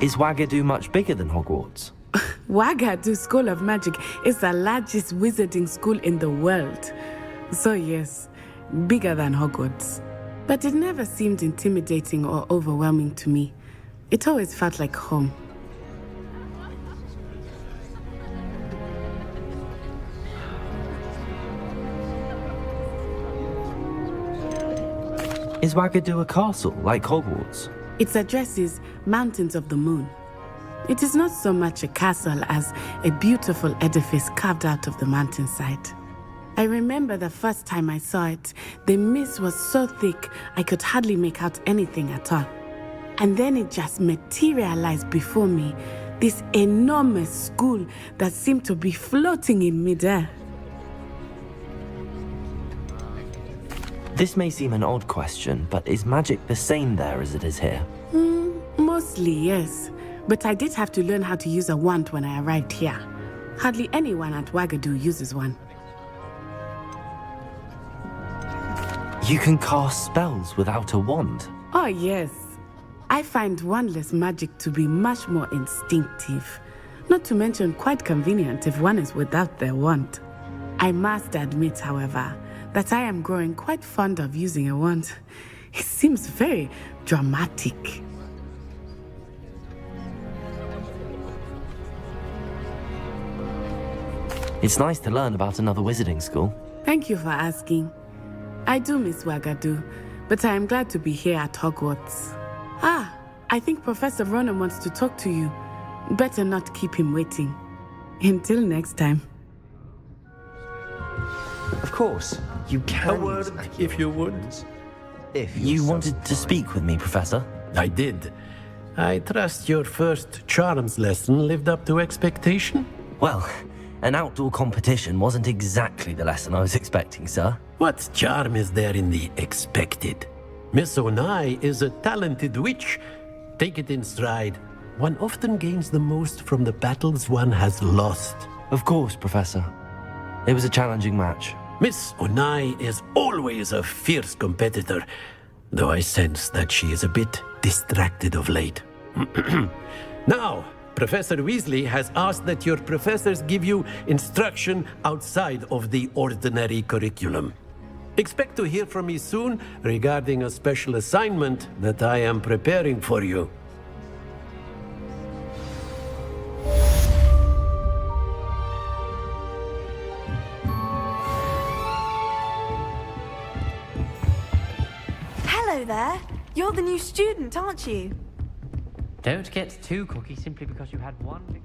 Is Wagadu much bigger than Hogwarts? Wagadu School of Magic is the largest wizarding school in the world. So yes, bigger than Hogwarts. But it never seemed intimidating or overwhelming to me. It always felt like home. Is Wagadu a castle, like Hogwarts? Its address is Mountains of the Moon. It is not so much a castle as a beautiful edifice carved out of the mountainside. I remember the first time I saw it, the mist was so thick I could hardly make out anything at all. And then it just materialized before me, this enormous school that seemed to be floating in midair. This may seem an odd question, but is magic the same there as it is here? Mostly, yes. But I did have to learn how to use a wand when I arrived here. Hardly anyone at Wagadu uses one. You can cast spells without a wand? Oh, yes. I find wandless magic to be much more instinctive. Not to mention quite convenient if one is without their wand. I must admit, however, that I am growing quite fond of using a wand. It seems very dramatic. It's nice to learn about another wizarding school. Thank you for asking. I do miss Wagadu, but I am glad to be here at Hogwarts. I think Professor Ronan wants to talk to you. Better not keep him waiting. Until next time. Of course, you can. A word, if you would. If You wanted to speak with me, Professor? I did. I trust your first charms lesson lived up to expectation? Well, an outdoor competition wasn't exactly the lesson I was expecting, sir. What charm is there in the expected? Miss Onai is a talented witch. Take it in stride. One often gains the most from the battles one has lost. Of course, Professor. It was a challenging match. Miss Onai is always a fierce competitor, though I sense that she is a bit distracted of late. Now, Professor Weasley has asked that your professors give you instruction outside of the ordinary curriculum. Expect to hear from me soon regarding a special assignment that I am preparing for you. Hello there. You're the new student, aren't you? Don't get too cocky simply because you had one victory.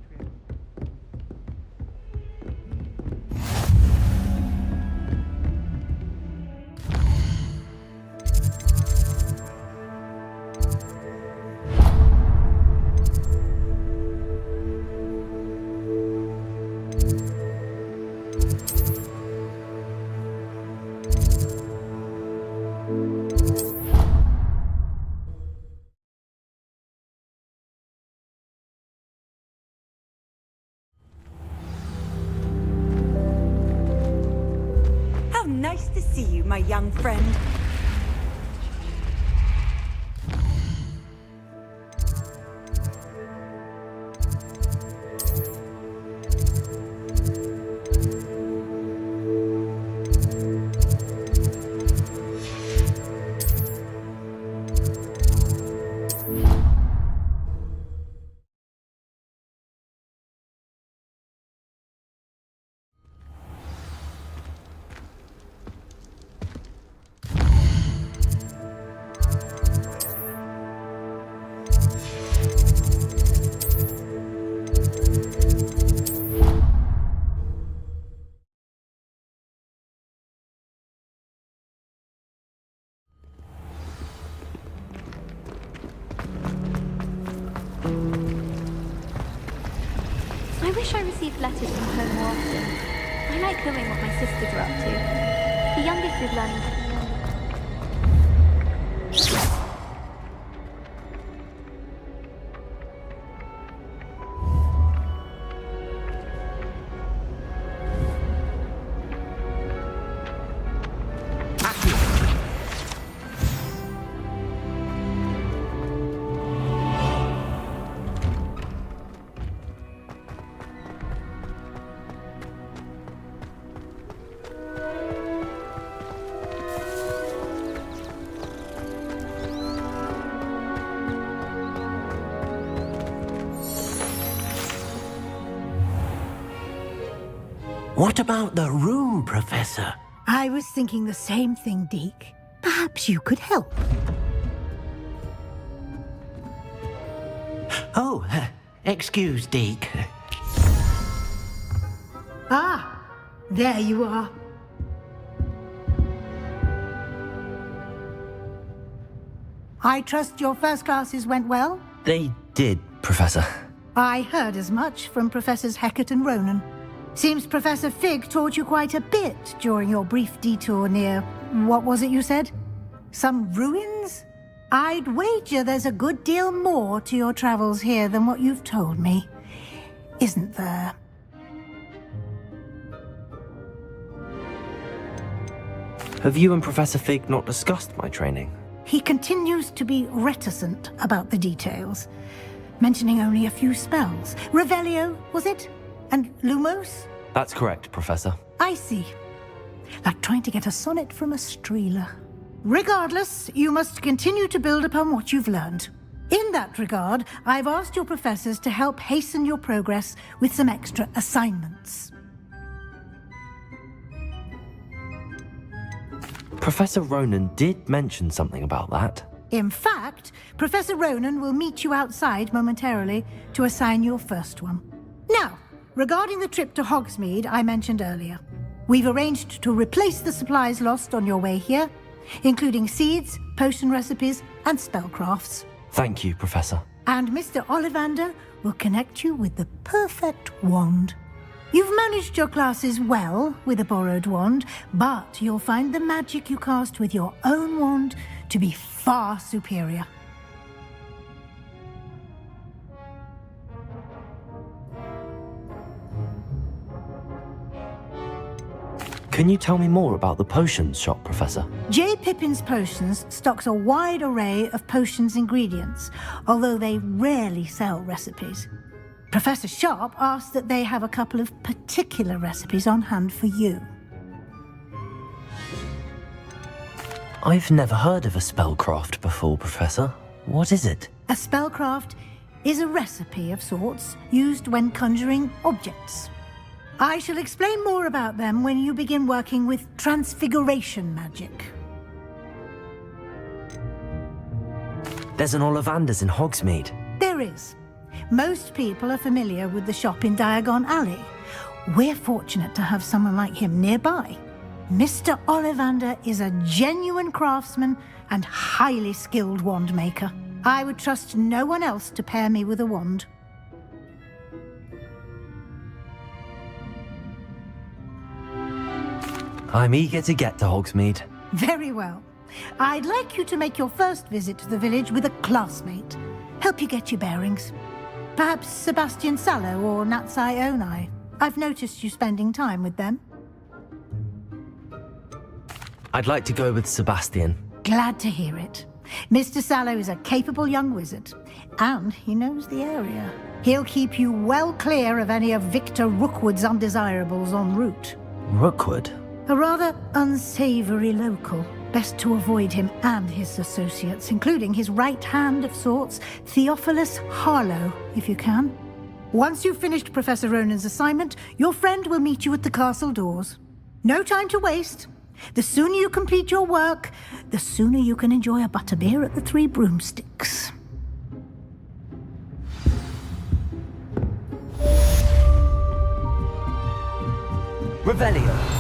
Nice to see you, my young friend. I wish I received letters from home more often. I like knowing what my sisters are up to. The youngest is learning to be What about the room, Professor? I was thinking the same thing, Deke. Perhaps you could help. Oh, excuse, Deke. Ah, there you are. I trust your first classes went well? They did, Professor. I heard as much from Professors Hecat and Ronan. Seems Professor Fig taught you quite a bit during your brief detour near... what was it you said? Some ruins? I'd wager there's a good deal more to your travels here than what you've told me. Isn't there? Have you and Professor Fig not discussed my training? He continues to be reticent about the details, mentioning only a few spells. Revelio, was it? And Lumos? That's correct, Professor. I see. Like trying to get a sonnet from a streeler. Regardless, you must continue to build upon what you've learned. In that regard, I've asked your professors to help hasten your progress with some extra assignments. Professor Ronan did mention something about that. In fact, Professor Ronan will meet you outside momentarily to assign your first one. Now, regarding the trip to Hogsmeade I mentioned earlier, we've arranged to replace the supplies lost on your way here, including seeds, potion recipes, and spellcrafts. Thank you, Professor. And Mr. Ollivander will connect you with the perfect wand. You've managed your classes well with a borrowed wand, but you'll find the magic you cast with your own wand to be far superior. Can you tell me more about the potions shop, Professor? J. Pippin's Potions stocks a wide array of potions ingredients, although they rarely sell recipes. Professor Sharp asked that they have a couple of particular recipes on hand for you. I've never heard of a spellcraft before, Professor. What is it? A spellcraft is a recipe of sorts used when conjuring objects. I shall explain more about them when you begin working with transfiguration magic. There's an Ollivander's in Hogsmeade. There is. Most people are familiar with the shop in Diagon Alley. We're fortunate to have someone like him nearby. Mr. Ollivander is a genuine craftsman and highly skilled wand maker. I would trust no one else to pair me with a wand. I'm eager to get to Hogsmeade. Very well. I'd like you to make your first visit to the village with a classmate. Help you get your bearings. Perhaps Sebastian Sallow or Natsai Onai. I've noticed you spending time with them. I'd like to go with Sebastian. Glad to hear it. Mr. Sallow is a capable young wizard, and he knows the area. He'll keep you well clear of any of Victor Rookwood's undesirables en route. Rookwood? A rather unsavory local. Best to avoid him and his associates, including his right hand of sorts, Theophilus Harlow, if you can. Once you've finished Professor Ronan's assignment, your friend will meet you at the castle doors. No time to waste. The sooner you complete your work, the sooner you can enjoy a butterbeer at the Three Broomsticks. Revelio.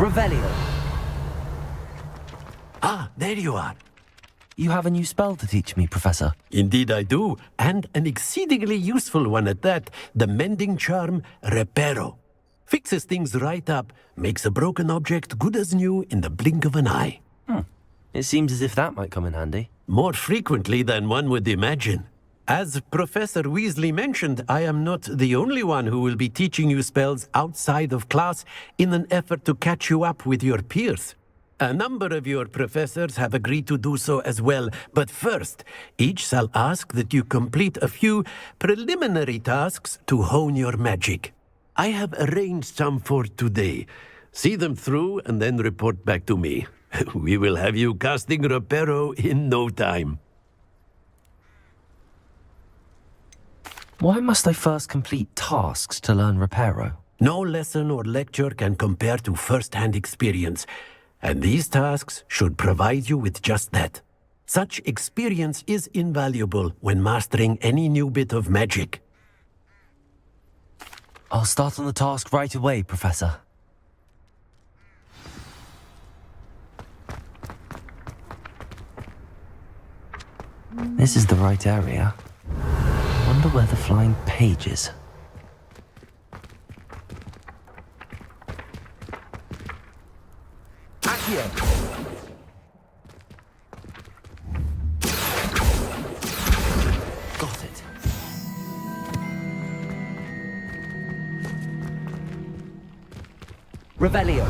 Revelio. Ah, there you are. You have a new spell to teach me, Professor. Indeed I do, and an exceedingly useful one at that, the mending charm Reparo. Fixes things right up, makes a broken object good as new in the blink of an eye. It seems as if that might come in handy. More frequently than one would imagine. As Professor Weasley mentioned, I am not the only one who will be teaching you spells outside of class in an effort to catch you up with your peers. A number of your professors have agreed to do so as well, but first, each shall ask that you complete a few preliminary tasks to hone your magic. I have arranged some for today. See them through and then report back to me. We will have you casting Reparo in no time. Why must I first complete tasks to learn Reparo? No lesson or lecture can compare to first-hand experience, and these tasks should provide you with just that. Such experience is invaluable when mastering any new bit of magic. I'll start on the task right away, Professor. This is the right area. Wonder where the flying page is. Accio! Got it. Revelio.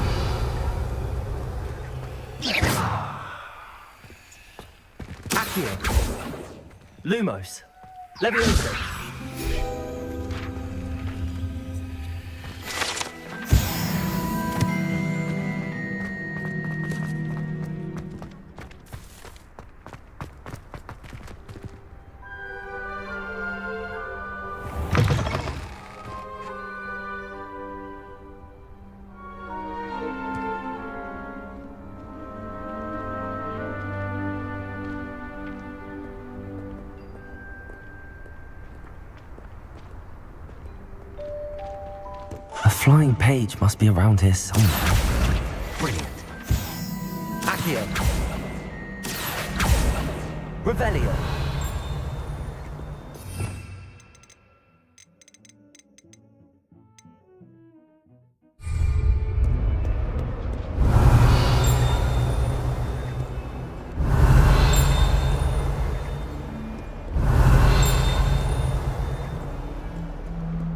Accio. Lumos. Leviosa. A flying page must be around here somewhere. Brilliant. Accio. Revelio.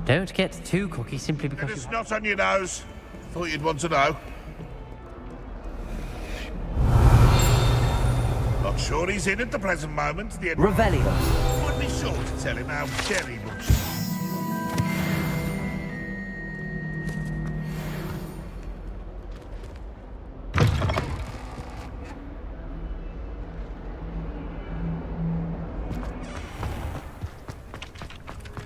Don't get too cocky simply because It's you... not on your nose. Thought you'd want to know. Not sure he's in at the present moment. The Revelio. would be sure to tell him how very much.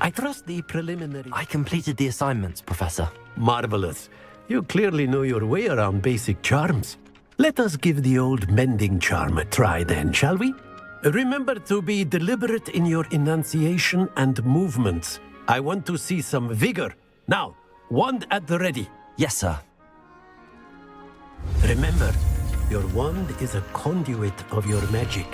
I trust the preliminary... I completed the assignments, Professor. Marvelous. You clearly know your way around basic charms. Let us give the old mending charm a try then, shall we? Remember to be deliberate in your enunciation and movements. I want to see some vigor. Now, wand at the ready. Yes, sir. Remember, your wand is a conduit of your magic.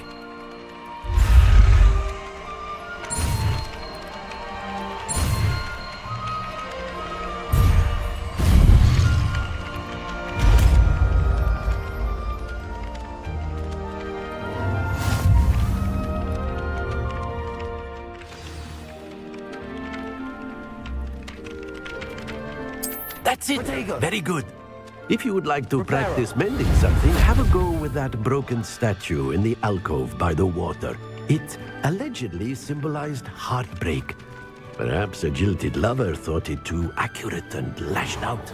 That's it. Very good. If you would like to practice mending something, have a go with that broken statue in the alcove by the water. It allegedly symbolized heartbreak. Perhaps a jilted lover thought it too accurate and lashed out.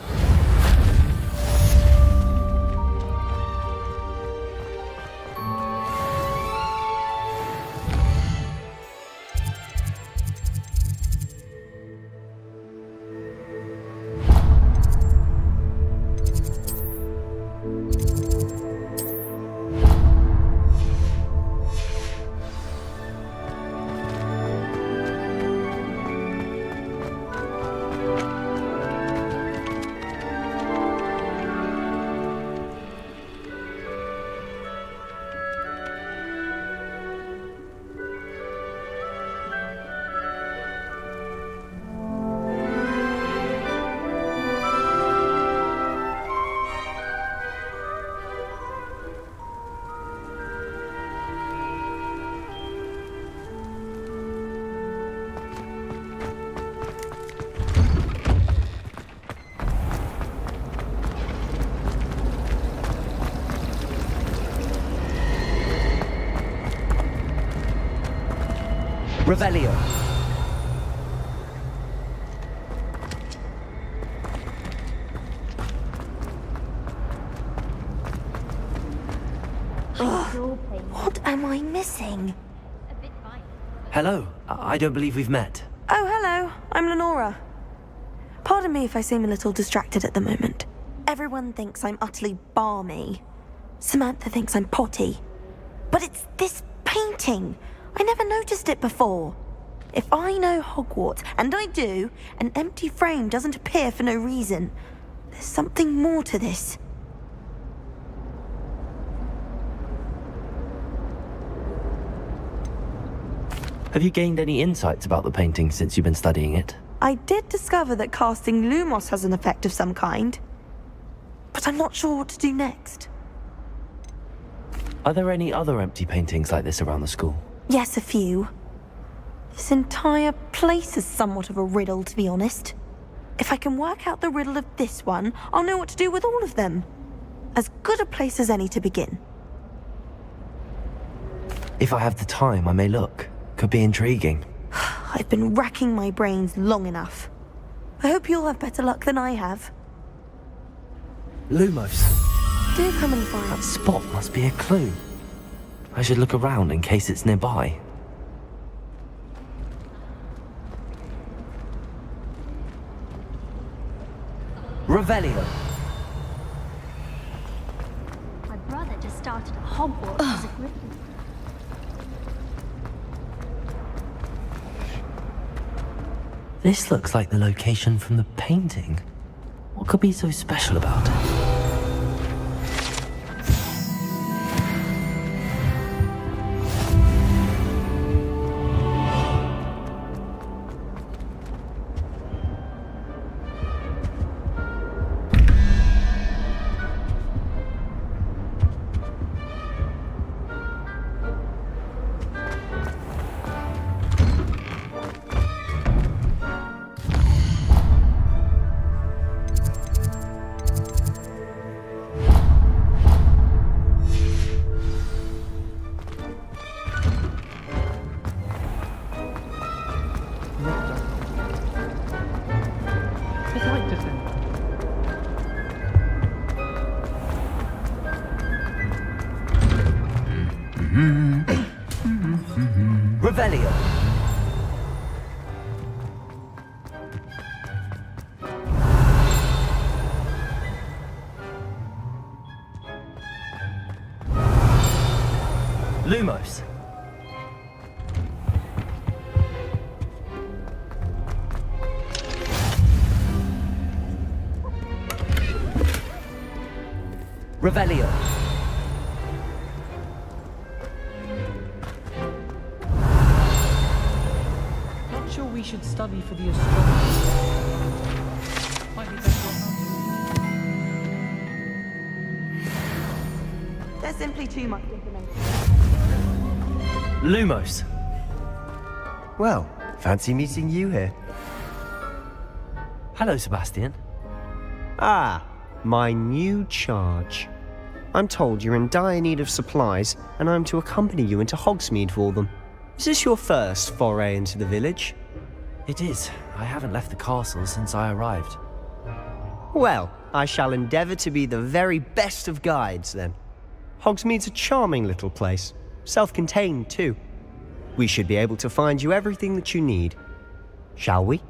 Revelio. What am I missing? Hello. I don't believe we've met. Oh, hello. I'm Lenora. Pardon me if I seem a little distracted at the moment. Everyone thinks I'm utterly balmy. Samantha thinks I'm potty. But it's this painting. I never noticed it before. If I know Hogwarts, and I do, an empty frame doesn't appear for no reason. There's something more to this. Have you gained any insights about the painting since you've been studying it? I did discover that casting Lumos has an effect of some kind. But I'm not sure what to do next. Are there any other empty paintings like this around the school? Yes, a few. This entire place is somewhat of a riddle, to be honest. If I can work out the riddle of this one, I'll know what to do with all of them. As good a place as any to begin. If I have the time, I may look. Could be intriguing. I've been racking my brains long enough. I hope you'll have better luck than I have. Lumos. Do come and find. That spot must be a clue. I should look around in case it's nearby. Revelio. My brother just started at Hogwarts as a Gryffindor. This looks like the location from the painting. What could be so special about it? Revelio. Lumos. Revelio. Not sure we should study for the astronomy. Might be better off. There's simply too much information. Lumos. Well, fancy meeting you here. Hello, Sebastian. Ah, my new charge. I'm told you're in dire need of supplies, and I'm to accompany you into Hogsmeade for them. Is this your first foray into the village? It is. I haven't left the castle since I arrived. Well, I shall endeavour to be the very best of guides, then. Hogsmeade's a charming little place, self-contained too. We should be able to find you everything that you need. Shall we?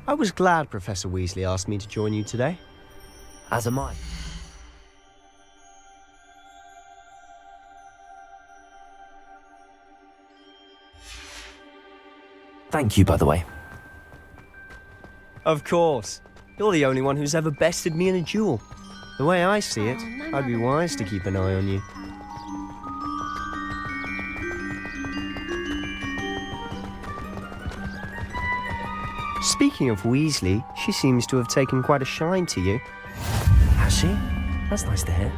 I was glad Professor Weasley asked me to join you today. As am I. Thank you, by the way. Of course. You're the only one who's ever bested me in a duel. The way I see it, I'd be wise to keep an eye on you. Speaking of Weasley, she seems to have taken quite a shine to you. Has she? That's nice to hear.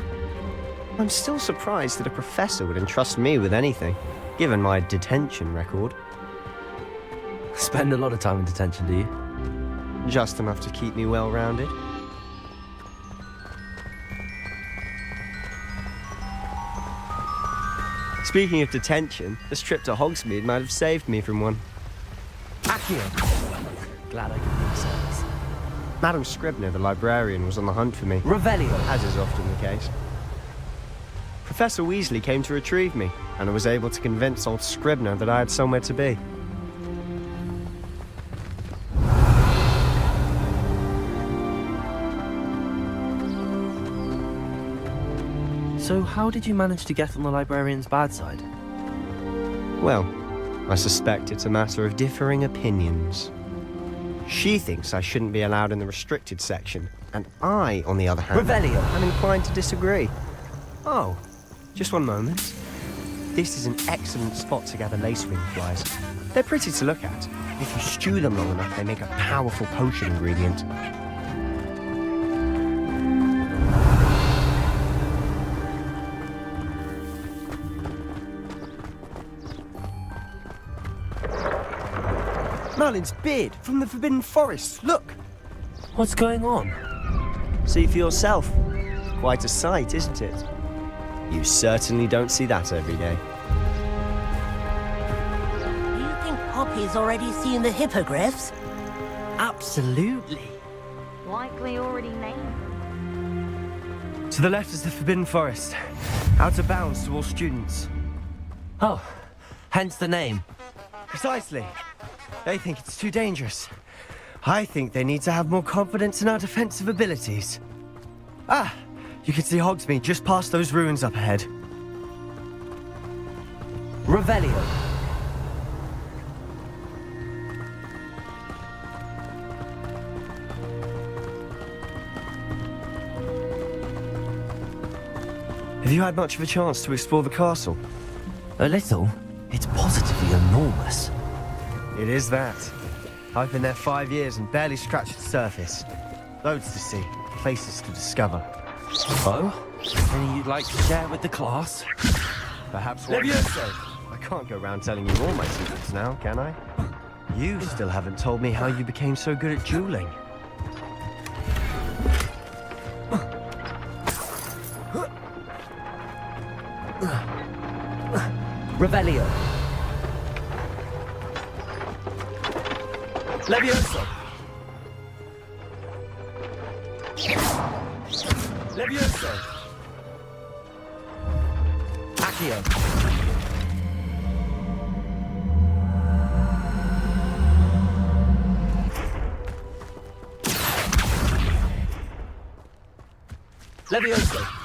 I'm still surprised that a professor would entrust me with anything, given my detention record. Spend a lot of time in detention, do you? Just enough to keep me well-rounded. Speaking of detention, this trip to Hogsmeade might have saved me from one. Accio! Glad I could be of service. Madam Scribner, the librarian, was on the hunt for me. Revelio! As is often the case. Professor Weasley came to retrieve me, and I was able to convince old Scribner that I had somewhere to be. So how did you manage to get on the librarian's bad side? Well, I suspect it's a matter of differing opinions. She thinks I shouldn't be allowed in the restricted section, and I, on the other hand, Revelio! am inclined to disagree. Oh, just one moment. This is an excellent spot to gather lacewing flies. They're pretty to look at. If you stew them long enough, they make a powerful potion ingredient. Merlin's beard from the Forbidden Forest. Look! What's going on? See for yourself. Quite a sight, isn't it? You certainly don't see that every day. Do you think Poppy's already seen the hippogriffs? Absolutely. Likely already named. To the left is the Forbidden Forest. Out of bounds to all students. Oh, hence the name. Precisely. They think it's too dangerous. I think they need to have more confidence in our defensive abilities. Ah, you can see Hogsmeade just past those ruins up ahead. Revelio. Have you had much of a chance to explore the castle? A little. It's positively enormous. It is that. I've been there 5 years and barely scratched the surface. Loads to see, places to discover. Oh? Any you'd like to share with the class? Perhaps one. I can't go around telling you all my secrets now, can I? You still haven't told me how you became so good at dueling. Revelio. Levioso! Levioso! Accio. Levioso!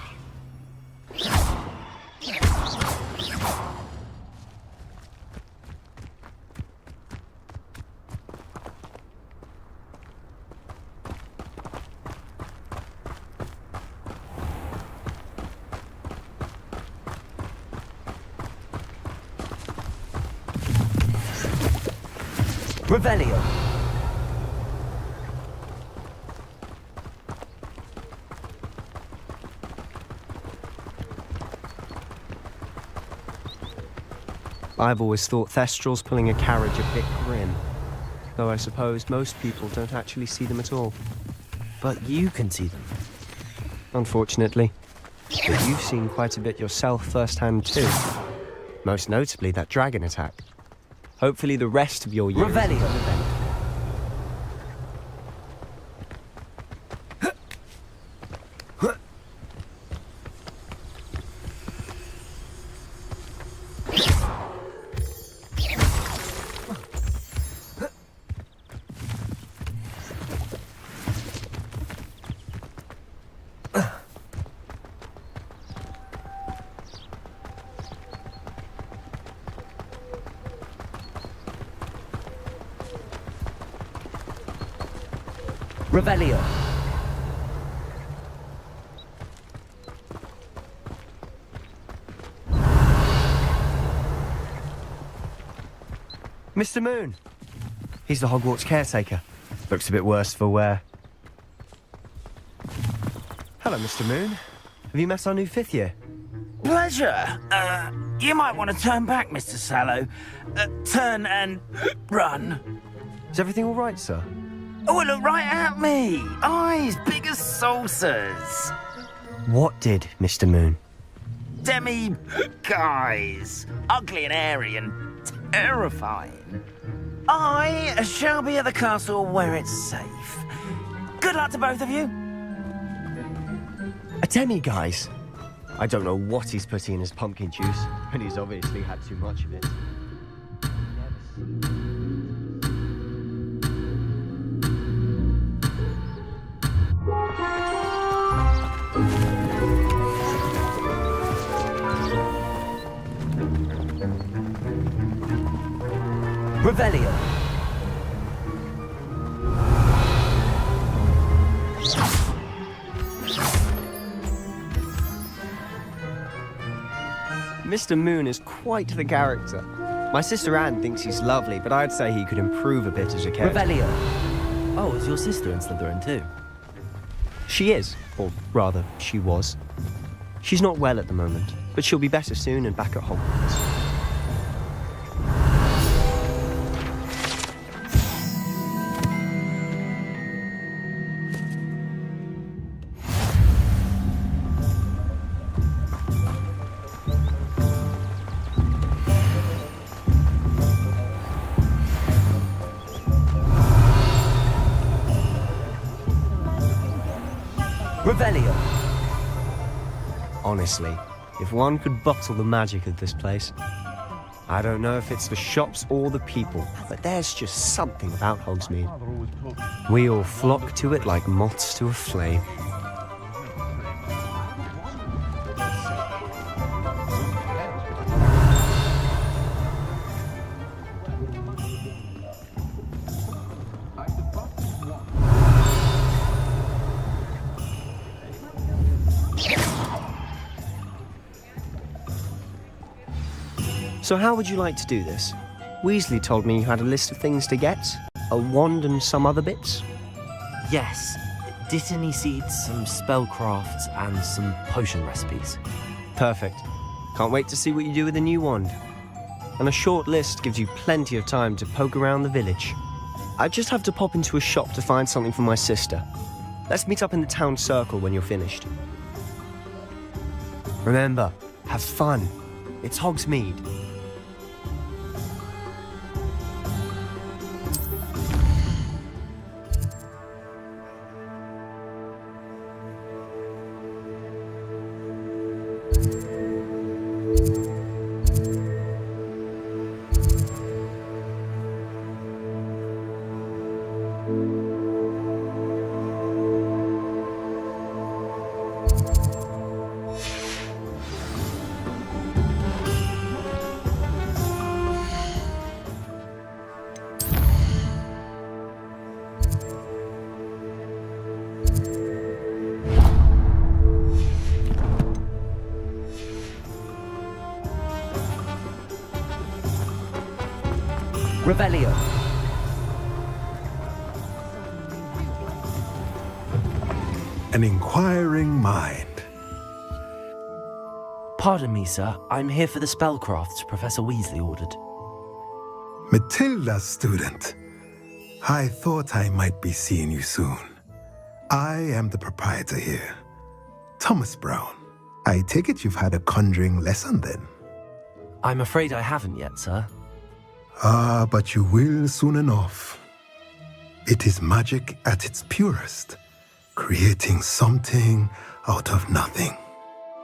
Revelio. I've always thought Thestrals pulling a carriage a bit grim. Though I suppose most people don't actually see them at all. But you can see them. Unfortunately. But you've seen quite a bit yourself firsthand too. Most notably that dragon attack. Hopefully the rest of your year Revelio. is an event. Revelio. Mr. Moon, He's the Hogwarts caretaker. Looks a bit worse for wear. Hello, Mr. Moon. Have you met our new 5th year? Pleasure. You might want to turn back, Mr. Sallow. Turn and run. Is everything all right, sir? Oh, look right at me. Eyes big as saucers. What did, Mr. Moon? Guys. Ugly and airy and terrifying. I shall be at the castle where it's safe. Good luck to both of you. A demi-guise? I don't know what he's putting in his pumpkin juice, and he's obviously had too much of it. Revelio. Mr. Moon is quite the character. My sister Anne thinks he's lovely, but I'd say he could improve a bit as a character. Revelio. Oh, is your sister in Slytherin too? She is, or rather, she was. She's not well at the moment, but she'll be better soon and back at Hogwarts. Revelio. Honestly, if one could bottle the magic of this place. I don't know if it's the shops or the people, but there's just something about Hogsmeade. We all flock to it like moths to a flame. So how would you like to do this? Weasley told me you had a list of things to get. A wand and some other bits. Yes. Dittany seeds, some spellcrafts, and some potion recipes. Perfect. Can't wait to see what you do with the new wand. And a short list gives you plenty of time to poke around the village. I just have to pop into a shop to find something for my sister. Let's meet up in the town circle when you're finished. Remember, have fun. It's Hogsmeade. Revelio. An inquiring mind. Pardon me, sir. I'm here for the spellcrafts Professor Weasley ordered. Matilda's student. I thought I might be seeing you soon. I am the proprietor here, Thomas Brown. I take it you've had a conjuring lesson then? I'm afraid I haven't yet, sir. Ah, but you will soon enough. It is magic at its purest, creating something out of nothing.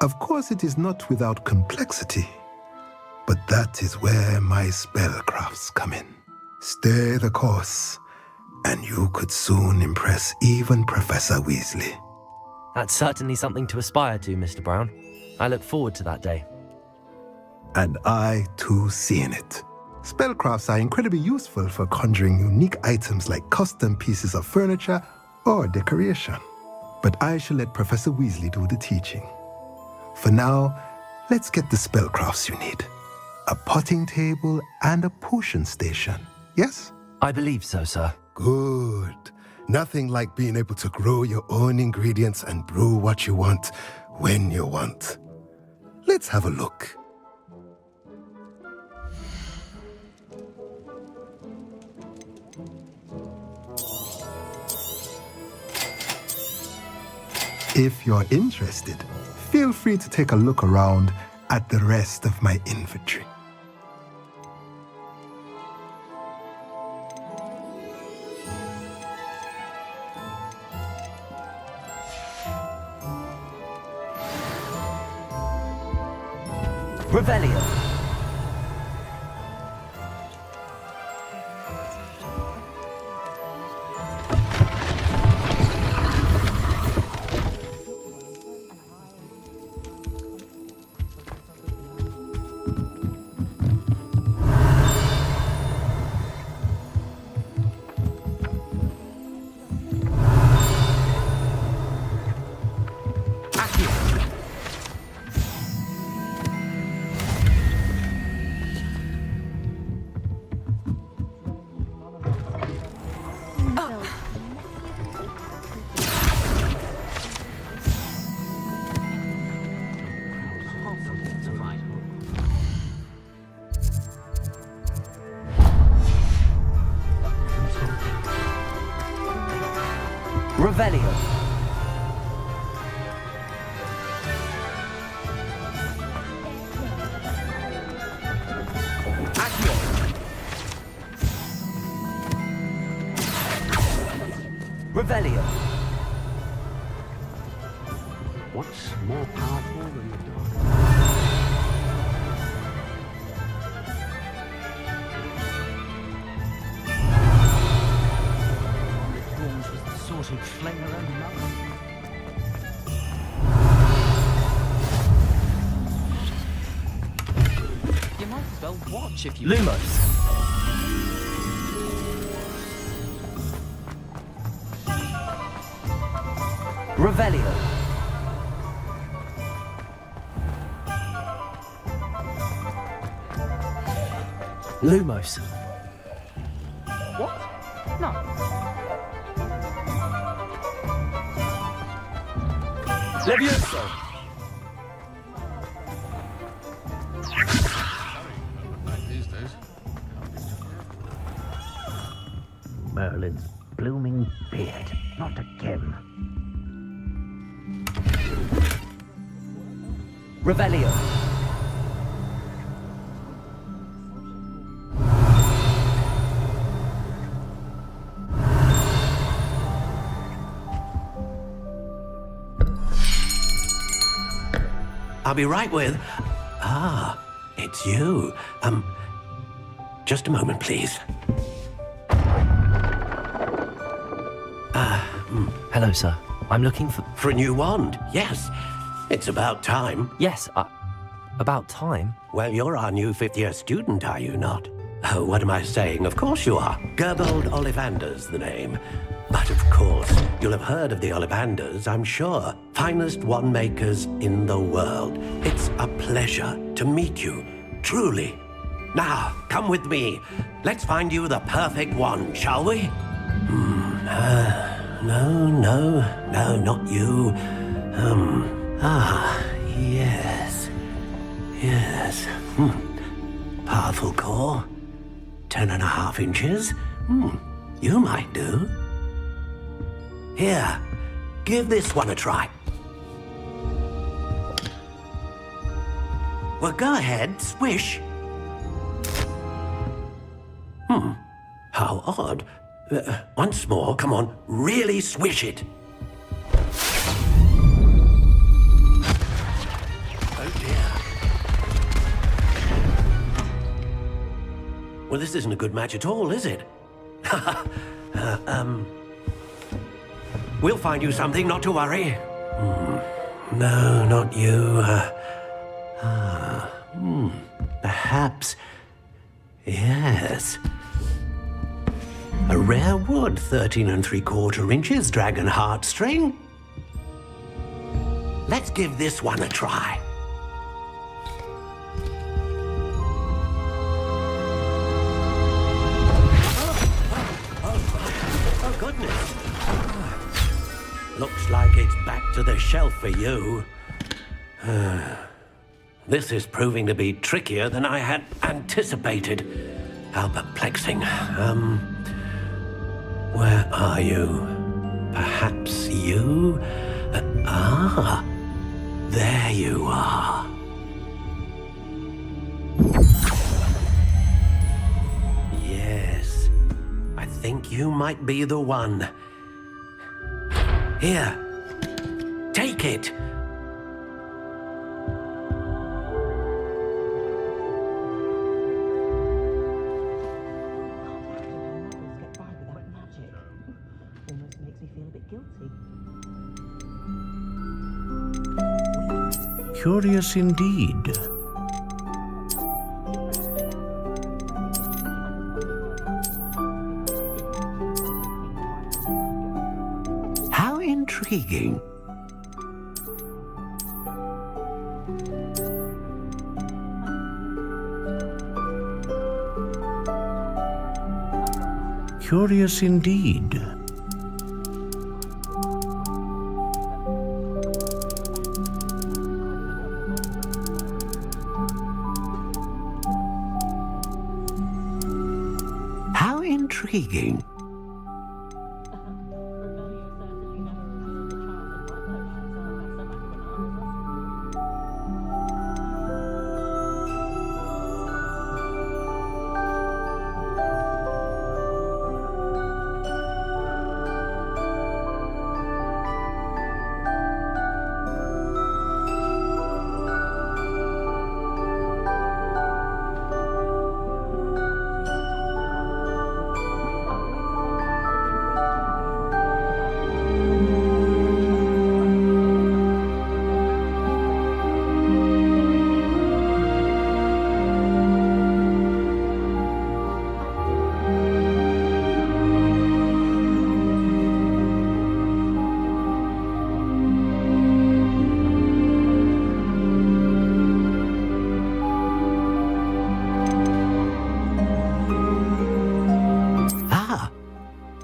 Of course, it is not without complexity, but that is where my spellcrafts come in. Stay the course, and you could soon impress even Professor Weasley. That's certainly something to aspire to, Mr. Brown. I look forward to that day. And I, too, see in it. Spellcrafts are incredibly useful for conjuring unique items like custom pieces of furniture or decoration. But I shall let Professor Weasley do the teaching. For now, let's get the spellcrafts you need. A potting table and a potion station, yes? I believe so, sir. Good. Nothing like being able to grow your own ingredients and brew what you want when you want. Let's have a look. If you're interested, feel free to take a look around at the rest of my inventory. Revelio. Revelio. Accio. Revelio. What's more powerful than the dark? Sorted flame around the mountain. You might as well watch if you... Lumos. Revelio. Lumos. What? No. Levioso. Merlin's blooming beard. Not again. Revelio. I'll be right with... Ah, it's you. Just a moment, please. Hello, sir. I'm looking for... For a new wand, yes. It's about time. Yes, about time? Well, you're our new fifth-year student, are you not? Oh, what am I saying? Of course you are. Gerbold Ollivander's the name. But of course, you'll have heard of the Ollivanders, I'm sure. Finest wand makers in the world. It's a pleasure to meet you, truly. Now, come with me. Let's find you the perfect wand, shall we? No, not you. Yes. Powerful core. 10.5 inches. You might do. Here, give this one a try. Well, go ahead, swish. How odd. Once more, come on, really swish it. Oh dear. Well, this isn't a good match at all, is it? We'll find you something, not to worry. No, not you. Perhaps. Yes. A rare wood, 13 3/4 inches, dragon heartstring. Let's give this one a try. Oh, goodness. Looks like it's back to the shelf for you. This is proving to be trickier than I had anticipated. How perplexing. Where are you? Perhaps you? There you are. Yes, I think you might be the one. Here, take it. Curious indeed. How intriguing. Curious indeed. How intriguing.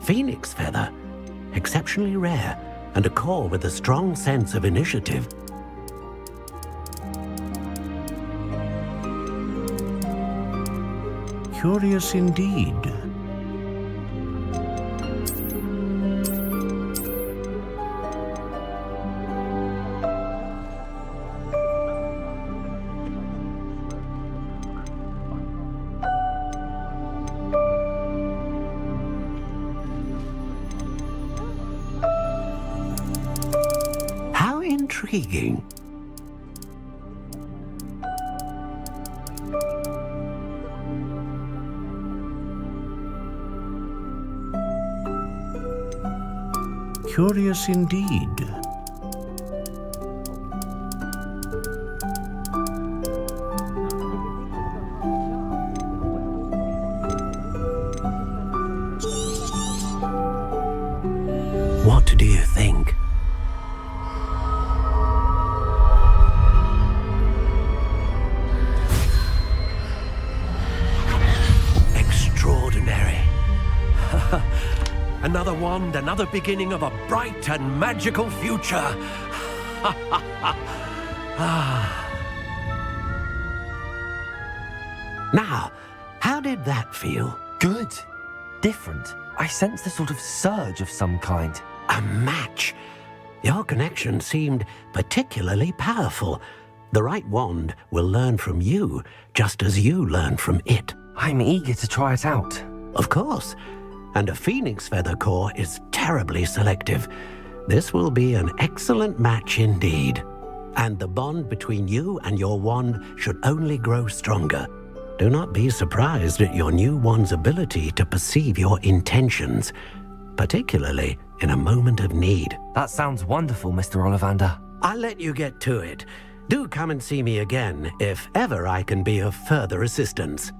Phoenix feather, exceptionally rare, and a core with a strong sense of initiative. Curious indeed. How intriguing. Curious indeed. What do you think? Extraordinary. Another wand, another beginning of a bright and magical future. Now, how did that feel? Good. Different. I sensed a sort of surge of some kind. A match. Your connection seemed particularly powerful. The right wand will learn from you, just as you learn from it. I'm eager to try it out. Of course. And a phoenix feather core is terribly selective. This will be an excellent match indeed. And the bond between you and your wand should only grow stronger. Do not be surprised at your new wand's ability to perceive your intentions, particularly in a moment of need. That sounds wonderful, Mr. Ollivander. I'll let you get to it. Do come and see me again if ever I can be of further assistance.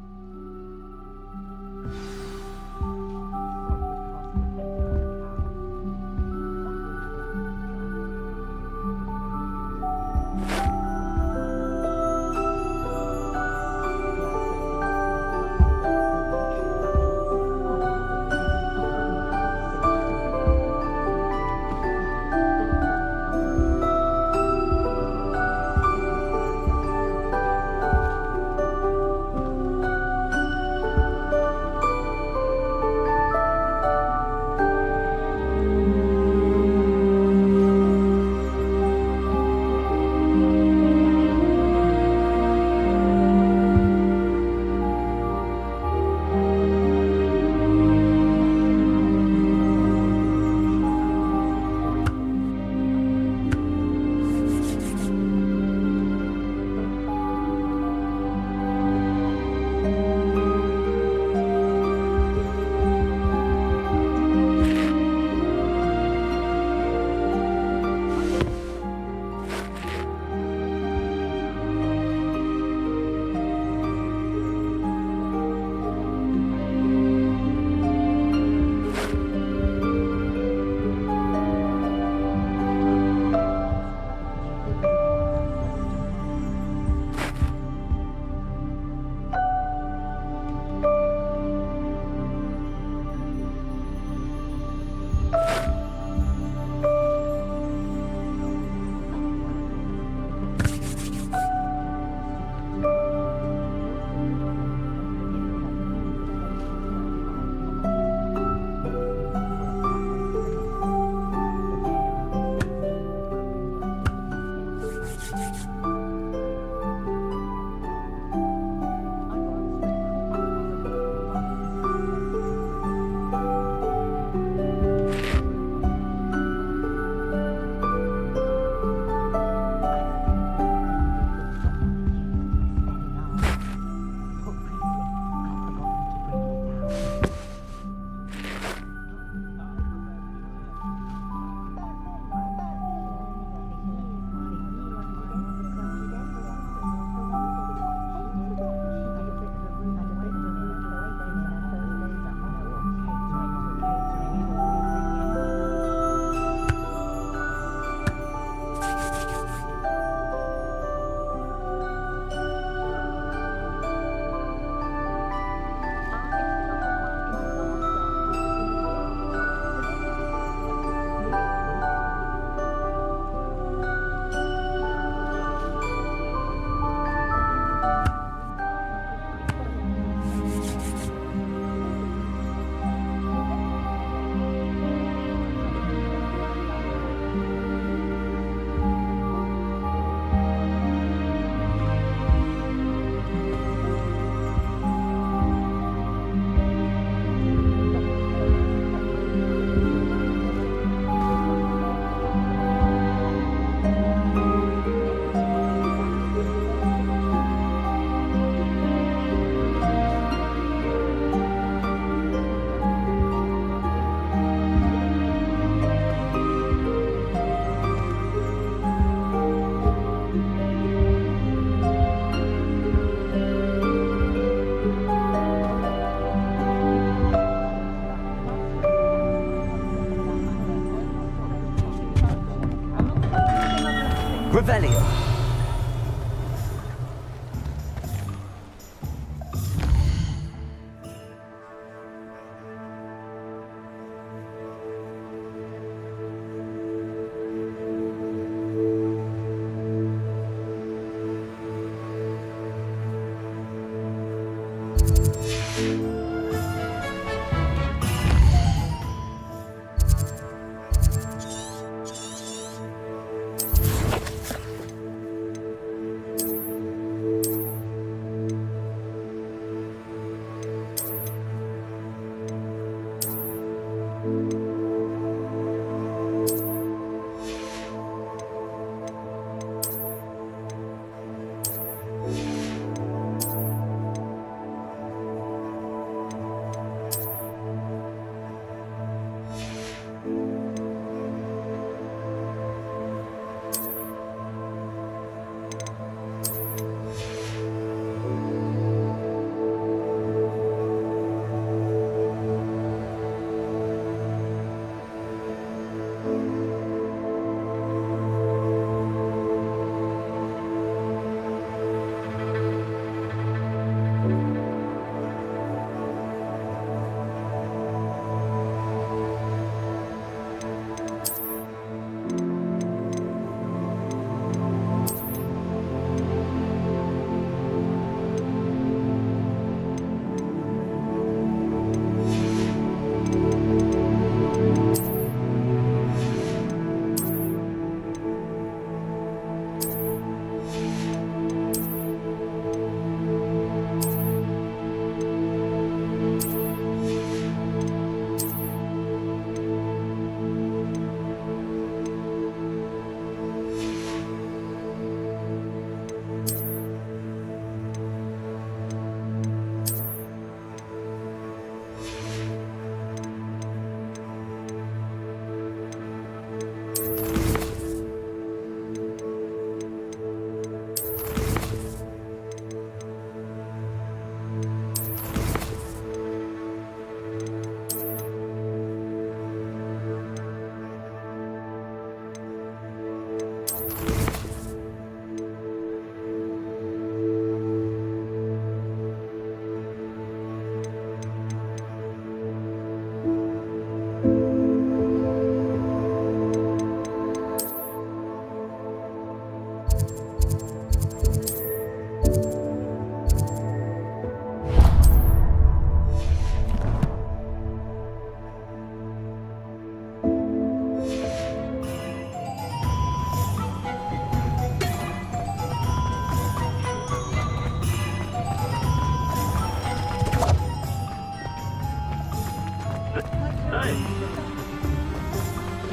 Revelio.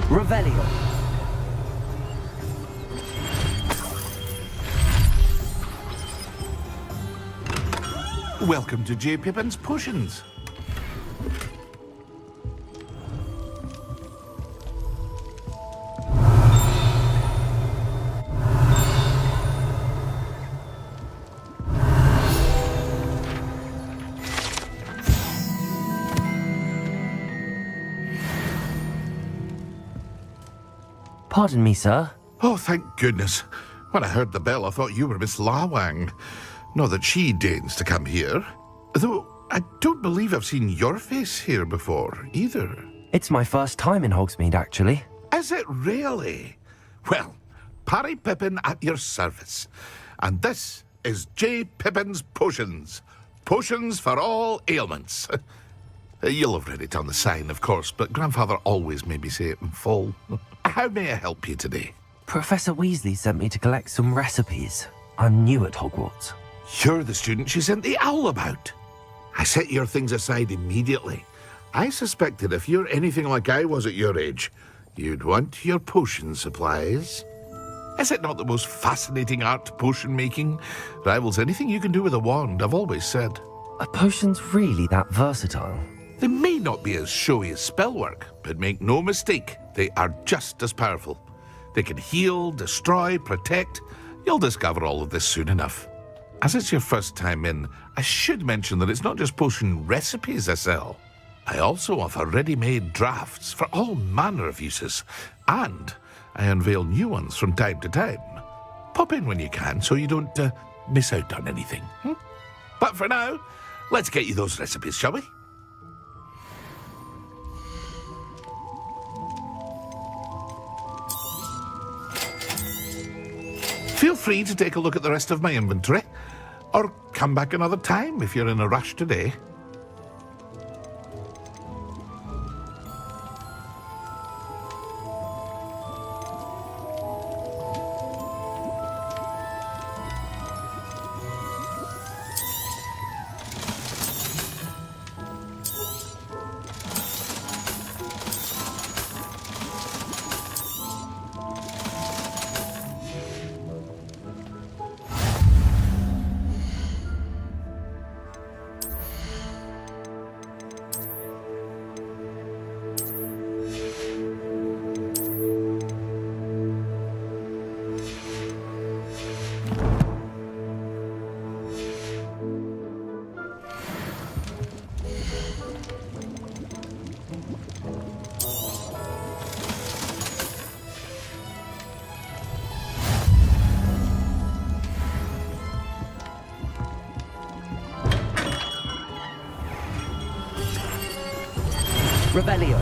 Revelio. Welcome to J. Pippin's Potions. Pardon me, sir. Oh, thank goodness. When I heard the bell, I thought you were Miss Lawang. Not that she deigns to come here. Though I don't believe I've seen your face here before, either. It's my first time in Hogsmeade, actually. Is it really? Well, Parry Pippin at your service. And this is J. Pippin's Potions. Potions for all ailments. You'll have read it on the sign, of course, but Grandfather always made me say it in full. How may I help you today? Professor Weasley sent me to collect some recipes. I'm new at Hogwarts. You're the student she sent the owl about. I set your things aside immediately. I suspected if you're anything like I was at your age, you'd want your potion supplies. Is it not the most fascinating art, potion making? Rivals anything you can do with a wand, I've always said. Are potions really that versatile? They may not be as showy as spellwork, but make no mistake, they are just as powerful. They can heal, destroy, protect. You'll discover all of this soon enough. As it's your first time in, I should mention that it's not just potion recipes I sell. I also offer ready-made drafts for all manner of uses, and I unveil new ones from time to time. Pop in when you can so you don't miss out on anything. But for now, let's get you those recipes, shall we? Feel free to take a look at the rest of my inventory, or come back another time if you're in a rush today. Revelio.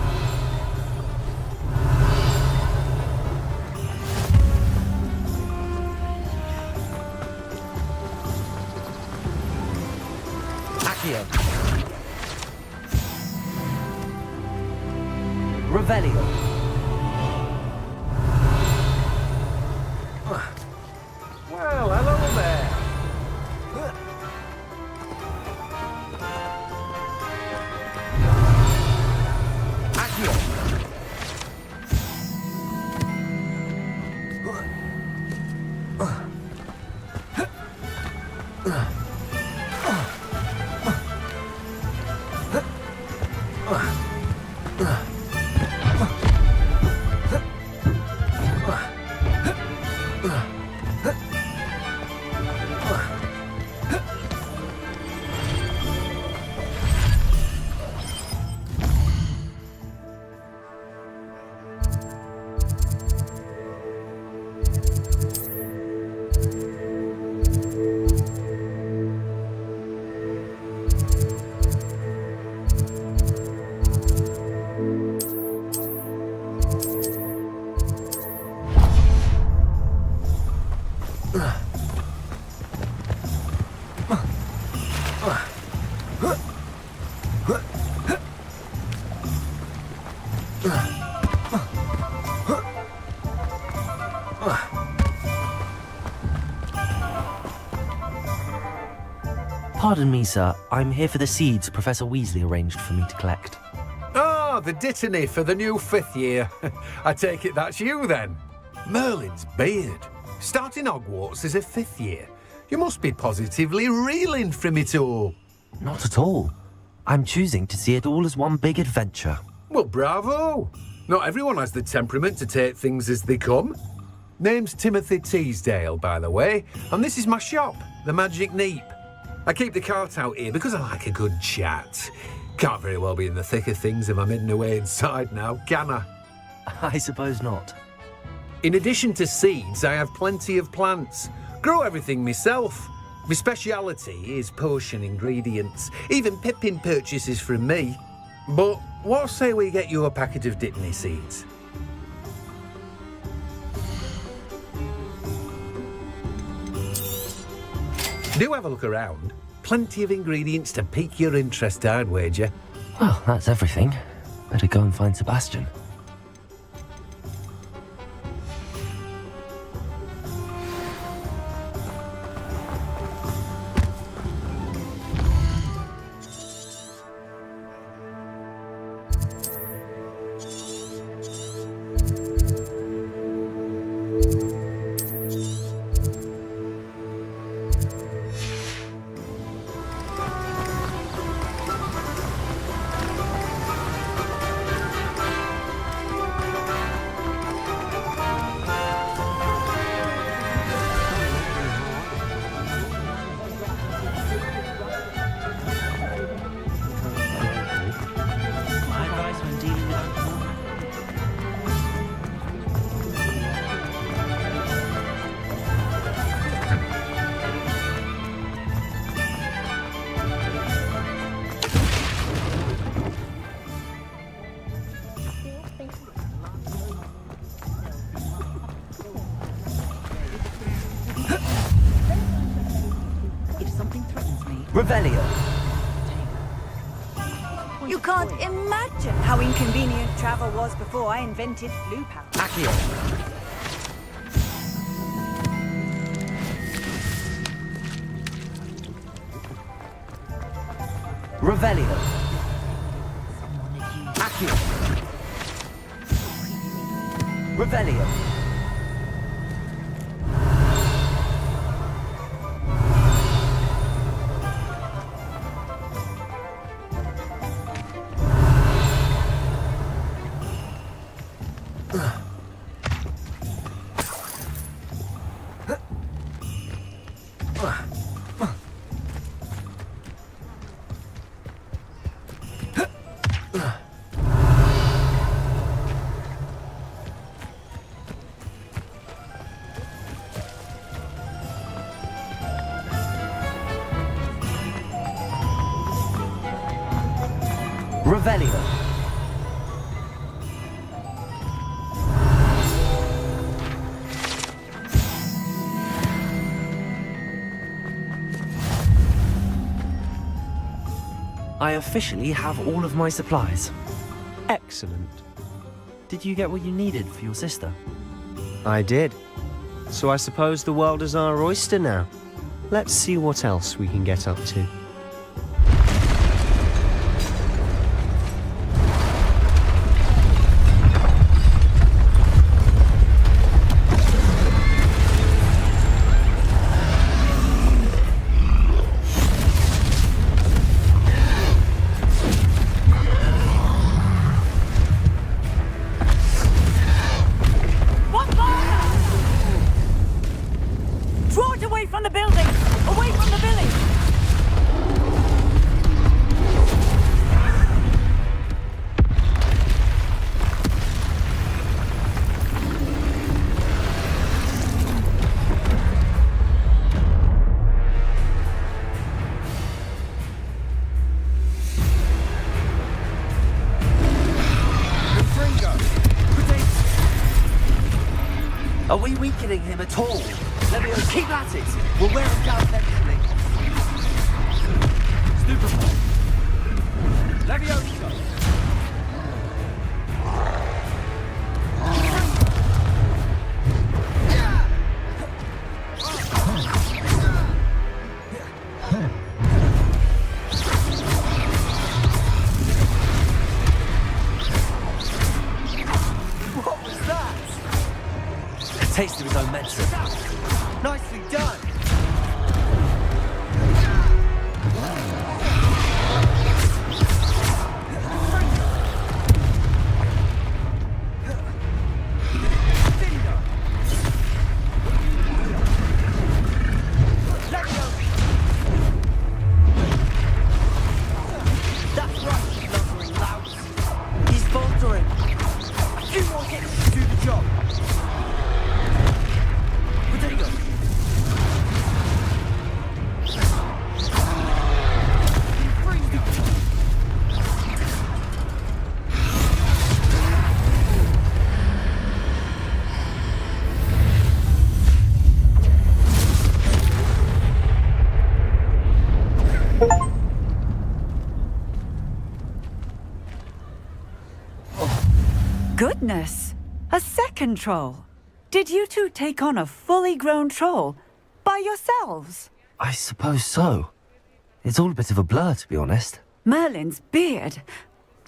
Accio. Revelio. Well, hello there. Pardon me, sir. I'm here for the seeds Professor Weasley arranged for me to collect. Ah, the dittany for the new 5th year. I take it that's you then. Merlin's beard. Starting Hogwarts as a 5th year. You must be positively reeling from it all. Not at all. I'm choosing to see it all as one big adventure. Well, bravo. Not everyone has the temperament to take things as they come. Name's Timothy Teasdale, by the way, and this is my shop, the Magic Neep. I keep the cart out here because I like a good chat. Can't very well be in the thick of things if I'm hidden away inside now, can I? I suppose not. In addition to seeds, I have plenty of plants. Grow everything myself. My speciality is potion ingredients. Even Pippin purchases from me. But what say we get you a packet of Dittany seeds? Do have a look around. Plenty of ingredients to pique your interest, I'd wager. Well, that's everything. Better go and find Sebastian. something threatens me. Revelio. You can't imagine how inconvenient travel was before I invented flu powder. Accio. Revelio. Accio. Revelio. Revelio. I officially have all of my supplies. Excellent. Did you get what you needed for your sister? I did. So I suppose the world is our oyster now. Let's see what else we can get up to. Draw it away from the building! Away from the village! Are we weakening him at all? Levio, keep at it! We'll wear him down eventually. Stupefy. Levioso! What was that? A taste of his own medicine. Nicely done! That's right, you lumbering louts. He's faltering. A few more hits to do the job. Potato. Goodness! A second troll! Did you two take on a fully grown troll by yourselves? I suppose so. It's all a bit of a blur, to be honest. Merlin's beard.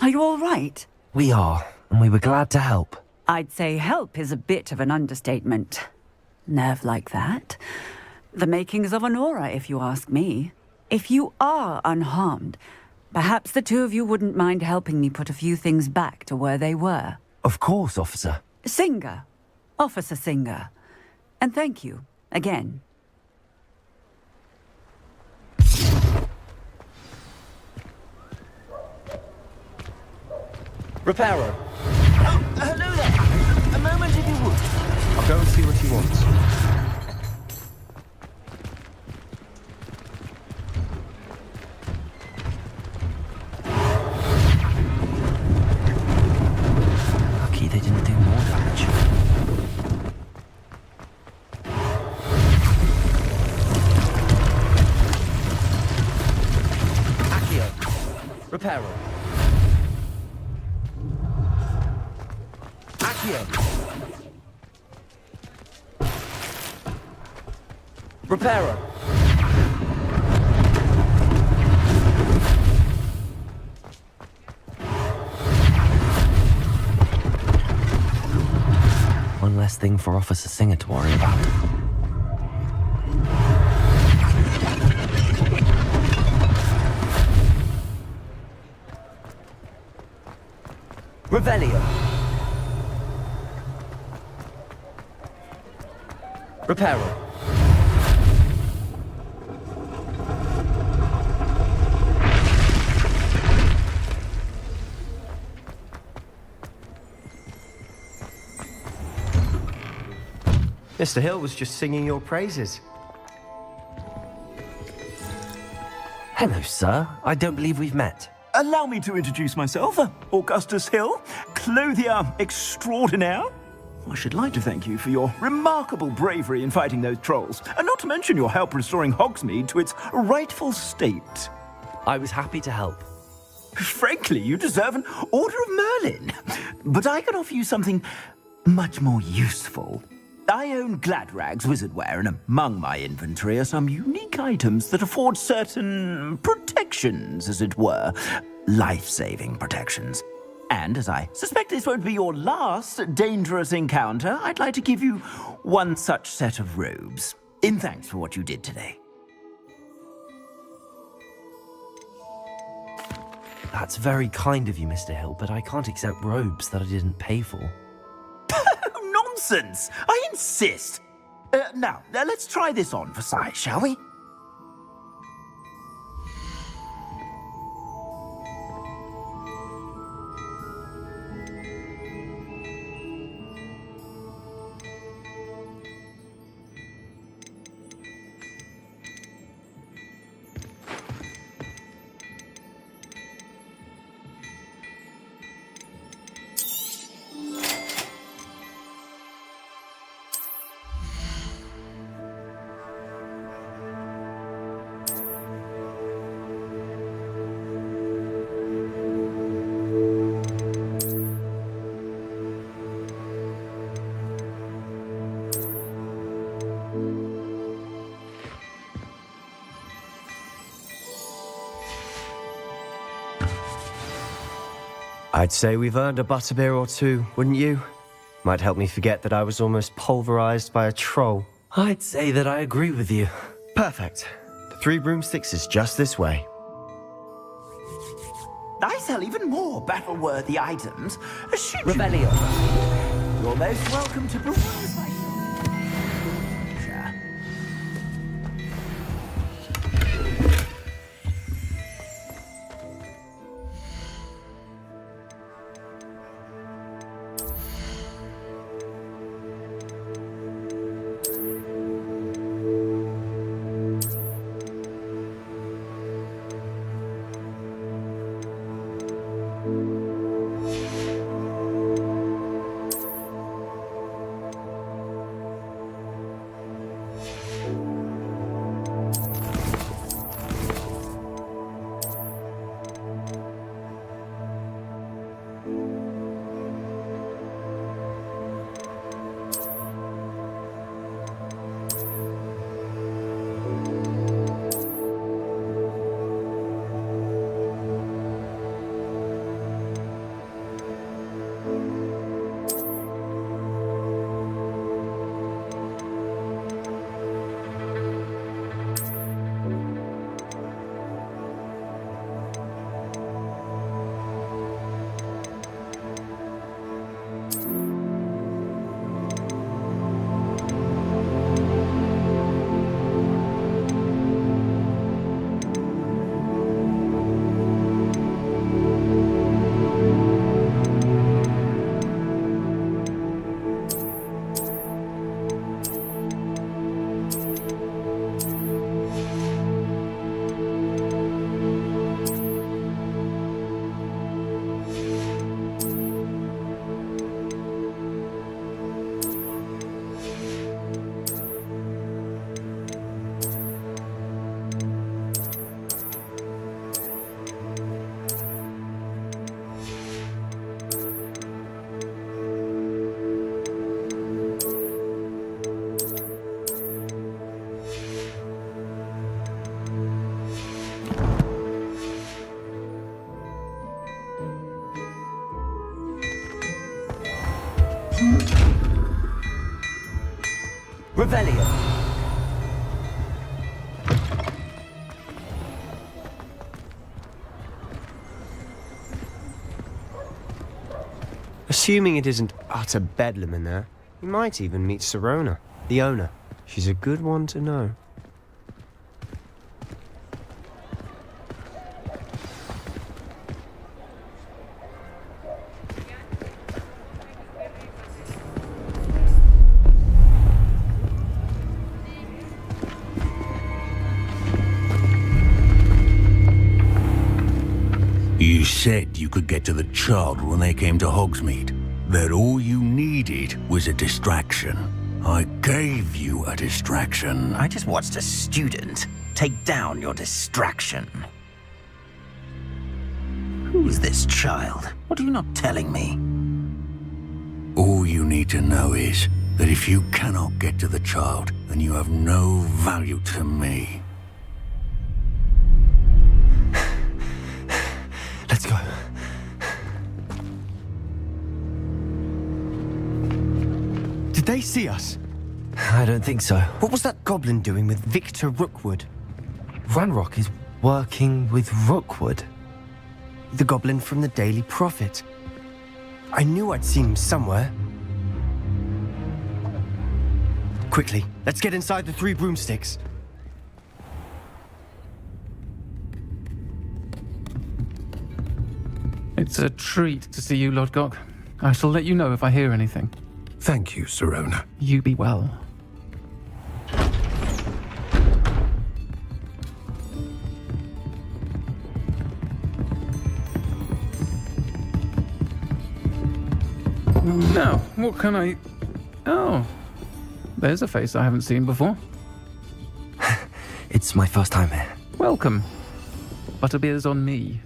Are you all right? We are, and we were glad to help. I'd say help is a bit of an understatement. Nerve like that. The makings of an aura, if you ask me. If you are unharmed, perhaps the two of you wouldn't mind helping me put a few things back to where they were. Of course, officer. Singer. Officer Singer. And thank you, again. Reparo. Oh, hello there. A moment if you would. I'll go and see what he wants. Lucky they didn't do more damage. Reparo. Accio. Reparo. One less thing for Officer Singer to worry about. Revelio. Reparo. Mr. Hill was just singing your praises. Hello, sir. I don't believe we've met. Allow me to introduce myself, Augustus Hill, clothier extraordinaire. I should like to thank you for your remarkable bravery in fighting those trolls, and not to mention your help restoring Hogsmeade to its rightful state. I was happy to help. Frankly, you deserve an Order of Merlin. But I can offer you something much more useful. I own Gladrag's wizardware, and among my inventory are some unique items that afford certain protections, as it were. Life-saving protections. And as I suspect this won't be your last dangerous encounter, I'd like to give you one such set of robes, in thanks for what you did today. That's very kind of you, Mr. Hill, but I can't accept robes that I didn't pay for. Nonsense! I insist! Now, let's try this on for size, shall we? I'd say we've earned a butterbeer or two, wouldn't you? Might help me forget that I was almost pulverized by a troll. I'd say that I agree with you. Perfect. The 3 broomsticks is just this way. I sell even more battle-worthy items. Should Revelio. You're most welcome to peruse my... Revelio. Assuming it isn't utter bedlam in there, you might even meet Sirona, the owner. She's a good one to know. You said you could get to the child when they came to Hogsmeade. That all you needed was a distraction. I gave you a distraction. I just watched a student take down your distraction. Who is this child? What are you not telling me? All you need to know is that if you cannot get to the child, then you have no value to me. Let's go. Did they see us? I don't think so. What was that goblin doing with Victor Rookwood? Ranrock is working with Rookwood. The goblin from the Daily Prophet. I knew I'd seen him somewhere. Quickly, let's get inside the three broomsticks. It's a treat to see you, Lodgok. I shall let you know if I hear anything. Thank you, Sirona. You be well. Now, what can I... Oh, there's a face I haven't seen before. It's my first time here. Welcome. Butterbeer's on me.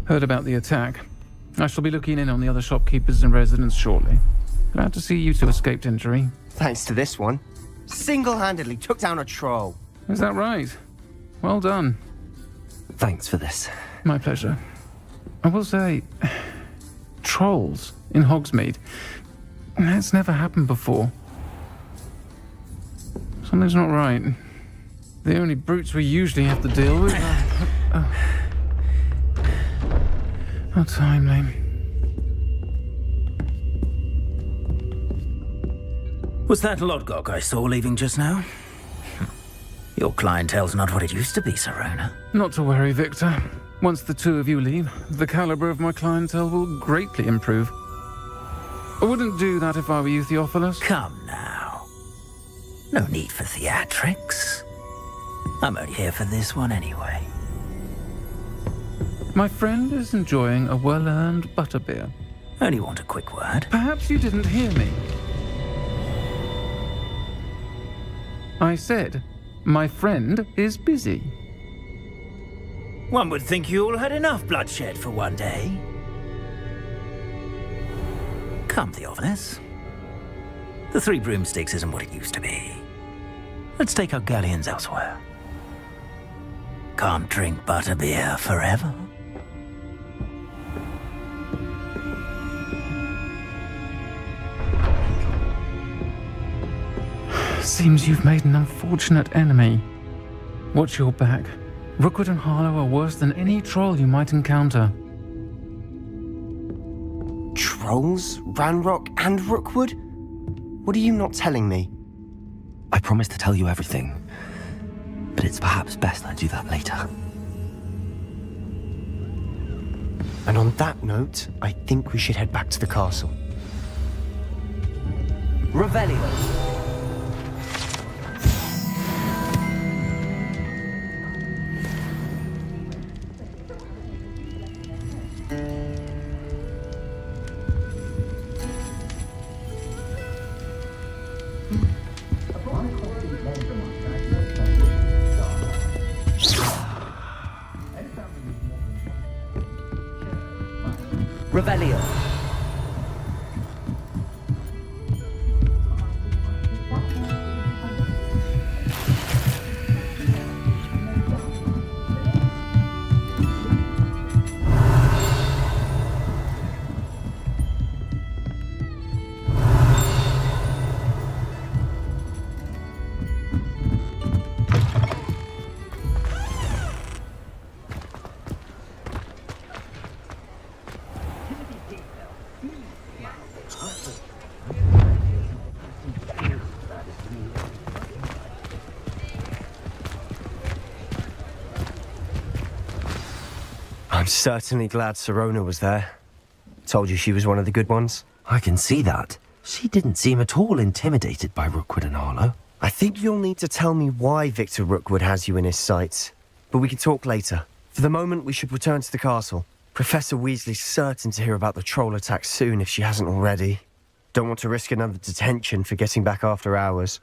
Heard about the attack. I shall be looking in on the other shopkeepers and residents shortly. Glad to see you two escaped injury. Thanks to this one. Single-handedly took down a troll. Is that right? Well done. Thanks for this. My pleasure. I will say, trolls in Hogsmeade. That's never happened before. Something's not right. The only brutes we usually have to deal with are... How timely. Was that Lodgok I saw leaving just now? Your clientele's not what it used to be, Sirona. Not to worry, Victor. Once the two of you leave, the caliber of my clientele will greatly improve. I wouldn't do that if I were you, Theophilus. Come now. No need for theatrics. I'm only here for this one anyway. My friend is enjoying a well-earned butterbeer. Only want a quick word. Perhaps you didn't hear me. I said, my friend is busy. One would think you all had enough bloodshed for one day. Come, Theophilus. The Three Broomsticks isn't what it used to be. Let's take our galleons elsewhere. Can't drink butterbeer forever. Seems you've made an unfortunate enemy. Watch your back. Rookwood and Harlow are worse than any troll you might encounter. Trolls? Ranrock and Rookwood? What are you not telling me? I promise to tell you everything, but it's perhaps best I do that later. And on that note, I think we should head back to the castle. Revelio. Revelio. I'm certainly glad Sirona was there. Told you she was one of the good ones. I can see that. She didn't seem at all intimidated by Rookwood and Harlow. I think you'll need to tell me why Victor Rookwood has you in his sights. But we can talk later. For the moment, we should return to the castle. Professor Weasley's certain to hear about the troll attack soon if she hasn't already. Don't want to risk another detention for getting back after hours.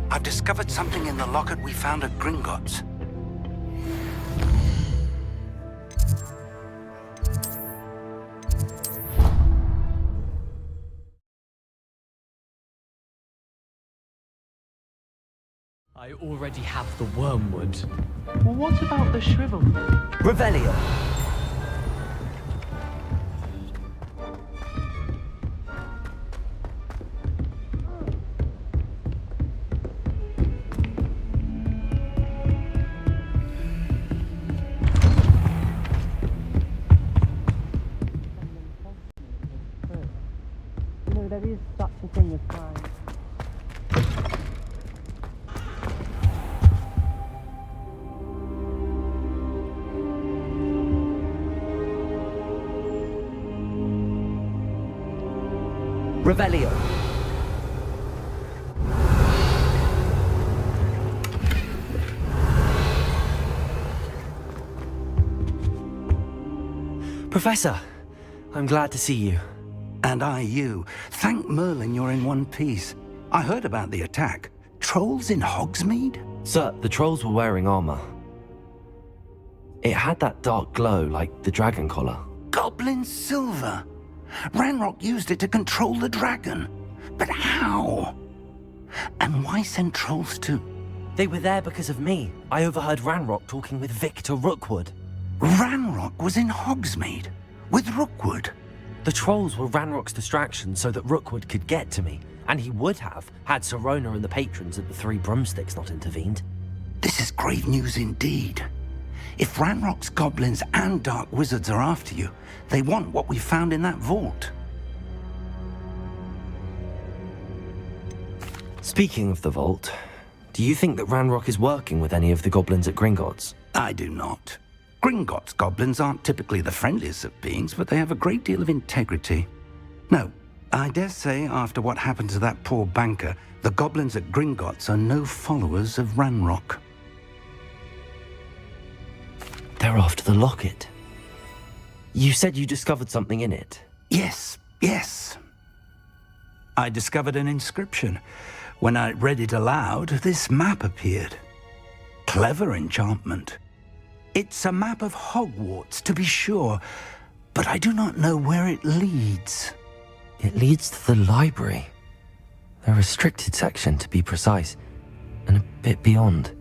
I've discovered something in the locket we found at Gringotts. I already have the wormwood. What about the shrivel? Revelio. There is such a thing as time. Revelio. Professor, I'm glad to see you. And I you. Thank Merlin you're in one piece. I heard about the attack. Trolls in Hogsmeade? Sir, the trolls were wearing armor. It had that dark glow like the dragon collar. Goblin silver. Ranrock used it to control the dragon. But how? And why send trolls to... They were there because of me. I overheard Ranrock talking with Victor Rookwood. Ranrock was in Hogsmeade with Rookwood. The trolls were Ranrock's distraction so that Rookwood could get to me, and he would have had Sirona and the patrons at the Three Broomsticks not intervened. This is grave news indeed. If Ranrock's goblins and dark wizards are after you, they want what we found in that vault. Speaking of the vault, do you think that Ranrock is working with any of the goblins at Gringotts? I do not. Gringotts goblins aren't typically the friendliest of beings, but they have a great deal of integrity. No, I dare say after what happened to that poor banker, the goblins at Gringotts are no followers of Ranrock. They're after the locket. You said you discovered something in it. Yes. I discovered an inscription. When I read it aloud, this map appeared. Clever enchantment. It's a map of Hogwarts, to be sure, but I do not know where it leads. It leads to the library. The restricted section, to be precise, and a bit beyond.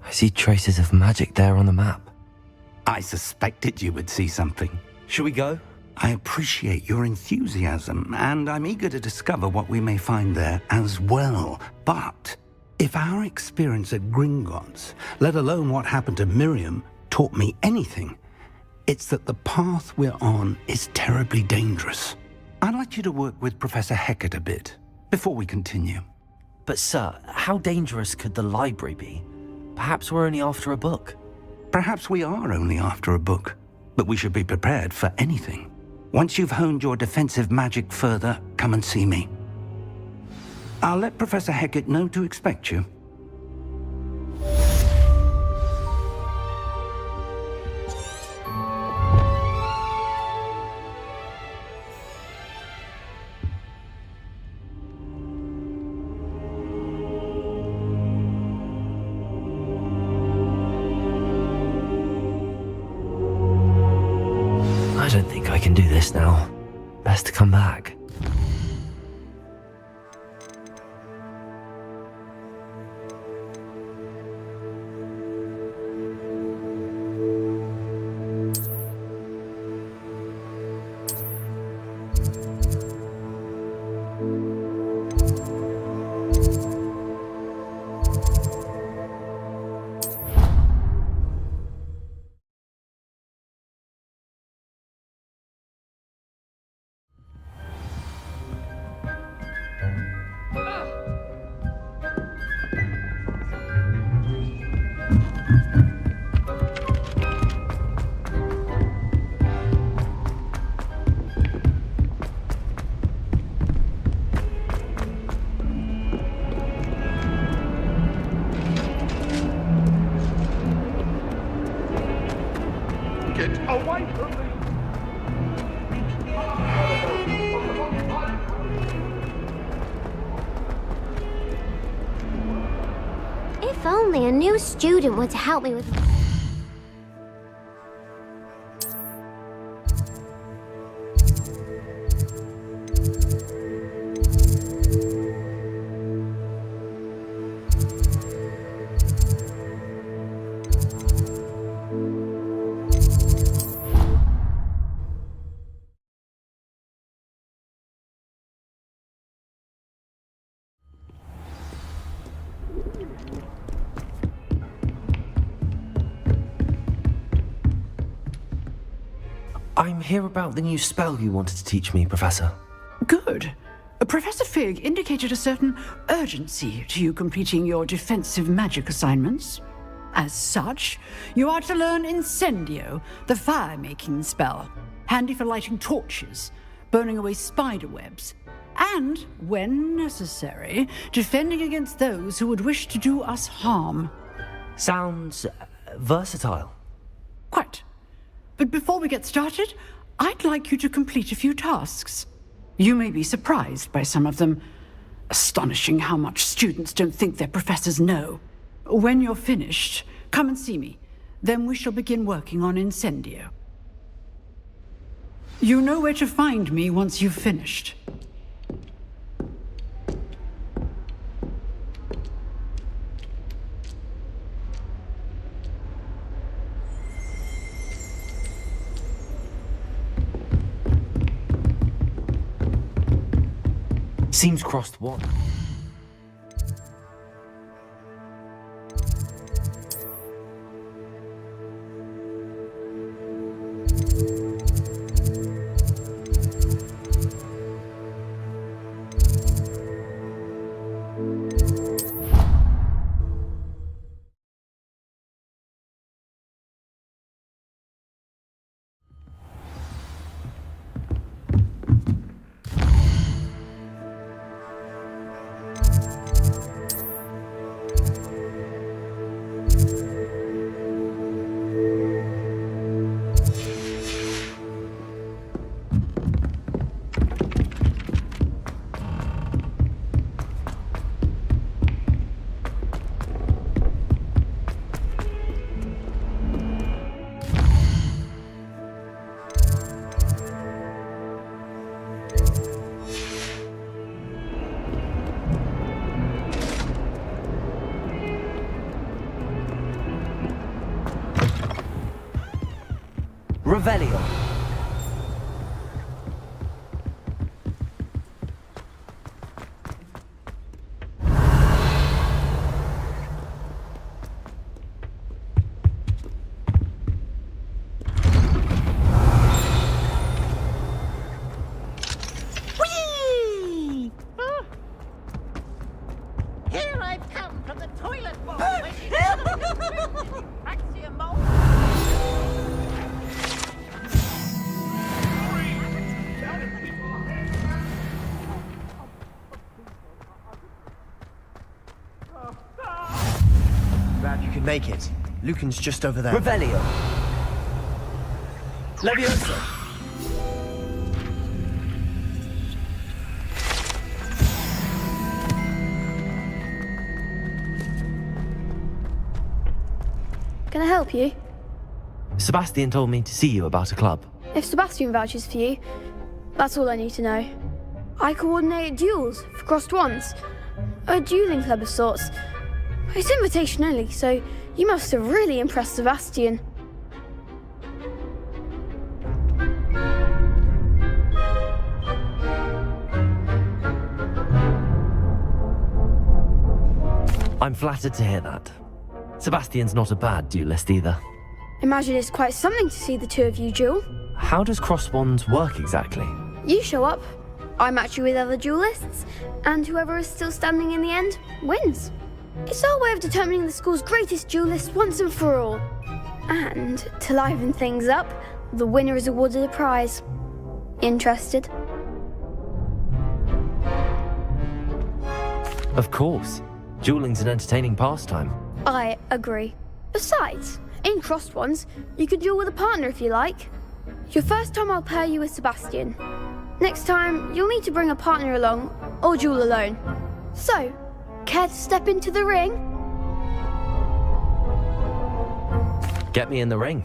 I see traces of magic there on the map. I suspected you would see something. Shall we go? I appreciate your enthusiasm, and I'm eager to discover what we may find there as well. But if our experience at Gringotts, let alone what happened to Miriam, taught me anything, it's that the path we're on is terribly dangerous. I'd like you to work with Professor Hecat a bit before we continue. But sir, how dangerous could the library be? Perhaps we're only after a book. Perhaps we are only after a book, but we should be prepared for anything. Once you've honed your defensive magic further, come and see me. I'll let Professor Hecat know to expect you. I don't think I can do this now. Best to come back. Get away from me! If only a new student were to help me with... I'm here about the new spell you wanted to teach me, Professor. Good. Professor Fig indicated a certain urgency to you completing your defensive magic assignments. As such, you are to learn Incendio, the fire-making spell, handy for lighting torches, burning away spider webs, and, when necessary, defending against those who would wish to do us harm. Sounds versatile. Quite. But before we get started, I'd like you to complete a few tasks. You may be surprised by some of them. Astonishing how much students don't think their professors know. When you're finished, come and see me. Then we shall begin working on Incendio. You know where to find me once you've finished. Seems crossed one. Revelio. Whee! Here I've come from the toilet bowl. Axiom mold. Glad you could make it. Lucan's just over there. Revelio. Leviosa. Can I help you? Sebastian told me to see you about a club. If Sebastian vouches for you, that's all I need to know. I coordinate duels for crossed ones. A dueling club of sorts. It's invitation only, so you must have really impressed Sebastian. I'm flattered to hear that. Sebastian's not a bad duelist either. Imagine it's quite something to see the two of you duel. How does cross wands work exactly? You show up, I match you with other duelists, and whoever is still standing in the end wins. It's our way of determining the school's greatest duelist once and for all. And to liven things up, the winner is awarded a prize. Interested? Of course. Dueling's an entertaining pastime. I agree. Besides, in crossed ones, you can duel with a partner if you like. Your first time I'll pair you with Sebastian. Next time, you'll need to bring a partner along, or duel alone. So, care to step into the ring? Get me in the ring.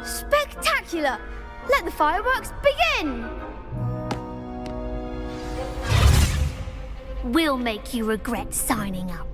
Spectacular! Let the fireworks begin! We'll make you regret signing up.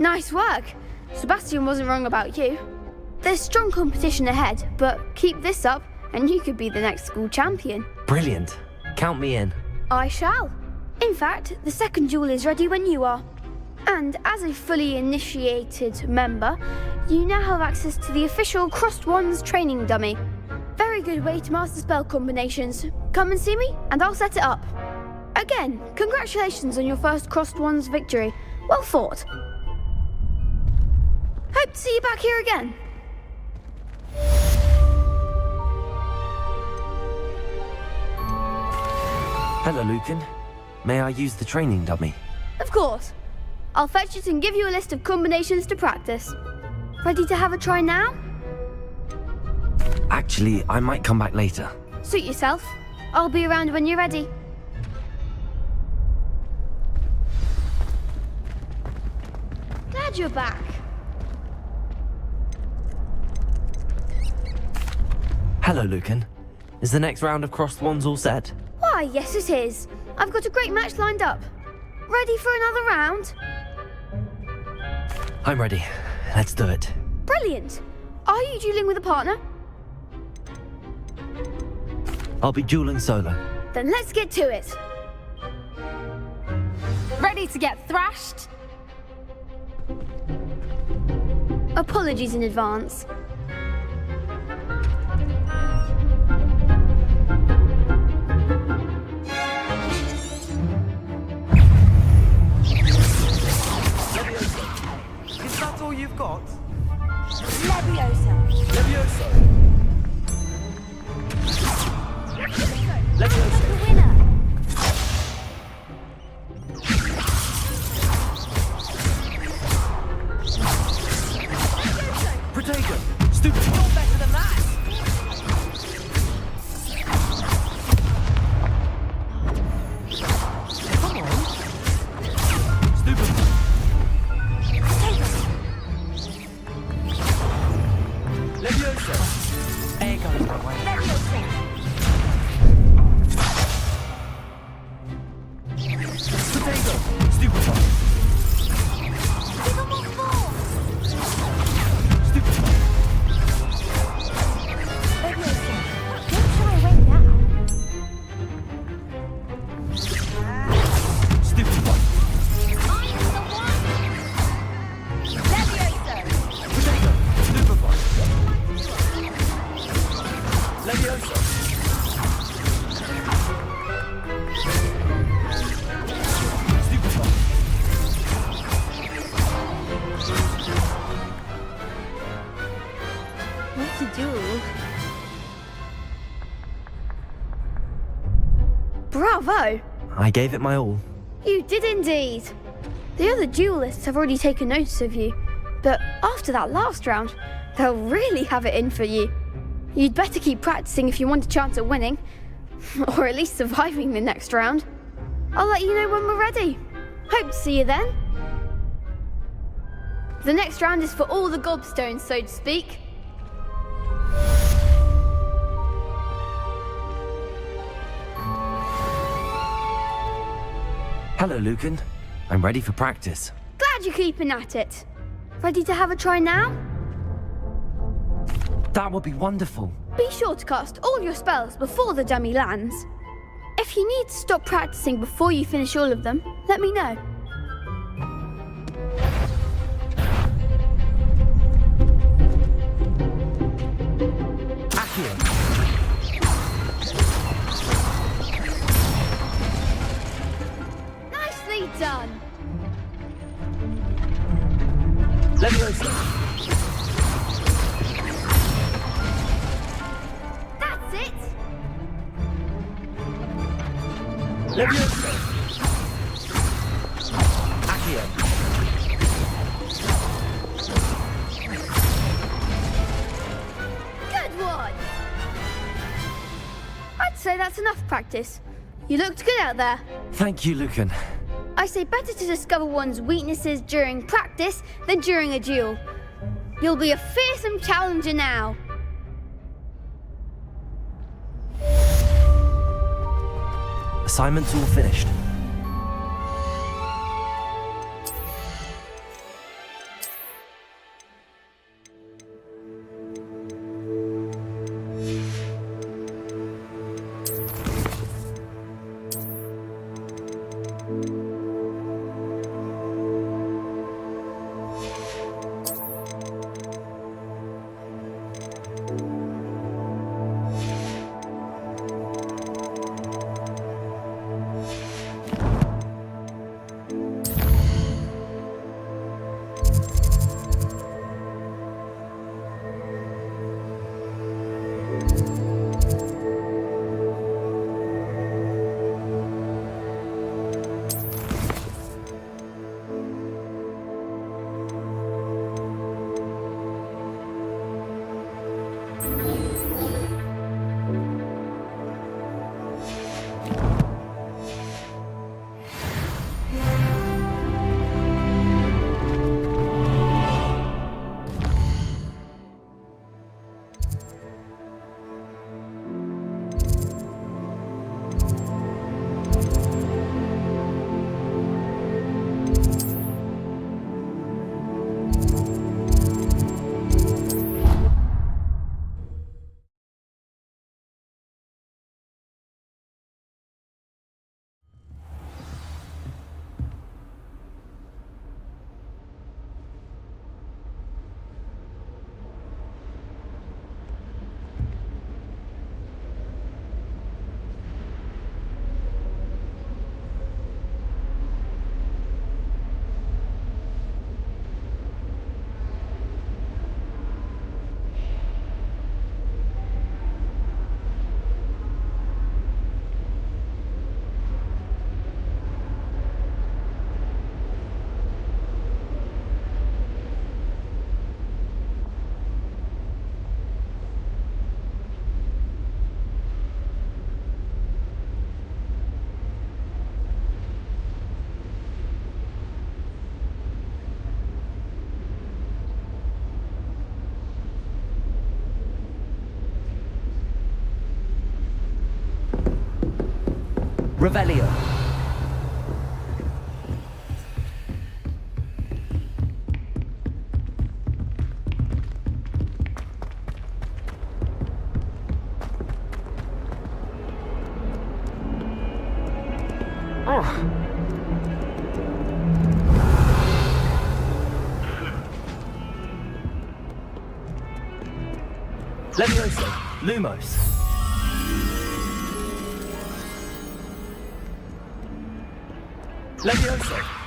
Nice work. Sebastian wasn't wrong about you. There's strong competition ahead, but keep this up and you could be the next school champion. Brilliant. Count me in. I shall. In fact, the second duel is ready when you are. And as a fully initiated member, you now have access to the official Crossed Wands training dummy. Very good way to master spell combinations. Come and see me, and I'll set it up. Again, congratulations on your first Crossed Wands victory. Well fought. Hope to see you back here again. Hello, Lucan. May I use the training dummy? Of course. I'll fetch it and give you a list of combinations to practice. Ready to have a try now? Actually, I might come back later. Suit yourself. I'll be around when you're ready. Glad you're back. Hello, Lucan. Is the next round of Crossed Wands all set? Why, yes it is. I've got a great match lined up. Ready for another round? I'm ready. Let's do it. Brilliant. Are you dueling with a partner? I'll be dueling solo. Then let's get to it. Ready to get thrashed? Apologies in advance. Is that all you've got? Leviosa. Levioso. Leviosa. The winner. Protego. Stupid. You're better than that. Come on. Stupid. Leviosa. There goes my way. Leviosa. Potato. Stupid. Give them all four. Stupid. Leviosa. Don't shy away now. Stupid one. I'm the one. Leviosa. Potato. Stupid one. Leviosa. Stupid one. What's a duel? Bravo! I gave it my all. You did indeed. The other duelists have already taken notice of you, but after that last round, they'll really have it in for you. You'd better keep practicing if you want a chance at winning, or at least surviving the next round. I'll let you know when we're ready. Hope to see you then. The next round is for all the gobstones, so to speak. Hello, Lucan. I'm ready for practice. Glad you're keeping at it. Ready to have a try now? That would be wonderful. Be sure to cast all your spells before the dummy lands. If you need to stop practicing before you finish all of them, let me know. Accio. Nicely done. Leviosa. That's it. Leviosa. Accio. Good one. I'd say that's enough practice. You looked good out there. Thank you, Lucan. I say better to discover one's weaknesses during practice than during a duel. You'll be a fearsome challenger now. Assignment's all finished. Revelio. Levioso. Lumos. Levioso.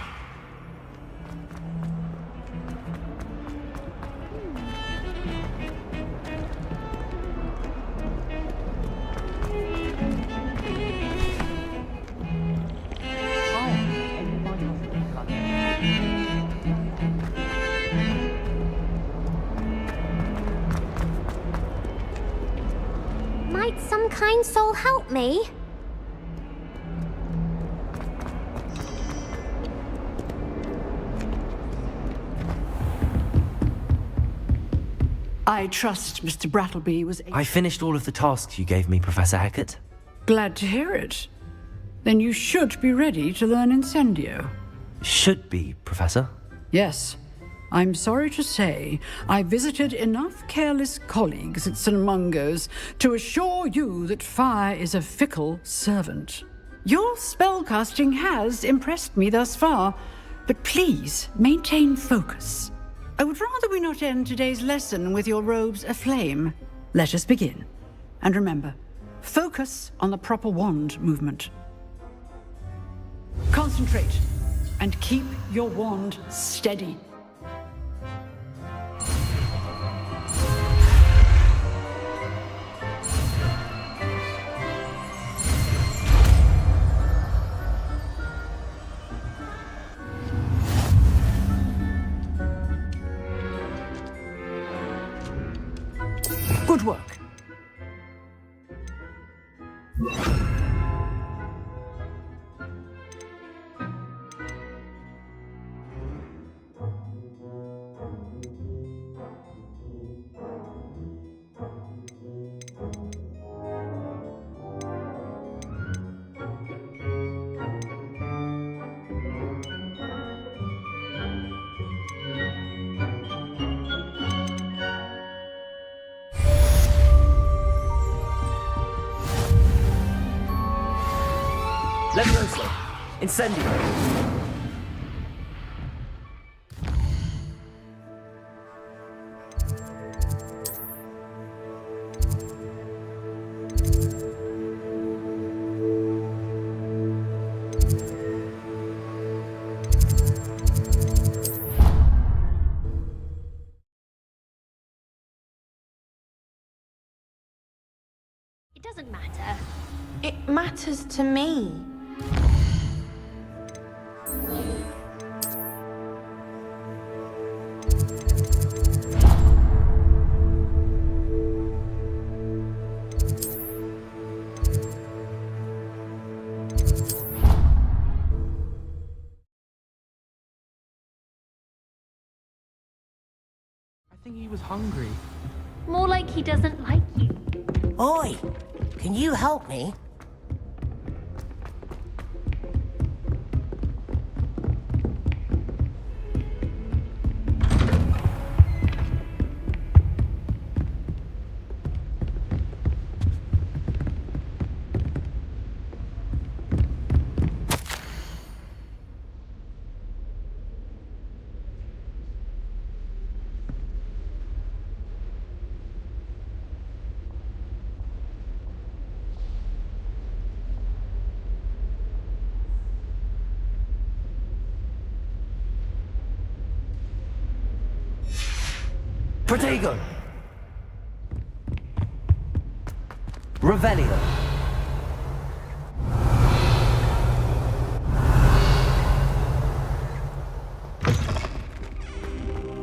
Might some kind soul help me? I trust Mr. Brattleby was I finished all of the tasks you gave me, Professor Hecat. glad to hear it. Then you should be ready to learn Incendio. Should be, Professor. Yes. I'm sorry to say, I visited enough careless colleagues at St. Mungo's to assure you that fire is a fickle servant. Your spellcasting has impressed me thus far, but please maintain focus. I would rather we not end today's lesson with your robes aflame. Let us begin. And remember, focus on the proper wand movement. Concentrate and keep your wand steady. Good work. Levioso. Incendio. It doesn't matter. It matters to me. I think he was hungry. More like he doesn't like you. Oi, can you help me? Protego. Revelio.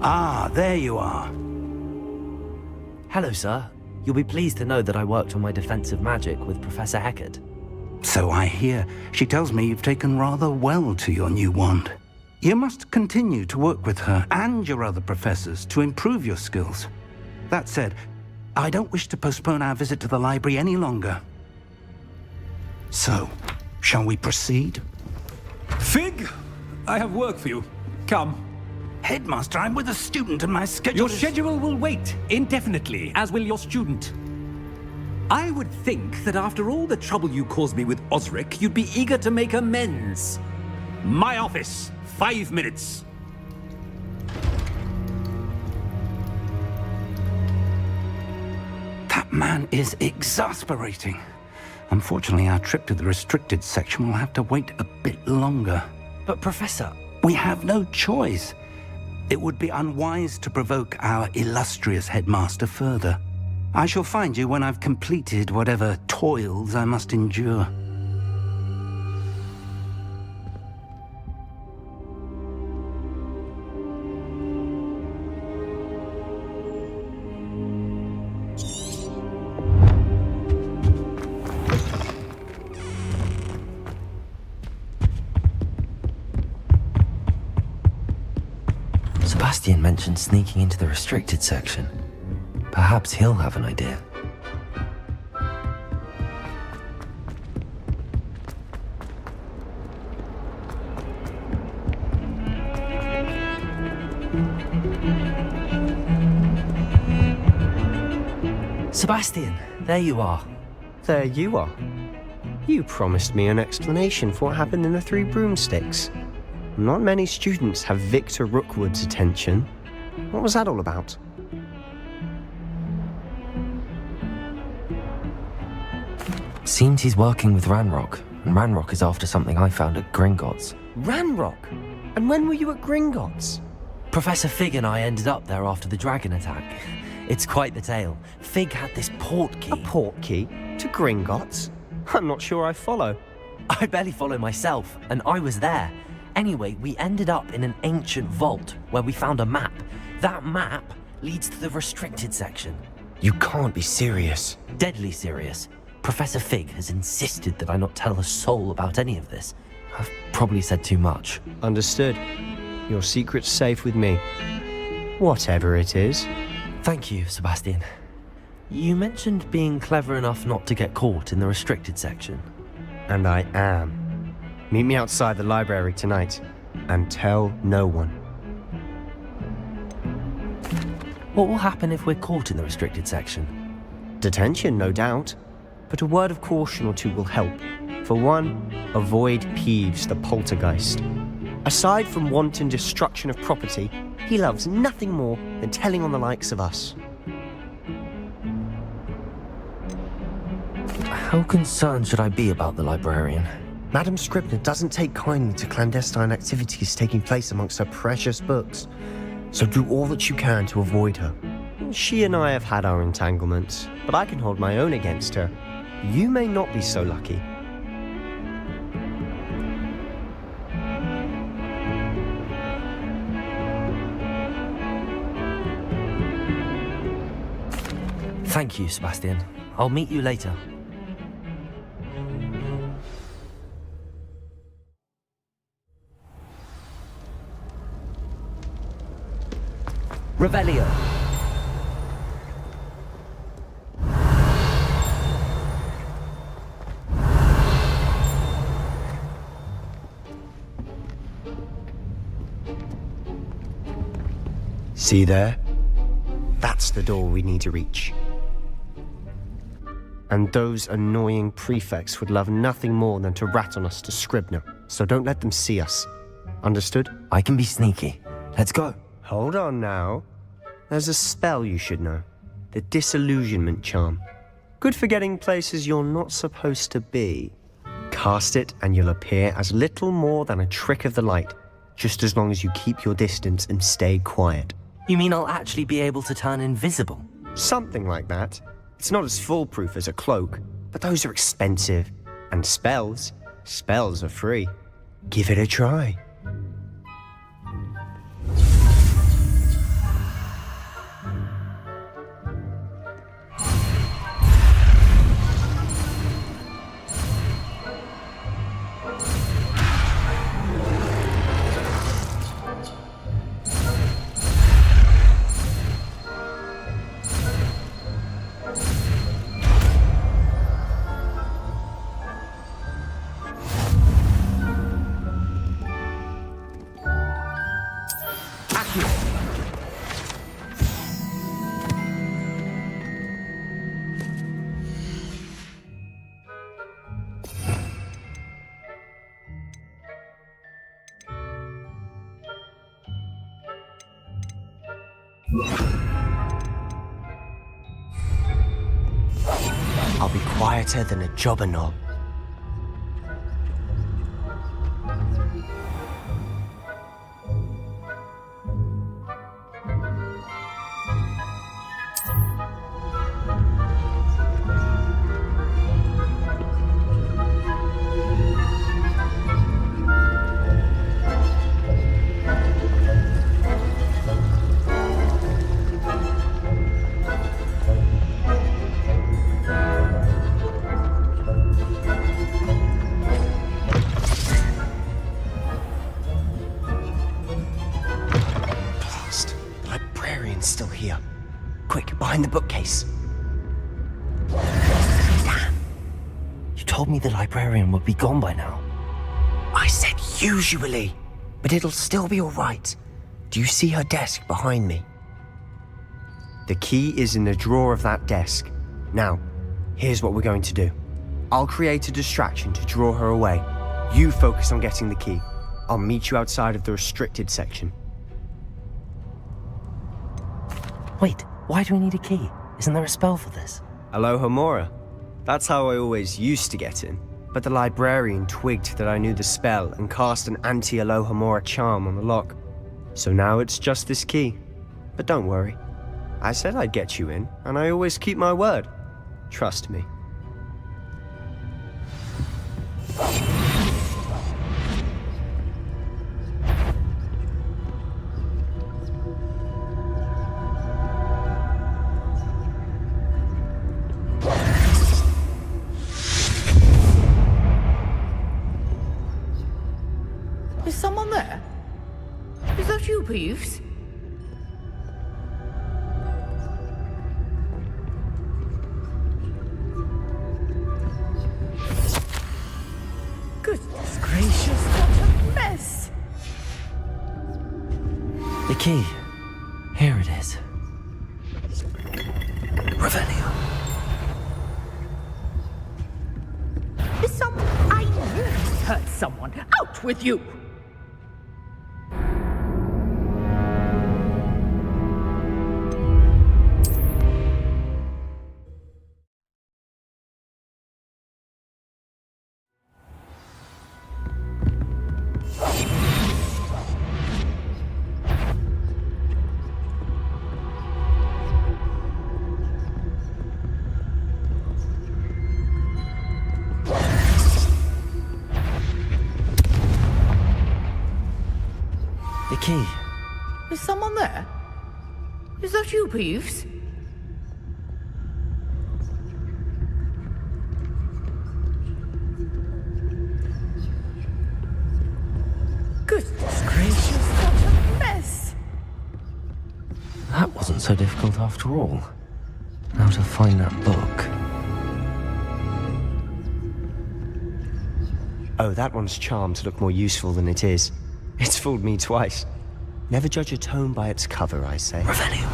Ah, there you are. Hello, sir. You'll be pleased to know that I worked on my defensive magic with Professor Hecat. So I hear. She tells me you've taken rather well to your new wand. You must continue to work with her and your other professors to improve your skills. That said, I don't wish to postpone our visit to the library any longer. So, Shall we proceed? Fig, I have work for you. Come. Headmaster, I'm with a student and my schedule Your schedule will wait indefinitely, as will your student. I would think that after all the trouble you caused me with Osric, you'd be eager to make amends. My office, 5 minutes. That man is exasperating. Unfortunately, our trip to the restricted section will have to wait a bit longer. But Professor... We have no choice. It would be unwise to provoke our illustrious headmaster further. I shall find you when I've completed whatever toils I must endure. Sebastian mentioned sneaking into the restricted section. Perhaps he'll have an idea. Sebastian, there you are. There you are. You promised me an explanation for what happened in the Three Broomsticks. Not many students have Victor Rookwood's attention. What was that all about? Seems he's working with Ranrock, and Ranrock is after something I found at Gringotts. Ranrock? And when were you at Gringotts? Professor Fig and I ended up there after the dragon attack. It's quite the tale. Fig had this port key. A port key? To Gringotts? I'm not sure I follow. I barely follow myself, and I was there. Anyway, we ended up in an ancient vault where we found a map. That map leads to the restricted section. You can't be serious. Deadly serious. Professor Fig has insisted that I not tell a soul about any of this. I've probably said too much. Understood. Your secret's safe with me. Whatever it is. Thank you, Sebastian. You mentioned being clever enough not to get caught in the restricted section. And I am. Meet me outside the library tonight, and tell no one. What will happen if we're caught in the restricted section? Detention, no doubt. But a word of caution or two will help. For one, avoid Peeves the poltergeist. Aside from wanton destruction of property, he loves nothing more than telling on the likes of us. How concerned should I be about the librarian? Madame Scribner doesn't take kindly to clandestine activities taking place amongst her precious books, so do all that you can to avoid her. She and I have had our entanglements, but I can hold my own against her. You may not be so lucky. Thank you, Sebastian. I'll meet you later. Revelio. See there? That's the door we need to reach. And those annoying prefects would love nothing more than to rat on us to Scribner, so don't let them see us. Understood? I can be sneaky. Let's go. Hold on now. There's a spell you should know. The Disillusionment Charm. Good for getting places you're not supposed to be. Cast it and you'll appear as little more than a trick of the light, just as long as you keep your distance and stay quiet. You mean I'll actually be able to turn invisible? Something like that. It's not as foolproof as a cloak, but those are expensive. And spells are free. Give it a try. I'll be quieter than a jobberknoll. Still here. Quick, behind the bookcase. Damn. You told me the librarian would be gone by now. I said usually, but it'll still be all right. Do you see her desk behind me? The key is in the drawer of that desk. Now, here's what we're going to do. I'll create a distraction to draw her away. You focus on getting the key. I'll meet you outside of the restricted section. Wait, why do we need a key? Isn't there a spell for this? Alohomora. That's how I always used to get in. But the librarian twigged that I knew the spell and cast an anti-Alohomora charm on the lock. So now it's just this key. But don't worry. I said I'd get you in, and I always keep my word. Trust me. Is someone there? Is that you, Peeves? Goodness gracious, what a mess! The key. Here it is. Revelio. Is someone... I really hurt someone. Out with you! The key. Is someone there? Is that you, Peeves? Goodness gracious, what a mess! That wasn't so difficult after all. Now to find that book. Oh, that one's charmed to look more useful than it is. It's fooled me twice. Never judge a tome by its cover, I say. Revelio.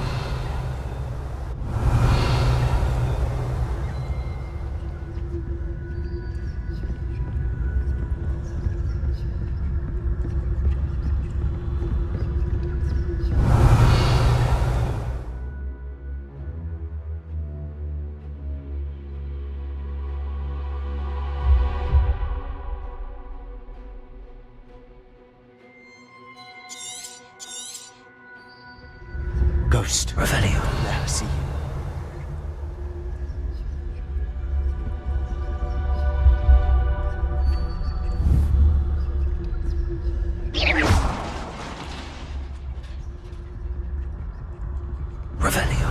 Ghost. Revelio. There, I see you. Revelio.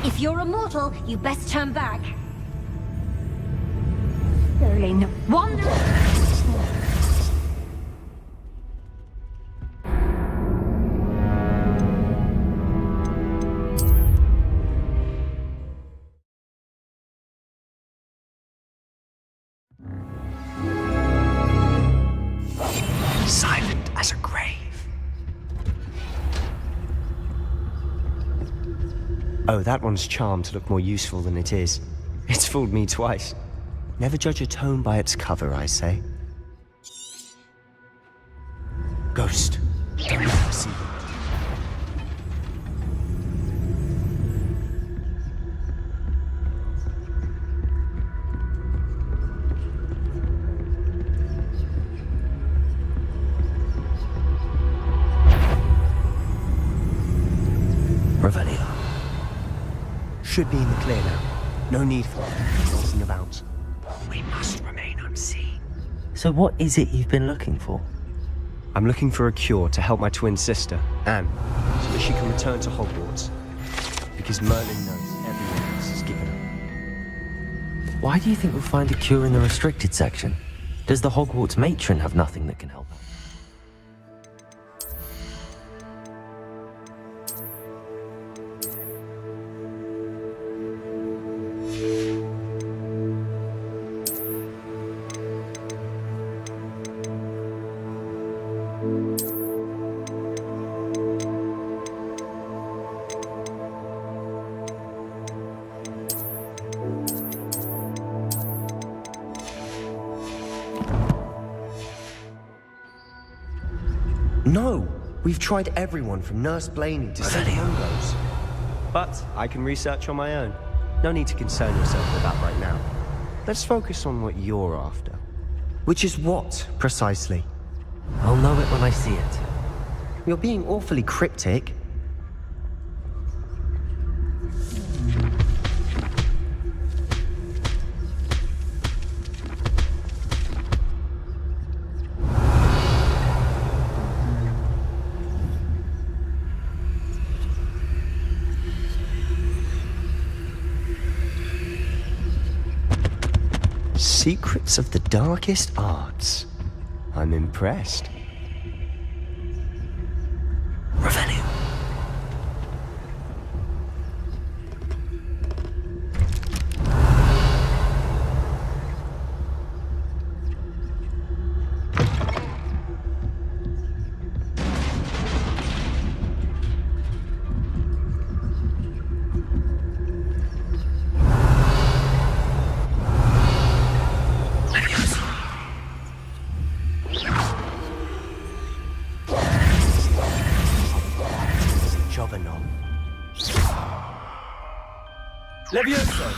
If you're immortal, you best turn back. Sterling, wander. Silent as a grave. Oh, that one's charmed to look more useful than it is. It's fooled me twice. Never judge a tome by its cover, I say. Ghost, don't let her see you. Revelio. Should be in the clear now. No need for nothing about. We must remain unseen. So what is it you've been looking for? I'm looking for a cure to help my twin sister, Anne, so that she can return to Hogwarts. Because Merlin knows everyone else is given her. Why do you think we'll find a cure in the restricted section? Does the Hogwarts matron have nothing that can help us? No! We've tried everyone from Nurse Blaney to St. Mungo's. But I can research on my own. No need to concern yourself with that right now. Let's focus on what you're after. Which is what, precisely? I'll know it when I see it. You're being awfully cryptic. Secrets of the darkest arts. I'm impressed. Revelio. Levioso!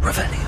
Revelio.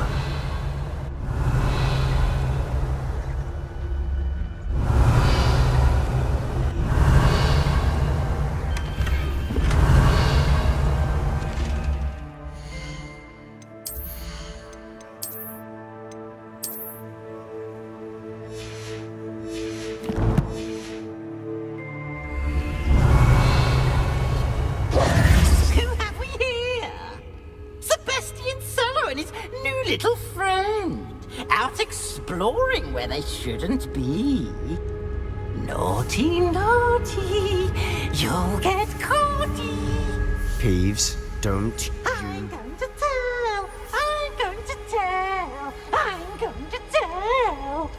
Little friend, out exploring where they shouldn't be. Naughty, naughty, you'll get caughty. Peeves, don't I'm going to tell, I'm going to tell, I'm going to tell.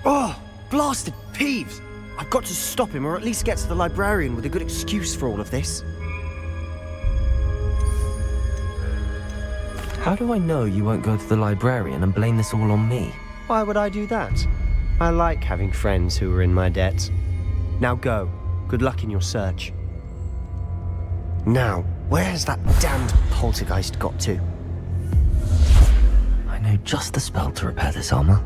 Oh, blasted Peeves! I've got to stop him, or at least get to the librarian with a good excuse for all of this. How do I know you won't go to the librarian and blame this all on me? Why would I do that? I like having friends who are in my debt. Now go. Good luck in your search. Now, where's that damned poltergeist got to? I know just the spell to repair this armor.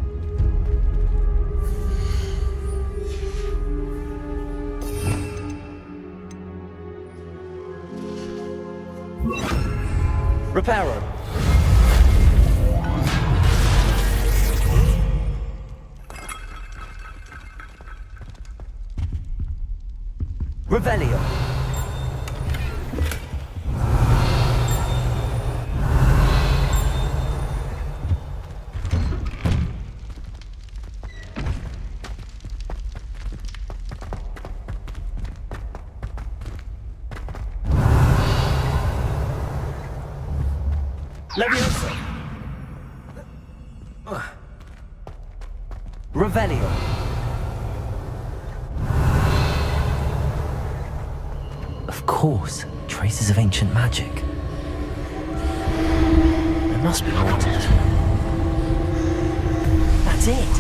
Reparo. Revelio. Levioso. Revelio. Of course, traces of ancient magic. There must be more to this. That's it.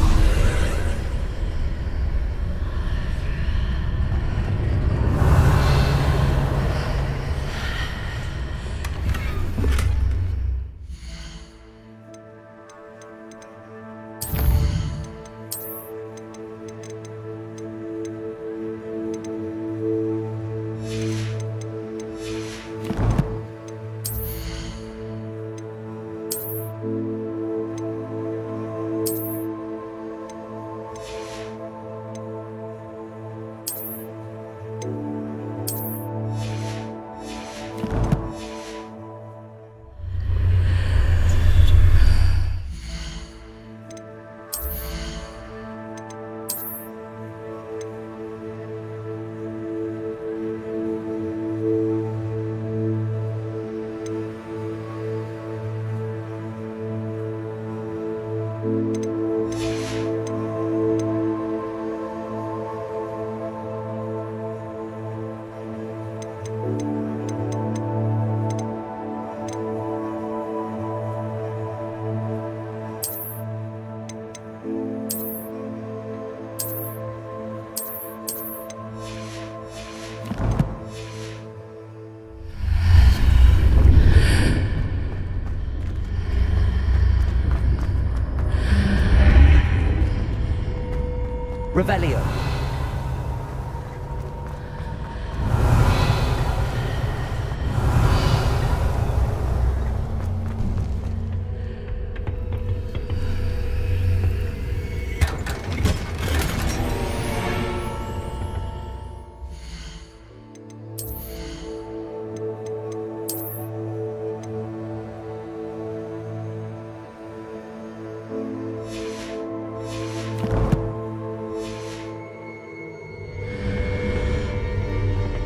Revelio.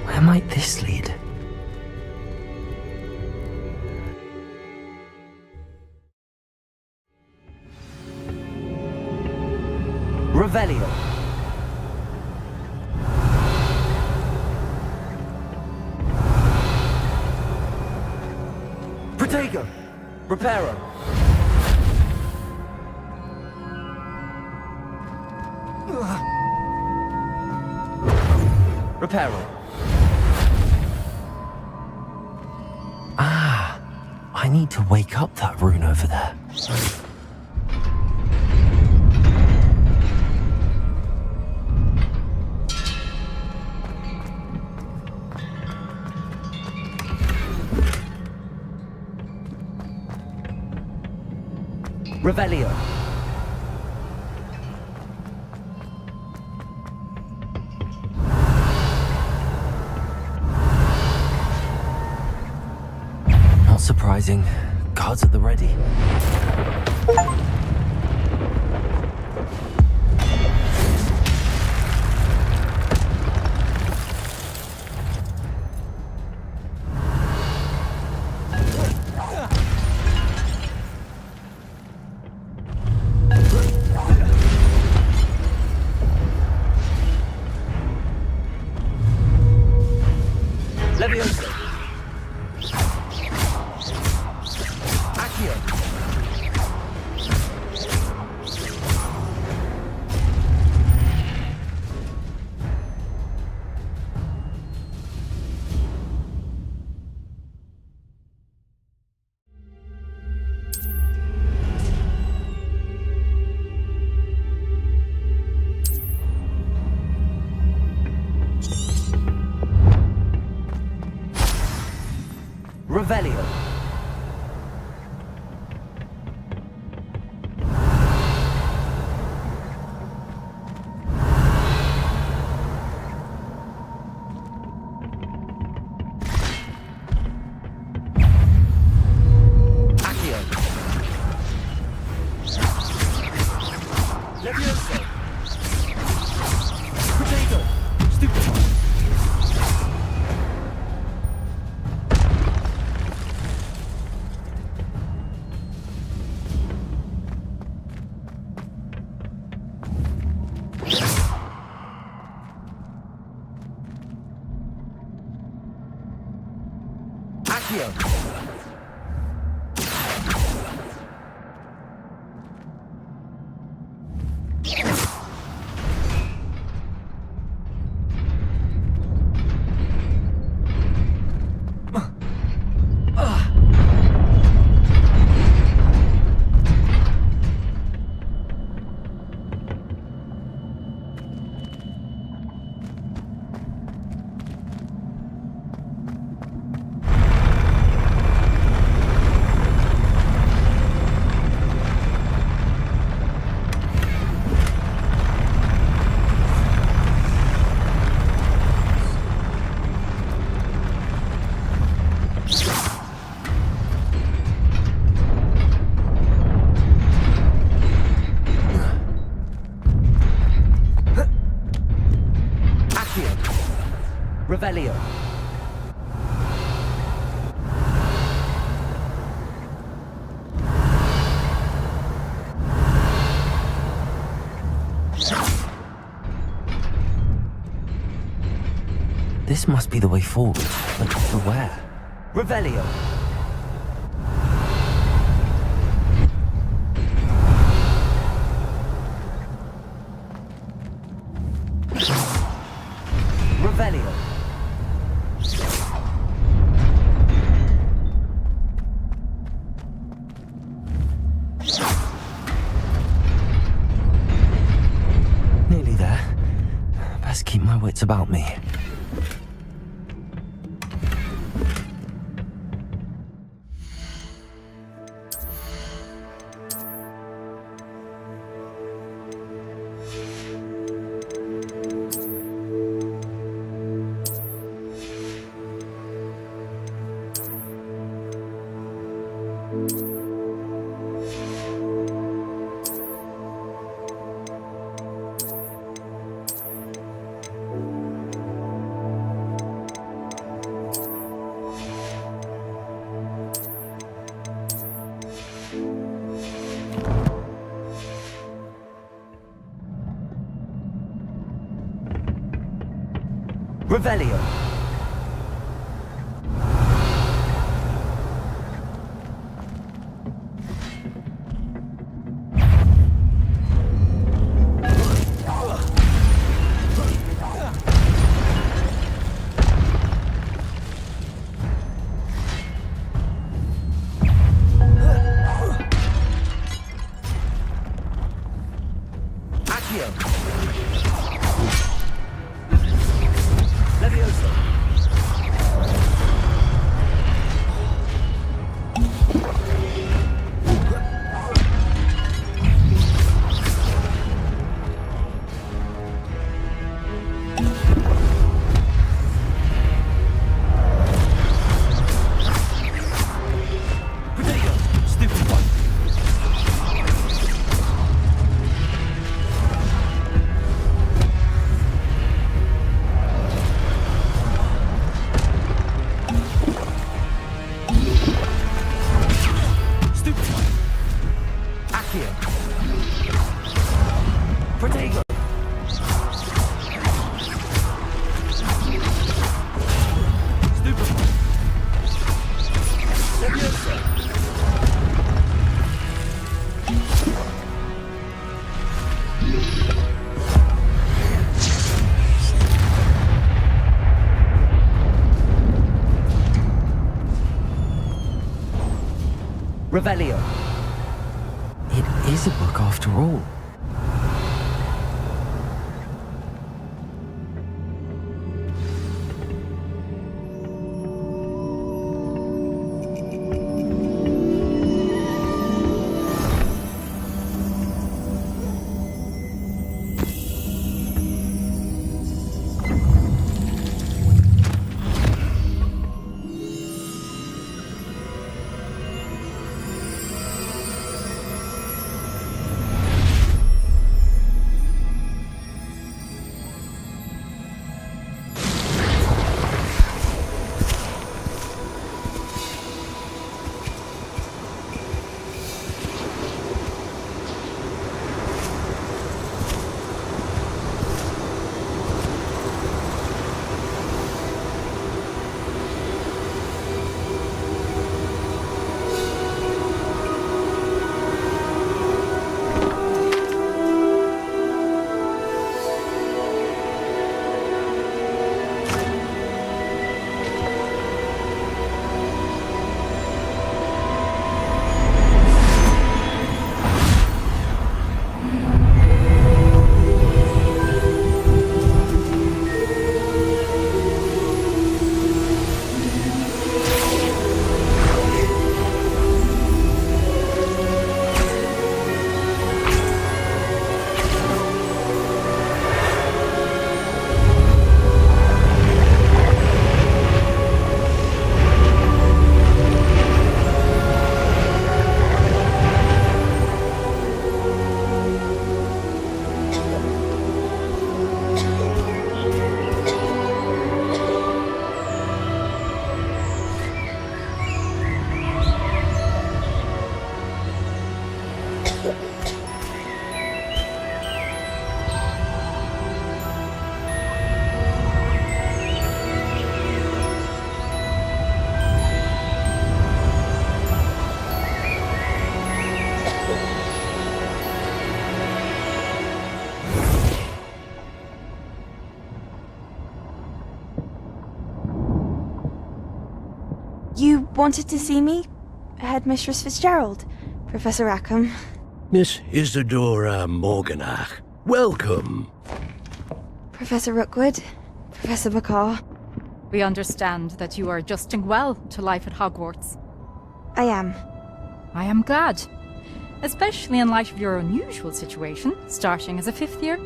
Where might this lead? Revelio. Protego. Reparo. Reparo. Ah, I need to wake up that rune over there. Revelio. Not surprising. Guards at the ready. Levioso. Accio. Revelio. Accio. Levioso. Protego. Stupefy. Accio. Revelio. This must be the way forward, but to where? Revelio. Revelio. Nearly there. Best keep my wits about me. Revelio. Accio. Levioso. Potato. Stupid one. Stupid one. Accio. Protego. Stupid one. Leviosa. Revelio. It is a book after all. wanted to see me? Headmistress Fitzgerald, Professor Rackham. Miss Isadora Morganach, welcome. Professor Rookwood, Professor Bakar. We understand that you are adjusting well to life at Hogwarts. I am. I am glad. Especially in light of your unusual situation, starting as a 5th year.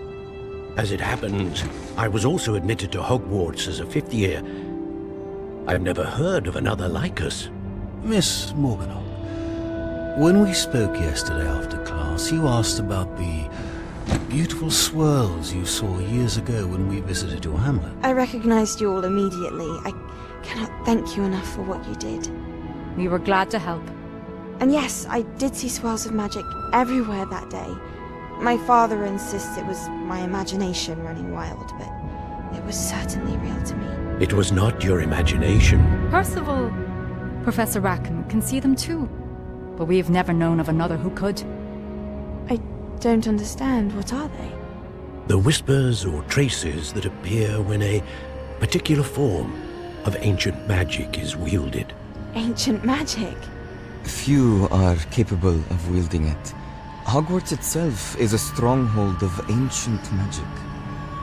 As it happens, I was also admitted to Hogwarts as a 5th year. I've never heard of another like us. Miss Morganach, when we spoke yesterday after class, you asked about the beautiful swirls you saw years ago when we visited your hamlet. I recognized you all immediately. I cannot thank you enough for what you did. We were glad to help. And yes, I did see swirls of magic everywhere that day. My father insists it was my imagination running wild, but it was certainly real to me. It was not your imagination. Percival, Professor Rackham can see them too. But we have never known of another who could. I don't understand. What are they? The whispers or traces that appear when a particular form of ancient magic is wielded. Ancient magic? Few are capable of wielding it. Hogwarts itself is a stronghold of ancient magic.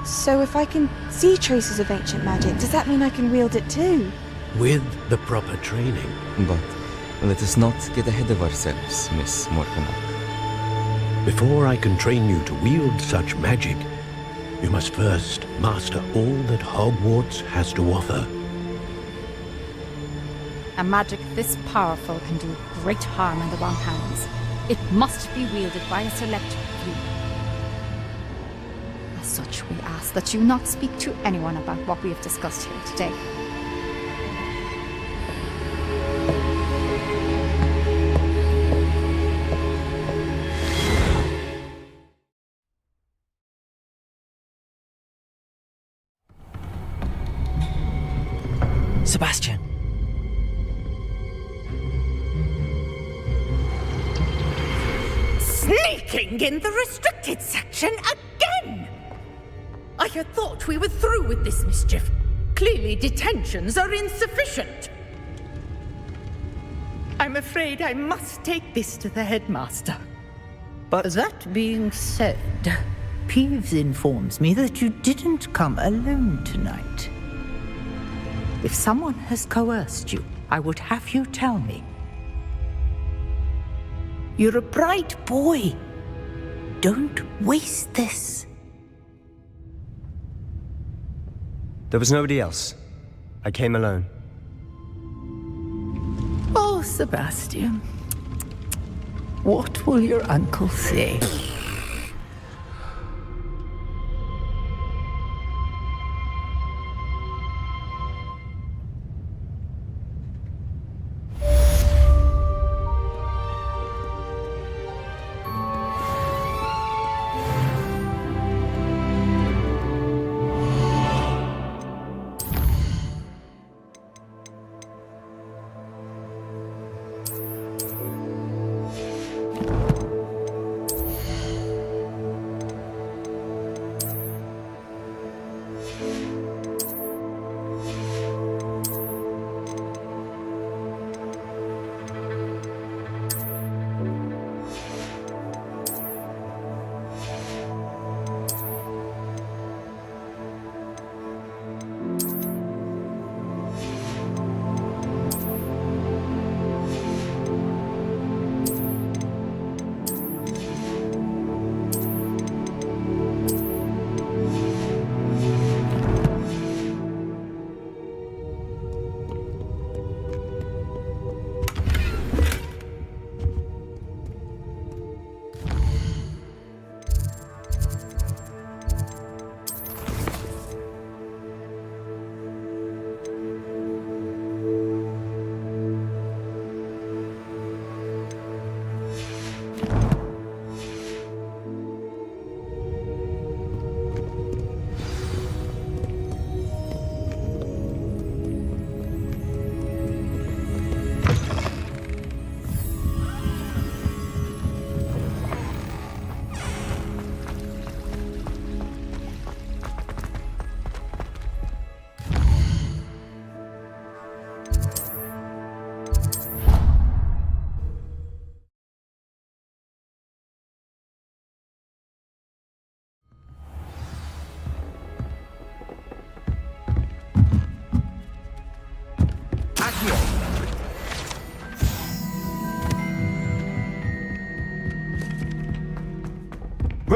So if I can see traces of ancient magic, does that mean I can wield it too? With the proper training. But let us not get ahead of ourselves, Miss Morganach. Before I can train you to wield such magic, you must first master all that Hogwarts has to offer. A magic this powerful can do great harm in the wrong hands. It must be wielded by a select few. As such, we ask that you not speak to anyone about what we have discussed here today. Sebastian. Sneaking in the restricted section again! I had thought we were through with this mischief. Clearly detentions are insufficient. I'm afraid I must take this to the headmaster. But that being said, Peeves informs me that you didn't come alone tonight. If someone has coerced you, I would have you tell me. You're a bright boy. Don't waste this. There was nobody else. I came alone. Oh, Sebastian. What will your uncle say?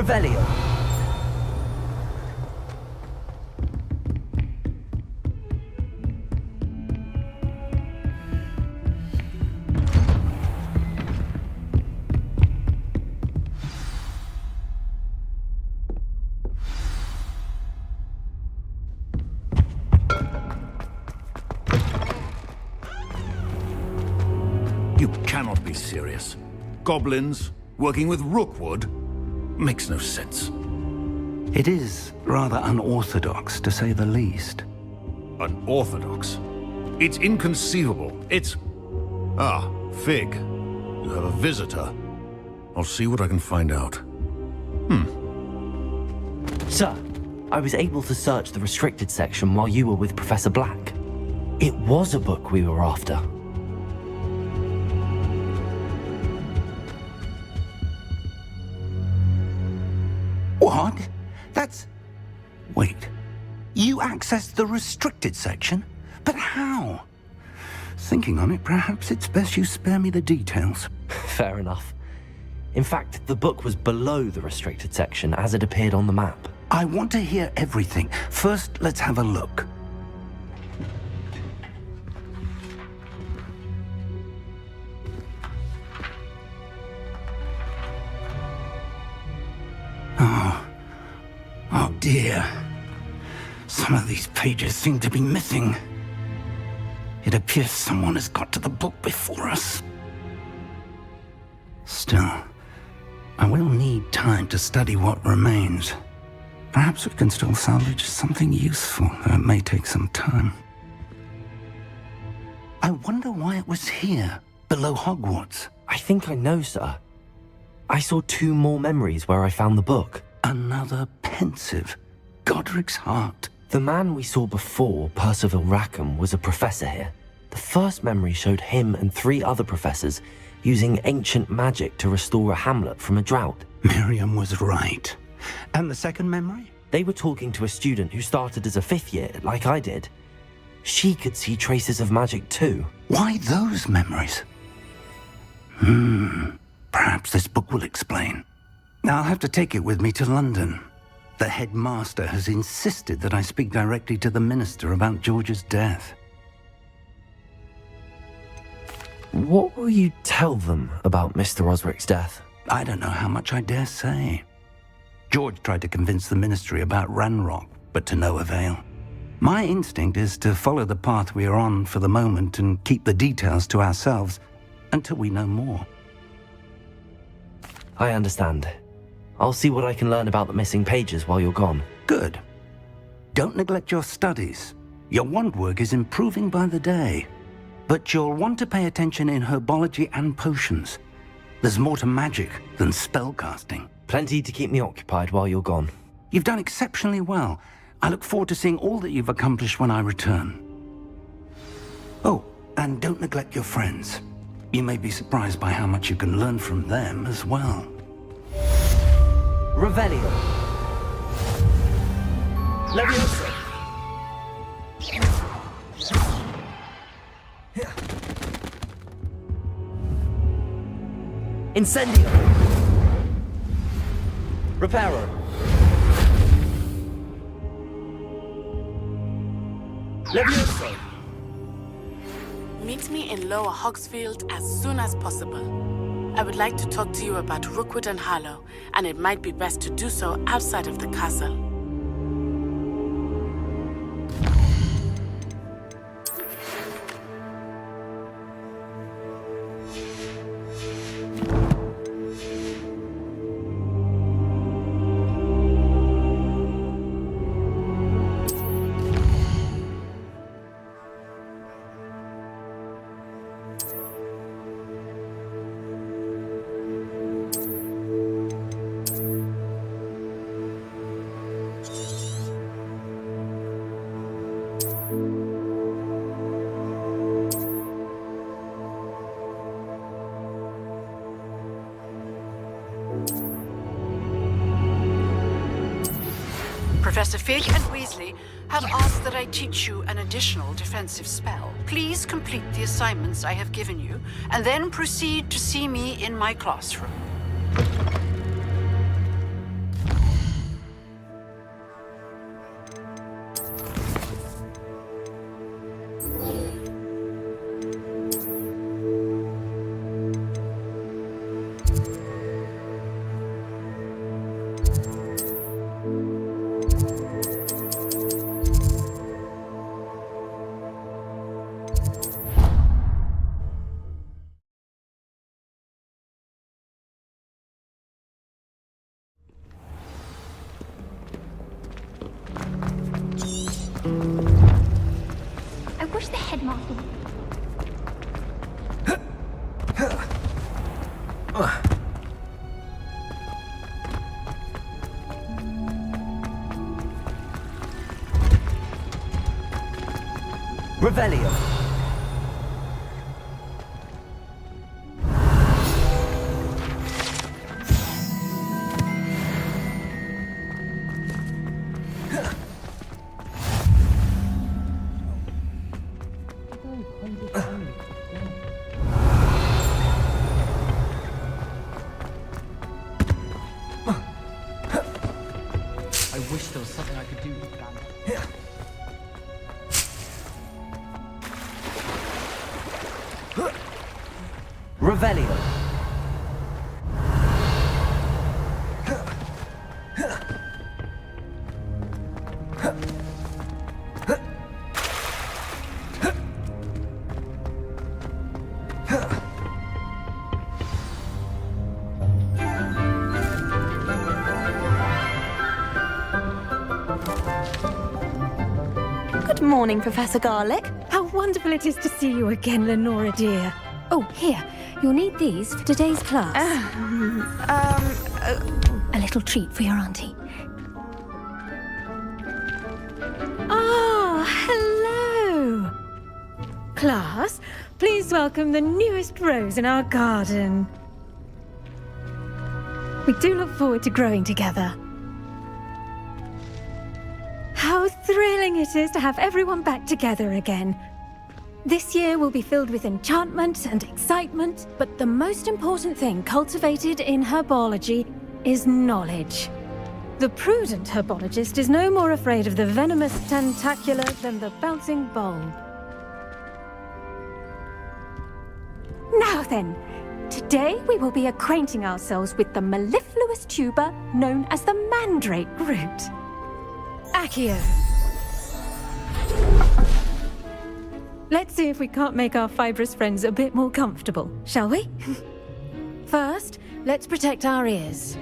Revelio. You cannot be serious. Goblins working with Rookwood? Makes no sense. It is rather unorthodox, to say the least. Unorthodox? It's inconceivable. It's... Ah, Fig. You have a visitor. I'll see what I can find out. Sir, I was able to search the restricted section while you were with Professor Black. It was a book we were after. What? That's... Wait. You accessed the restricted section? But how? Thinking on it, perhaps it's best you spare me the details. Fair enough. In fact, the book was below the restricted section as it appeared on the map. I want to hear everything. First, let's have a look. Oh dear. Some of these pages seem to be missing. It appears someone has got to the book before us. Still, I will need time to study what remains. Perhaps we can still salvage something useful, though it may take some time. I wonder why it was here, below Hogwarts. I think I know, sir. I saw 2 more memories where I found the book. Another pensive. Godric's heart. The man we saw before, Percival Rackham, was a professor here. The first memory showed him and 3 other professors using ancient magic to restore a hamlet from a drought. Miriam was right. And the second memory? They were talking to a student who started as a 5th year, like I did. She could see traces of magic too. Why those memories? Perhaps this book will explain. I'll have to take it with me to London. The headmaster has insisted that I speak directly to the minister about George's death. What will you tell them about Mr. Osric's death? I don't know how much I dare say. George tried to convince the ministry about Ranrock, but to no avail. My instinct is to follow the path we are on for the moment and keep the details to ourselves until we know more. I understand. I'll see what I can learn about the missing pages while you're gone. Good. Don't neglect your studies. Your wand work is improving by the day. But you'll want to pay attention in herbology and potions. There's more to magic than spellcasting. Plenty to keep me occupied while you're gone. You've done exceptionally well. I look forward to seeing all that you've accomplished when I return. Oh, and don't neglect your friends. You may be surprised by how much you can learn from them as well. Revelio. Leviosa. Incendio. Reparo. Leviosa. Meet me in Lower Hogsfield as soon as possible. I would like to talk to you about Rookwood and Harlow, and it might be best to do so outside of the castle. Professor Fig and Weasley have asked that I teach you an additional defensive spell. Please complete the assignments I have given you, and then proceed to see me in my classroom. the headmaster. Revelio. I wish there was something I could do with that. Revelio. Good morning, Professor Garlick. How wonderful it is to see you again, Lenora dear. Oh, here. You'll need these for today's class. A little treat for your auntie. Ah, hello! Class, please welcome the newest rose in our garden. We do look forward to growing together. How thrilling it is to have everyone back together again. This year will be filled with enchantment and excitement, but the most important thing cultivated in herbology is knowledge. The prudent herbologist is no more afraid of the venomous tentacula than the bouncing bulb. Now then, today we will be acquainting ourselves with the mellifluous tuber known as the mandrake root. Accio. Let's see if we can't make our fibrous friends a bit more comfortable, shall we? First, let's protect our ears.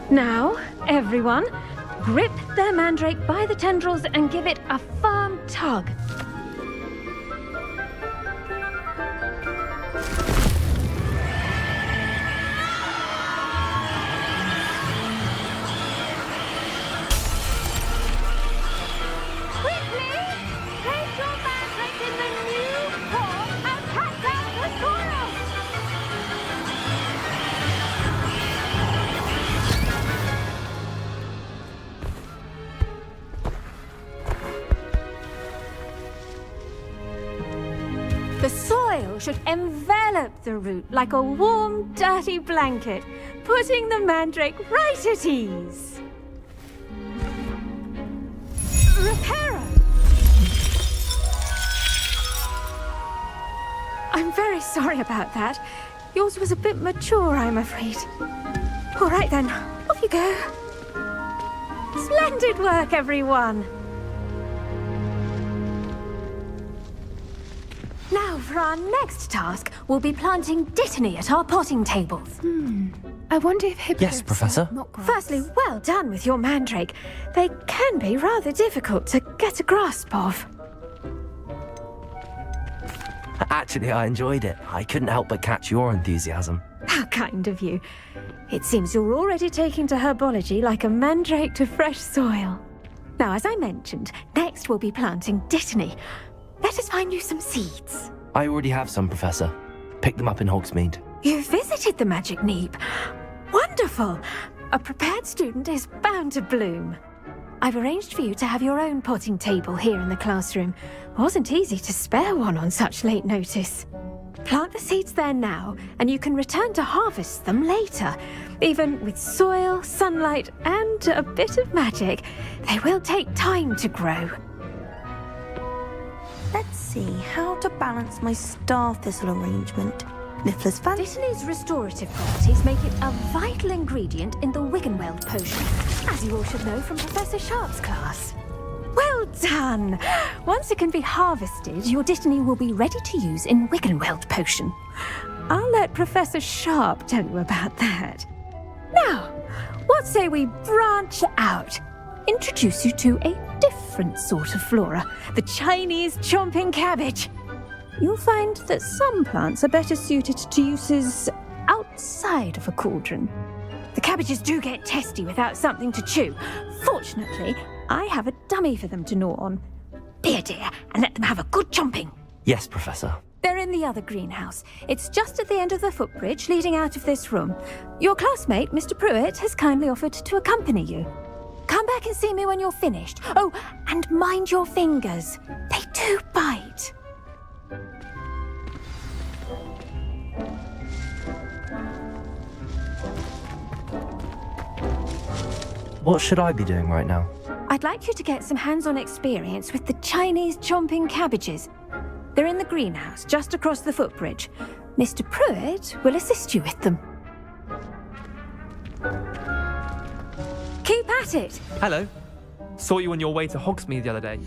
Now, everyone, grip their mandrake by the tendrils and give it a firm tug. The soil should envelop the root like a warm, dirty blanket, putting the mandrake right at ease. Reparo! I'm very sorry about that. Yours was a bit mature, I'm afraid. All right then, off you go. Splendid work, everyone! Now, for our next task, we'll be planting dittany at our potting tables. I wonder if hippos... Yes, Professor. Firstly, well done with your mandrake. They can be rather difficult to get a grasp of. Actually, I enjoyed it. I couldn't help but catch your enthusiasm. How kind of you. It seems you're already taking to herbology like a mandrake to fresh soil. Now, as I mentioned, next we'll be planting dittany. Let us find you some seeds. I already have some, Professor. Picked them up in Hogsmeade. You visited the Magic Neep. Wonderful! A prepared student is bound to bloom. I've arranged for you to have your own potting table here in the classroom. Wasn't easy to spare one on such late notice. Plant the seeds there now, and you can return to harvest them later. Even with soil, sunlight, and a bit of magic, they will take time to grow. Let's see how to balance my star thistle arrangement. Niffler's fan. Dittany's restorative properties make it a vital ingredient in the Wiggenweld potion, as you all should know from Professor Sharp's class. Well done! Once it can be harvested, your dittany will be ready to use in Wiggenweld potion. I'll let Professor Sharp tell you about that. Now, what say we branch out? introduce you to a different sort of flora, the Chinese chomping cabbage. You'll find that some plants are better suited to uses outside of a cauldron. The cabbages do get testy without something to chew. Fortunately, I have a dummy for them to gnaw on. Be a dear and let them have a good chomping. Yes, Professor. They're in the other greenhouse. It's just at the end of the footbridge leading out of this room. Your classmate, Mr. Pruitt, has kindly offered to accompany you. Come back and see me when you're finished. Oh, and mind your fingers. They do bite. What should I be doing right now? I'd like you to get some hands-on experience with the Chinese chomping cabbages. They're in the greenhouse, just across the footbridge. Mr. Pruitt will assist you with them. Keep at it! Hello. Saw you on your way to Hogsmeade the other day.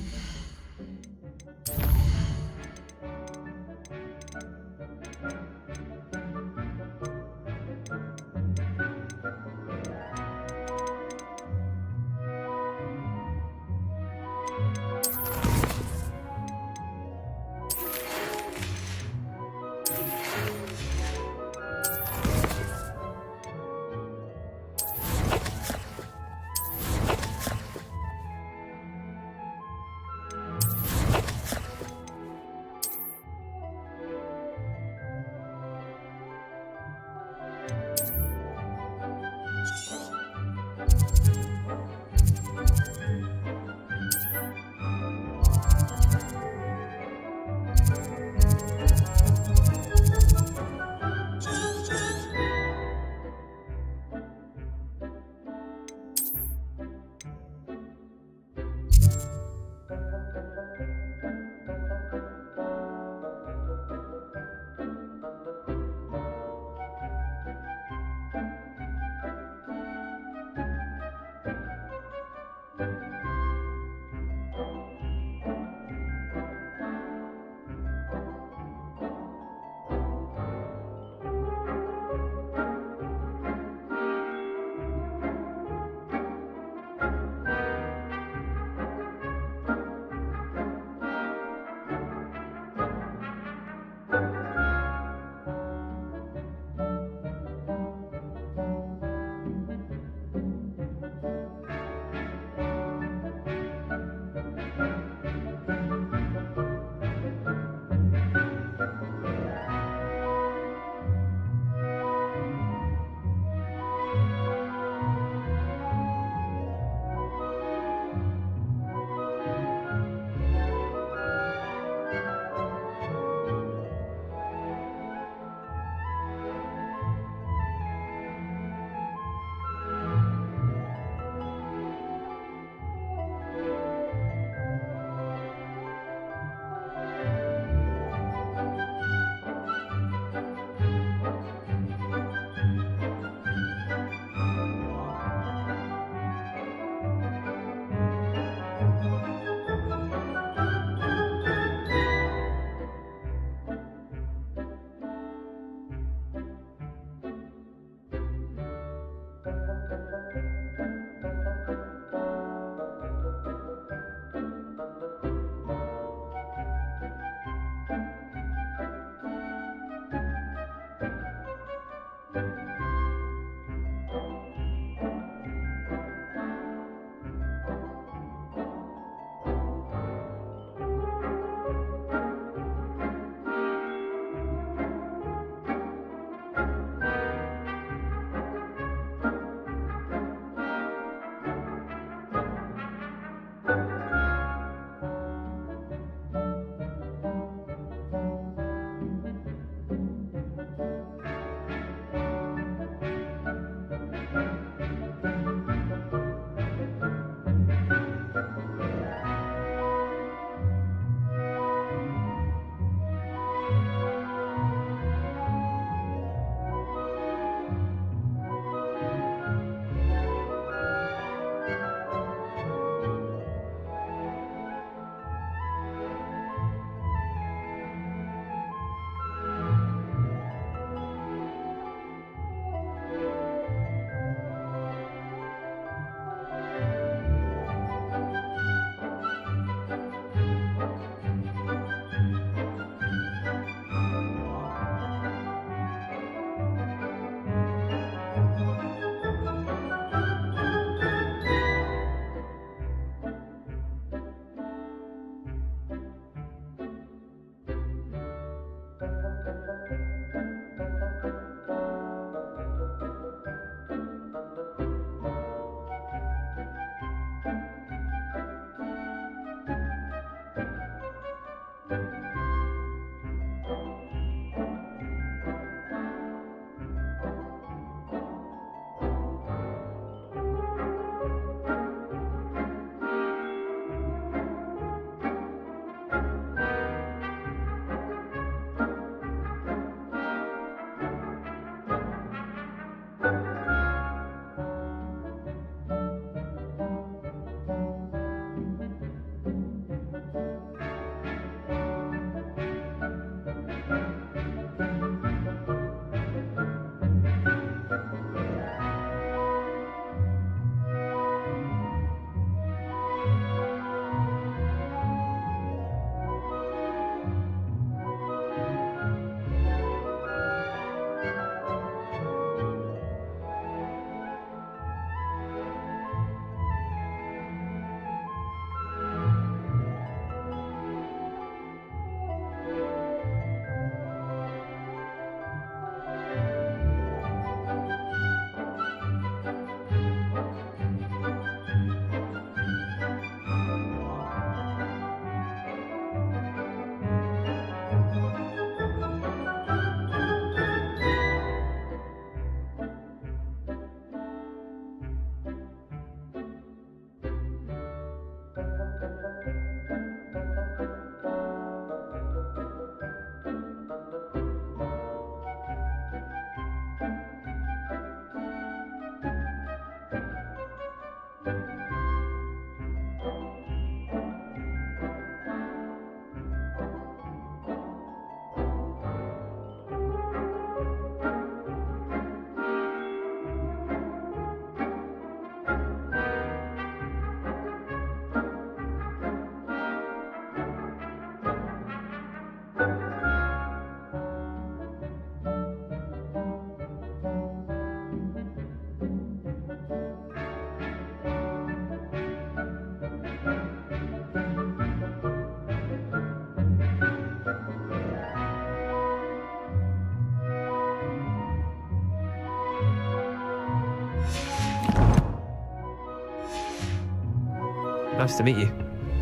Nice to meet you.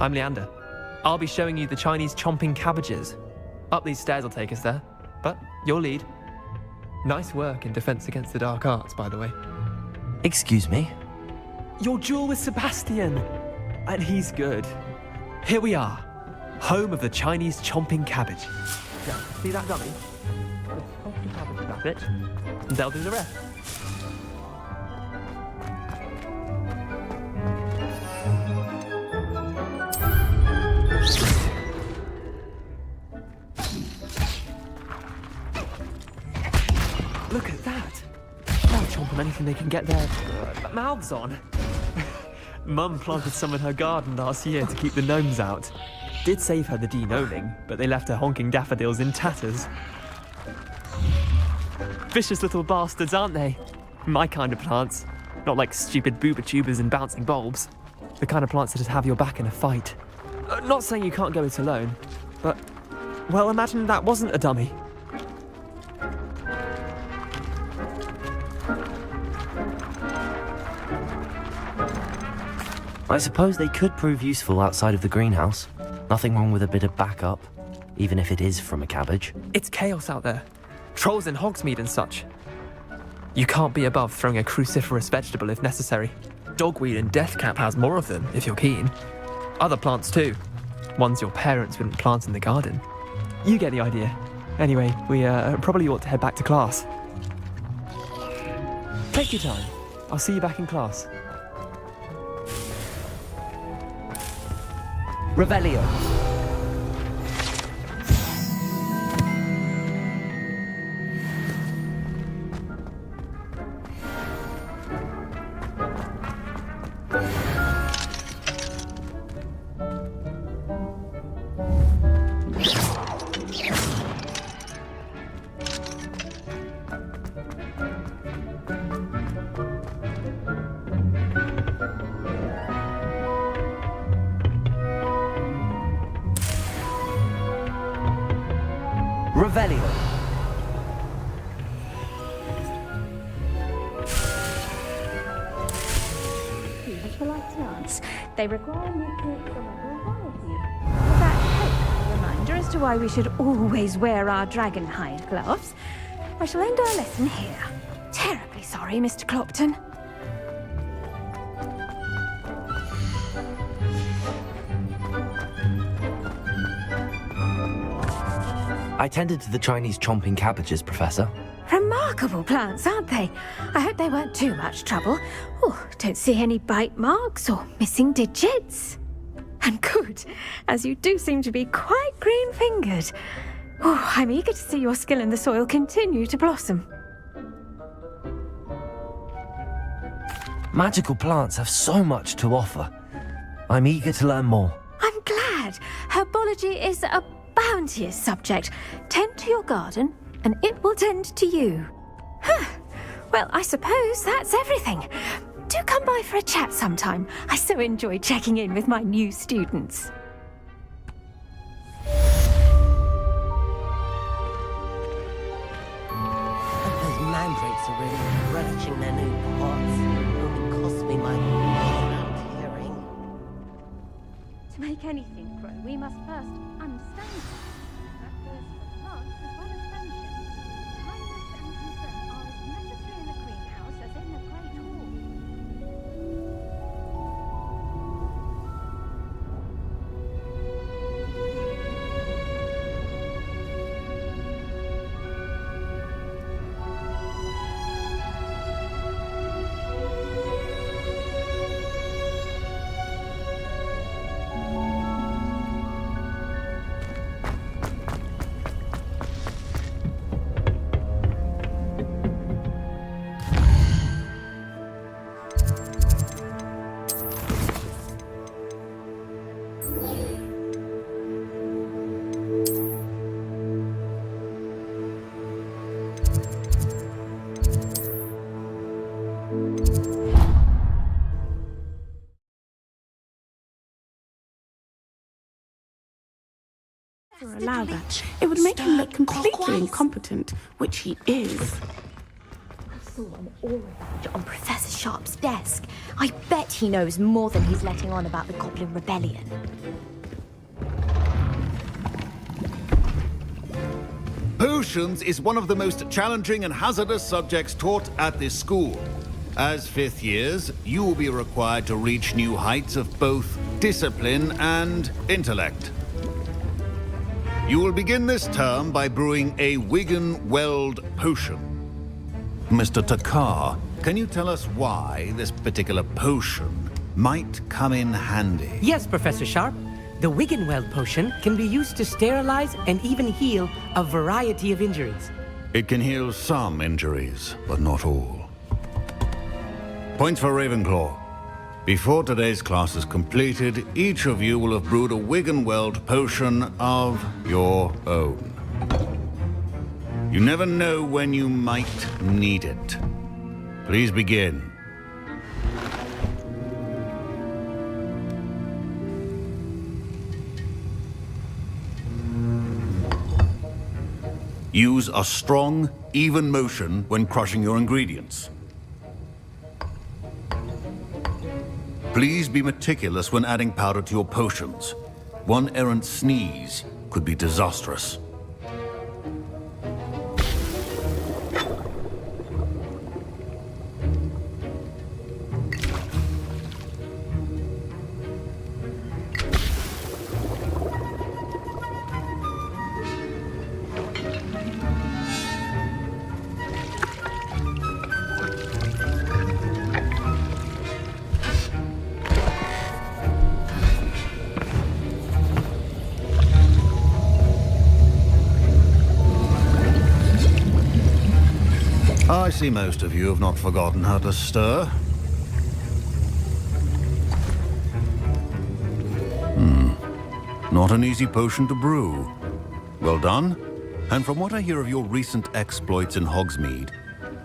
I'm Leander. I'll be showing you the Chinese chomping cabbages. Up these stairs will take us there, but your lead. Nice work in Defense Against the Dark Arts, by the way. Excuse me? Your duel with Sebastian! And he's good. Here we are, home of the Chinese chomping cabbage. Yeah, see that dummy? The chomping cabbage, that's it. And they'll do the rest. Look at that! They'll chomp on anything they can get their mouths on. Mum planted some in her garden last year to keep the gnomes out. Did save her the de-gnoming, but they left her honking daffodils in tatters. Vicious little bastards, aren't they? My kind of plants. Not like stupid booba tubers and bouncing bulbs. The kind of plants that have your back in a fight. Not saying you can't go it alone, but, well, imagine that wasn't a dummy. I suppose they could prove useful outside of the greenhouse. Nothing wrong with a bit of backup, even if it is from a cabbage. It's chaos out there. Trolls in Hogsmeade and such. You can't be above throwing a cruciferous vegetable if necessary. Dogweed and deathcap has more of them, if you're keen. Other plants too. Ones your parents wouldn't plant in the garden. You get the idea. Anyway, we probably ought to head back to class. Take your time. I'll see you back in class. Revelio. Revelio. Visualite plants. They require nutrients from a variety of... That helpful reminder as to why we should always wear our dragon hide gloves. I shall end our lesson here. Terribly sorry, Mr. Clopton. I tended to the Chinese chomping cabbages, Professor. Remarkable plants, aren't they? I hope they weren't too much trouble. Oh, don't see any bite marks or missing digits. And good, as you do seem to be quite green-fingered. Oh, I'm eager to see your skill in the soil continue to blossom. Magical plants have so much to offer. I'm eager to learn more. I'm glad. Herbology is a bounteous subject. Tend to your garden, and it will tend to you. Huh. Well, I suppose that's everything. Do come by for a chat sometime. I so enjoy checking in with my new students. Those mandrakes are really relishing their new pots. It will cost me my mouth hearing. To make anything grow, we must first understand it. That goes for plants as well as friendship. Kindness and concern are as necessary in the greenhouse as in the Great Hall. Allow that. It would make him look completely incompetent, which he is. saw an aura badge on Professor Sharp's desk. I bet he knows more than he's letting on about the Goblin Rebellion. Potions is one of the most challenging and hazardous subjects taught at this school. As fifth years, you will be required to reach new heights of both discipline and intellect. You will begin this term by brewing a Wigan-Weld potion. Mr. Takar, can you tell us why this particular potion might come in handy? Yes, Professor Sharp. The Wigan-Weld potion can be used to sterilize and even heal a variety of injuries. It can heal some injuries, but not all. Points for Ravenclaw. Before today's class is completed, each of you will have brewed a Wigan-Weld potion of your own. You never know when you might need it. Please begin. Use a strong, even motion when crushing your ingredients. Please be meticulous when adding powder to your potions. One errant sneeze could be disastrous. I see most of you have not forgotten how to stir. Not an easy potion to brew. Well done. And from what I hear of your recent exploits in Hogsmeade,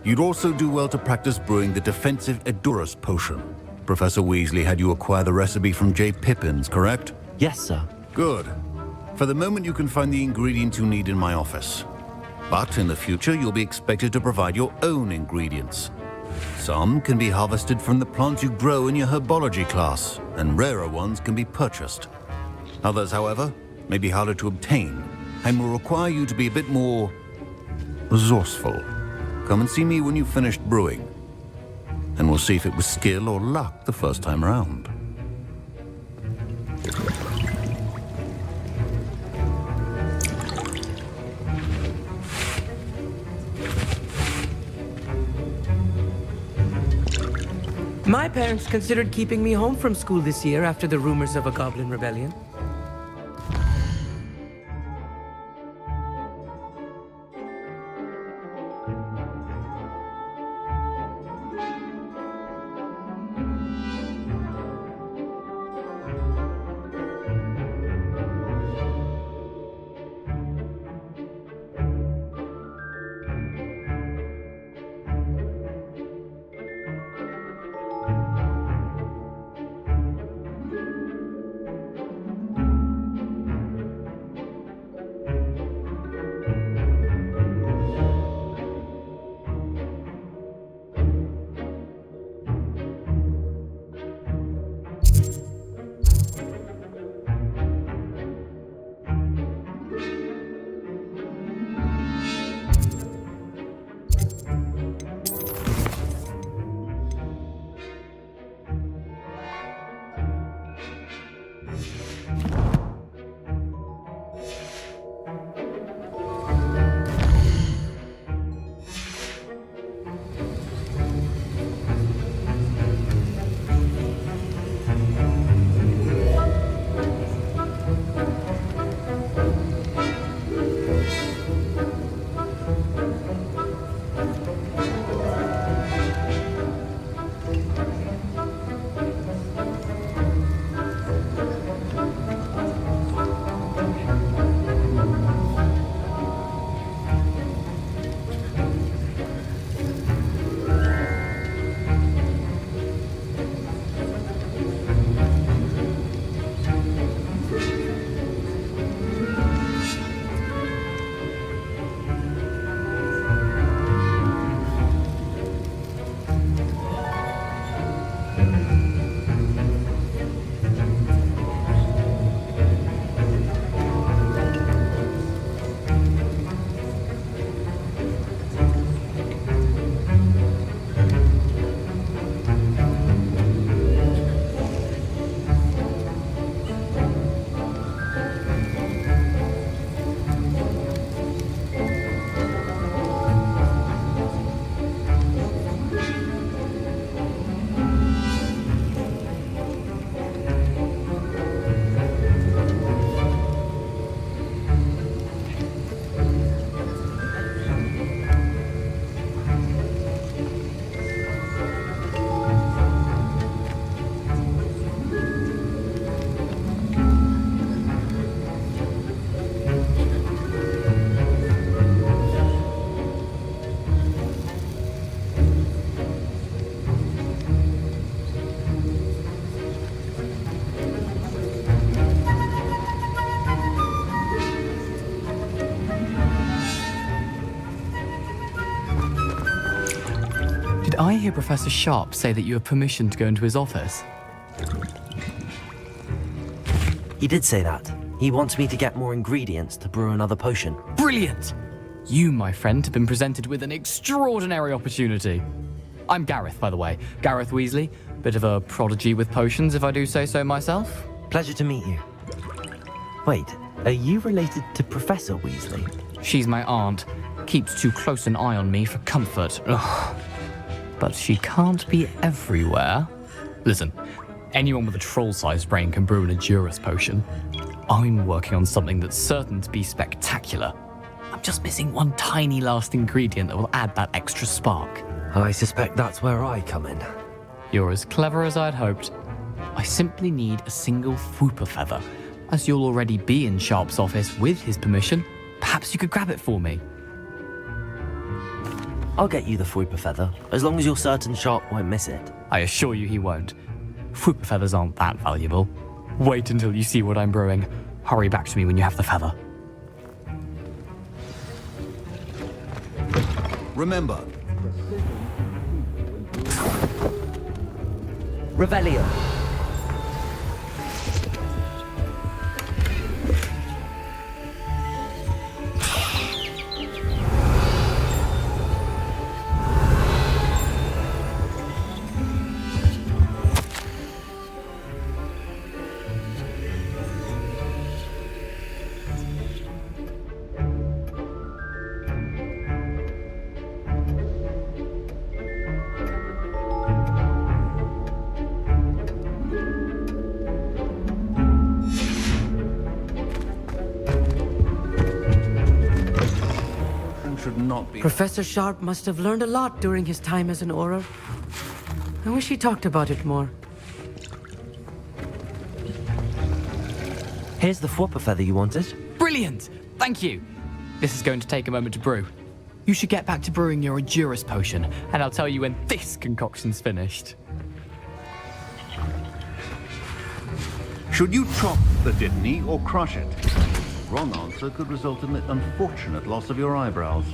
you'd also do well to practice brewing the defensive Edurus potion. Professor Weasley had you acquire the recipe from J. Pippins, correct? Yes, sir. Good. For the moment, you can find the ingredients you need in my office. But in the future, you'll be expected to provide your own ingredients. Some can be harvested from the plants you grow in your herbology class, and rarer ones can be purchased. Others, however, may be harder to obtain, and will require you to be a bit more resourceful. Come and see me when you've finished brewing, and we'll see if it was skill or luck the first time around. My parents considered keeping me home from school this year after the rumors of a Goblin Rebellion. Did I hear Professor Sharp say that you have permission to go into his office? He did say that. He wants me to get more ingredients to brew another potion. Brilliant! You, my friend, have been presented with an extraordinary opportunity. I'm Gareth, by the way. Gareth Weasley. Bit of a prodigy with potions, if I do say so myself. Pleasure to meet you. Wait, are you related to Professor Weasley? She's my aunt. Keeps too close an eye on me for comfort. Ugh. But she can't be everywhere. Listen, anyone with a troll-sized brain can brew an Edurus potion. I'm working on something that's certain to be spectacular. I'm just missing one tiny last ingredient that will add that extra spark. I suspect that's where I come in. You're as clever as I'd hoped. I simply need a single Fwooper feather. As you'll already be in Sharp's office with his permission, perhaps you could grab it for me. I'll get you the Fwooper feather, as long as you're certain Sharp won't miss it. I assure you he won't. Fwooper feathers aren't that valuable. Wait until you see what I'm brewing. Hurry back to me when you have the feather. Remember, Revelio. should not be. Professor Sharp must have learned a lot during his time as an Auror. I wish he talked about it more. Here's the Fwooper feather you wanted. Brilliant! Thank you. This is going to take a moment to brew. You should get back to brewing your Edurus potion, and I'll tell you when this concoction's finished. Should you chop the Dittany or crush it? Wrong answer could result in the unfortunate loss of your eyebrows.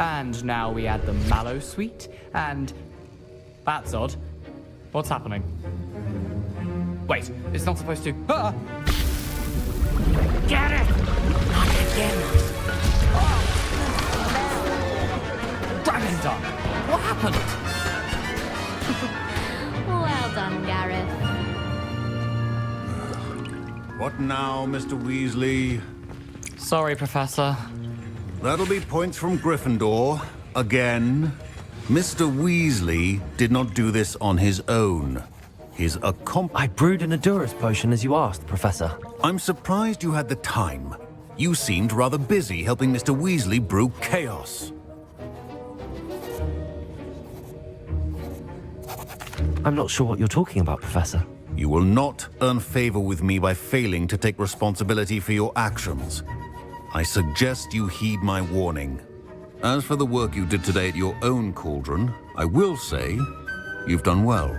And now we add the mallow sweet, and... That's odd. What's happening? Wait, it's not supposed to... Ah! Get it! Not again. Dragon Dunk! What happened? Well done, Gareth. What now, Mr. Weasley? Sorry, Professor. That'll be points from Gryffindor. Again. Mr. Weasley did not do this on his own. His I brewed an Edurus potion as you asked, Professor. I'm surprised you had the time. You seemed rather busy helping Mr. Weasley brew chaos. I'm not sure what you're talking about, Professor. You will not earn favor with me by failing to take responsibility for your actions. I suggest you heed my warning. As for the work you did today at your own cauldron, I will say you've done well.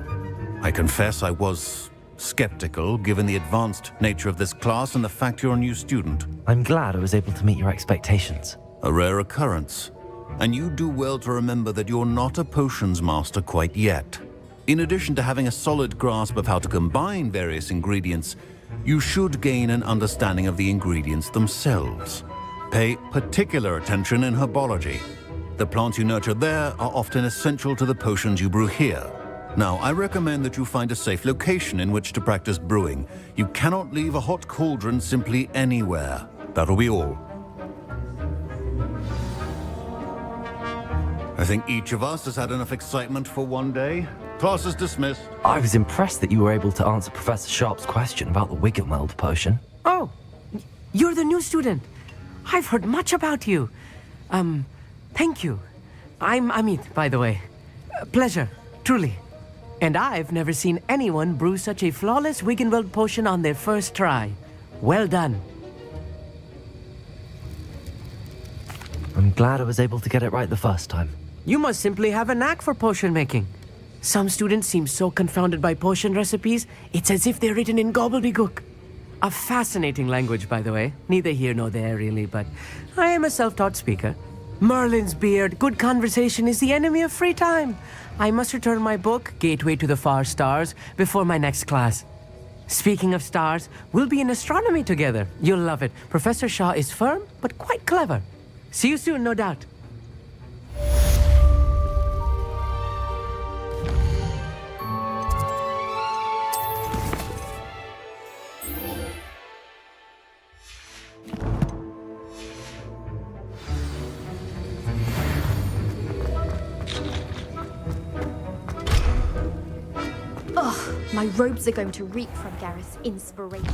I confess I was skeptical, given the advanced nature of this class and the fact you're a new student. I'm glad I was able to meet your expectations. A rare occurrence. And you do well to remember that you're not a potions master quite yet. In addition to having a solid grasp of how to combine various ingredients, you should gain an understanding of the ingredients themselves. Pay particular attention in herbology. The plants you nurture there are often essential to the potions you brew here. Now, I recommend that you find a safe location in which to practice brewing. You cannot leave a hot cauldron simply anywhere. That'll be all. I think each of us has had enough excitement for one day. Class is dismissed. I was impressed that you were able to answer Professor Sharp's question about the Wiggenweld potion. Oh, you're the new student. I've heard much about you. Thank you. I'm Amit, by the way. Pleasure, truly. And I've never seen anyone brew such a flawless Wiggenweld potion on their first try. Well done. I'm glad I was able to get it right the first time. You must simply have a knack for potion making. Some students seem so confounded by potion recipes, it's as if they're written in gobbledygook. A fascinating language, by the way. Neither here nor there, really, but I am a self-taught speaker. Merlin's beard, good conversation is the enemy of free time. I must return my book, Gateway to the Far Stars, before my next class. Speaking of stars, we'll be in astronomy together. You'll love it. Professor Shah is firm, but quite clever. See you soon, no doubt. Ugh, my robes are going to reek from Gareth's inspiration.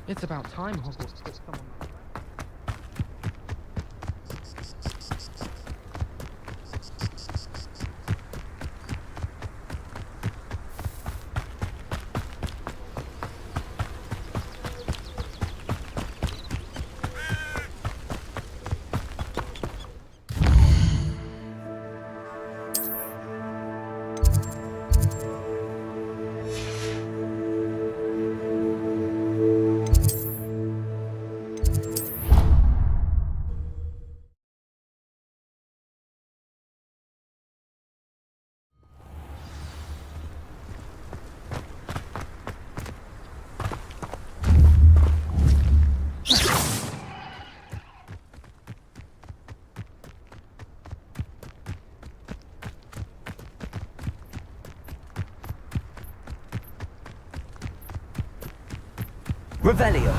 It's about time Hogwarts gets someone. Revelio.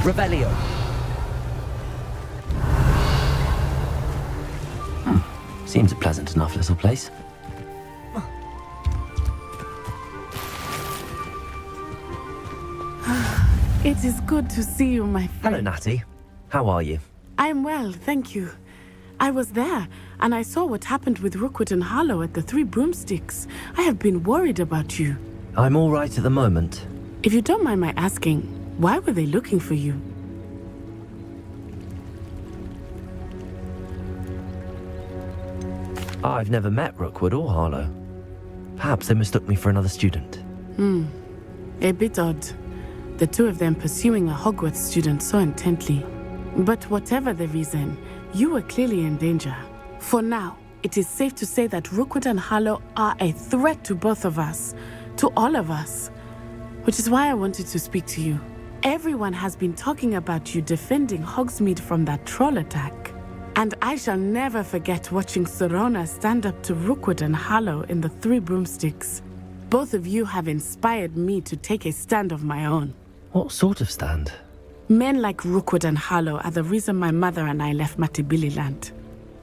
Revelio. Seems a pleasant enough little place. It is good to see you, my friend. Hello, Natty. How are you? I am well, thank you. I was there, and I saw what happened with Rookwood and Harlow at the Three Broomsticks. I have been worried about you. I'm all right at the moment. If you don't mind my asking, why were they looking for you? I've never met Rookwood or Harlow. Perhaps they mistook me for another student. A bit odd. The two of them pursuing a Hogwarts student so intently. But whatever the reason, you were clearly in danger. For now, it is safe to say that Rookwood and Harlow are a threat to both of us, to all of us. Which is why I wanted to speak to you. Everyone has been talking about you defending Hogsmeade from that troll attack. And I shall never forget watching Serona stand up to Rookwood and Harlow in the Three Broomsticks. Both of you have inspired me to take a stand of my own. What sort of stand? Men like Rookwood and Harlow are the reason my mother and I left Matibili land.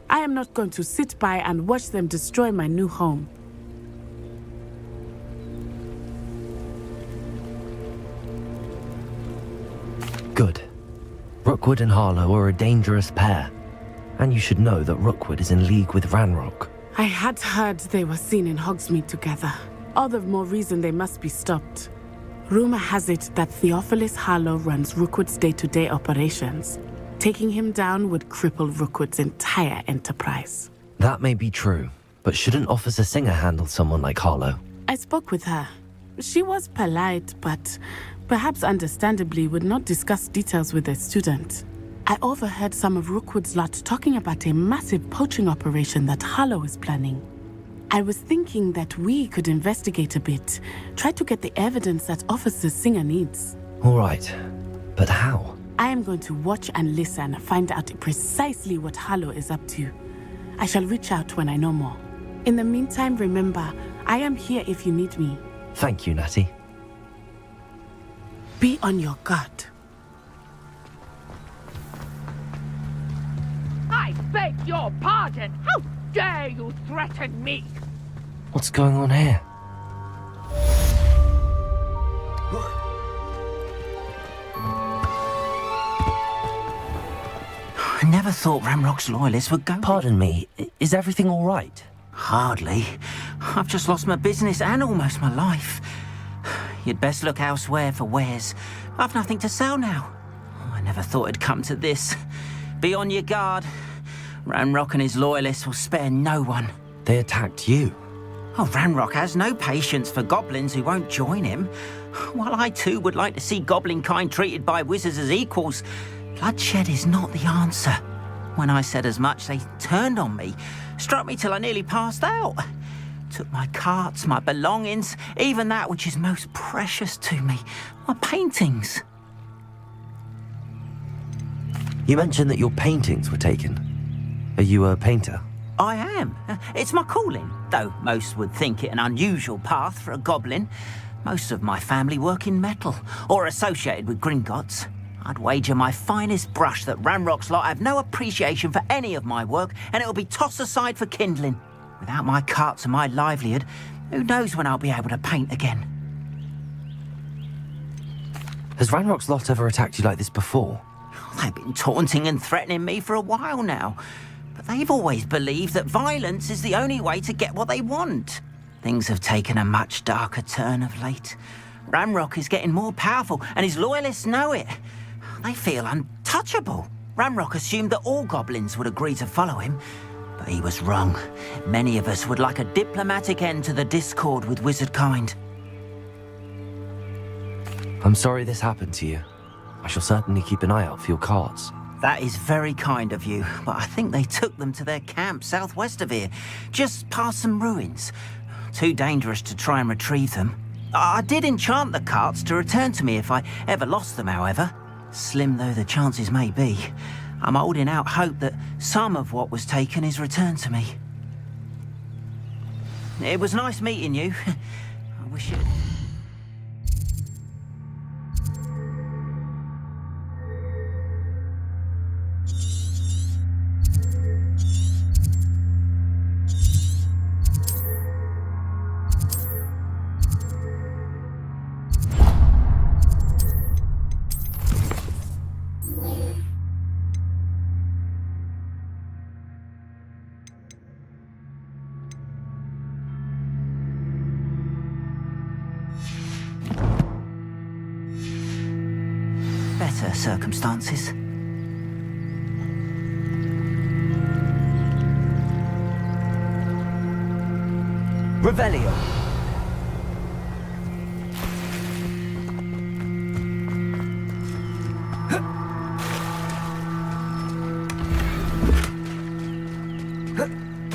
I am not going to sit by and watch them destroy my new home. Good. Rookwood and Harlow are a dangerous pair. And you should know that Rookwood is in league with Ranrock. I had heard they were seen in Hogsmeade together. All the more reason they must be stopped. Rumor has it that Theophilus Harlow runs Rookwood's day-to-day operations. Taking him down would cripple Rookwood's entire enterprise. That may be true, but shouldn't Officer Singer handle someone like Harlow? I spoke with her. She was polite, but perhaps understandably would not discuss details with a student. I overheard some of Rookwood's lot talking about a massive poaching operation that Harlow is planning. I was thinking that we could investigate a bit, try to get the evidence that Officer Singer needs. All right, but how? I am going to watch and listen, find out precisely what Harlow is up to. I shall reach out when I know more. In the meantime, remember, I am here if you need me. Thank you, Natty. Be on your guard. I beg your pardon! How dare you threaten me? What's going on here? I never thought Ranrock's loyalists would go... Pardon me, is everything all right? Hardly. I've just lost my business and almost my life. You'd best look elsewhere for wares. I've nothing to sell now. I never thought it'd come to this. Be on your guard. Ranrock and his loyalists will spare no one. They attacked you. Oh, Ranrock has no patience for goblins who won't join him. While I too would like to see goblin kind treated by wizards as equals, bloodshed is not the answer. When I said as much, they turned on me, struck me till I nearly passed out. Took my carts, my belongings, even that which is most precious to me, my paintings. You mentioned that your paintings were taken. Are you a painter? I am. It's my calling, though most would think it an unusual path for a goblin. Most of my family work in metal, or associated with Gringotts. I'd wager my finest brush that Ranrock's lot have no appreciation for any of my work, and it'll be tossed aside for kindling. Without my carts and my livelihood, who knows when I'll be able to paint again. Has Ranrock's lot ever attacked you like this before? They've been taunting and threatening me for a while now. But they've always believed that violence is the only way to get what they want. Things have taken a much darker turn of late. Ranrock is getting more powerful, and his loyalists know it. They feel untouchable. Ranrock assumed that all goblins would agree to follow him, but he was wrong. Many of us would like a diplomatic end to the discord with wizard kind. I'm sorry this happened to you. I shall certainly keep an eye out for your carts. That is very kind of you, but I think they took them to their camp southwest of here, just past some ruins. Too dangerous to try and retrieve them. I did enchant the carts to return to me if I ever lost them, however. Slim though the chances may be, I'm holding out hope that some of what was taken is returned to me. It was nice meeting you. I wish it... better circumstances. Revelio.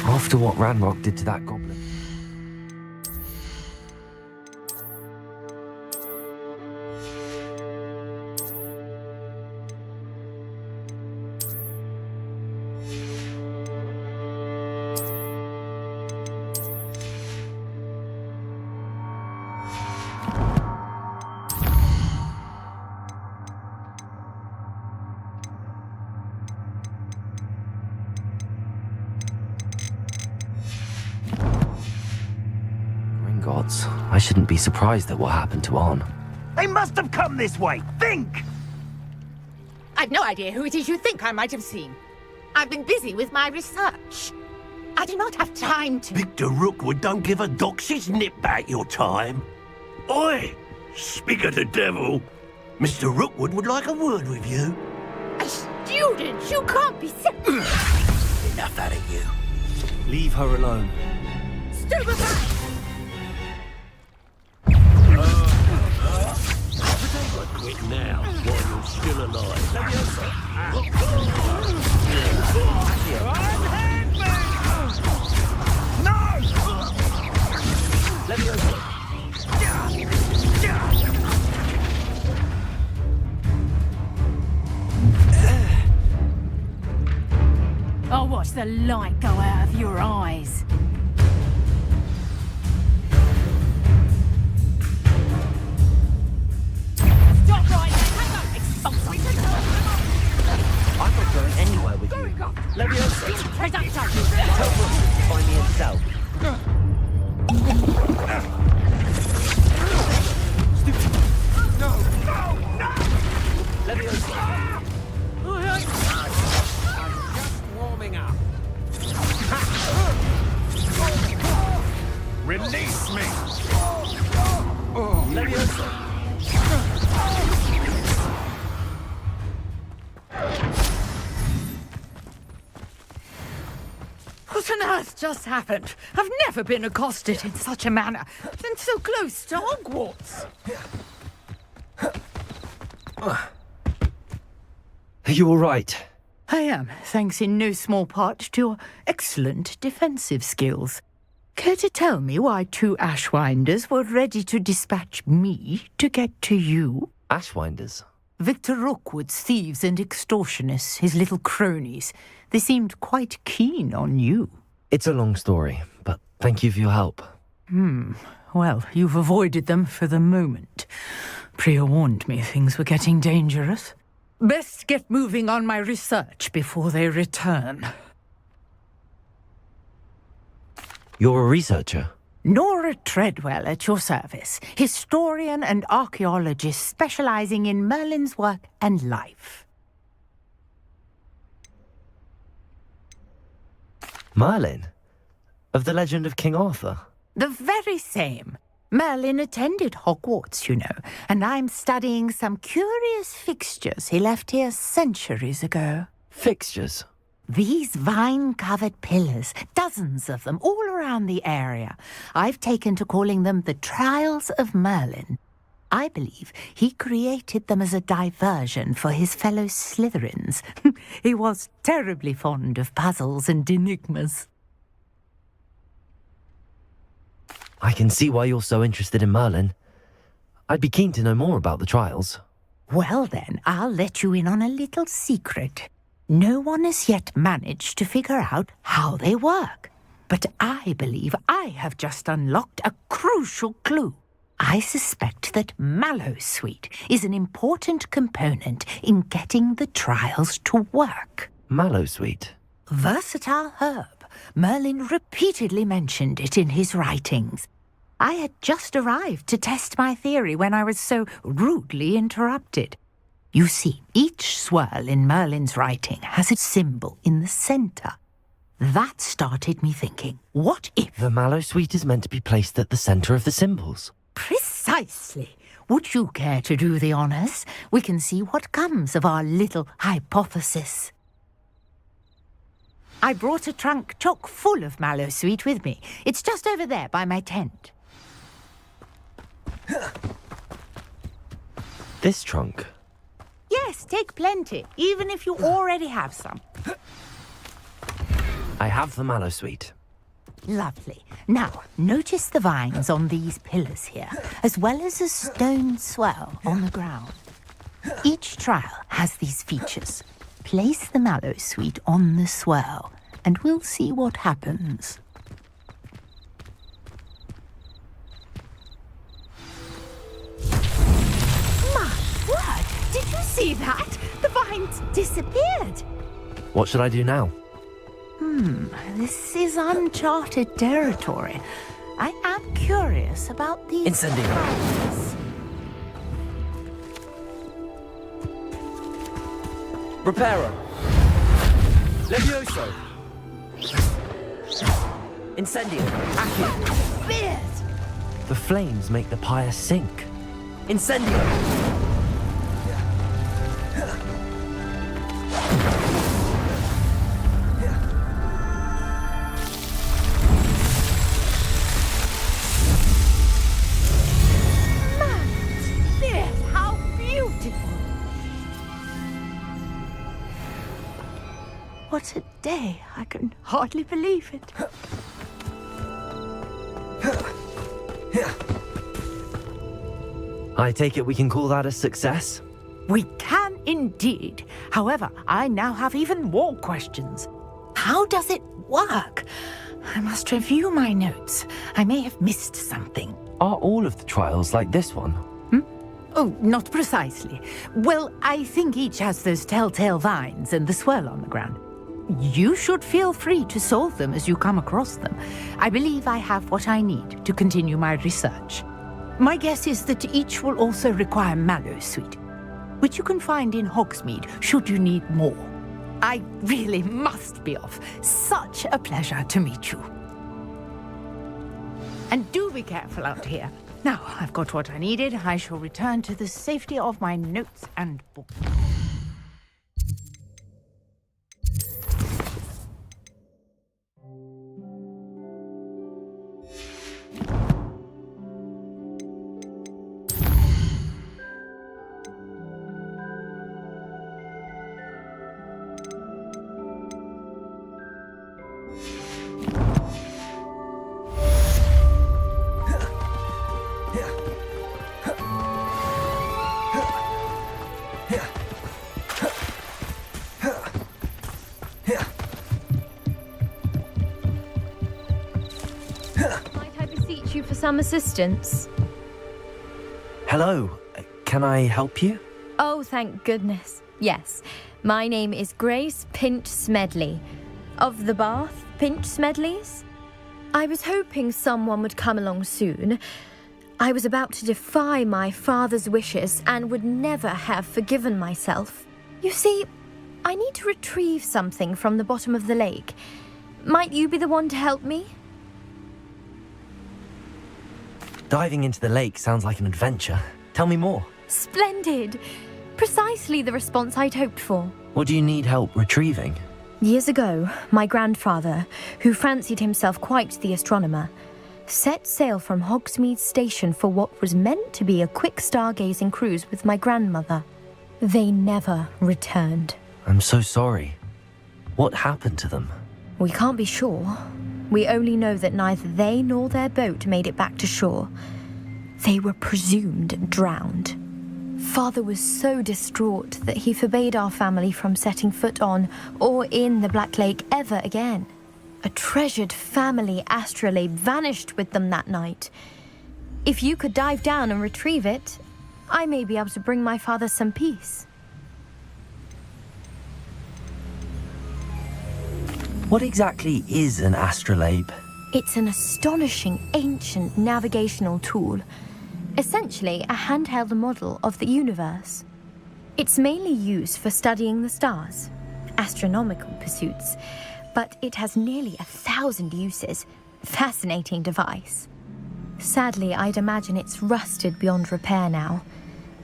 After what Ranrock did to that goblin. Gods, I shouldn't be surprised at what happened to Arn. They must have come this way! Think! I've no idea who it is you think I might have seen. I've been busy with my research. I do not have time to... Victor Rookwood don't give a doxy's nip back your time. Oi! Speak of the devil. Mr. Rookwood would like a word with you. A student? You can't be so... Enough out of you. Leave her alone. Stupefy! Quit now, while you're still alive. I'll watch the light go out of your eyes. Stop right there! Hang on! I'm not going anywhere with you. Leviosa! Tell Rookwood to find me himself. No! Leviosa! Warming up. Release me! Leviosa! What on earth just happened? I've never been accosted in such a manner, and so close to Hogwarts. Are you all right? I am, thanks in no small part to your excellent defensive skills. Care to tell me why two Ashwinders were ready to dispatch me to get to you? Ashwinders? Victor Rookwood's thieves and extortionists, his little cronies. They seemed quite keen on you. It's a long story, but thank you for your help. Well, you've avoided them for the moment. Priya warned me things were getting dangerous. Best get moving on my research before they return. You're a researcher? Nora Treadwell at your service, historian and archaeologist specializing in Merlin's work and life. Merlin? Of the legend of King Arthur? The very same. Merlin attended Hogwarts, you know, and I'm studying some curious fixtures he left here centuries ago. Fixtures? These vine-covered pillars, dozens of them, all around the area. I've taken to calling them the Trials of Merlin. I believe he created them as a diversion for his fellow Slytherins. He was terribly fond of puzzles and enigmas. I can see why you're so interested in Merlin. I'd be keen to know more about the trials. Well then, I'll let you in on a little secret. No one has yet managed to figure out how they work. But I believe I have just unlocked a crucial clue. I suspect that Mallowsweet is an important component in getting the trials to work. Mallowsweet? Versatile herb. Merlin repeatedly mentioned it in his writings. I had just arrived to test my theory when I was so rudely interrupted. You see, each swirl in Merlin's writing has a symbol in the centre. That started me thinking, what if... The Mallowsweet is meant to be placed at the centre of the symbols. Precisely. would you care to do the honors? We can see what comes of our little hypothesis. I brought a trunk chock full of mallow sweet with me. It's just over there by my tent. This trunk? Yes, take plenty, even if you already have some. I have the mallow sweet. Lovely. Now, notice the vines on these pillars here, as well as a stone swell on the ground. Each trial has these features. Place the mallow sweet on the swell, and we'll see what happens. My word! Did you see that? The vines disappeared. What should I do now? This is uncharted territory. I am curious about these Incendio. vines. Reparo. Levioso. Incendio. Accio. Beard! The flames make the pyre sink. Incendio. What a day. I can hardly believe it. I take it we can call that a success? We can indeed. However, I now have even more questions. How does it work? I must review my notes. I may have missed something. Are all of the trials like this one? Oh, not precisely. Well, I think each has those telltale vines and the swirl on the ground. You should feel free to solve them as you come across them. I believe I have what I need to continue my research. My guess is that each will also require mallow sweet, which you can find in Hogsmeade should you need more. I really must be off. Such a pleasure to meet you. And do be careful out here. Now I've got what I needed. I shall return to the safety of my notes and books. Some assistance. Hello. Can I help you? Oh, thank goodness. Yes. My name is Grace Pinch Smedley. Of the Bath Pinch Smedleys? I was hoping someone would come along soon. I was about to defy my father's wishes and would never have forgiven myself. You see, I need to retrieve something from the bottom of the lake. Might you be the one to help me? Diving into the lake sounds like an adventure. Tell me more. Splendid! Precisely the response I'd hoped for. What do you need help retrieving? Years ago, my grandfather, who fancied himself quite the astronomer, set sail from Hogsmeade Station for what was meant to be a quick stargazing cruise with my grandmother. They never returned. I'm so sorry. What happened to them? We can't be sure. We only know that neither they nor their boat made it back to shore. They were presumed drowned. Father was so distraught that he forbade our family from setting foot on or in the Black Lake ever again. A treasured family astrolabe vanished with them that night. If you could dive down and retrieve it, I may be able to bring my father some peace. What exactly is an astrolabe? It's an astonishing ancient navigational tool. Essentially, a handheld model of the universe. It's mainly used for studying the stars, astronomical pursuits, but it has nearly 1,000 uses. Fascinating device. Sadly, I'd imagine it's rusted beyond repair now.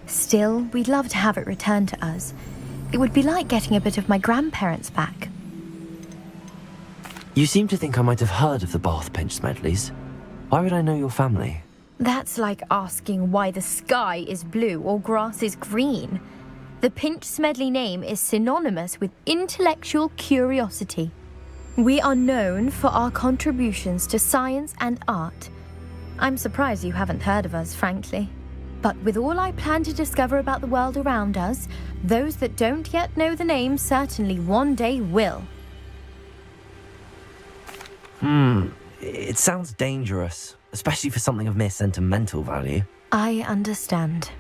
Still, we'd love to have it returned to us. It would be like getting a bit of my grandparents back. You seem to think I might have heard of the Bath Pinch Smedleys. Why would I know your family? That's like asking why the sky is blue or grass is green. The Pinch Smedley name is synonymous with intellectual curiosity. We are known for our contributions to science and art. I'm surprised you haven't heard of us, frankly. But with all I plan to discover about the world around us, those that don't yet know the name certainly one day will. It sounds dangerous, especially for something of mere sentimental value. I understand.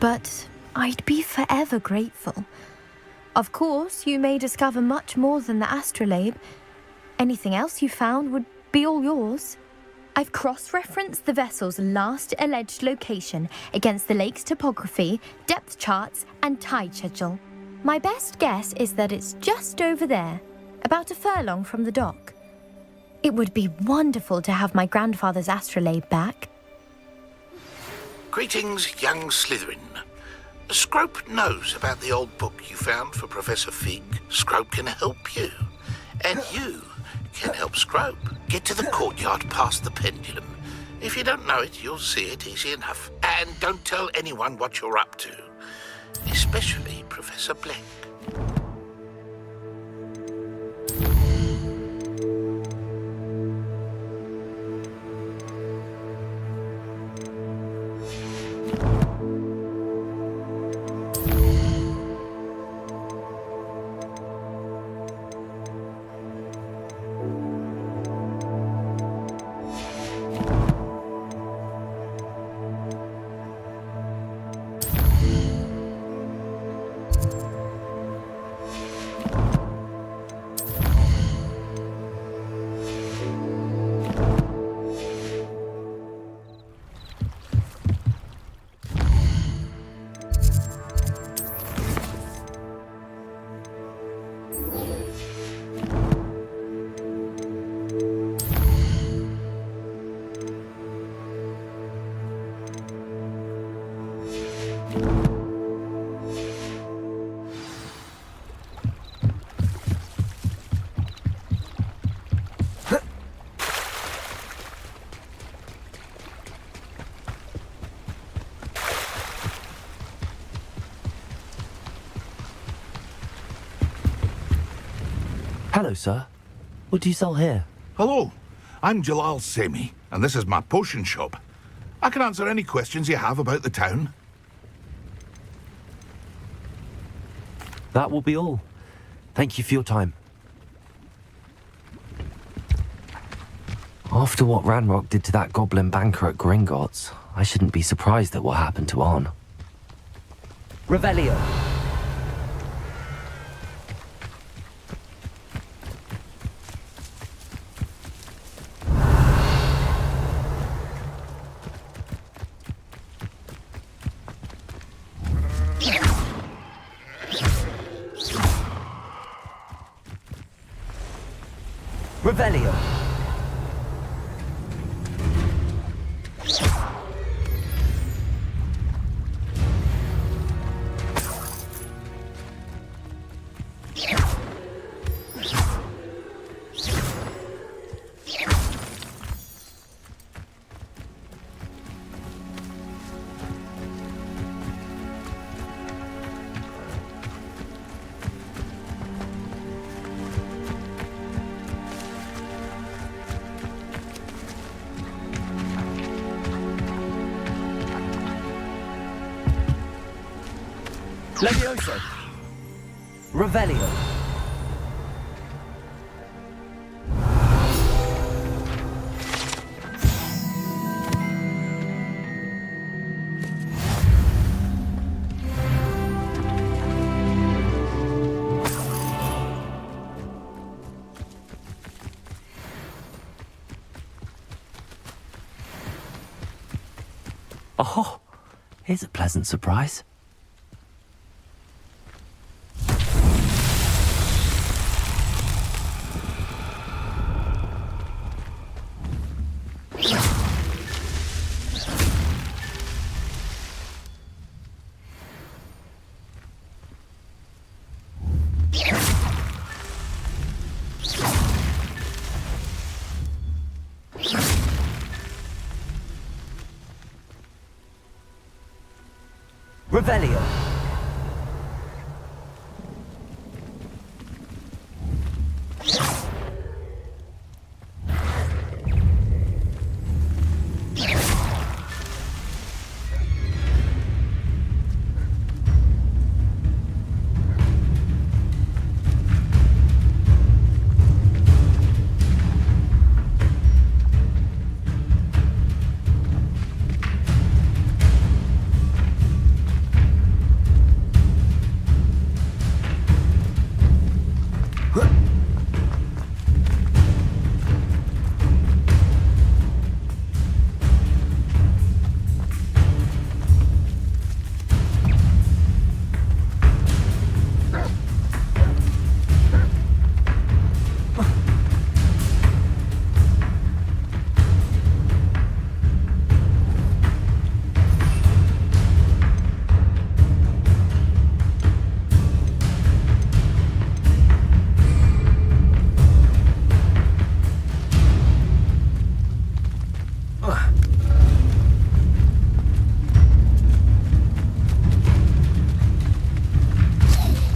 But I'd be forever grateful. Of course, you may discover much more than the astrolabe. Anything else you found would be all yours. I've cross-referenced the vessel's last alleged location against the lake's topography, depth charts, and tide schedule. My best guess is that it's just over there, about a furlong from the dock. It would be wonderful to have my grandfather's astrolabe back. Greetings, young Slytherin. Scrope knows about the old book you found for Professor Fig. Scrope can help you. And you can help Scrope. Get to the courtyard past the pendulum. If you don't know it, you'll see it easy enough. And don't tell anyone what you're up to. Especially Professor Black. Hello, sir. What do you sell here? Hello, I'm Jalal Semi, and this is my potion shop. I can answer any questions you have about the town. That will be all. Thank you for your time. After what Ranrock did to that goblin banker at Gringotts, I shouldn't be surprised at what happened to Arn. Revelio. Revelio. Levioso. Revelio. Oh, here's a pleasant surprise. Revelio.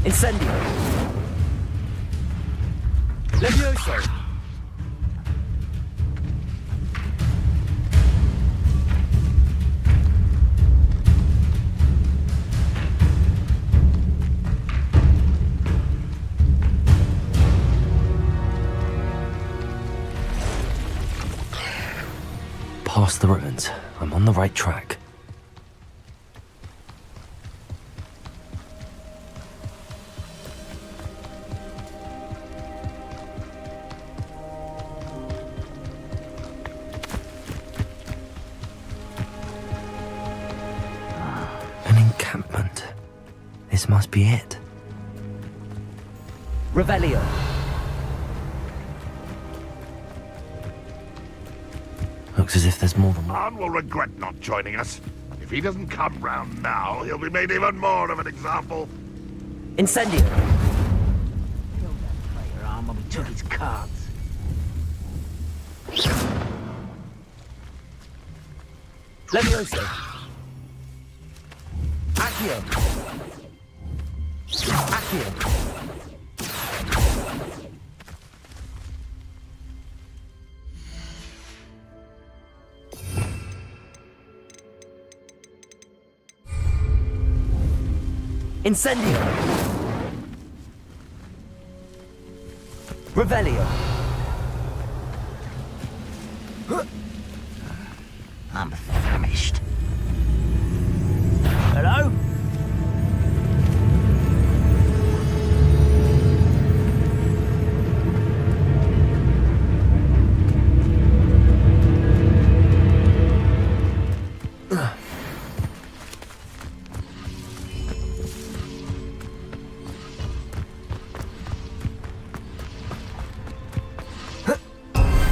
Incendio. Levioso. Past the ruins. I'm on the right track. An encampment. This must be it. Revelio. Looks as if there's more than one. Arn will regret not joining us. If he doesn't come round now, he'll be made even more of an example. Incendio. Killed that player, Arn, when we took his cards. Levioso. Accio. Accio. Incendio. Revelio. I'm famished. Hello?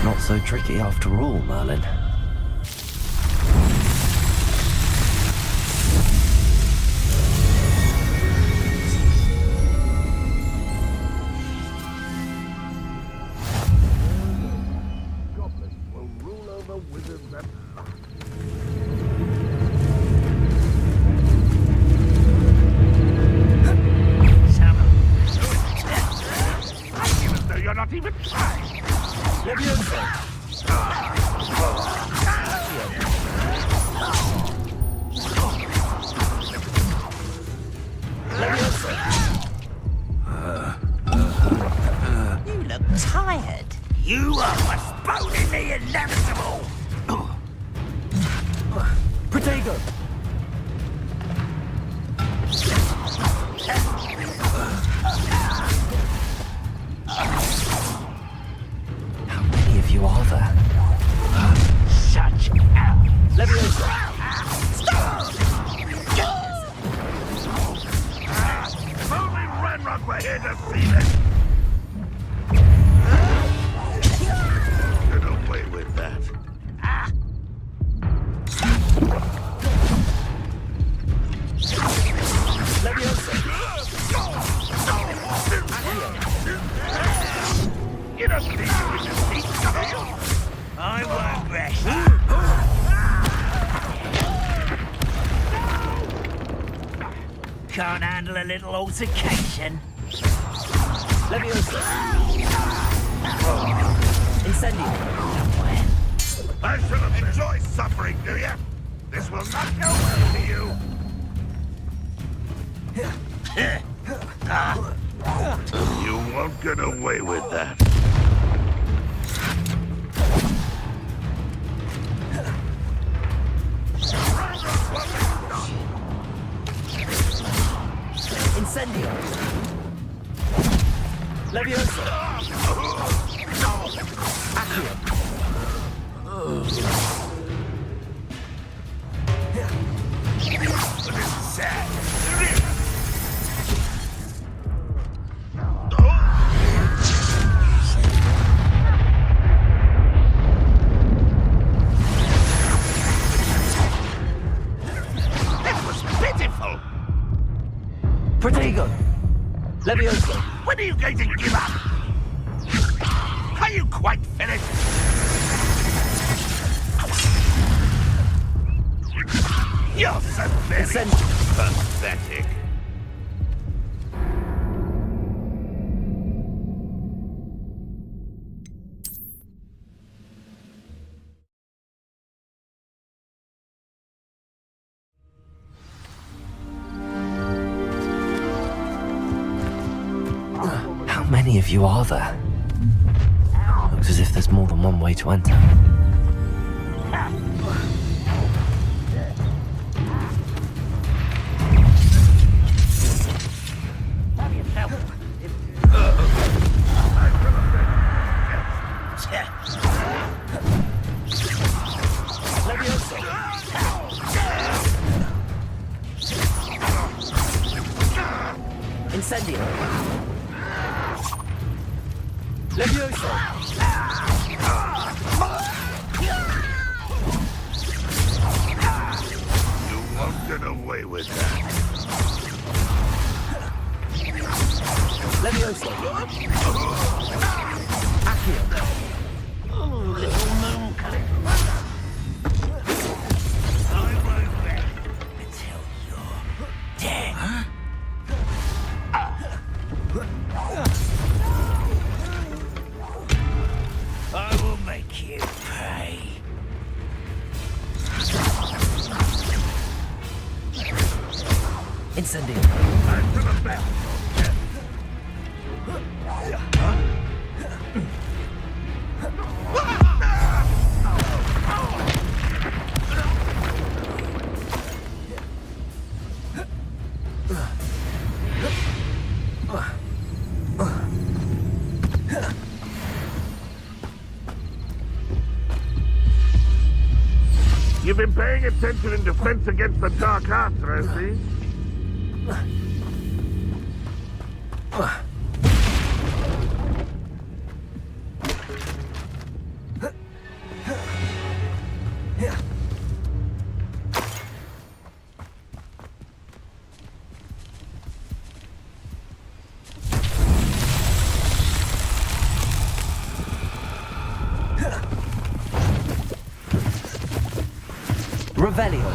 Not so tricky after all, Merlin. Goblins will rule over wizards and you're not even trying. You look tired. You are postponing the inevitable. Protego. How many of you are there? Such hell. Levioso. If only Renrock were here to see this. Get away with that. You don't think you can just beat me? I won't rest. can't handle a little altercation. Leviosa. Incendio. I shall enjoy suffering, do you? This will not go well for you. You won't get away with that. Incendio. Leviosa. Accio. That was pitiful. Protego. Leviosa. When are you going to give up? Are you quite finished? You're so very pathetic. How many of you are there? Looks as if there's more than one way to enter. Incendio. Leviosa. You won't get away with that. Leviosa. Accio. Oh, little moon coming. I won't rest until you're dead. I will make you pay. Incendio. To the best. You've been paying attention in defense against the Dark Arts, I see. Revelio.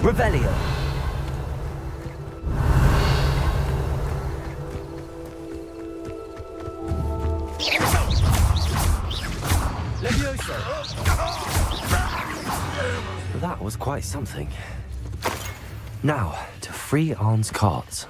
Revelio. That was quite something. Now, to free Arn's carts.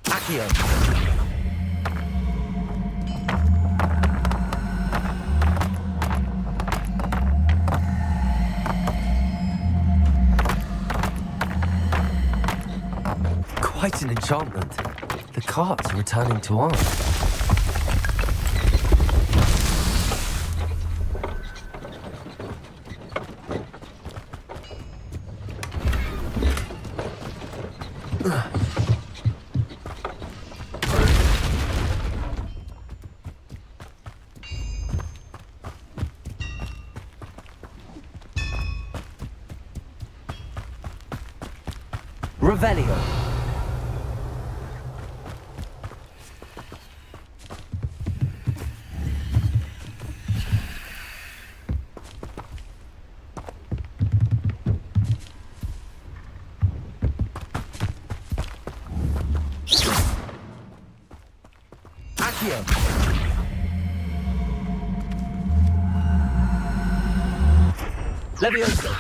Accio. Quite an enchantment. The carts are returning to Arn. Revelio. Accio. Levioso.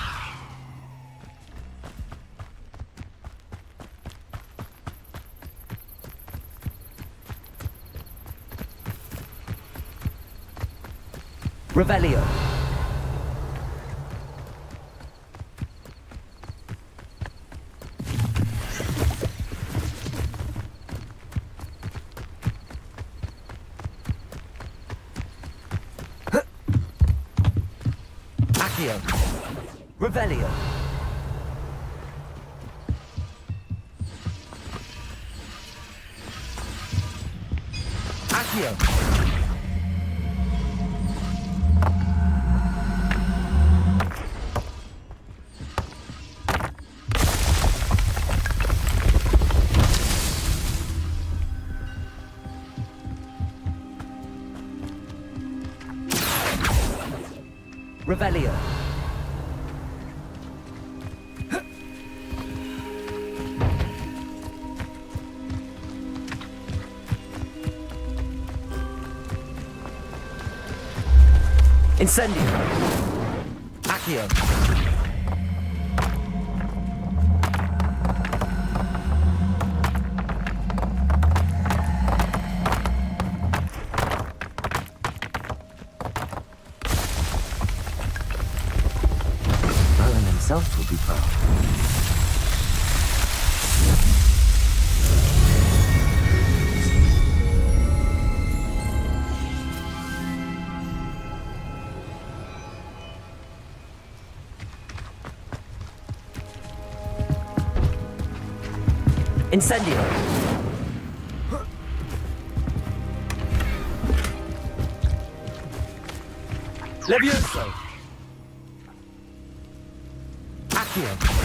Revelio. Accio. Revelio. Accio. Revelio. Incendio. Accio. Merlin himself will be proud. Incendio. Levioso. Accio.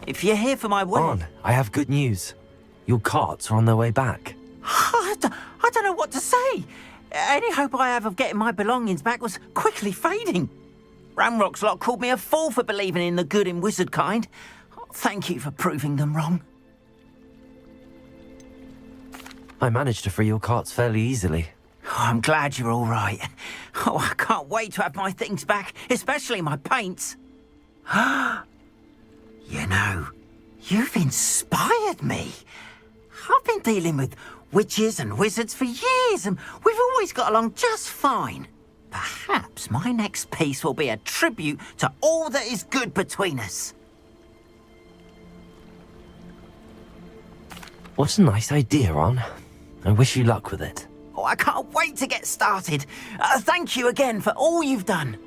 If you're here for my wedding... Arn, I have good news. Your carts are on their way back. I don't know what to say. Any hope I have of getting my belongings back was quickly fading. Ramrock's lot called me a fool for believing in the good in wizard kind. Thank you for proving them wrong. I managed to free your carts fairly easily. Oh, I'm glad you're all right. Oh, I can't wait to have my things back, especially my paints. You know, you've inspired me. I've been dealing with witches and wizards for years, and we've always got along just fine. Perhaps my next piece will be a tribute to all that is good between us. What a nice idea, Ron. I wish you luck with it. Oh, I can't wait to get started. Thank you again for all you've done.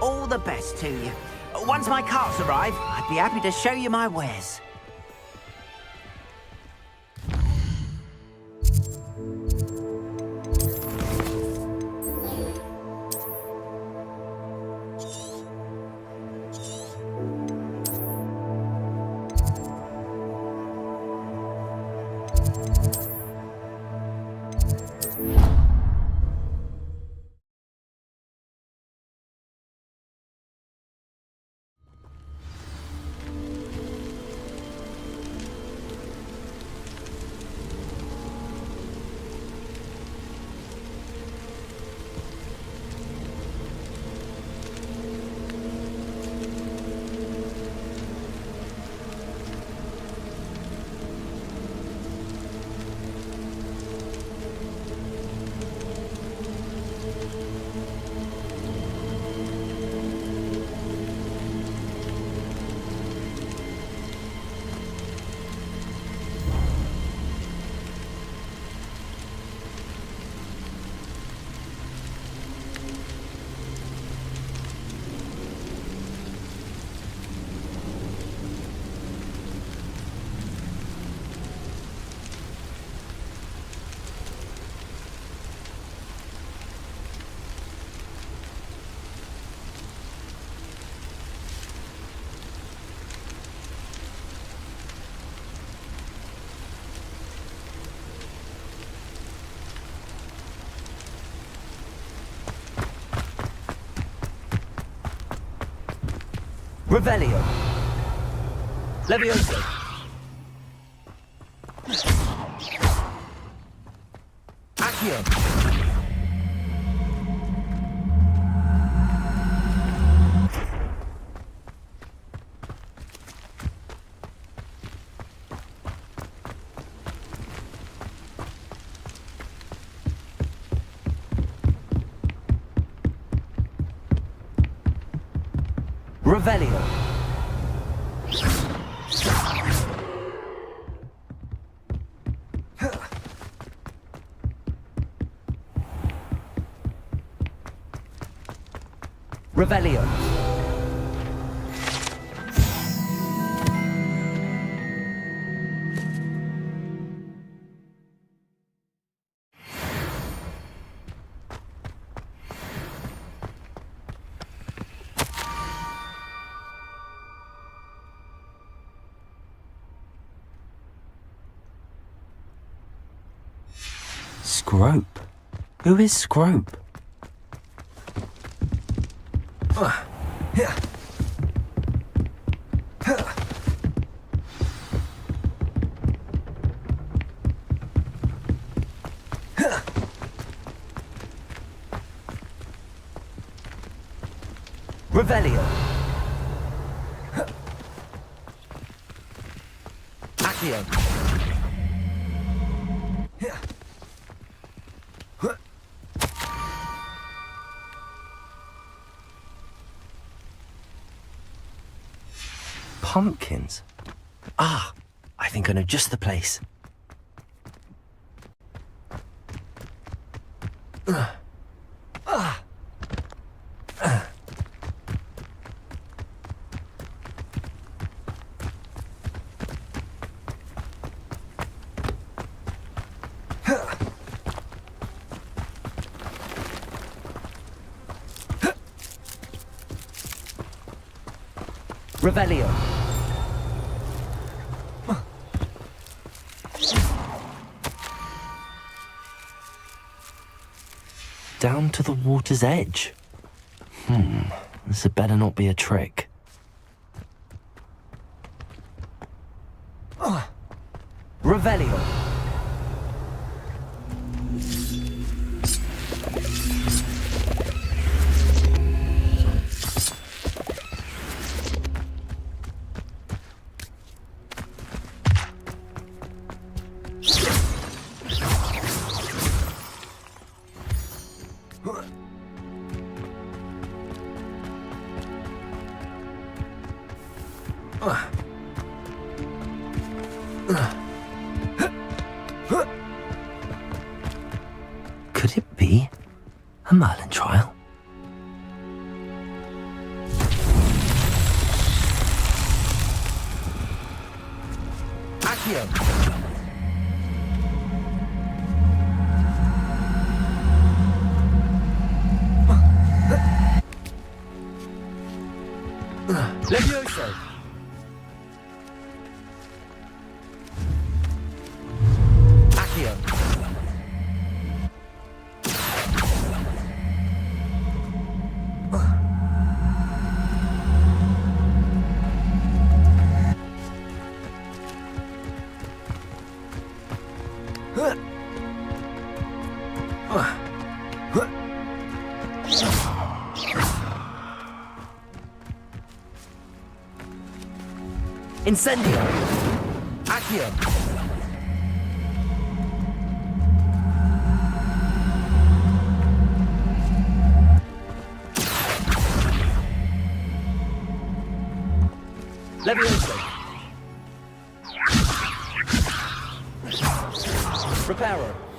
All the best to you. Once my carts arrive, I'd be happy to show you my wares. Revelio. Levioso. Accio. Revelio. Revelio. Scrope? Who is Scrope? Revelio. Accio. Pumpkins? Ah, I think I know just the place. Revelio. Down to the water's edge. This had better not be a trick. Revelio. Could it be a Merlin trial? Accio. Levioso. Accio. Incendio. Accio. Levioso. Reparo.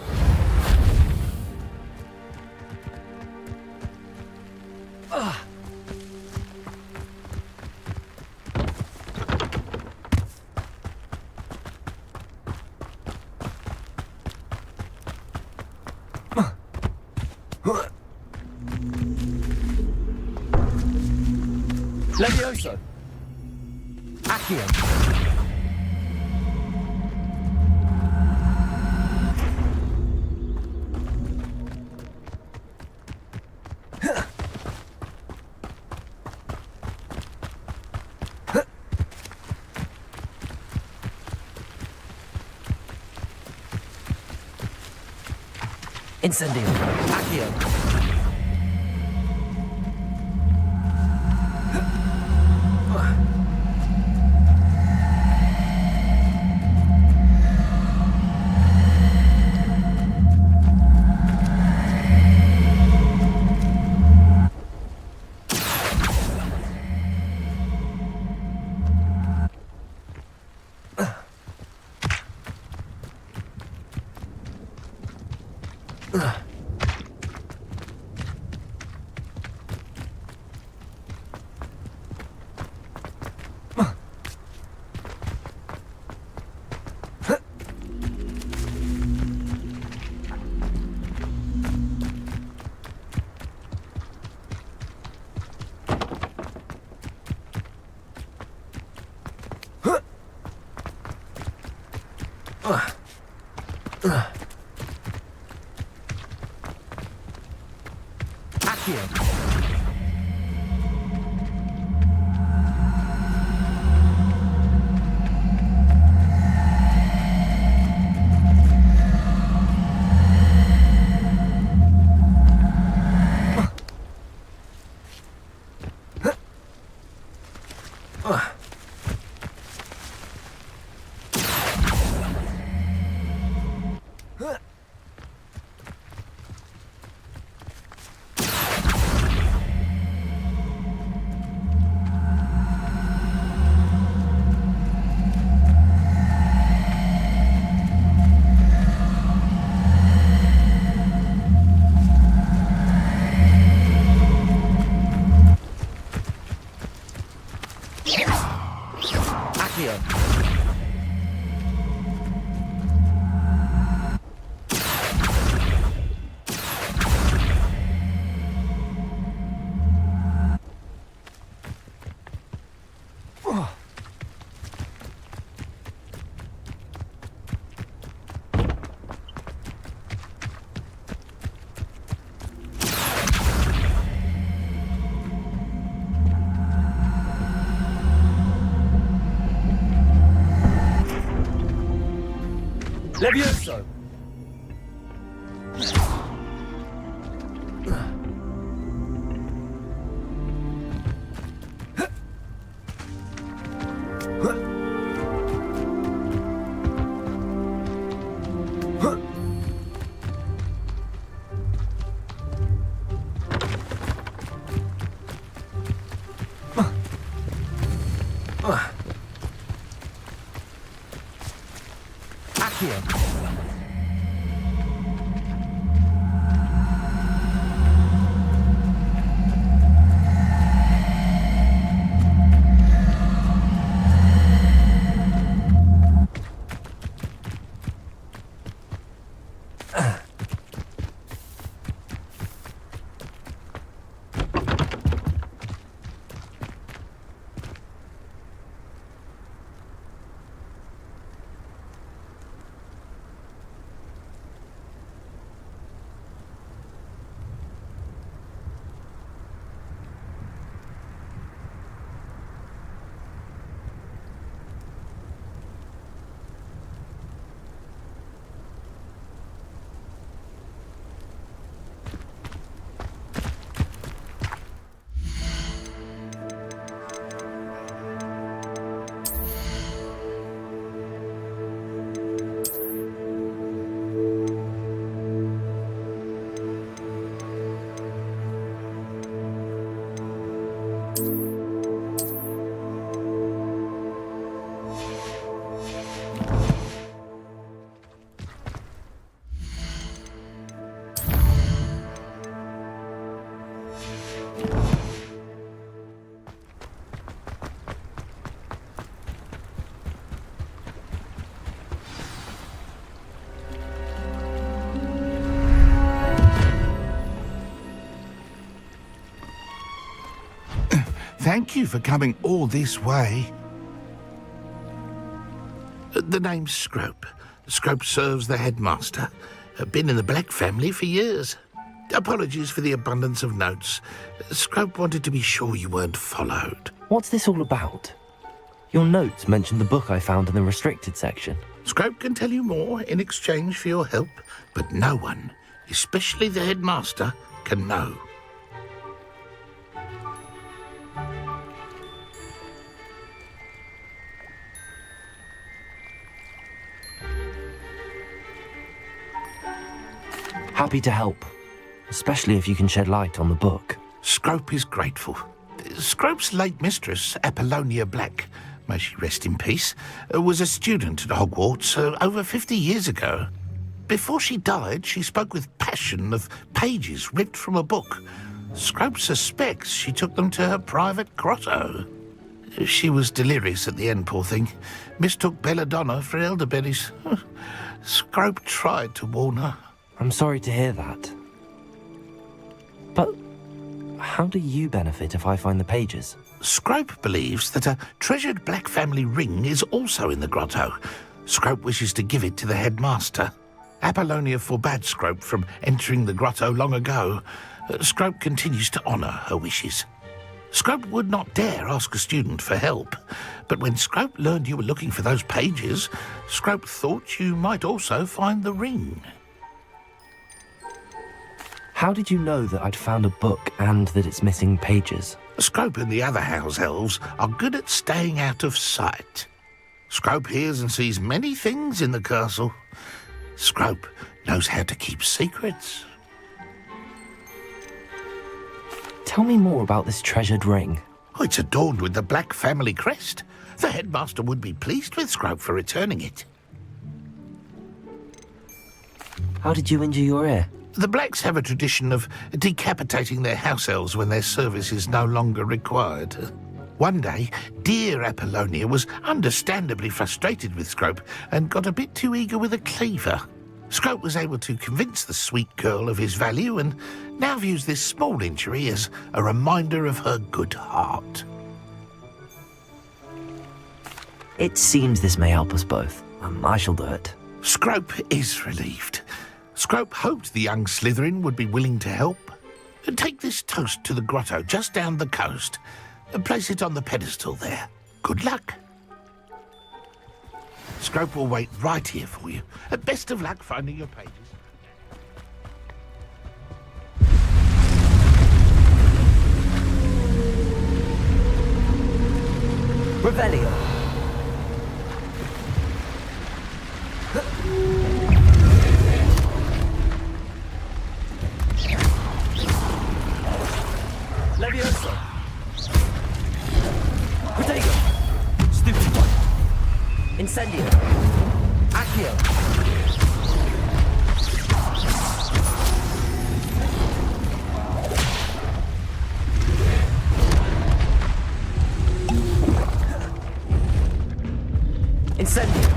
Levioso. Accio. Incendio. Accio. Accio. Levioso! Thank you for coming all this way. The name's Scrope. Scrope serves the headmaster. Been in the Black family for years. Apologies for the abundance of notes. Scrope wanted to be sure you weren't followed. What's this all about? Your notes mentioned the book I found in the restricted section. Scrope can tell you more in exchange for your help, but no one, especially the headmaster, can know. Happy to help, especially if you can shed light on the book. Scrope is grateful. Scrope's late mistress, Apollonia Black, may she rest in peace, was a student at Hogwarts over 50 years ago. Before she died, she spoke with passion of pages ripped from a book. Scrope suspects she took them to her private grotto. She was delirious at the end, poor thing. Mistook belladonna for elderberries. Scrope tried to warn her. I'm sorry to hear that. But how do you benefit if I find the pages? Scrope believes that a treasured Black family ring is also in the grotto. Scrope wishes to give it to the headmaster. Apollonia forbade Scrope from entering the grotto long ago. Scrope continues to honour her wishes. Scrope would not dare ask a student for help, but when Scrope learned you were looking for those pages, Scrope thought you might also find the ring. How did you know that I'd found a book and that it's missing pages? Scrope and the other house elves are good at staying out of sight. Scrope hears and sees many things in the castle. Scrope knows how to keep secrets. Tell me more about this treasured ring. Oh, it's adorned with the Black family crest. The headmaster would be pleased with Scrope for returning it. How did you injure your ear? The Blacks have a tradition of decapitating their house elves when their service is no longer required. One day, dear Apollonia was understandably frustrated with Scrope and got a bit too eager with a cleaver. Scrope was able to convince the sweet girl of his value and now views this small injury as a reminder of her good heart. It seems this may help us both. I shall do it. Scrope is relieved. Scrope hoped the young Slytherin would be willing to help. Take this toast to the grotto just down the coast and place it on the pedestal there. Good luck. Scrope will wait right here for you. Best of luck finding your pages. Revelio. Levioso. Protego. Stupefy. Incendio. Accio. Incendio.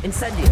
Incendio.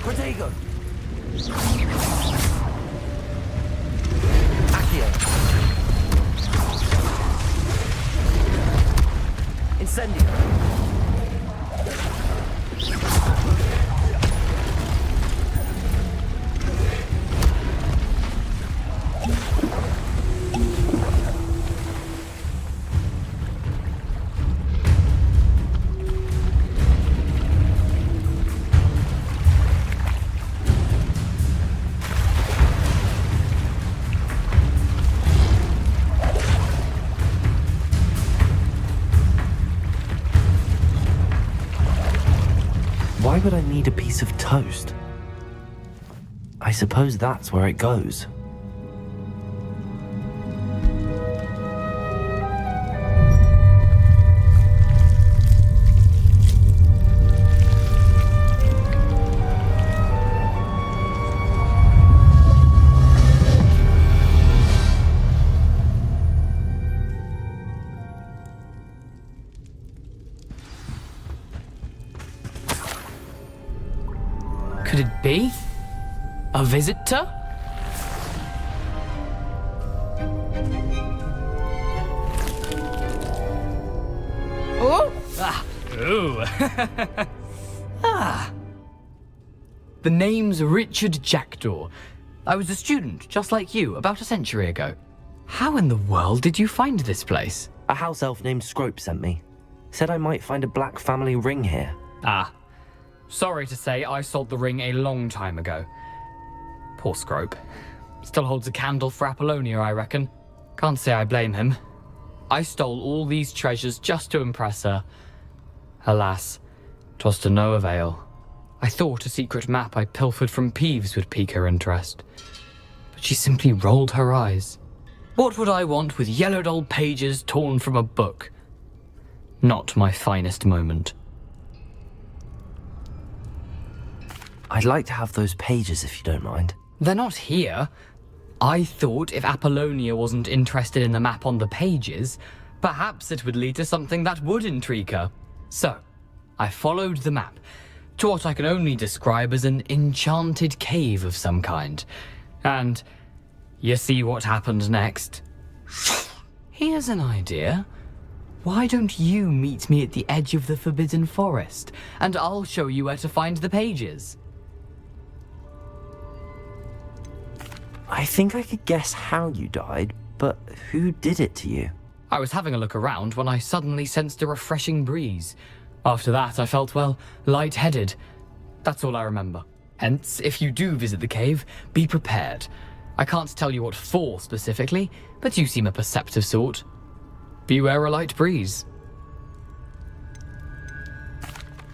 Protego. Accio. Incendio. Why would I need a piece of toast? I suppose that's where it goes. Could it be? A visitor? Oh! Ah! Ooh! Ah! The name's Richard Jackdaw. I was a student, just like you, about a century ago. How in the world did you find this place? A house elf named Scrope sent me. Said I might find a black family ring here. Ah. Sorry to say, I sold the ring a long time ago. Poor Scrope. Still holds a candle for Apollonia, I reckon. Can't say I blame him. I stole all these treasures just to impress her. Alas, 'twas to no avail. I thought a secret map I pilfered from Peeves would pique her interest. But she simply rolled her eyes. What would I want with yellowed old pages torn from a book? Not my finest moment. I'd like to have those pages if you don't mind. They're not here. I thought if Apollonia wasn't interested in the map on the pages, perhaps it would lead to something that would intrigue her. So, I followed the map to what I can only describe as an enchanted cave of some kind. And You see what happened next? Here's an idea. Why don't you meet me at the edge of the Forbidden Forest, and I'll show you where to find the pages? I think I could guess how you died, but who did it to you? I was having a look around when I suddenly sensed a refreshing breeze. After that, I felt, well, lightheaded. That's all I remember. Hence, if you do visit the cave, be prepared. I can't tell you what for specifically, but you seem a perceptive sort. Beware a light breeze.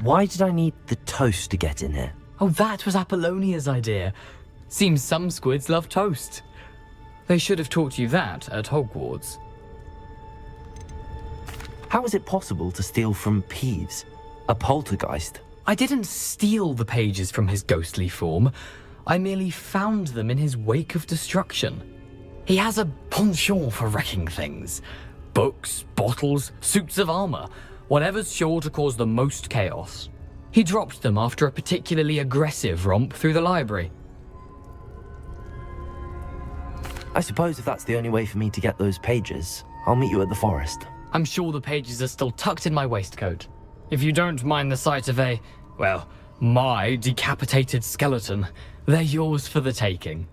Why did I need the toast to get in here? Oh, that was Apollonia's idea. Seems some squids love toast. They should have taught you that at Hogwarts. How is it possible to steal from Peeves, a poltergeist? I didn't steal the pages from his ghostly form. I merely found them in his wake of destruction. He has a penchant for wrecking things. Books, bottles, suits of armor, whatever's sure to cause the most chaos. He dropped them after a particularly aggressive romp through the library. I suppose if that's the only way for me to get those pages, I'll meet you at the forest. I'm sure the pages are still tucked in my waistcoat. If you don't mind the sight of a, well, my decapitated skeleton, they're yours for the taking.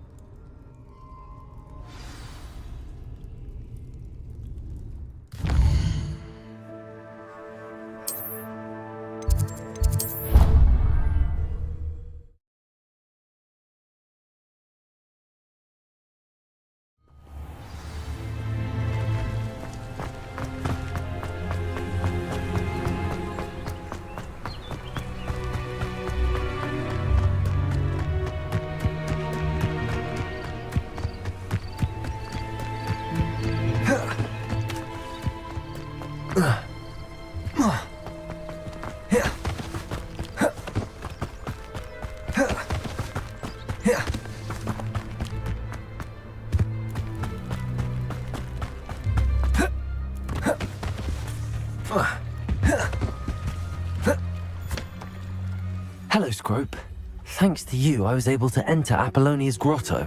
Hello, Scrope. Thanks to you, I was able to enter Apollonia's grotto.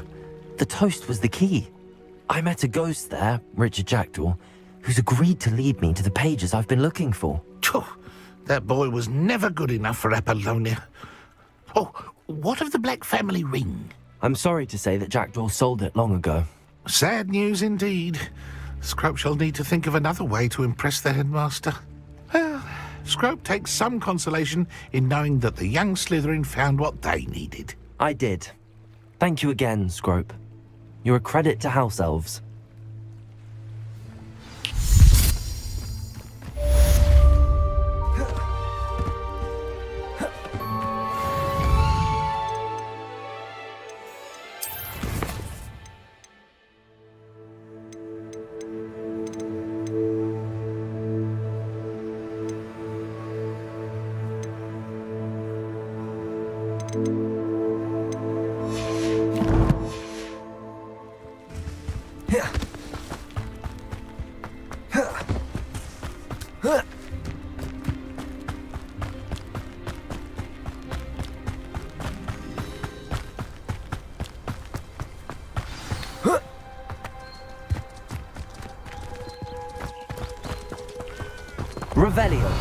The toast was the key. I met a ghost there, Richard Jackdaw, who's agreed to lead me to the pages I've been looking for. That boy was never good enough for Apollonia. Oh, what of the Black family ring? I'm sorry to say that Jackdaw sold it long ago. Sad news indeed. Scrope shall need to think of another way to impress the headmaster. Well, Scrope takes some consolation in knowing that the young Slytherin found what they needed. I did. Thank you again, Scrope. You're a credit to House Elves. Revelio.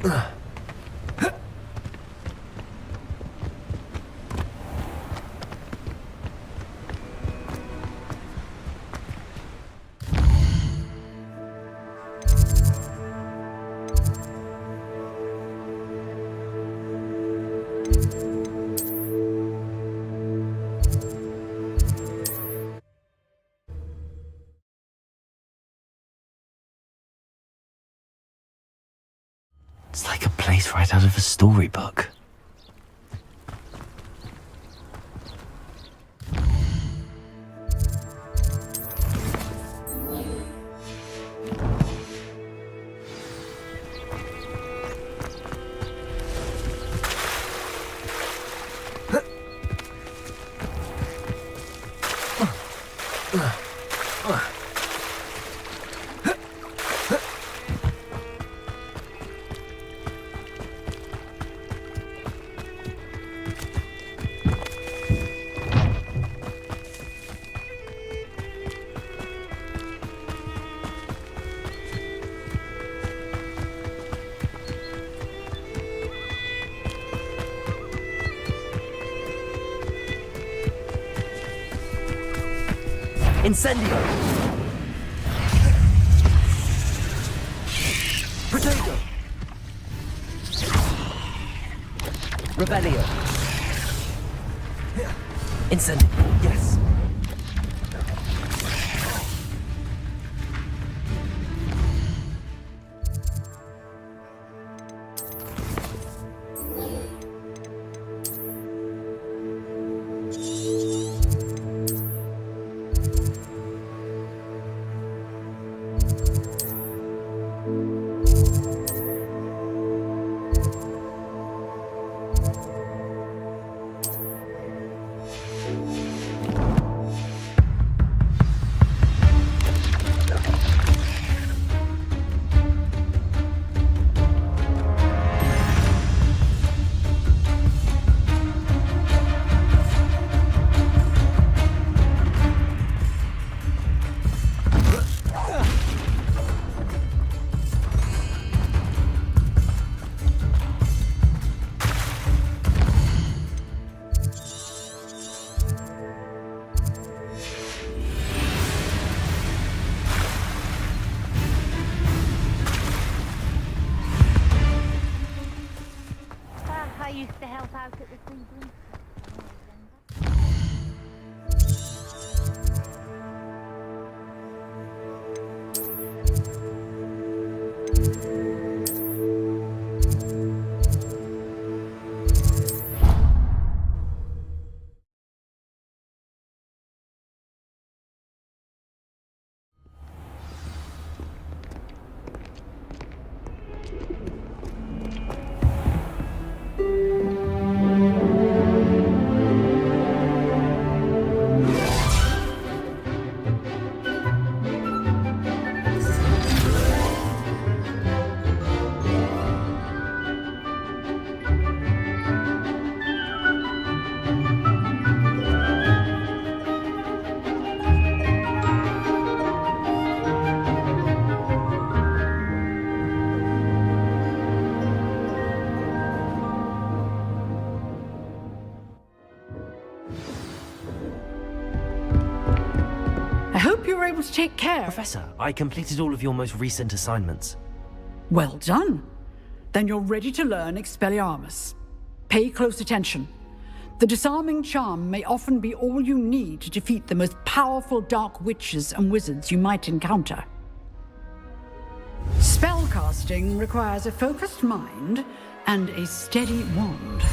It's like a place right out of a storybook. Incendio! Protego! Rebellio! Incendio! Yes! I used to help out at the Cleveland. I hope you were able to take care. Professor, I completed all of your most recent assignments. Well done. Then you're ready to learn Expelliarmus. Pay close attention. The disarming charm may often be all you need to defeat the most powerful dark witches and wizards you might encounter. Spellcasting requires a focused mind and a steady wand.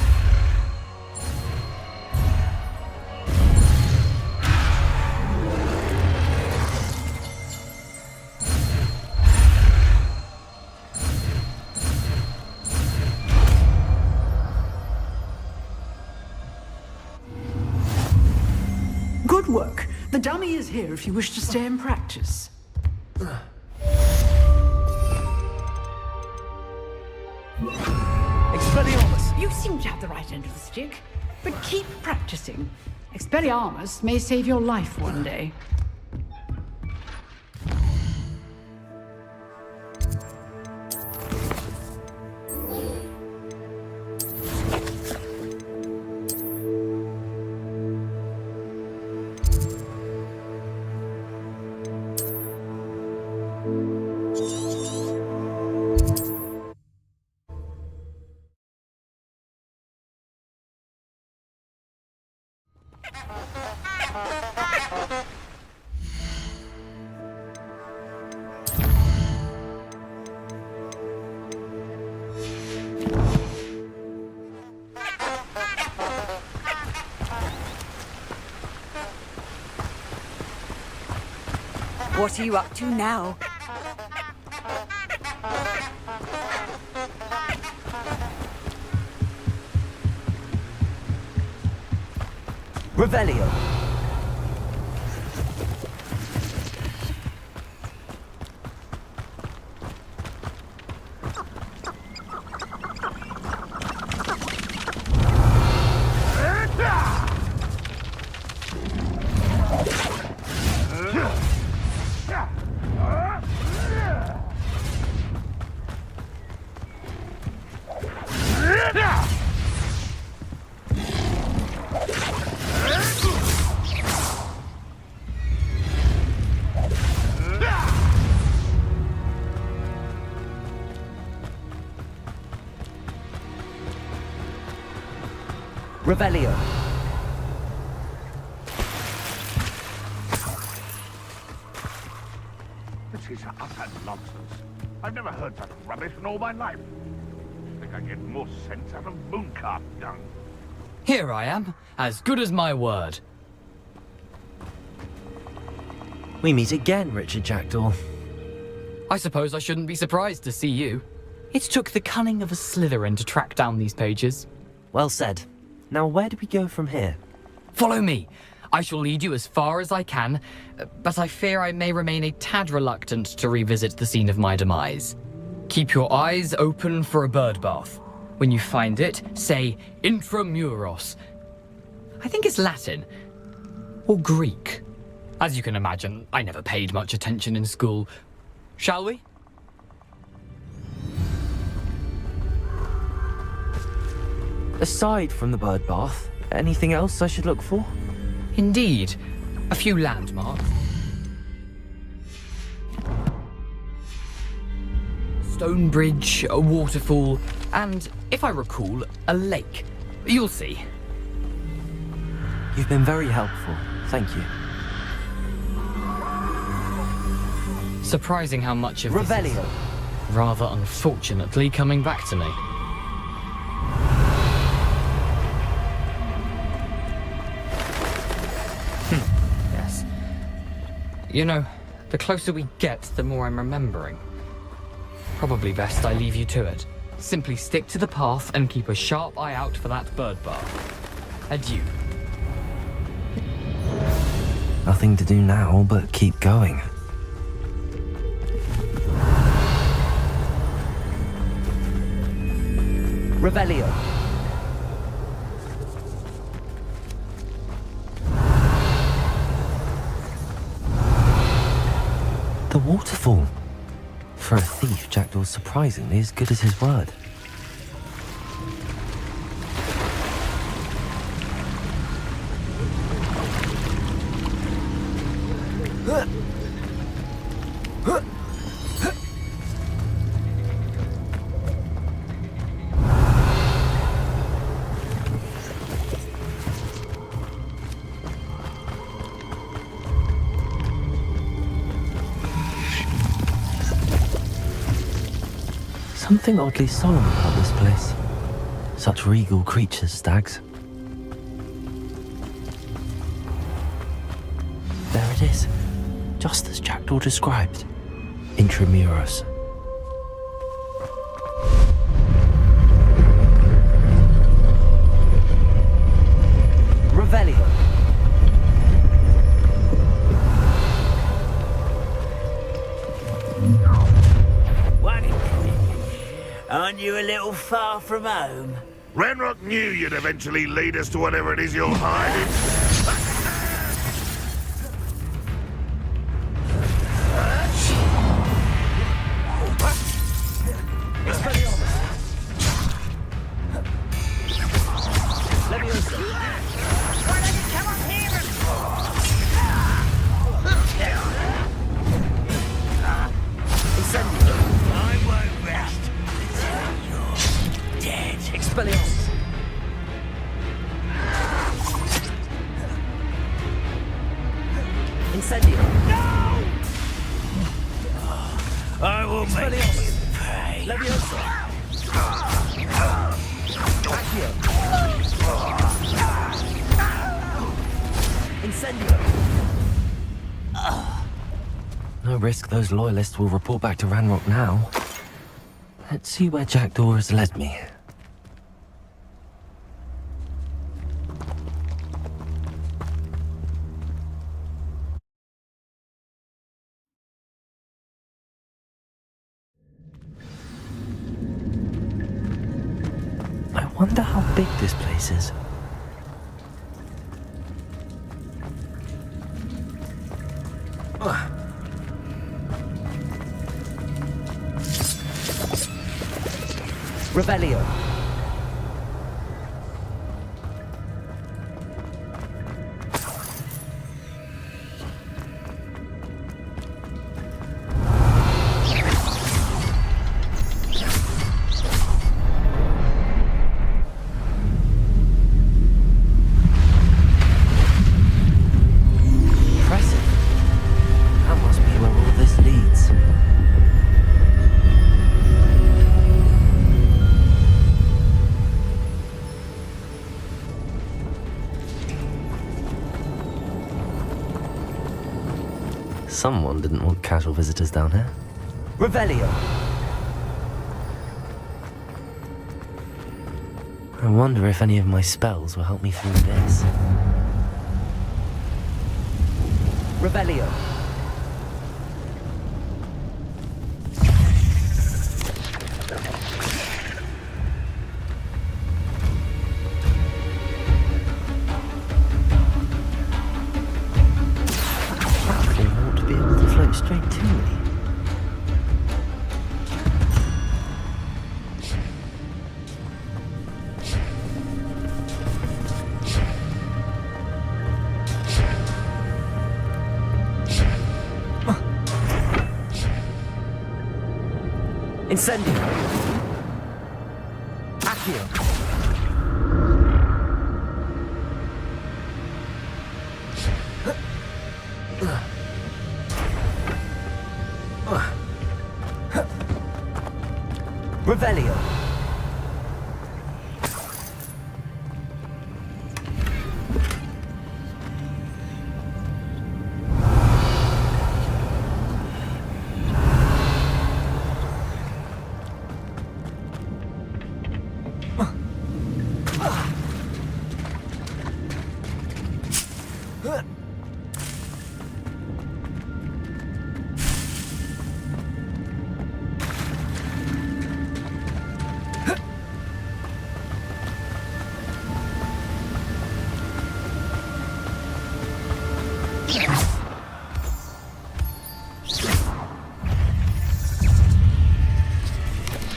Good work. The dummy is here if you wish to stay and practice. Expelliarmus! You seem to have the right end of the stick, but keep practicing. Expelliarmus may save your life one day. What are you up to now? Revelio. Revelio. This is utter nonsense. I've never heard such rubbish in all my life. I think I get more sense out of mooncalf dung. Here I am, as good as my word. We meet again, Richard Jackdaw. I suppose I shouldn't be surprised to see you. It took the cunning of a Slytherin to track down these pages. Well said. Now where do we go from here? Follow me. I shall lead you as far as I can, but I fear I may remain a tad reluctant to revisit the scene of my demise. Keep your eyes open for a bird bath. When you find it, say intramuros. I think it's Latin. Or Greek. As you can imagine, I never paid much attention in school. Shall we? Aside from the bird bath, anything else I should look for? Indeed. A few landmarks. Stone bridge, a waterfall, and, if I recall, a lake. You'll see. You've been very helpful. Thank you. Surprising how much of this Revelio. is, rather unfortunately, coming back to me. Yes. You know, the closer we get, the more I'm remembering. Probably best I leave you to it. Simply stick to the path and keep a sharp eye out for that bird bath. Adieu. Nothing to do now but keep going. Revelio. The waterfall. For a thief, Jackdaw's surprisingly as good as his word. Something oddly solemn about this place. Such regal creatures, stags. There it is, just as Jackdaw described. Intramuros. Revelio. Aren't you a little far from home? Renrock knew you'd eventually lead us to whatever it is you're hiding. I will make you pay. No risk those loyalists will report back to Ranrock now. Let's see where Jackdaw has led me. I wonder how big this place is. Revelio. Impressive. That must be where all this leads. Someone didn't want casual visitors down here. Revelio. I wonder if any of my spells will help me through this. Revelio. That thing ought to be able to float straight to me. Incendio. Accio. Revelio.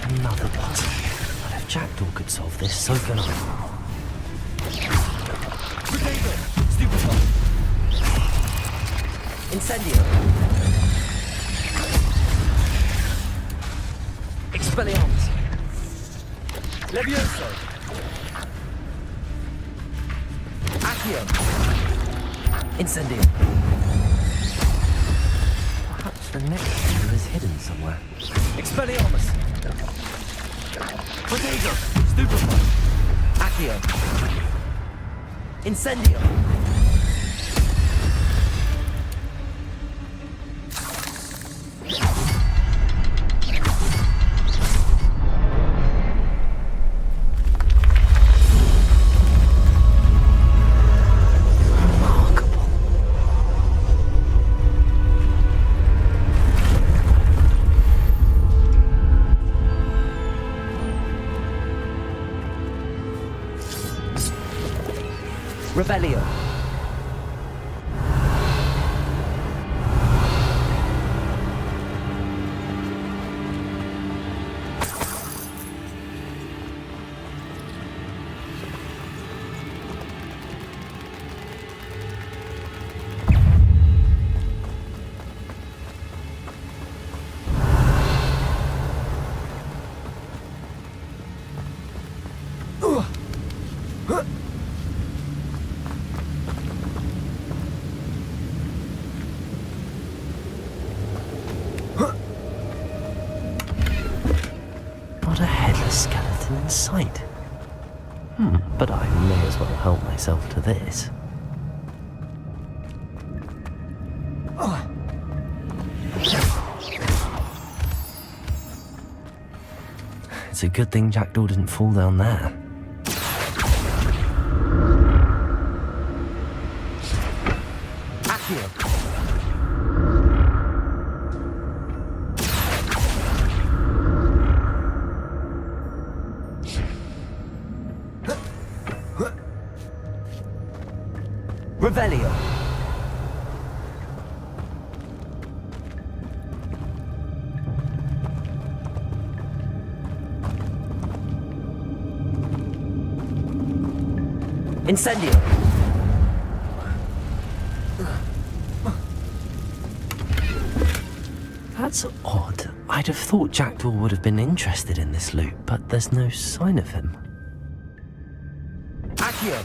Another puzzle. But if Jackdaw could solve this, so can I. Incendio. Expelliarmus. Levioso. Accio. Incendio. Perhaps the next clue is hidden somewhere. Expelliarmus. Potato. Stupefy. Accio. Incendio. Revelio. Not a headless skeleton in sight. But I may as well help myself to this. It's a good thing Jackdaw didn't fall down there. Accio! Revelio! Incendio! That's odd. I'd have thought Jackdaw would have been interested in this loot, but there's no sign of him. Accio!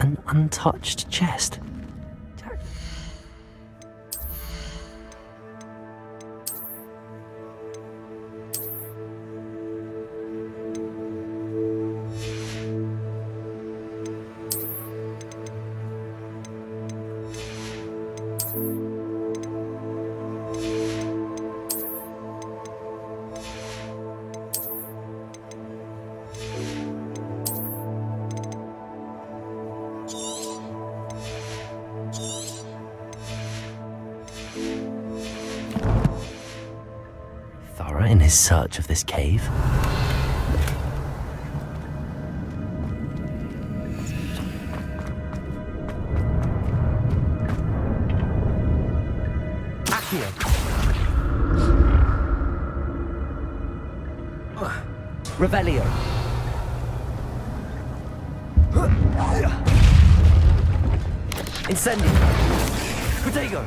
An untouched chest. Thorough in his search of this cave. Accio! Revelio! Incendio! Protego!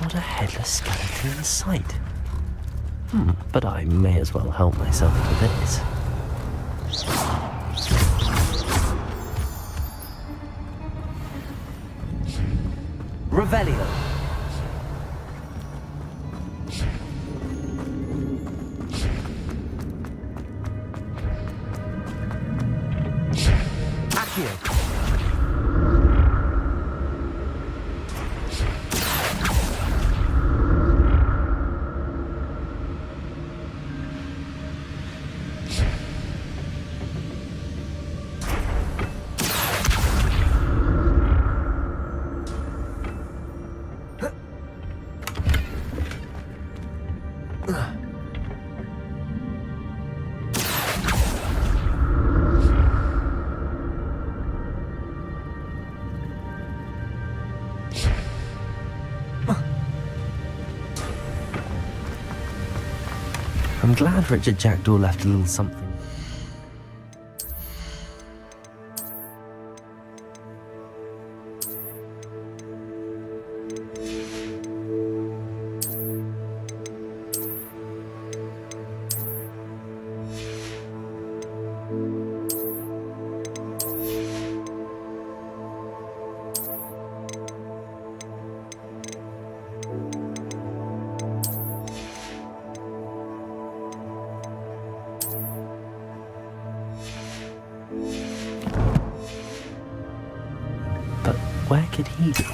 Not a headless skeleton in sight. But I may as well help myself to this. Revelio! Accio! I'm glad Richard Jackdaw left a little something. Where could he be?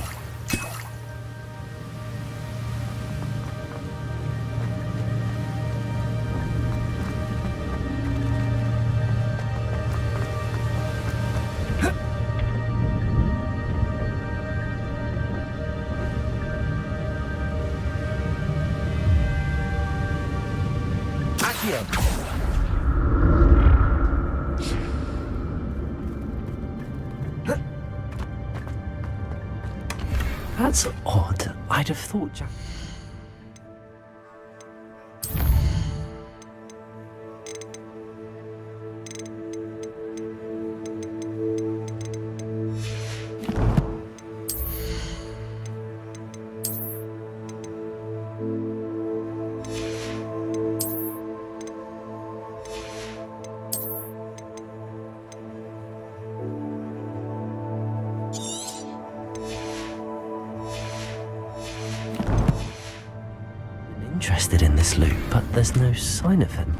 Accio! That's odd. I'd have thought Jack... this loop, but there's no sign of him.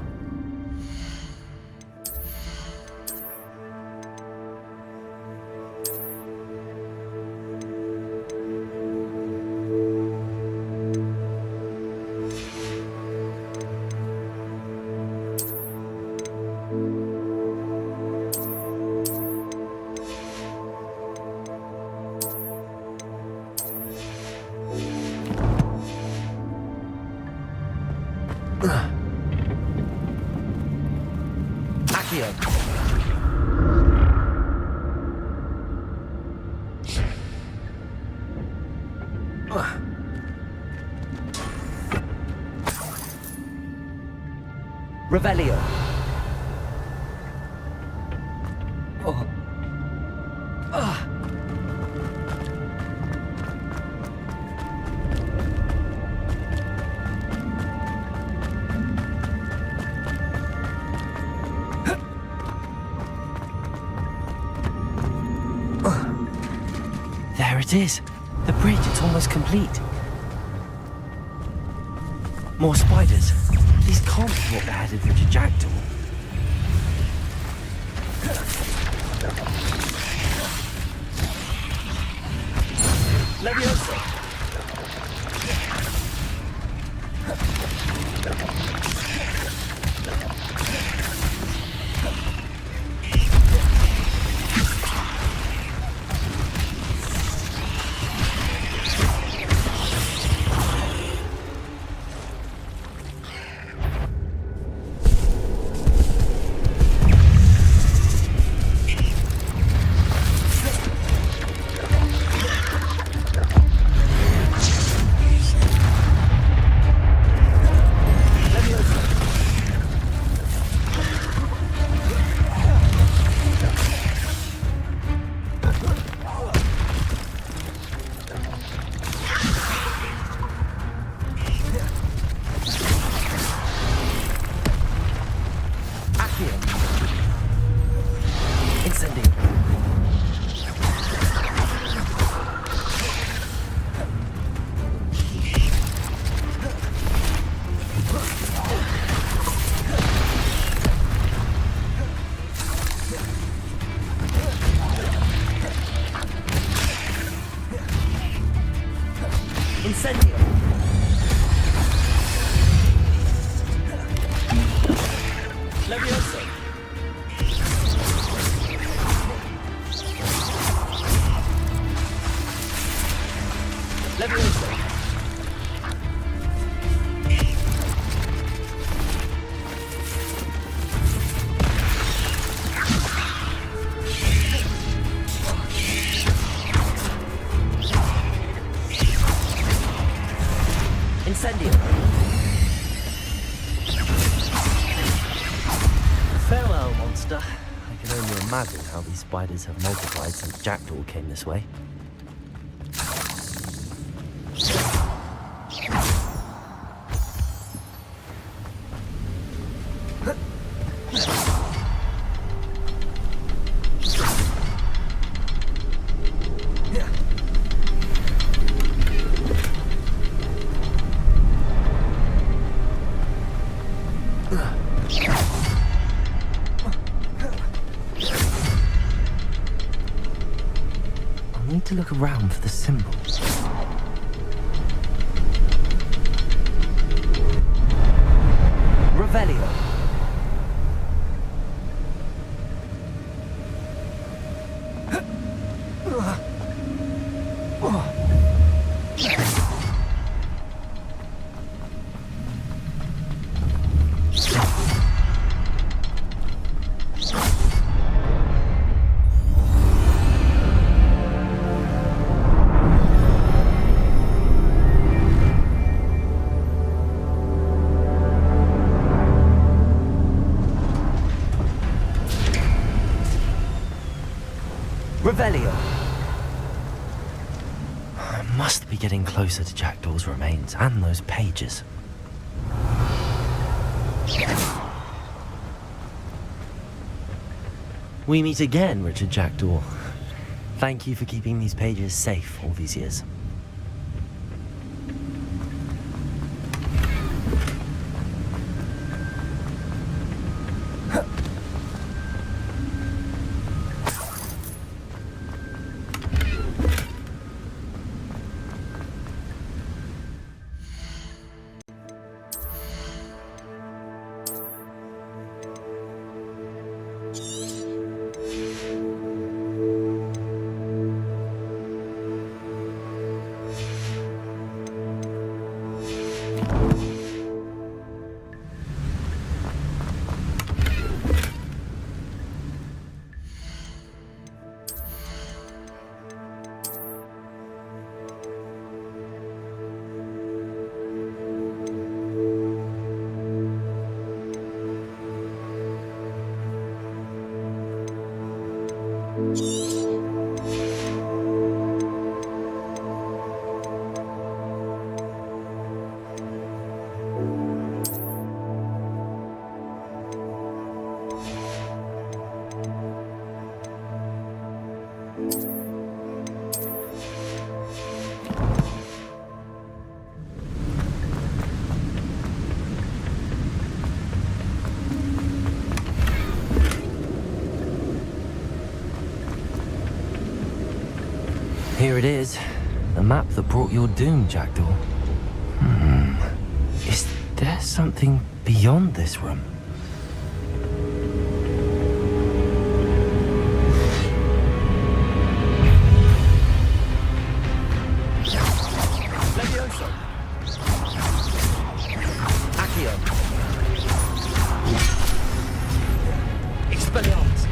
Revelio. Oh. Ah. There it is. The bridge, it's almost complete. More spiders. These can't be what beheaded Richard Jackdaw. Leviosa. Incendio. Leviosa. Leviosa. Incendio. Farewell, monster. I can only imagine how these spiders have multiplied since Jackdaw came this way. I need to look around for the symbols. Revelio. Revelio. I must be getting closer to Jackdaw's remains and those pages. We meet again, Richard Jackdaw. Thank you for keeping these pages safe all these years. Here it is. The map that brought your doom, Jackdaw. Is there something beyond this room? Levioso. Accio. Expelliarmus.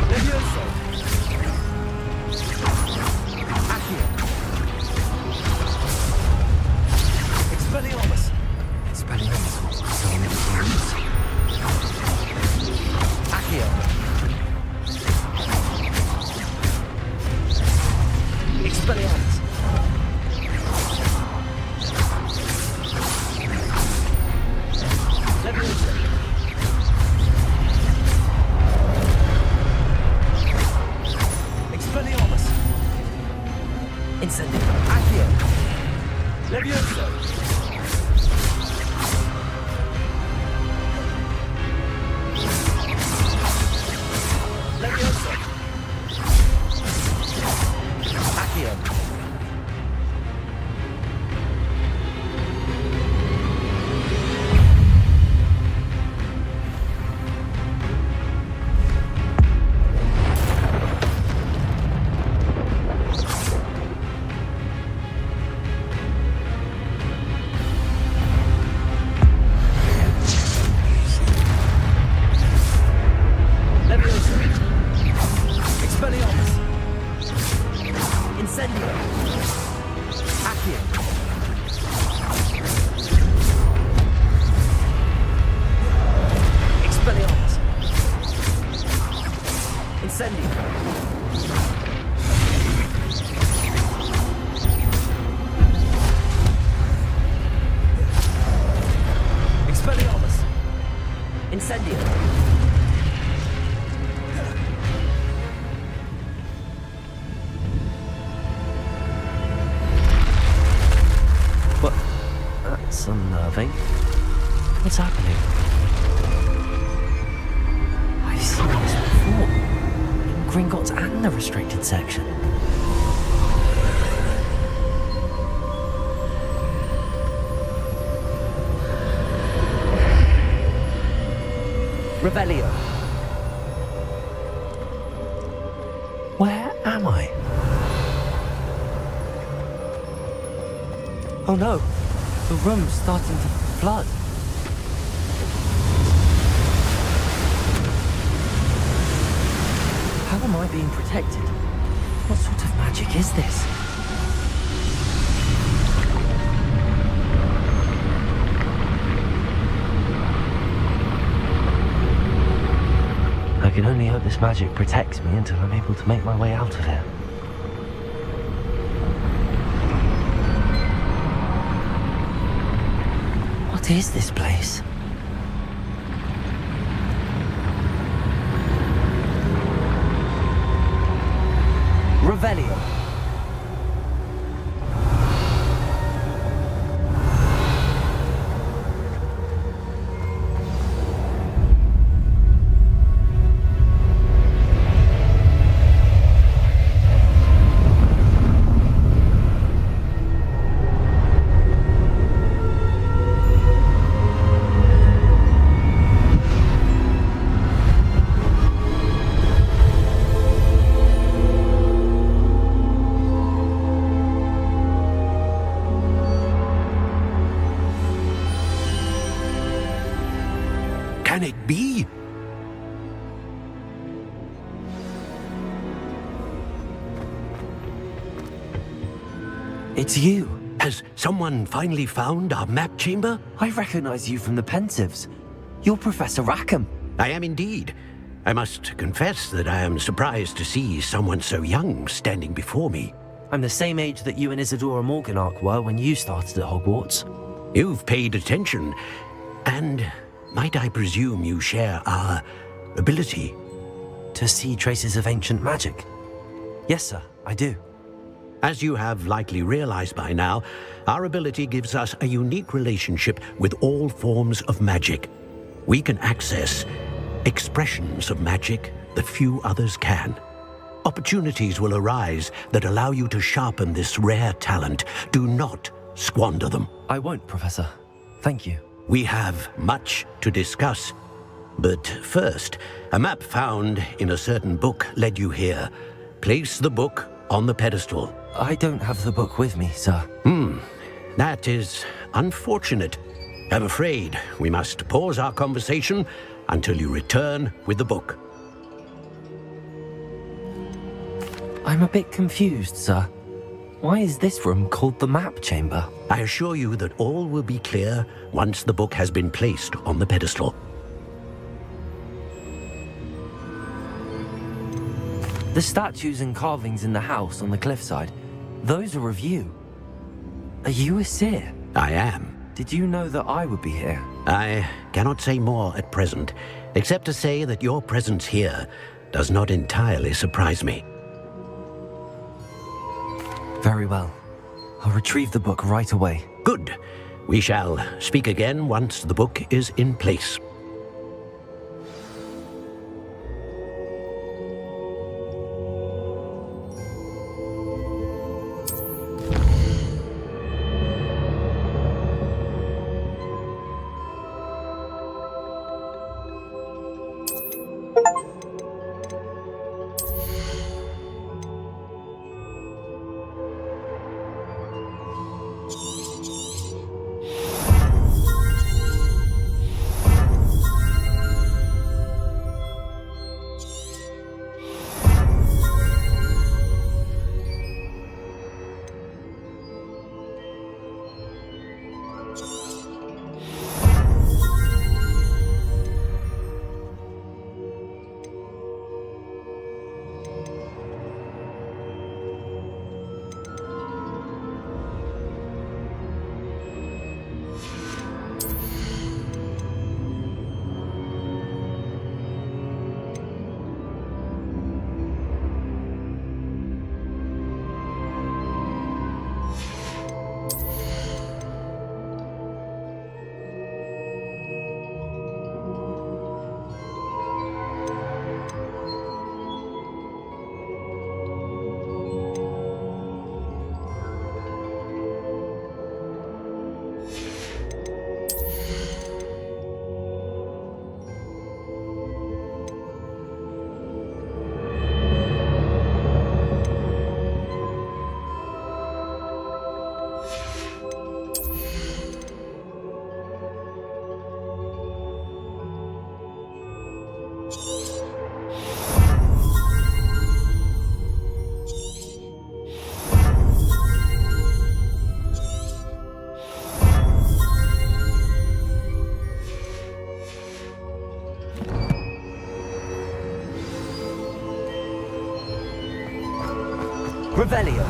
Levioso. Accio. Expelliarmus. Expelliarmus. So many things. Accio. Expelliarmus. Levioso. Expelliarmus. Incendio. Accio. Levioso. Levioso. Accio. Levioso. Expelliarmus. Incendio. Accio. Expelliarmus. Incendio. Expelliarmus. Incendio. What? That's unnerving. What's happening? I've seen this before. In Gringotts and the restricted section. Revelio. Where am I? Oh no, the room's starting to flood. How am I being protected? What sort of magic is this? I can only hope this magic protects me until I'm able to make my way out of here. What is this place? Revelio. Can it be? It's you. Has someone finally found our map chamber? I recognize you from the Pensives. You're Professor Rackham. I am indeed. I must confess that I am surprised to see someone so young standing before me. I'm the same age that you and Isadora Morganach were when you started at Hogwarts. You've paid attention, and might I presume you share our ability? To see traces of ancient magic? Yes, sir, I do. As you have likely realized by now, our ability gives us a unique relationship with all forms of magic. We can access expressions of magic that few others can. Opportunities will arise that allow you to sharpen this rare talent. Do not squander them. I won't, Professor. Thank you. We have much to discuss. But first, a map found in a certain book led you here. Place the book on the pedestal. I don't have the book with me, sir. That is unfortunate. I'm afraid we must pause our conversation until you return with the book. I'm a bit confused, sir. Why is this room called the map chamber? I assure you that all will be clear once the book has been placed on the pedestal. The statues and carvings in the house on the cliffside, those are of you. Are you a seer? I am. Did you know that I would be here? I cannot say more at present, except to say that your presence here does not entirely surprise me. Very well. I'll retrieve the book right away. Good. We shall speak again once the book is in place. Revelio.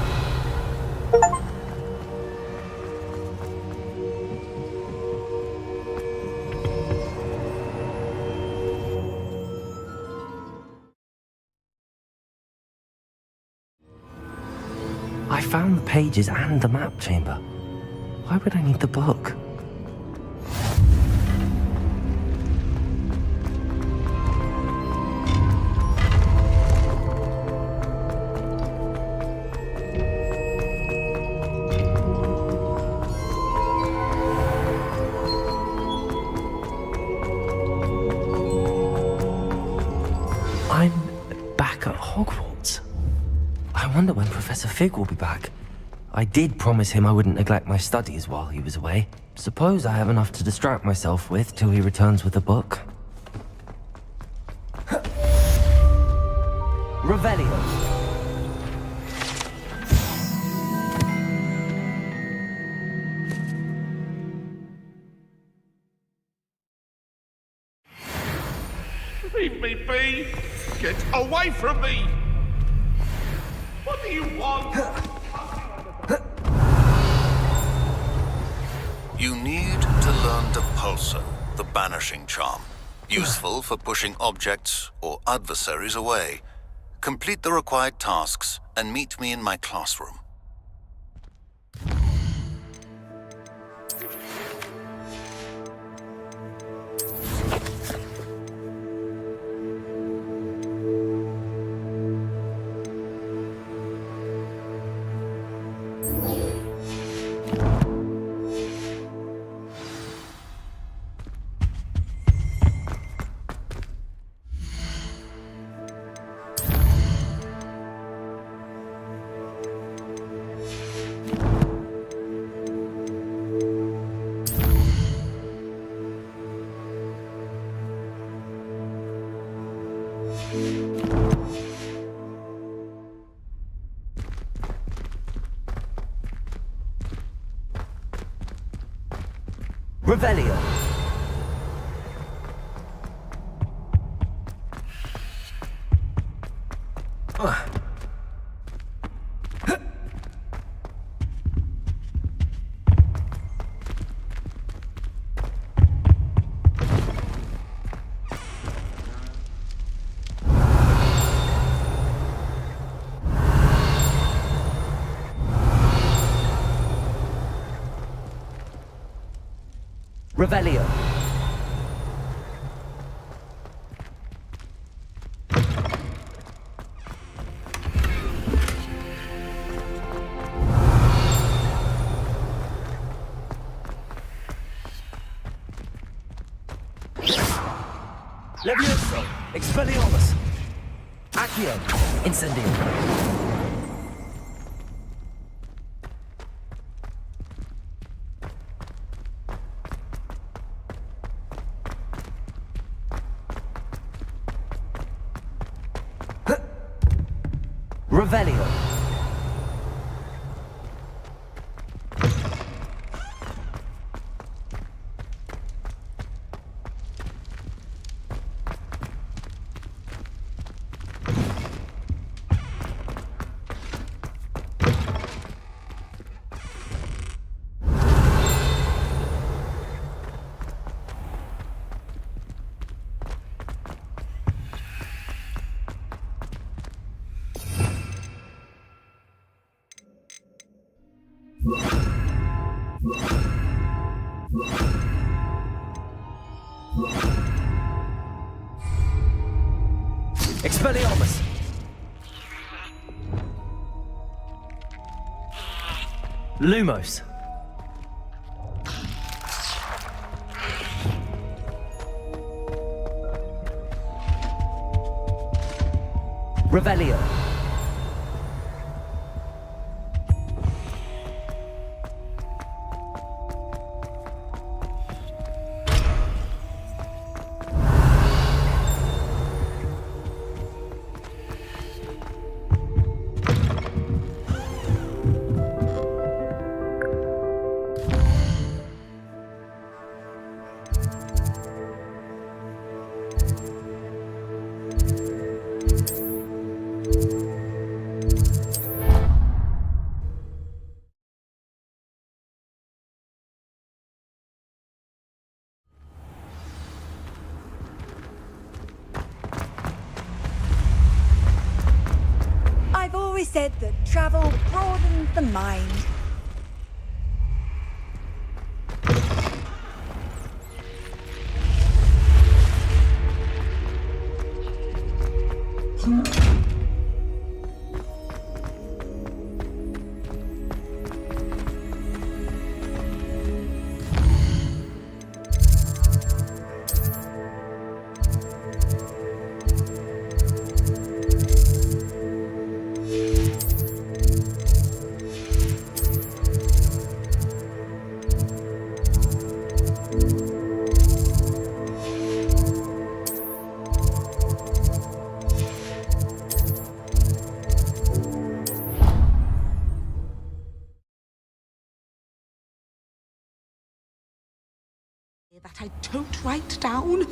I found the pages and the map chamber. Why would I need the book? I'm back at Hogwarts. I wonder when Professor Fig will be back. I did promise him I wouldn't neglect my studies while he was away. Suppose I have enough to distract myself with till he returns with the book. Revelio. Leave me be! Get away from me! What do you want? You need to learn Depulso, the banishing charm. Useful for pushing objects or adversaries away. Complete the required tasks and meet me in my classroom. Revelio. Revelio. Levioso. Expelliarmus. Accio. Incendio. Revelio. Expelliarmus. Lumos. Revelio. I've always said that travel broadens the mind. That I don't write down.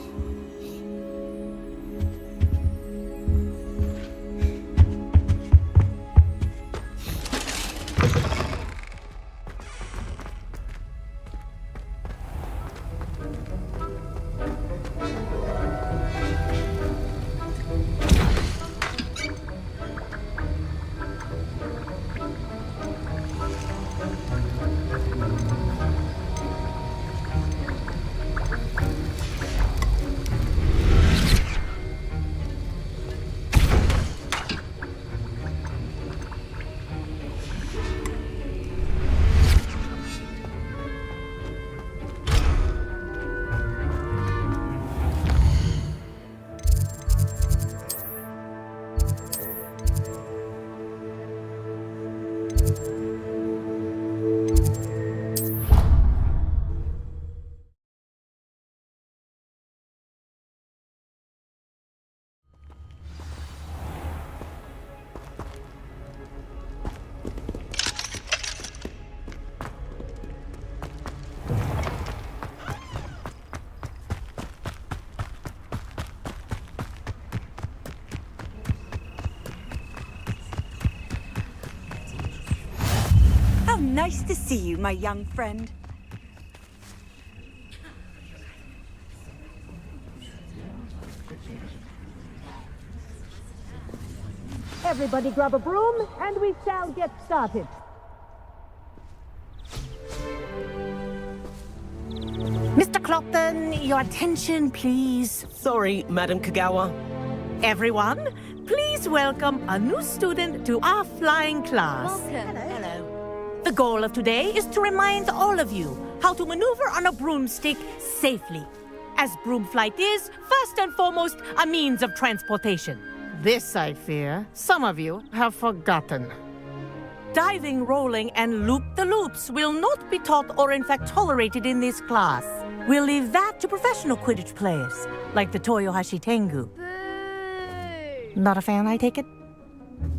How nice to see you, my young friend. Everybody grab a broom, and we shall get started. Mr. Clopton, your attention, please. Sorry, Madam Kagawa. Everyone, please welcome a new student to our flying class. Welcome. Hello. The goal of today is to remind all of you how to maneuver on a broomstick safely, as broom flight is, first and foremost, a means of transportation. This, I fear, some of you have forgotten. Diving, rolling, and loop-the-loops will not be taught or in fact tolerated in this class. We'll leave that to professional Quidditch players, like the Toyohashi Tengu. Not a fan, I take it?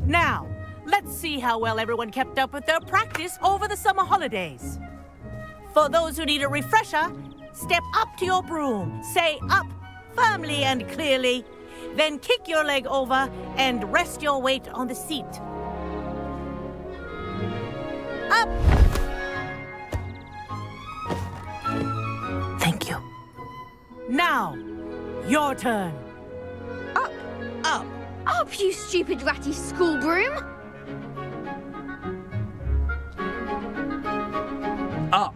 Now, let's see how well everyone kept up with their practice over the summer holidays. For those who need a refresher, step up to your broom, say up firmly and clearly, then kick your leg over and rest your weight on the seat. Up! Thank you. Now, your turn. Up! Up! Up, you stupid ratty school broom! Up!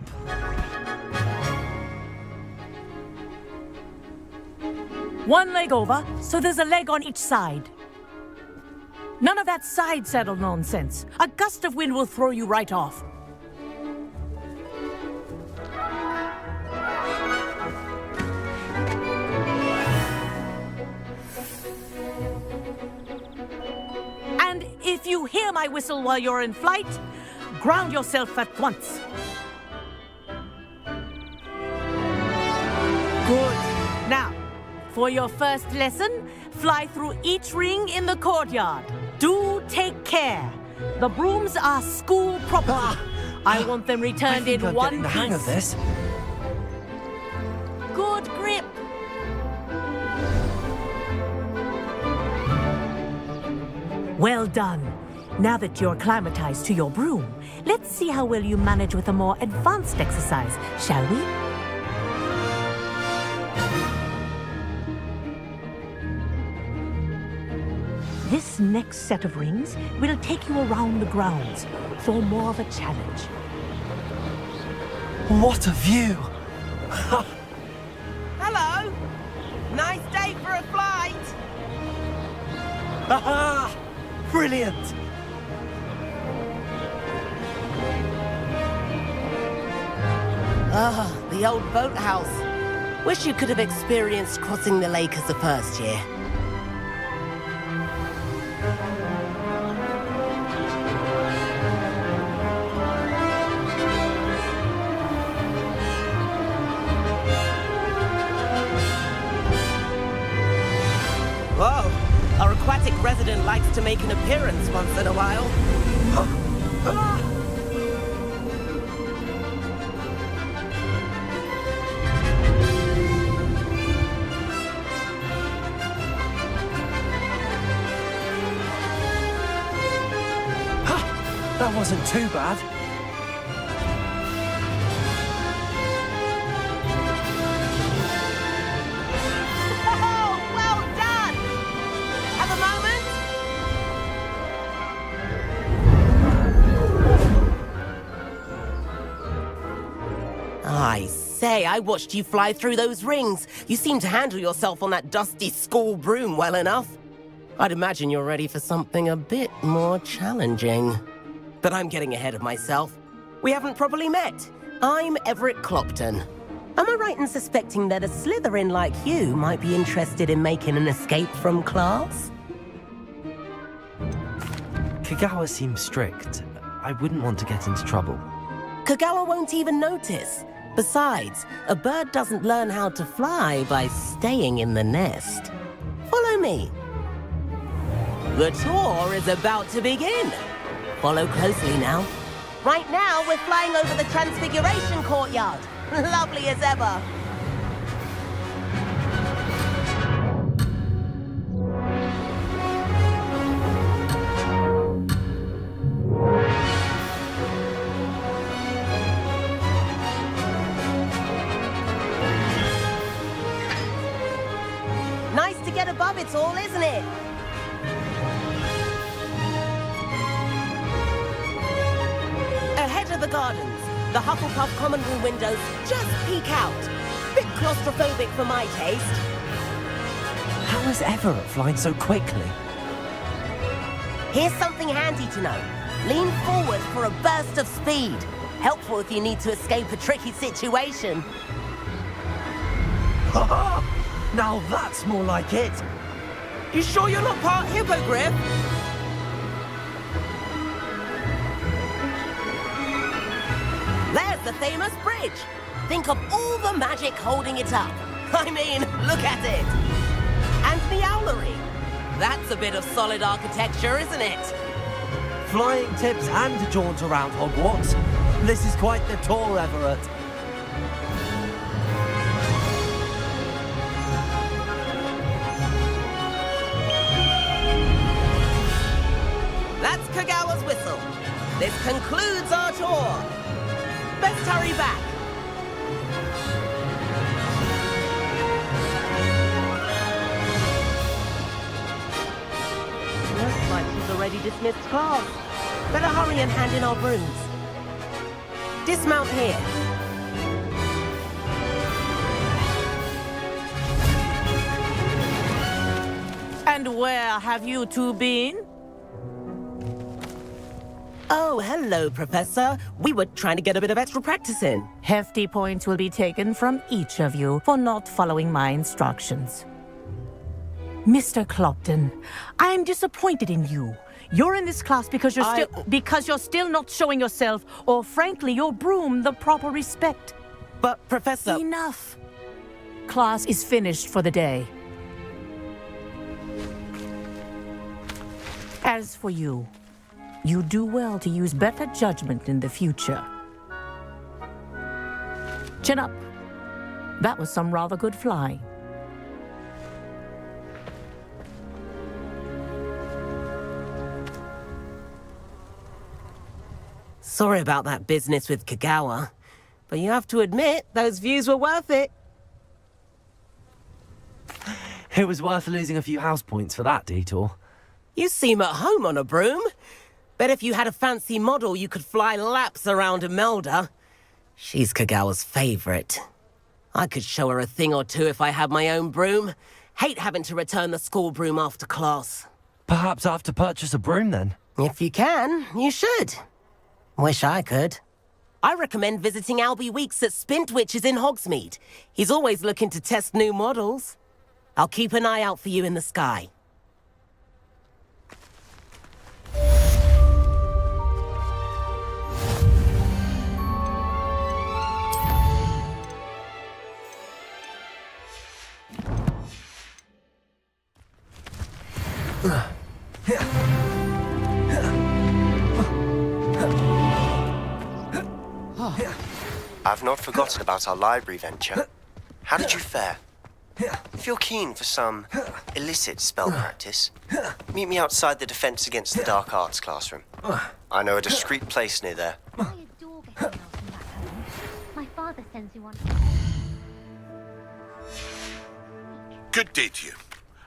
One leg over, so there's a leg on each side. None of that side saddle nonsense. A gust of wind will throw you right off. And if you hear my whistle while you're in flight, ground yourself at once. Good. Now, for your first lesson, fly through each ring in the courtyard. Do take care. The brooms are school property. I want them returned in I'm one getting the piece. hang of this. Good grip. Well done. Now that you're acclimatized to your broom, let's see how well you manage with a more advanced exercise, shall we? This next set of rings will take you around the grounds for more of a challenge. What a view! Hello! Nice day for a flight! Aha! Brilliant! Ah, the old boathouse. Wish you could have experienced crossing the lake as a first year. Whoa, our aquatic resident likes to make an appearance once in a while. That wasn't too bad. Oh, well done! Have a moment? I say, I watched you fly through those rings. You seem to handle yourself on that dusty school broom well enough. I'd imagine you're ready for something a bit more challenging. But I'm getting ahead of myself. We haven't properly met. I'm Everett Clopton. Am I right in suspecting that a Slytherin like you might be interested in making an escape from class? Kagawa seems strict. I wouldn't want to get into trouble. Kagawa won't even notice. Besides, a bird doesn't learn how to fly by staying in the nest. Follow me. The tour is about to begin. Follow closely now. Right now, we're flying over the Transfiguration Courtyard. Lovely as ever. of it all, isn't it? Ahead of the gardens, the Hufflepuff common room windows just peek out. Bit claustrophobic for my taste. How is Everett flying so quickly? Here's something handy to know. Lean forward for a burst of speed. Helpful if you need to escape a tricky situation. Now that's more like it. You sure you're not part hippogriff? There's the famous bridge. Think of all the magic holding it up. I mean, look at it. And the owlery. That's a bit of solid architecture, isn't it? Flying tips and a jaunt around Hogwarts. This is quite the tour, Everett. That's Kagawa's whistle. This concludes our tour. Best hurry back. Looks like she's already dismissed class. Better hurry and hand in our brooms. Dismount here. And where have you two been? Oh, hello, Professor. We were trying to get a bit of extra practice in. Hefty points will be taken from each of you for not following my instructions. Mr. Clopton, I'm disappointed in you. You're in this class because you're still not showing yourself, or frankly, your broom, the proper respect. But, Professor... Enough. Class is finished for the day. As for you, you do well to use better judgment in the future. Chin up. That was some rather good flying. Sorry about that business with Kagawa, but you have to admit, those views were worth it. It was worth losing a few house points for that detour. You seem at home on a broom. Bet if you had a fancy model, you could fly laps around Imelda. She's Kagawa's favorite. I could show her a thing or two if I had my own broom. Hate having to return the school broom after class. Perhaps I have to purchase a broom then? If you can, you should. Wish I could. I recommend visiting Albie Weeks at Spintwitches in Hogsmeade. He's always looking to test new models. I'll keep an eye out for you in the sky. I've not forgotten about our library venture. How did you fare? If you're keen for some illicit spell practice, meet me outside the Defense Against the Dark Arts classroom. I know a discreet place near there. I adore getting out from back home. My father sends you on. Good day to you.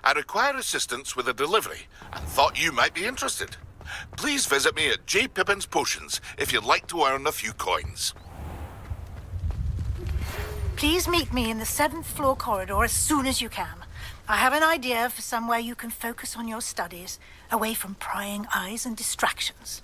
I require assistance with a delivery and thought you might be interested. Please visit me at J. Pippin's Potions if you'd like to earn a few coins. Please meet me in the 7th floor corridor as soon as you can. I have an idea for somewhere you can focus on your studies, away from prying eyes and distractions.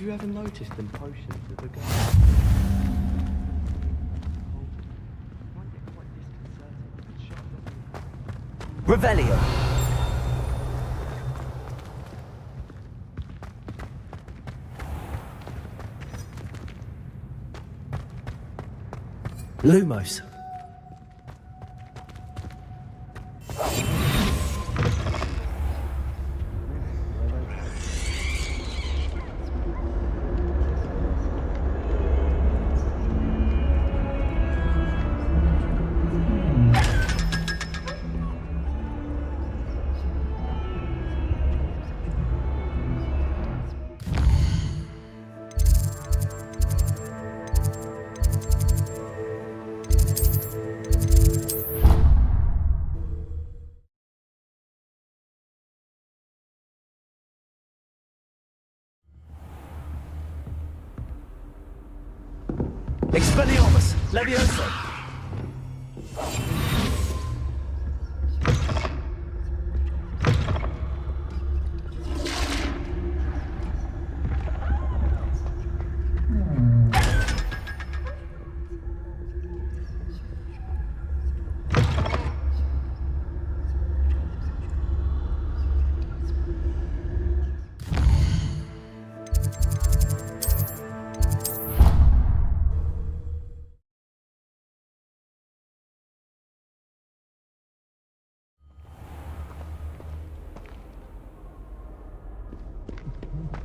Have you ever noticed in potions that the girl... Revelio. Lumos. Expelliarmus! Levioso!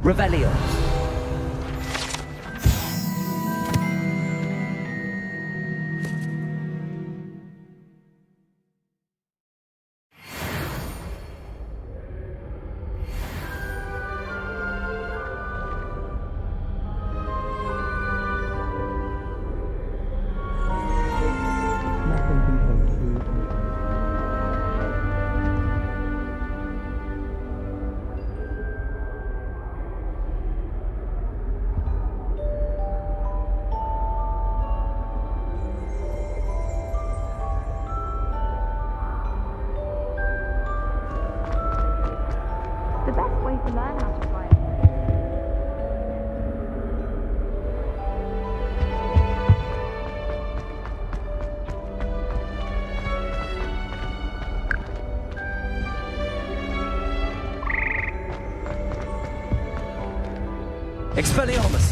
Revelio. The best way to learn how to fly. Expelliarmus!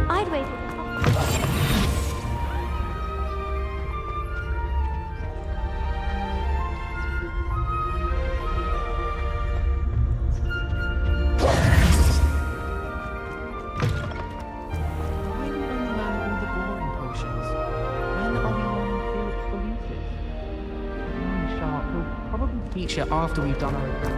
I'd wait at the top. Why do we only learn all the boring potions? When are we learning Felix Felicis? Sharp, we'll probably teach it after we've done our exam.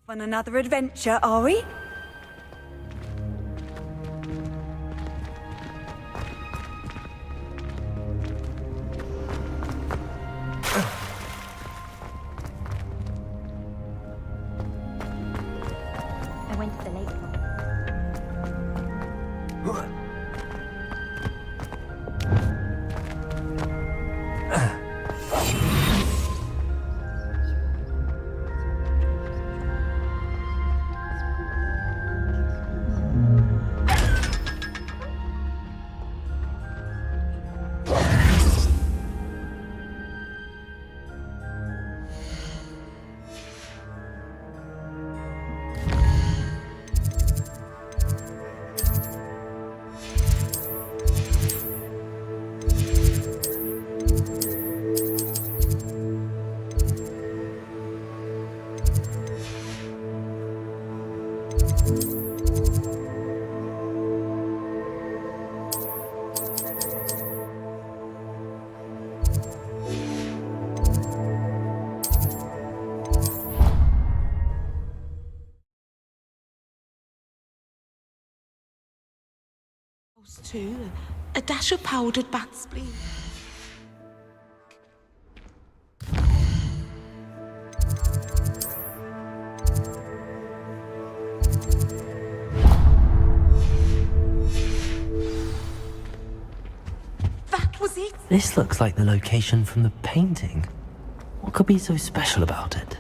On another adventure, are we? I went to the lake one. Too. A dash of powdered bat spleen. That was it. This looks like the location from the painting. What could be so special about it?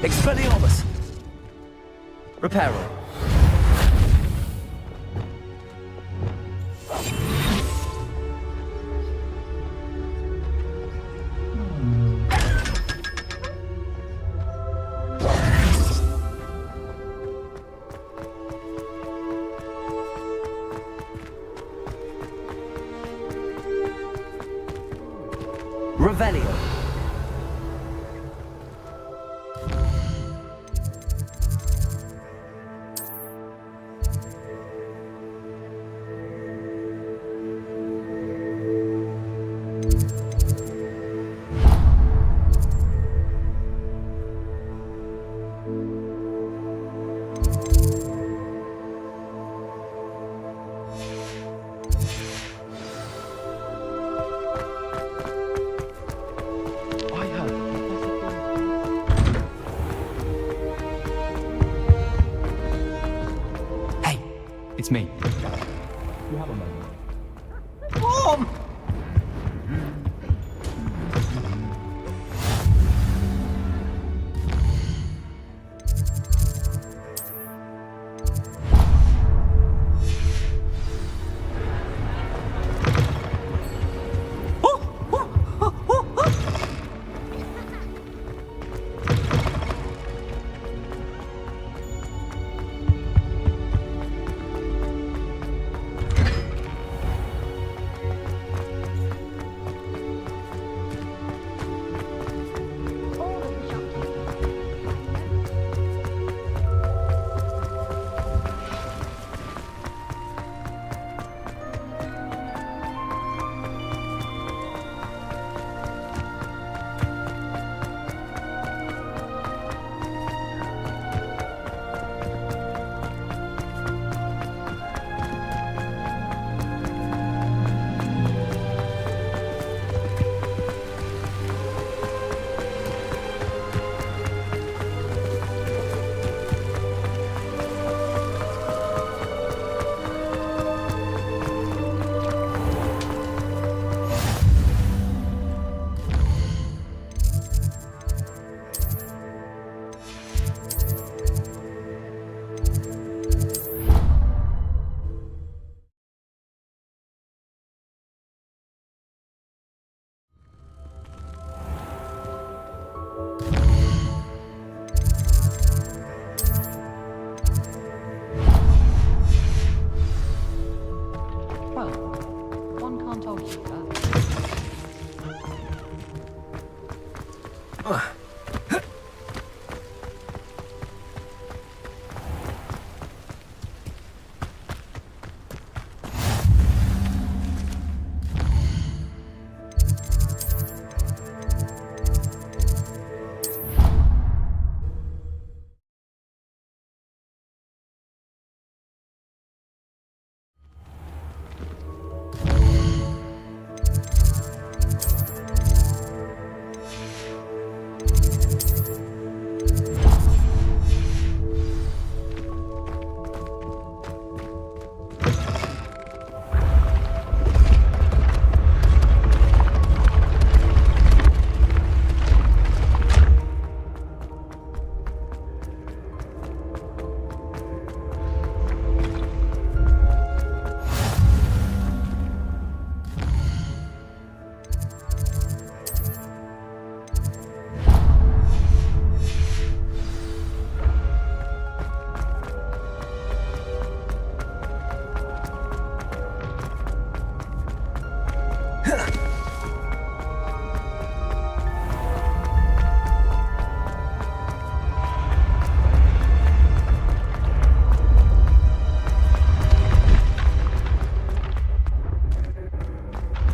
Expelliarmus! Reparo. Revelio. It's me. You have a moment. Mom!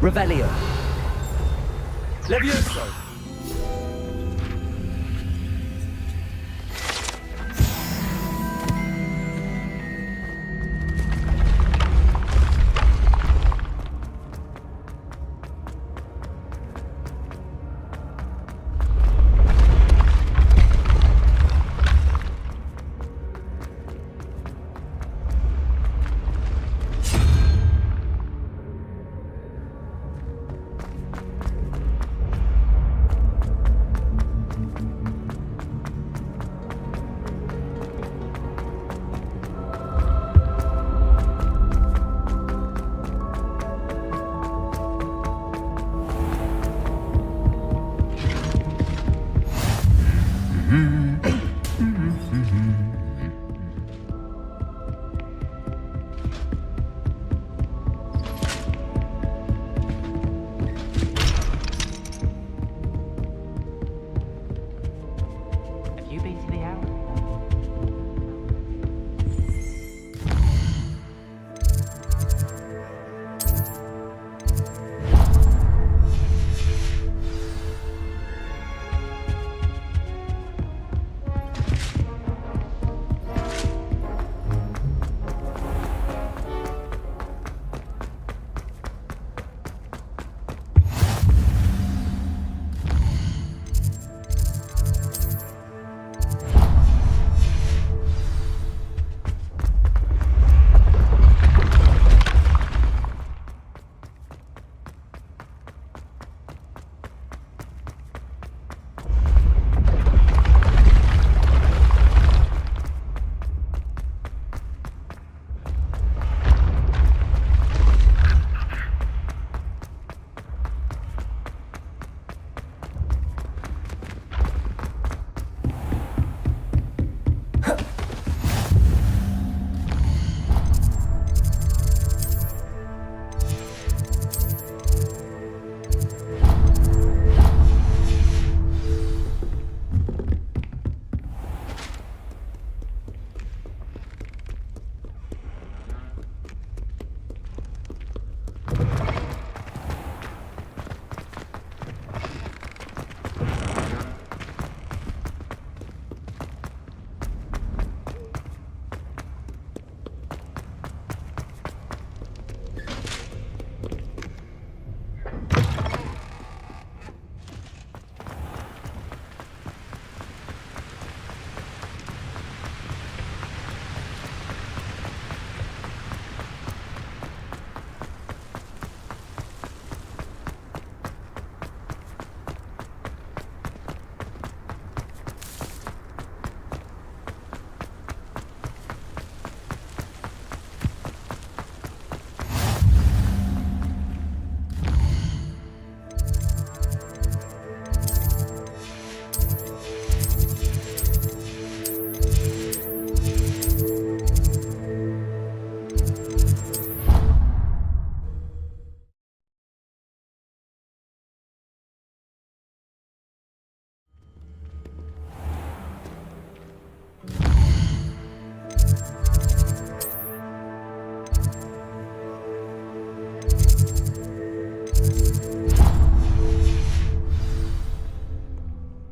Revelio. Levioso.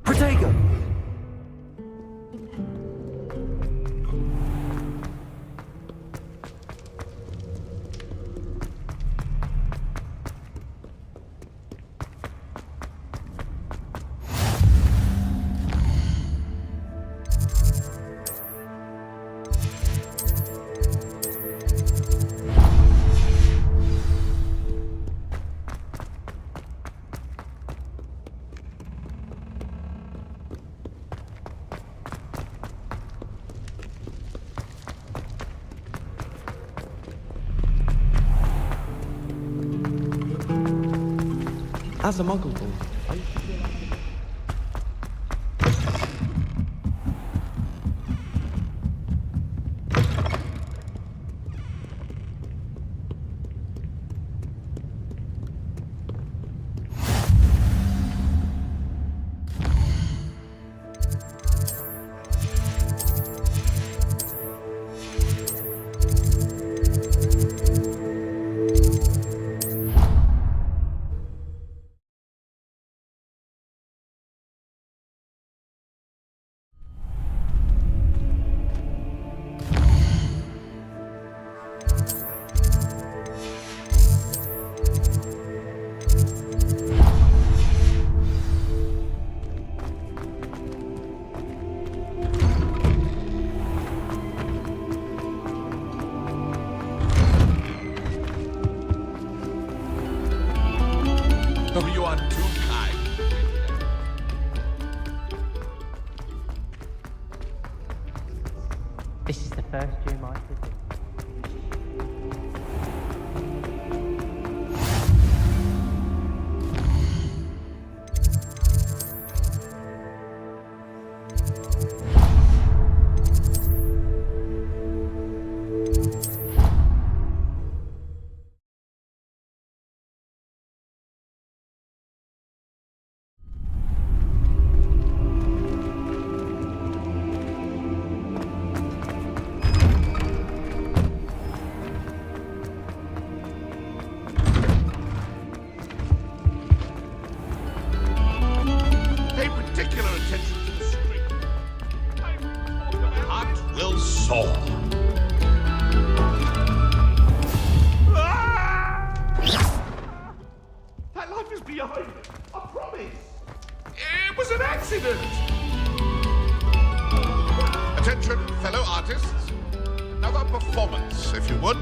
Protego! As a muggle boy, Oh, you are too kind. This is the first room I visit. Pay particular attention to the string. Heart will soar. My life is behind me. I promise. It was an accident. Attention, fellow artists. Another performance, if you would.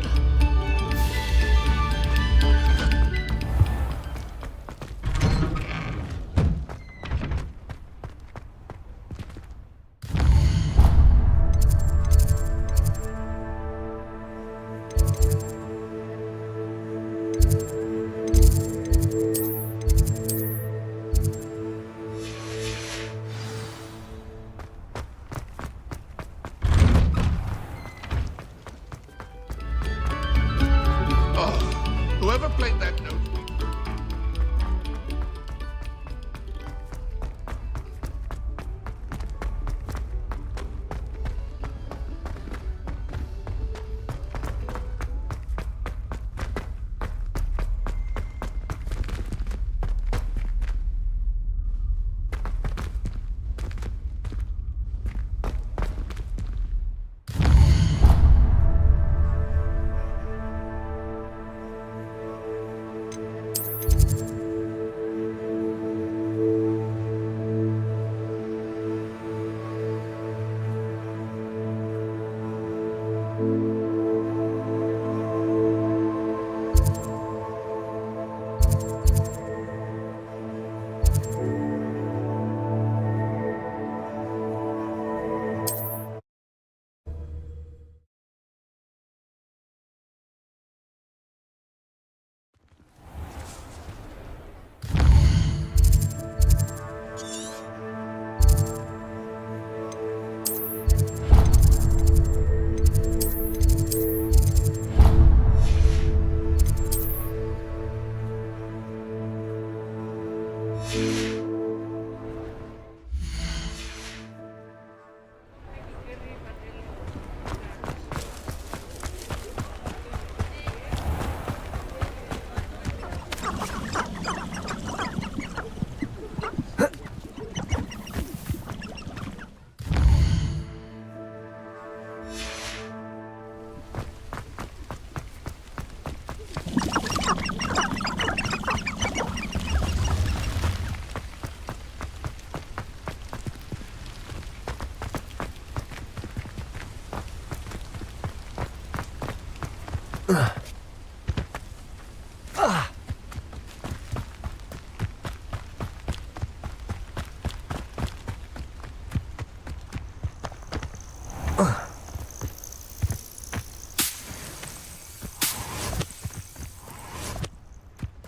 Whoever played that note.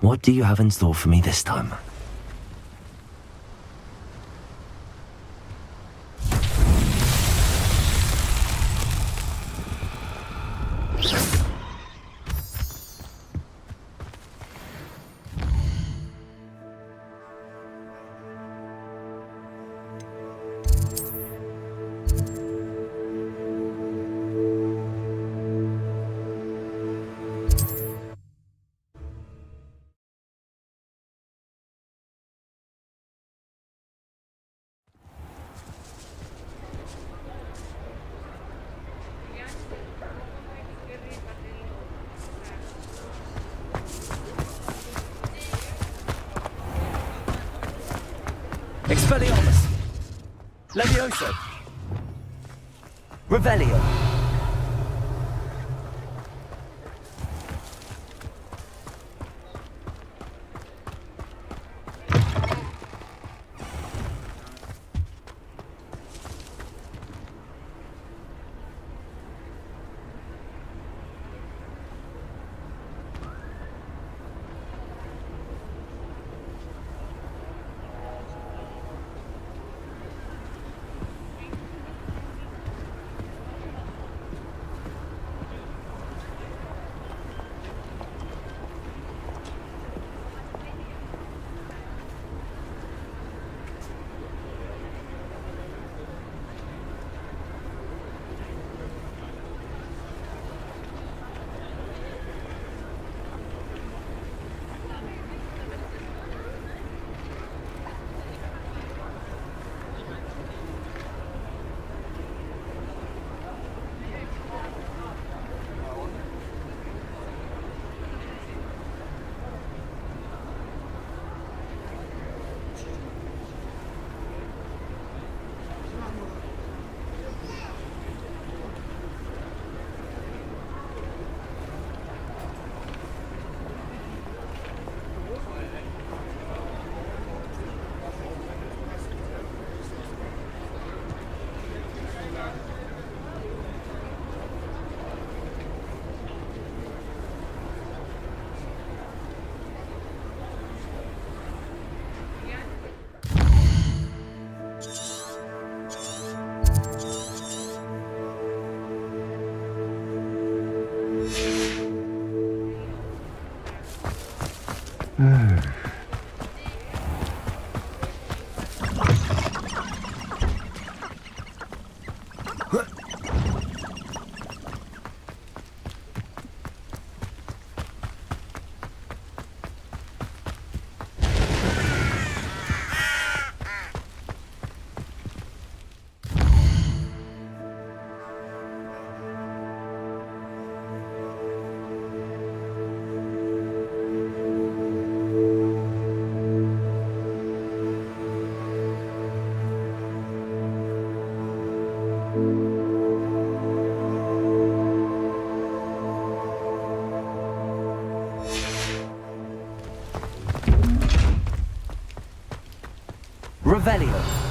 What do you have in store for me this time? Expelliarmus! Levioso! Revelio! Revelio.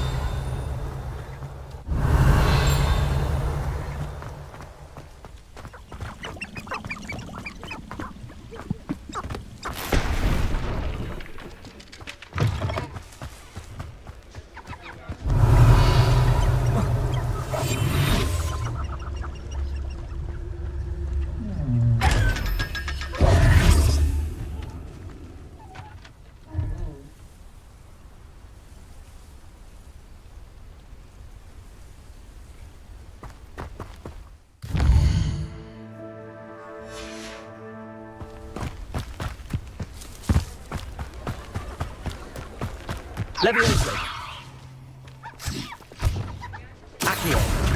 Levioso. Accio.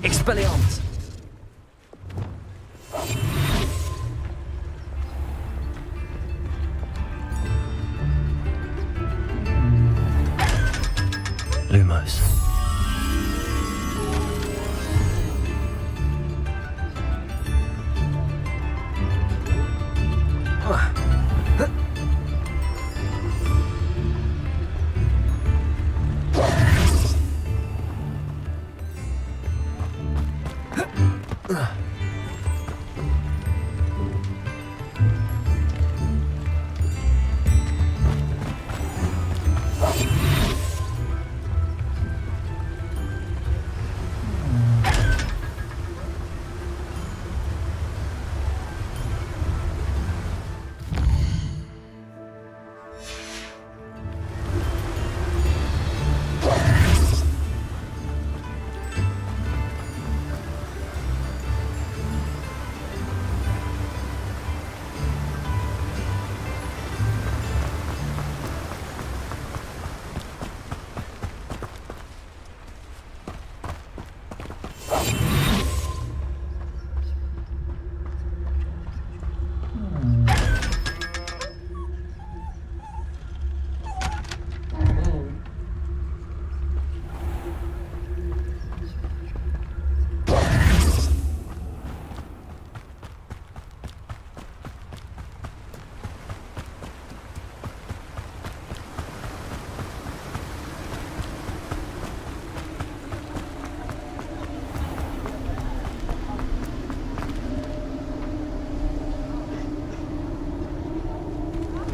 Expelliarmus! Lumos.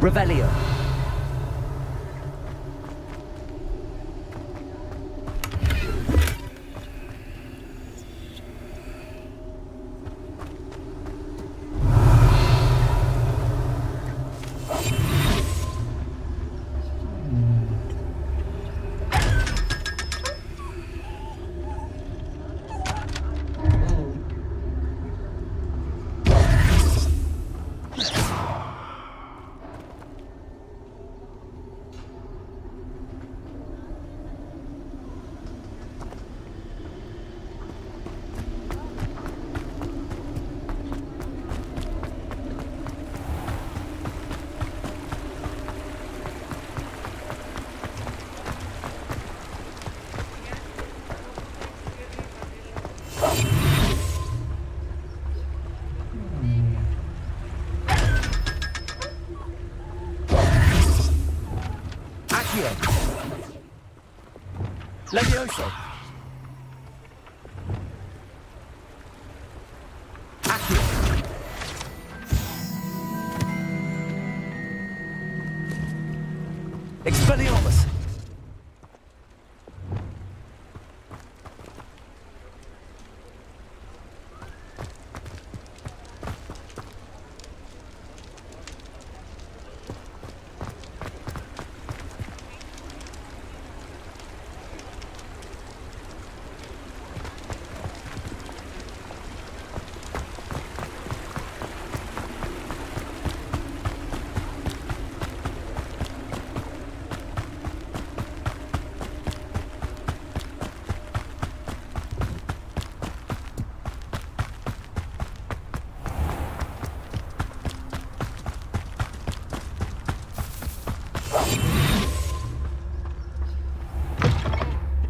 Revelio. Levioso. Accio. Expelliarmus.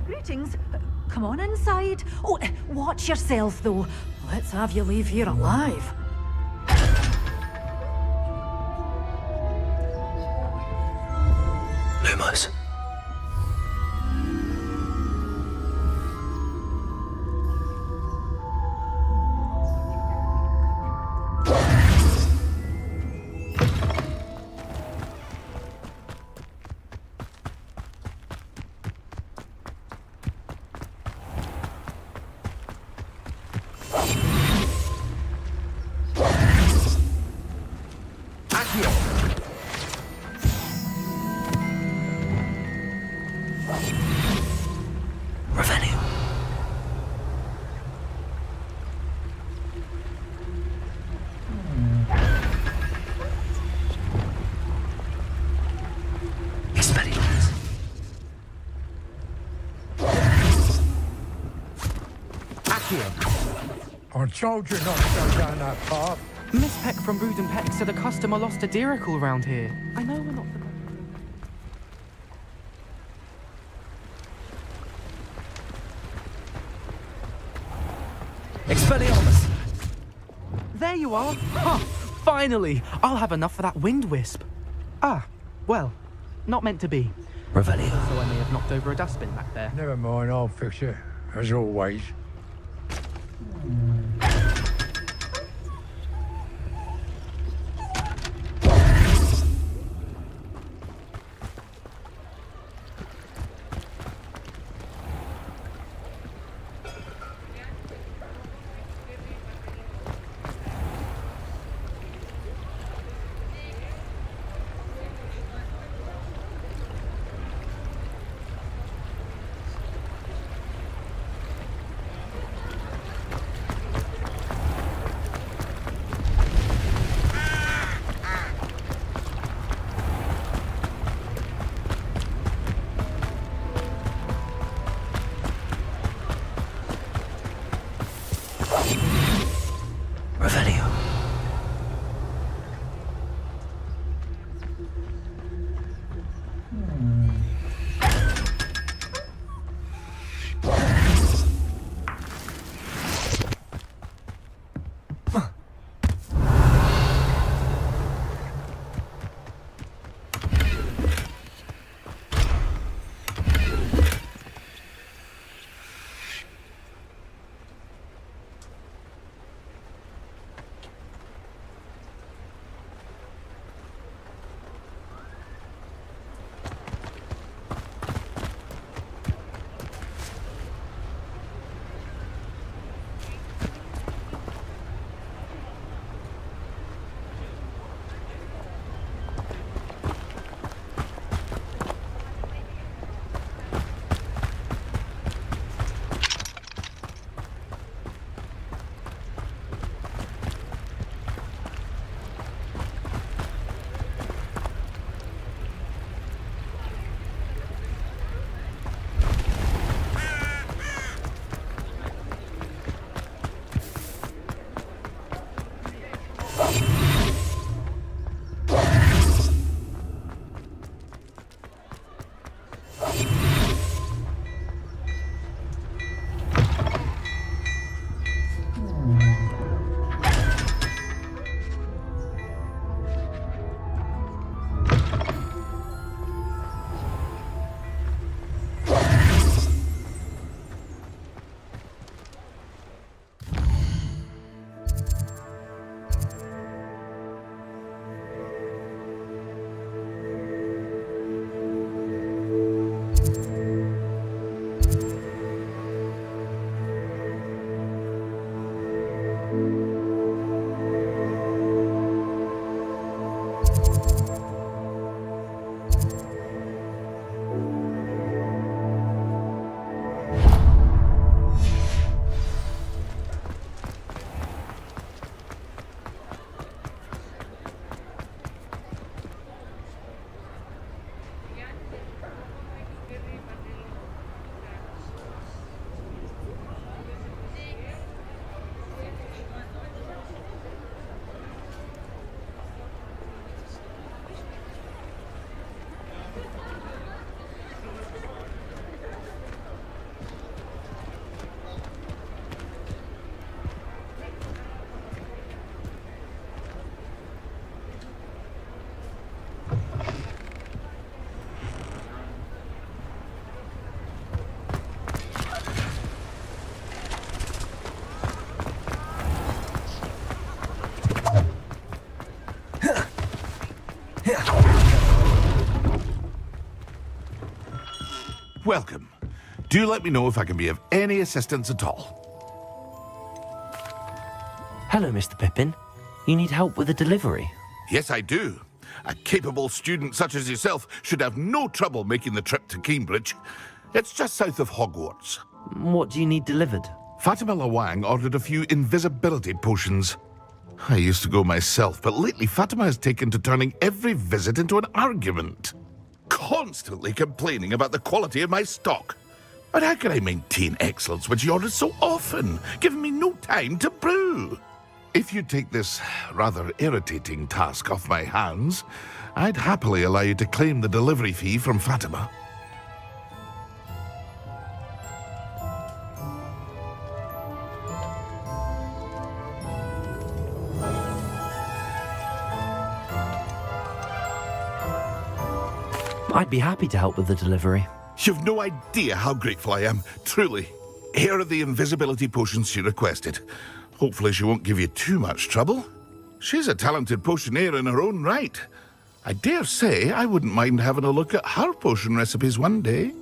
Greetings. Come on inside. Oh, watch yourself, though. Let's have you leave here alive. Lumos. Revelio. Expelliarmus. I told you not to go down that path. Miss Peck from Brood and Peck said a customer lost a diricle round here. I know we're not the... Expelliarmus! There you are! Ha! Finally! I'll have enough for that wind wisp. Ah, well, not meant to be. Revelio. So I may have knocked over a dustbin back there. Never mind, I'll fix it, as always. Revelio. Welcome. Do let me know if I can be of any assistance at all. Hello, Mr. Pippin. You need help with a delivery? Yes, I do. A capable student such as yourself should have no trouble making the trip to Cambridge. It's just south of Hogwarts. What do you need delivered? Fatima Lawang ordered a few invisibility potions. I used to go myself, but lately Fatima has taken to turning every visit into an argument. Constantly complaining about the quality of my stock. But how can I maintain excellence when she orders so often, giving me no time to brew? If you take this rather irritating task off my hands, I'd happily allow you to claim the delivery fee from Fatima. I'd be happy to help with the delivery. You've no idea how grateful I am, truly. Here are the invisibility potions she requested. Hopefully she won't give you too much trouble. She's a talented potioneer in her own right. I dare say I wouldn't mind having a look at her potion recipes one day.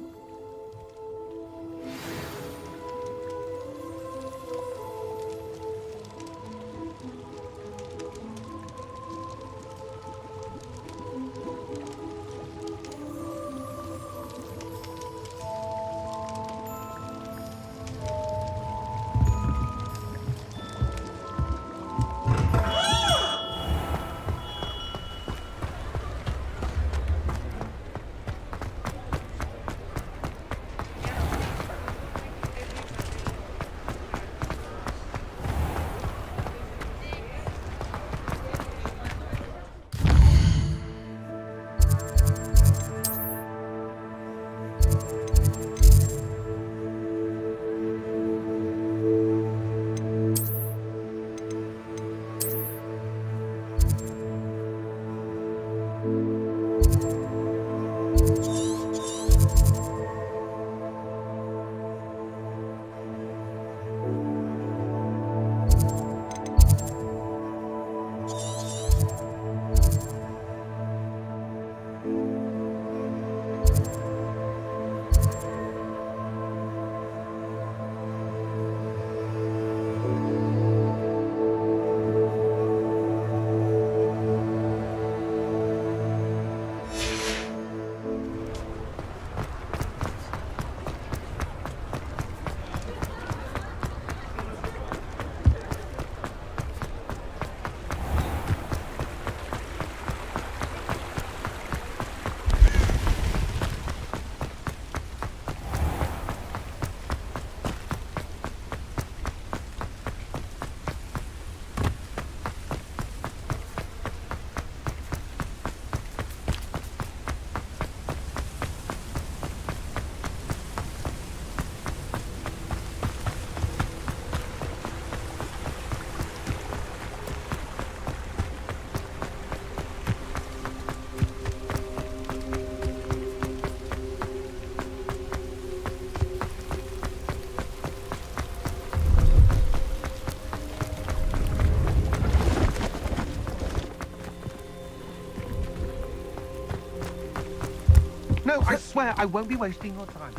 No, I swear I won't be wasting your time.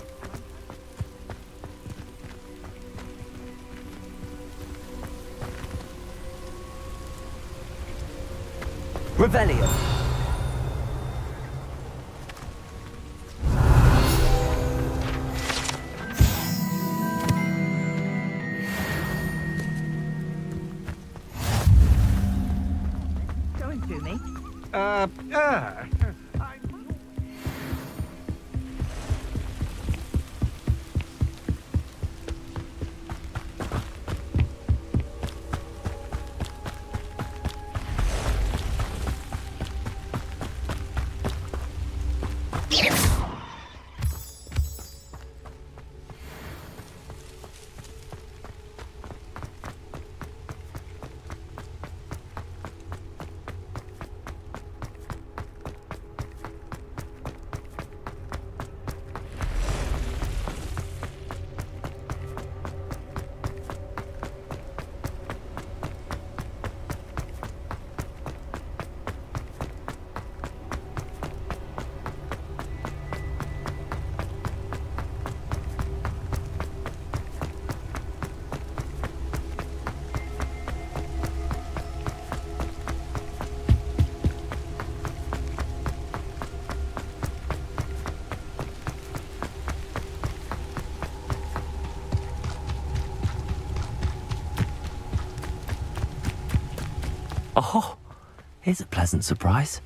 Revelio. Going to me? Oh, here's a pleasant surprise.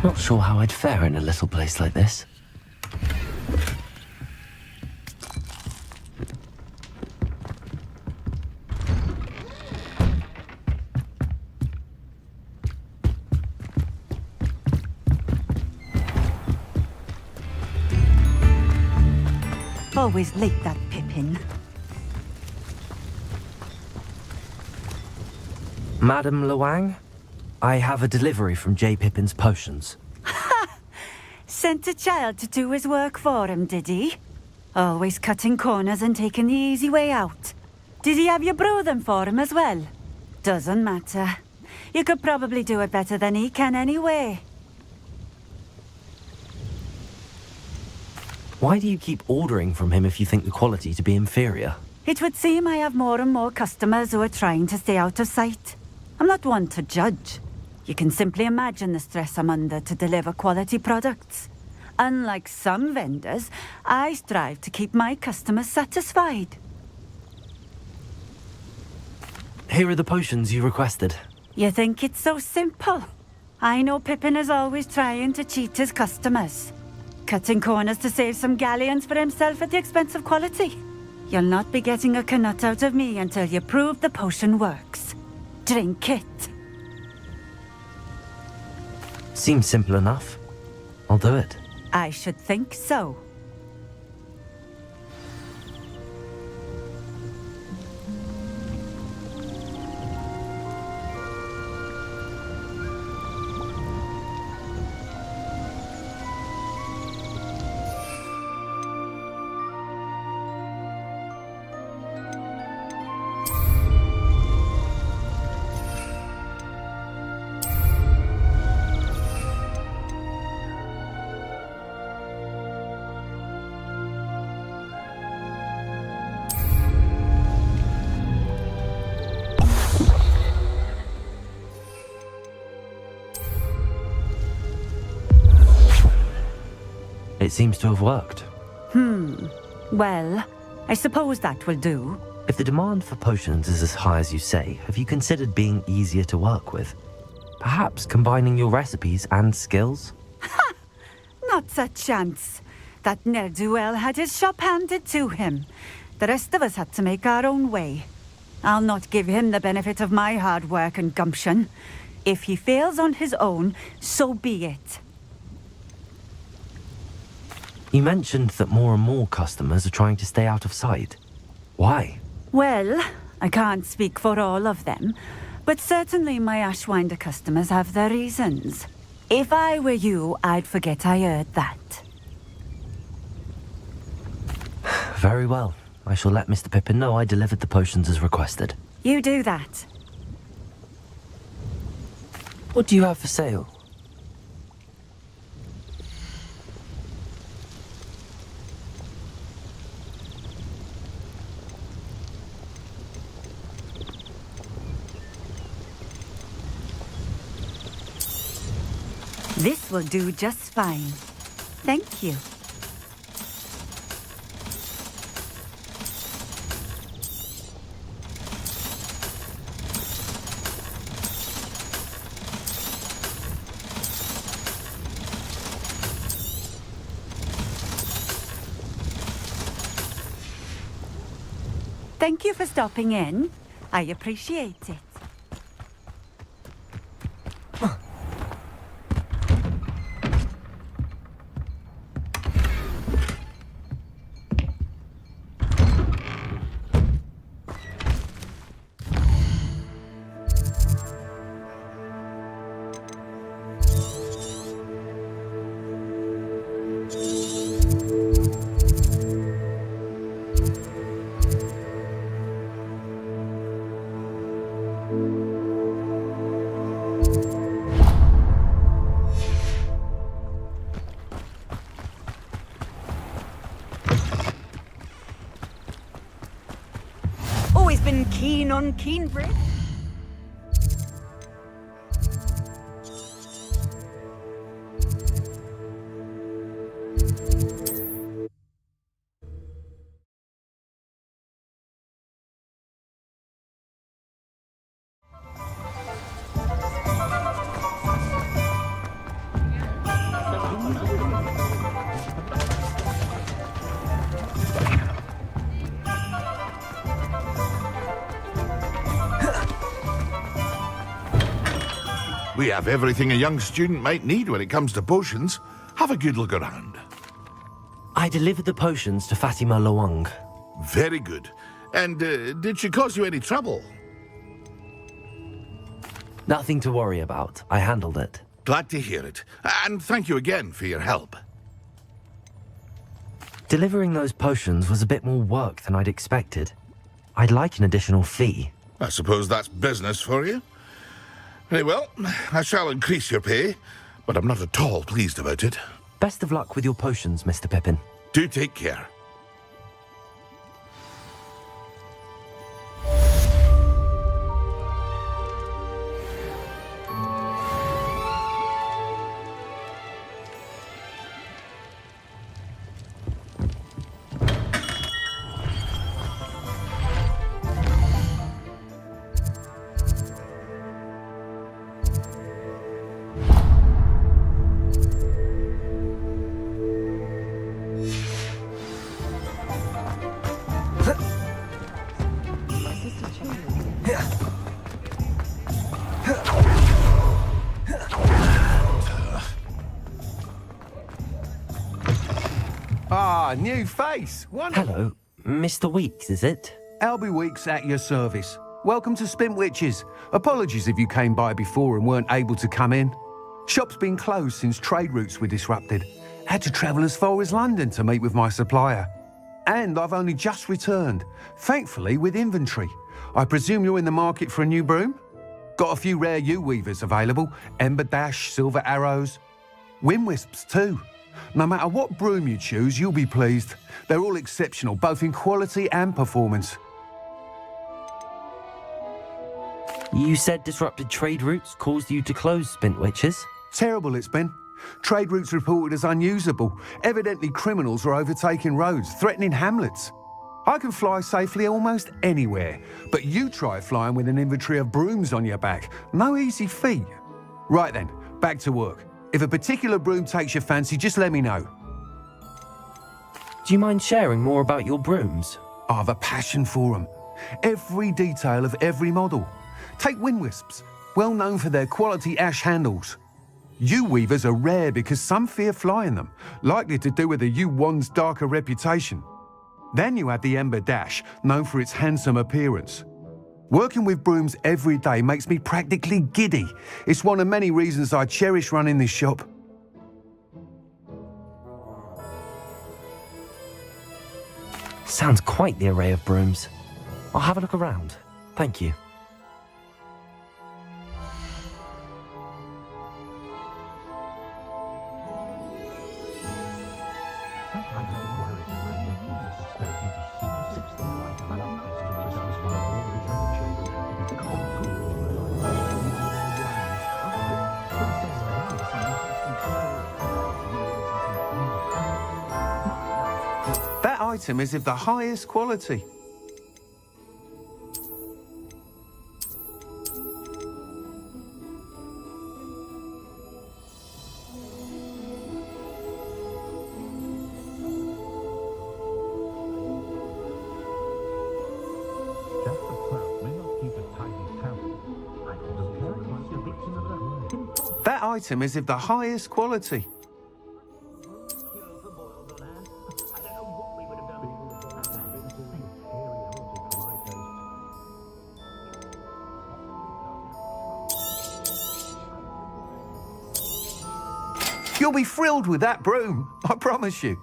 Not sure how I'd fare in a little place like this. Always late, that Pippin. Madam Luang, I have a delivery from J. Pippin's potions. Sent a child to do his work for him, did he? Always cutting corners and taking the easy way out. Did he have you brew them for him as well? Doesn't matter. You could probably do it better than he can anyway. Why do you keep ordering from him if you think the quality to be inferior? It would seem I have more and more customers who are trying to stay out of sight. I'm not one to judge. You can simply imagine the stress I'm under to deliver quality products. Unlike some vendors, I strive to keep my customers satisfied. Here are the potions you requested. You think it's so simple? I know Pippin is always trying to cheat his customers. Cutting corners to save some galleons for himself at the expense of quality. You'll not be getting a knut out of me until you prove the potion works. Drink it. Seems simple enough. I'll do it. I should think so. It seems to have worked. Well, I suppose that will do. If the demand for potions is as high as you say, have you considered being easier to work with? Perhaps combining your recipes and skills? Not a chance. That ne'er-do-well had his shop handed to him. The rest of us had to make our own way. I'll not give him the benefit of my hard work and gumption. If he fails on his own, so be it. You mentioned that more and more customers are trying to stay out of sight. Why? Well, I can't speak for all of them, but certainly my Ashwinder customers have their reasons. If I were you, I'd forget I heard that. Very well. I shall let Mr. Pippin know I delivered the potions as requested. You do that. What do you have for sale? This will do just fine. Thank you. Thank you for stopping in. I appreciate it. Always been keen on keen bread. We have everything a young student might need when it comes to potions. Have a good look around. I delivered the potions to Fatima Lawang. Very good. And did she cause you any trouble? Nothing to worry about. I handled it. Glad to hear it. And thank you again for your help. Delivering those potions was a bit more work than I'd expected. I'd like an additional fee. I suppose that's business for you. Very well, I shall increase your pay, but I'm not at all pleased about it. Best of luck with your potions, Mr. Pippin. Do take care. Ah, new face. Wonderful. Hello, Mr. Weeks, is it? Albie Weeks at your service. Welcome to Spintwitches. Apologies if you came by before and weren't able to come in. Shop's been closed since trade routes were disrupted. Had to travel as far as London to meet with my supplier. And I've only just returned, thankfully with inventory. I presume you're in the market for a new broom? Got a few rare U-weavers available. Ember Dash, Silver Arrows. Wind Wisps too. No matter what broom you choose, you'll be pleased. They're all exceptional, both in quality and performance. You said disrupted trade routes caused you to close Spintwitches? Terrible it's been. Trade routes reported as unusable. Evidently criminals are overtaking roads, threatening hamlets. I can fly safely almost anywhere, but you try flying with an inventory of brooms on your back. No easy feat. Right then, back to work. If a particular broom takes your fancy, just let me know. Do you mind sharing more about your brooms? I have a passion for them. Every detail of every model. Take Wind Wisps, well known for their quality ash handles. U-weavers are rare because some fear flying them, likely to do with the U-wand's darker reputation. Then you have the Ember Dash, known for its handsome appearance. Working with brooms every day makes me practically giddy. It's one of many reasons I cherish running this shop. Sounds quite the array of brooms. I'll have a look around. Thank you. That item is of the highest quality. That item is of the highest quality. You'll be thrilled with that broom, I promise you.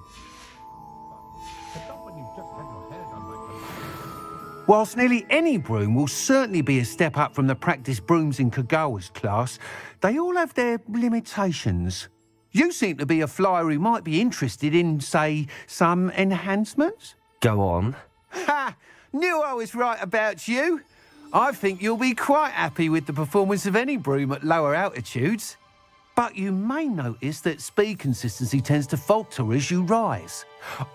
Whilst nearly any broom will certainly be a step up from the practice brooms in Kagawa's class, they all have their limitations. You seem to be a flyer who might be interested in, say, some enhancements? Go on. Ha! Knew I was right about you. I think you'll be quite happy with the performance of any broom at lower altitudes. But you may notice that speed consistency tends to falter as you rise.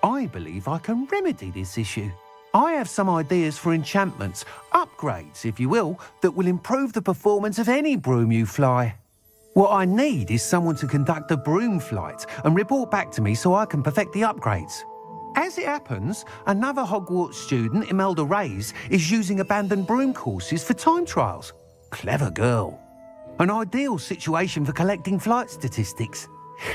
I believe I can remedy this issue. I have some ideas for enchantments, upgrades, if you will, that will improve the performance of any broom you fly. What I need is someone to conduct a broom flight and report back to me so I can perfect the upgrades. As it happens, another Hogwarts student, Imelda Reyes, is using abandoned broom courses for time trials. Clever girl. An ideal situation for collecting flight statistics.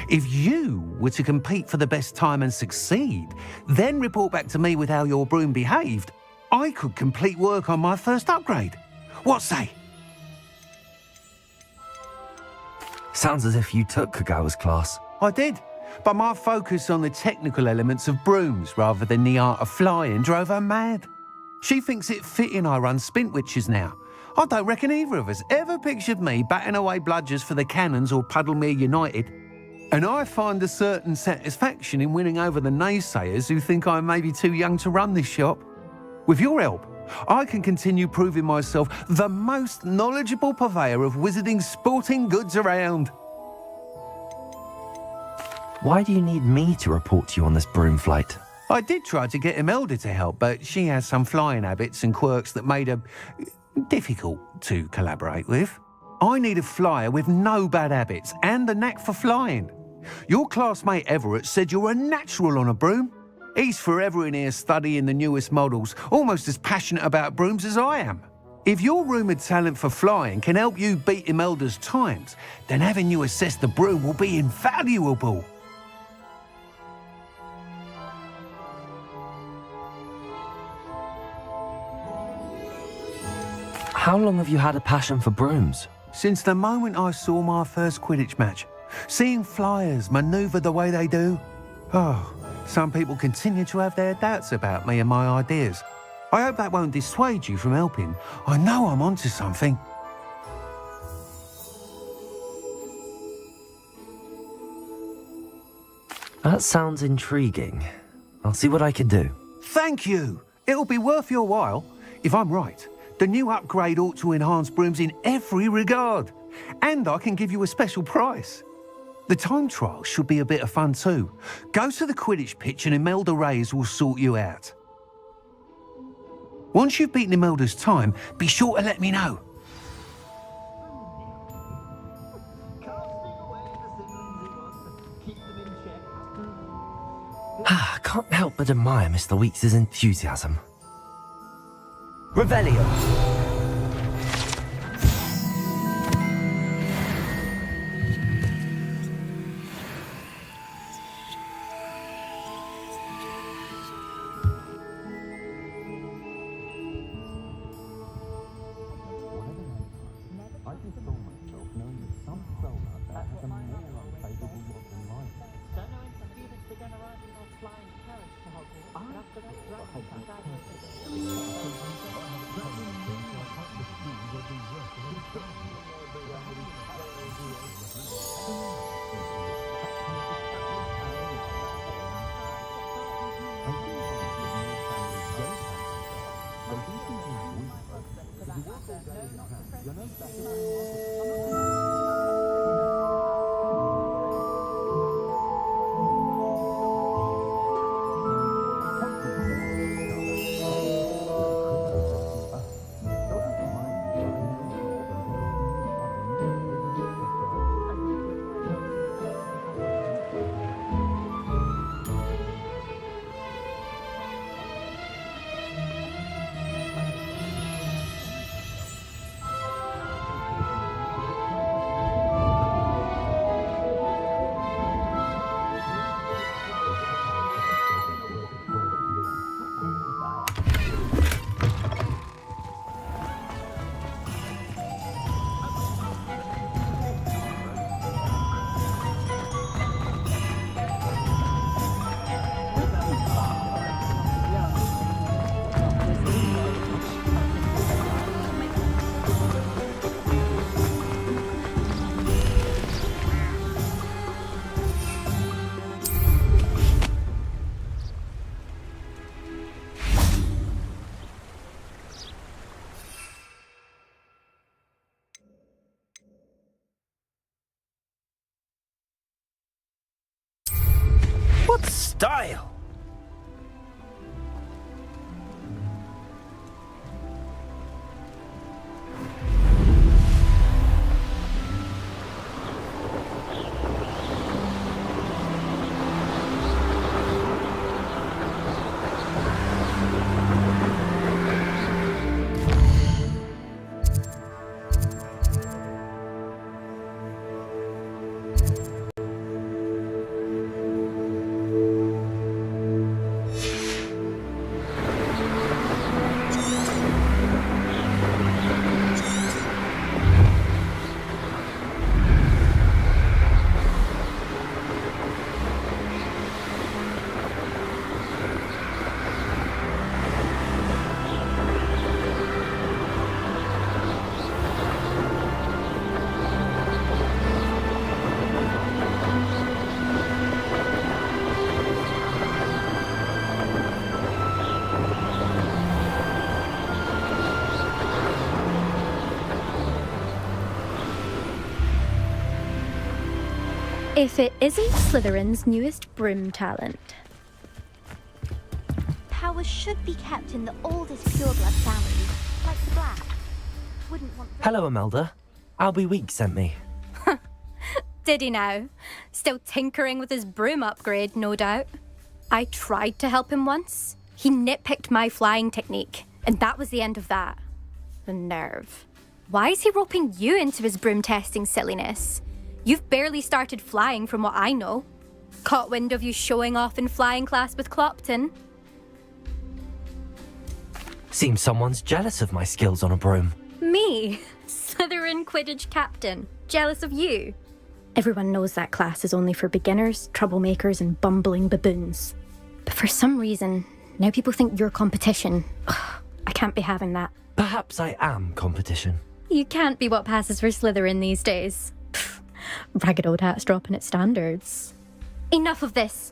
If you were to compete for the best time and succeed, then report back to me with how your broom behaved, I could complete work on my first upgrade. What say? Sounds as if you took Kagawa's class. I did, but my focus on the technical elements of brooms rather than the art of flying drove her mad. She thinks it fitting I run Spintwitches now. I don't reckon either of us ever pictured me batting away bludgers for the Cannons or Puddlemere United. And I find a certain satisfaction in winning over the naysayers who think I'm maybe too young to run this shop. With your help, I can continue proving myself the most knowledgeable purveyor of wizarding sporting goods around. Why do you need me to report to you on this broom flight? I did try to get Imelda to help, but she has some flying habits and quirks that made her difficult to collaborate with. I need a flyer with no bad habits and a knack for flying. Your classmate Everett said you're a natural on a broom. He's forever in here studying the newest models, almost as passionate about brooms as I am. If your rumoured talent for flying can help you beat Imelda's times, then having you assess the broom will be invaluable. How long have you had a passion for brooms? Since the moment I saw my first Quidditch match. Seeing flyers manoeuvre the way they do. Oh, some people continue to have their doubts about me and my ideas. I hope that won't dissuade you from helping. I know I'm onto something. That sounds intriguing. I'll see what I can do. Thank you. It'll be worth your while. If I'm right, the new upgrade ought to enhance brooms in every regard. And I can give you a special price. The time trial should be a bit of fun too. Go to the Quidditch pitch and Imelda Reyes will sort you out. Once you've beaten Imelda's time, be sure to let me know. I can't help but admire Mr. Weeks' enthusiasm. Revelio. What style! If it isn't Slytherin's newest broom talent. Power should be kept in the oldest pureblood families, like the Black. Wouldn't want... Hello, Imelda. Albie Week sent me. Did he now? Still tinkering with his broom upgrade, no doubt. I tried to help him once. He nitpicked my flying technique, and that was the end of that. The nerve. Why is he roping you into his broom testing silliness? You've barely started flying from what I know. Caught wind of you showing off in flying class with Clopton. Seems someone's jealous of my skills on a broom. Me? Slytherin Quidditch captain. Jealous of you? Everyone knows that class is only for beginners, troublemakers, and bumbling baboons. But for some reason, now people think you're competition. Ugh, I can't be having that. Perhaps I am competition. You can't be what passes for Slytherin these days. Pfft, ragged old hat's dropping its standards. Enough of this.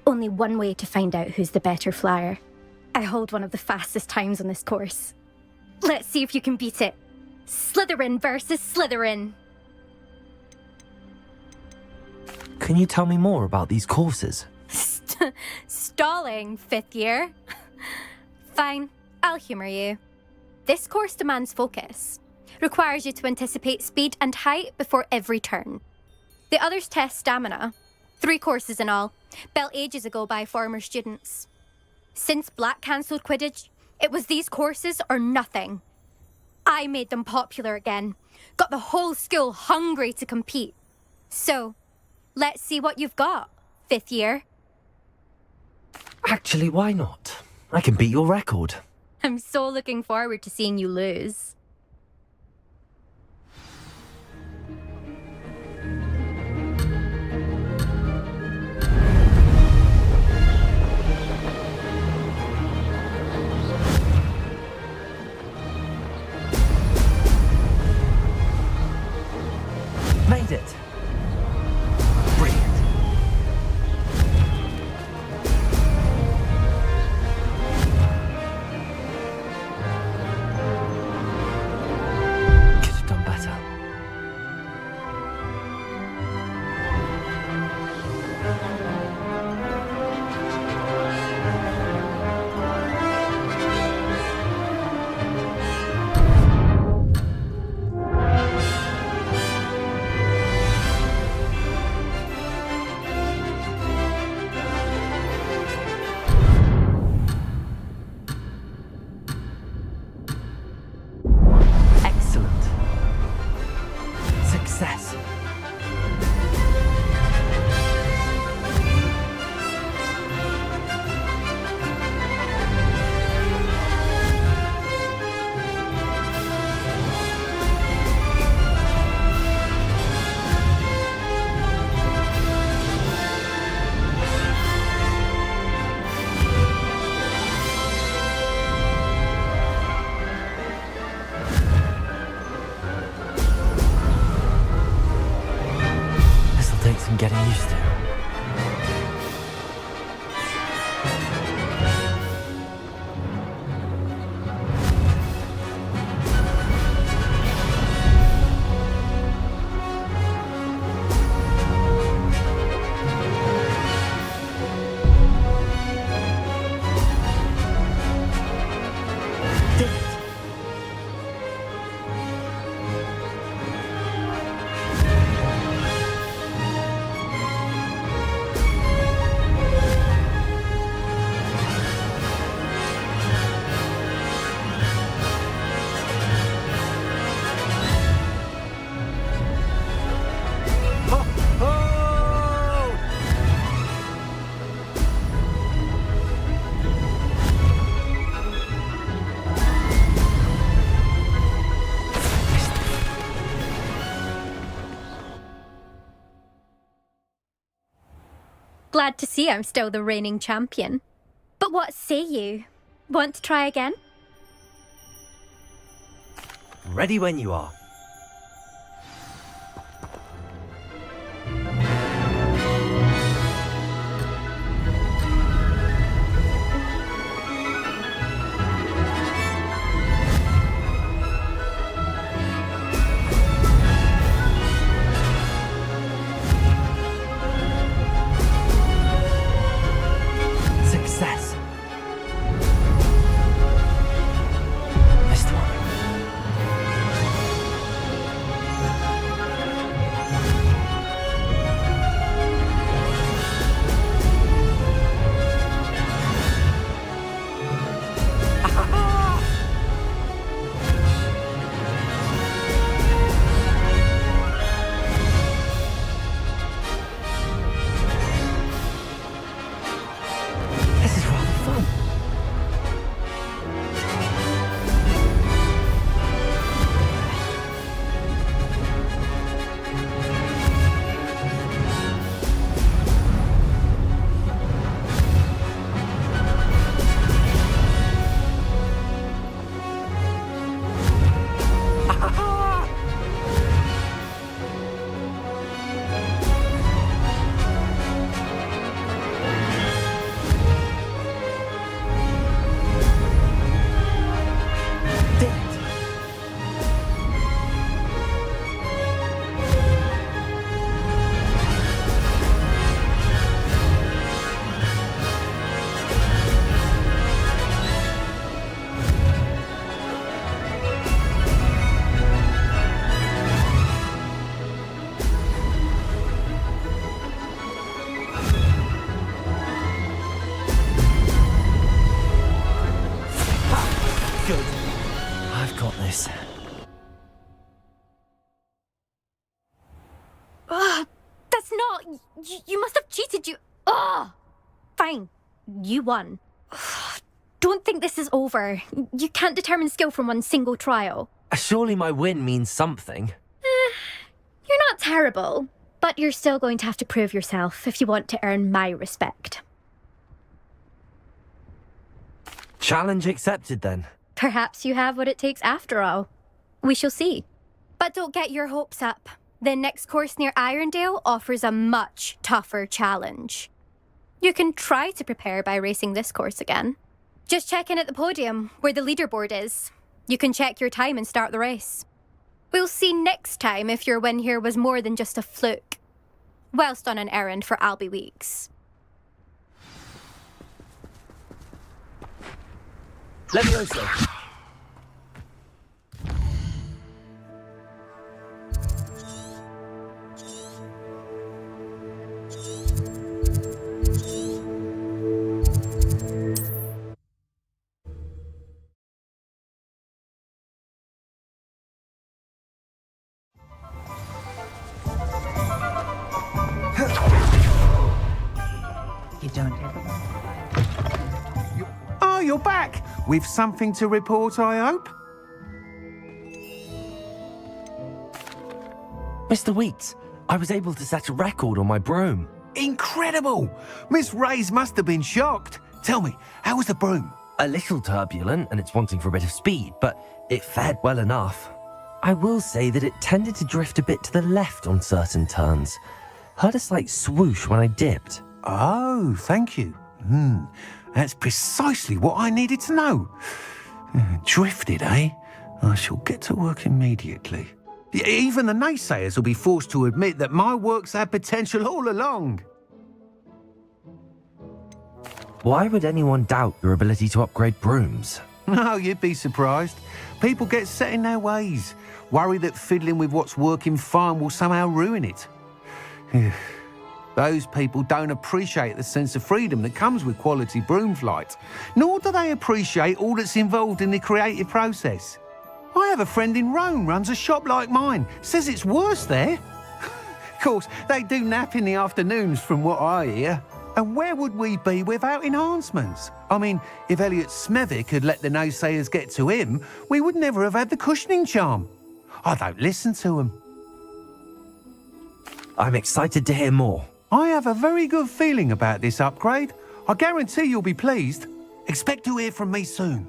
Only one way to find out who's the better flyer. I hold one of the fastest times on this course. Let's see if you can beat it. Slytherin versus Slytherin. Can you tell me more about these courses? Stalling, 5th year. Fine, I'll humour you. This course demands focus. Requires you to anticipate speed and height before every turn. The others test stamina. 3 courses in all, built ages ago by former students. Since Black cancelled Quidditch, it was these courses or nothing. I made them popular again. Got the whole school hungry to compete. So, let's see what you've got, 5th year. Actually, why not? I can beat your record. I'm so looking forward to seeing you lose. Made it! Brilliant. Could have done better. Excellent. Success. This'll take some getting used to. Did it. Glad to see I'm still the reigning champion. But what say you? Want to try again? Ready when you are. You must have cheated, you... Oh! Fine. You won. Don't think this is over. You can't determine skill from one single trial. Surely my win means something. You're not terrible, but you're still going to have to prove yourself if you want to earn my respect. Challenge accepted then. Perhaps you have what it takes after all. We shall see. But don't get your hopes up. The next course near Irondale offers a much tougher challenge. You can try to prepare by racing this course again. Just check in at the podium, where the leaderboard is. You can check your time and start the race. We'll see next time if your win here was more than just a fluke. Whilst on an errand for Albie Weeks. Levioso. You don't ever want. Oh, you're back! With something to report, I hope? Mr. Weeks, I was able to set a record on my broom. Incredible! Miss Ray's must have been shocked. Tell me, how was the broom? A little turbulent and it's wanting for a bit of speed, but it fared well enough. I will say that it tended to drift a bit to the left on certain turns. Heard a slight swoosh when I dipped. Oh, thank you. That's precisely what I needed to know. Drifted, eh? I shall get to work immediately. Even the naysayers will be forced to admit that my work's had potential all along. Why would anyone doubt your ability to upgrade brooms? No, you'd be surprised. People get set in their ways, worry that fiddling with what's working fine will somehow ruin it. Those people don't appreciate the sense of freedom that comes with quality broom flight, nor do they appreciate all that's involved in the creative process. I have a friend in Rome runs a shop like mine, says it's worse there. Of course, they do nap in the afternoons from what I hear. And where would we be without enhancements? I mean, if Elliot Smethwick had let the naysayers get to him, we would never have had the cushioning charm. I don't listen to them. I'm excited to hear more. I have a very good feeling about this upgrade. I guarantee you'll be pleased. Expect to hear from me soon.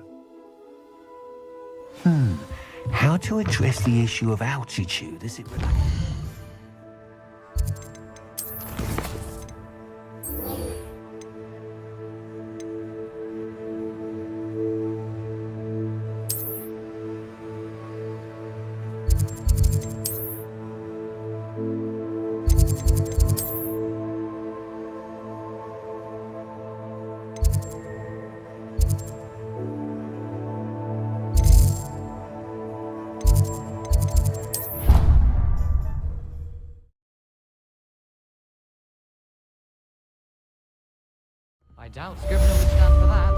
How to address the issue of altitude as it relates... I doubt Scrivener would stand for that.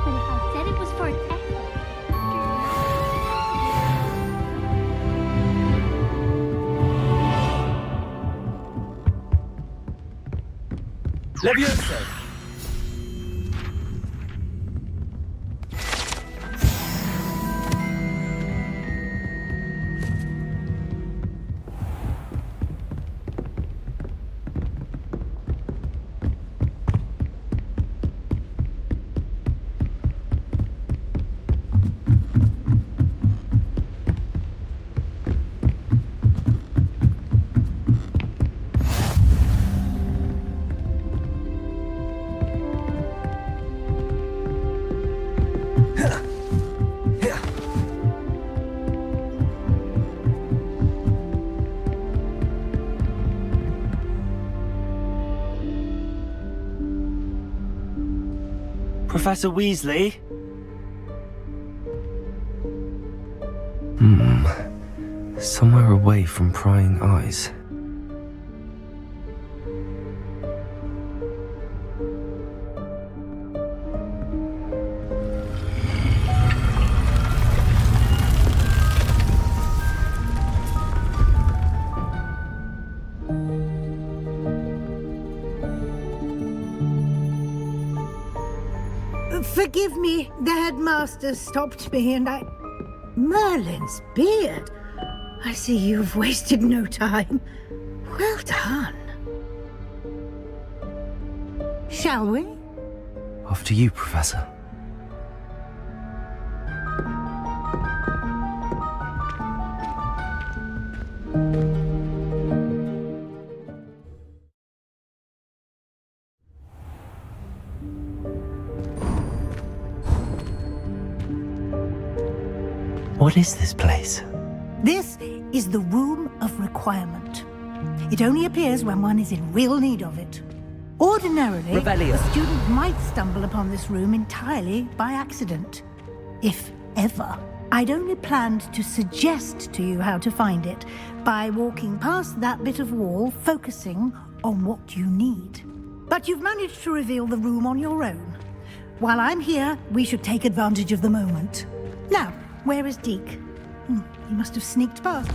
I said it was for an effort. Levioso! Professor Weasley? Somewhere away from prying eyes. Forgive me, the headmaster stopped me and I... Merlin's beard. I see you've wasted no time. Well done. Shall we? After you, Professor. What is this place? This is the Room of Requirement. It only appears when one is in real need of it. Ordinarily, Revelio. a student might stumble upon this room entirely by accident. If ever. I'd only planned to suggest to you how to find it by walking past that bit of wall, focusing on what you need. But you've managed to reveal the room on your own. While I'm here, we should take advantage of the moment. Now, where is Deke? He must have sneaked past.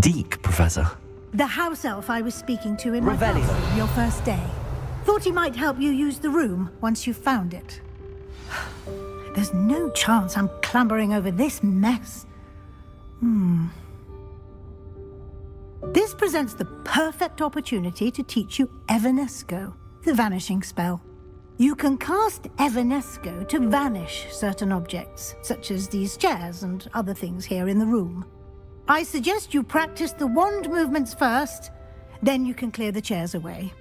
Deke, Professor. The house elf I was speaking to in my Revelio. classroom your first day. Thought he might help you use the room once you found it. There's no chance I'm clambering over this mess. This presents the perfect opportunity to teach you Evanesco, the vanishing spell. You can cast Evanesco to vanish certain objects, such as these chairs and other things here in the room. I suggest you practice the wand movements first, then you can clear the chairs away.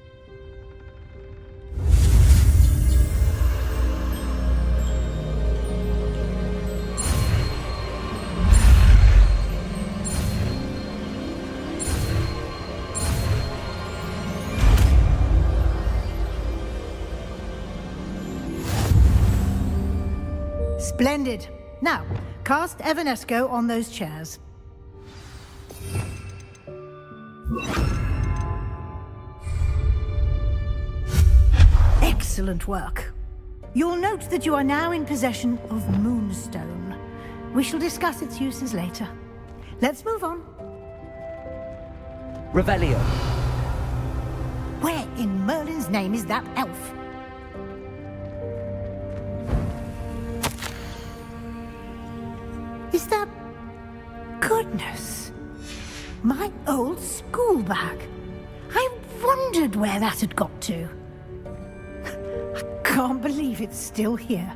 Splendid. Now, cast Evanesco on those chairs. Excellent work. You'll note that you are now in possession of Moonstone. We shall discuss its uses later. Let's move on. Revelio. Where in Merlin's name is that elf? Is that... Goodness. My old school bag. I wondered where that had got to. I can't believe it's still here.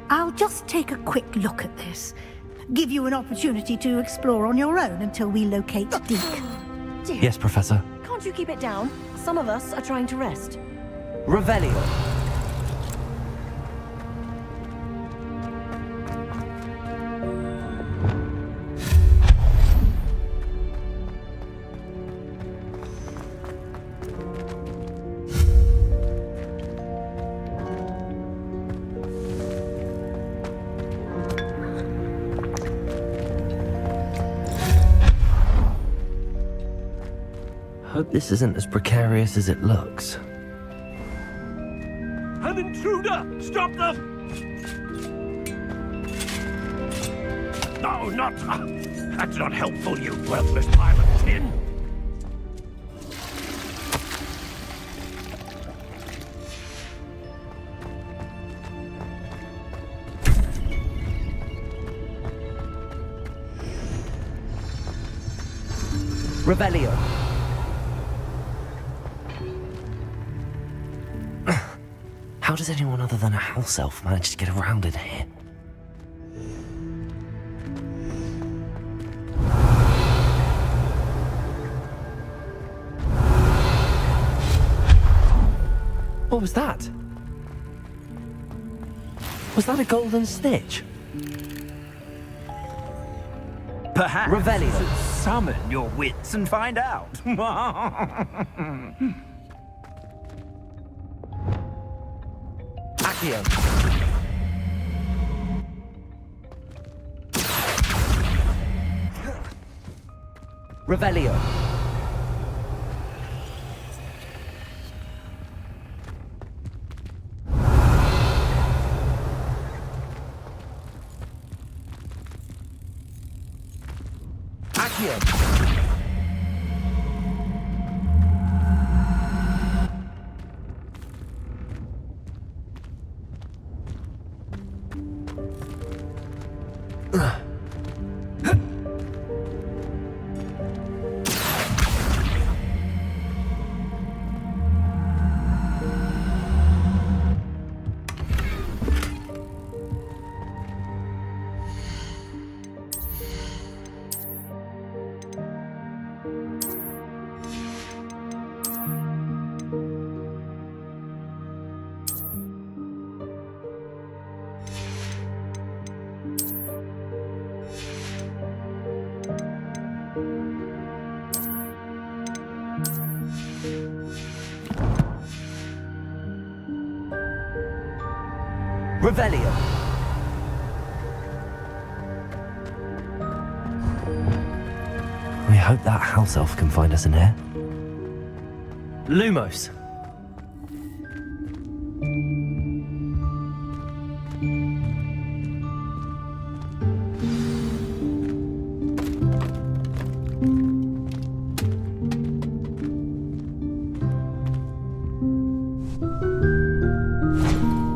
I'll just take a quick look at this. Give you an opportunity to explore on your own until we locate Deke. Dear, Yes, Professor. can't you keep it down? Some of us are trying to rest. Revelio. Hope this isn't as precarious as it looks. An intruder! Stop them! No, not... that's not helpful, you worthless pile of tin! Revelio. How does anyone other than a house elf manage to get around in here? What was that? Was that a golden snitch? Perhaps Revelio. summon your wits and find out. Accio. Revelio. Accio. Revelio. I hope that house elf can find us in here. Lumos.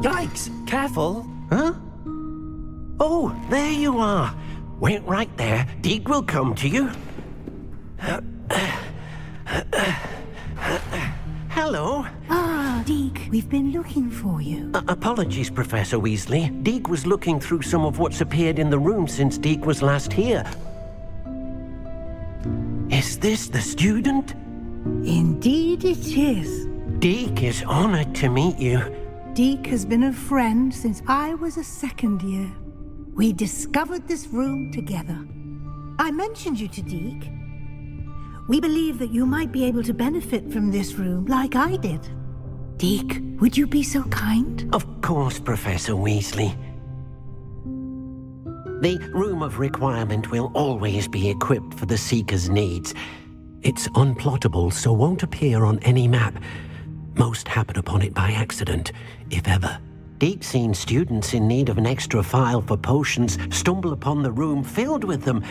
Yikes! Careful! Huh? Oh, there you are. Wait right there. Deke will come to you. Hello. Ah, Deke, we've been looking for you. Apologies, Professor Weasley. Deke was looking through some of what's appeared in the room since Deke was last here. Is this the student? Indeed it is. Deke is honored to meet you. Deke has been a friend since I was a second year. We discovered this room together. I mentioned you to Deke. We believe that you might be able to benefit from this room like I did. Deke, would you be so kind? Of course, Professor Weasley. The Room of Requirement will always be equipped for the Seeker's needs. It's unplottable, so won't appear on any map. Most happen upon it by accident, if ever. Deke's seen students in need of an extra file for potions stumble upon the room filled with them.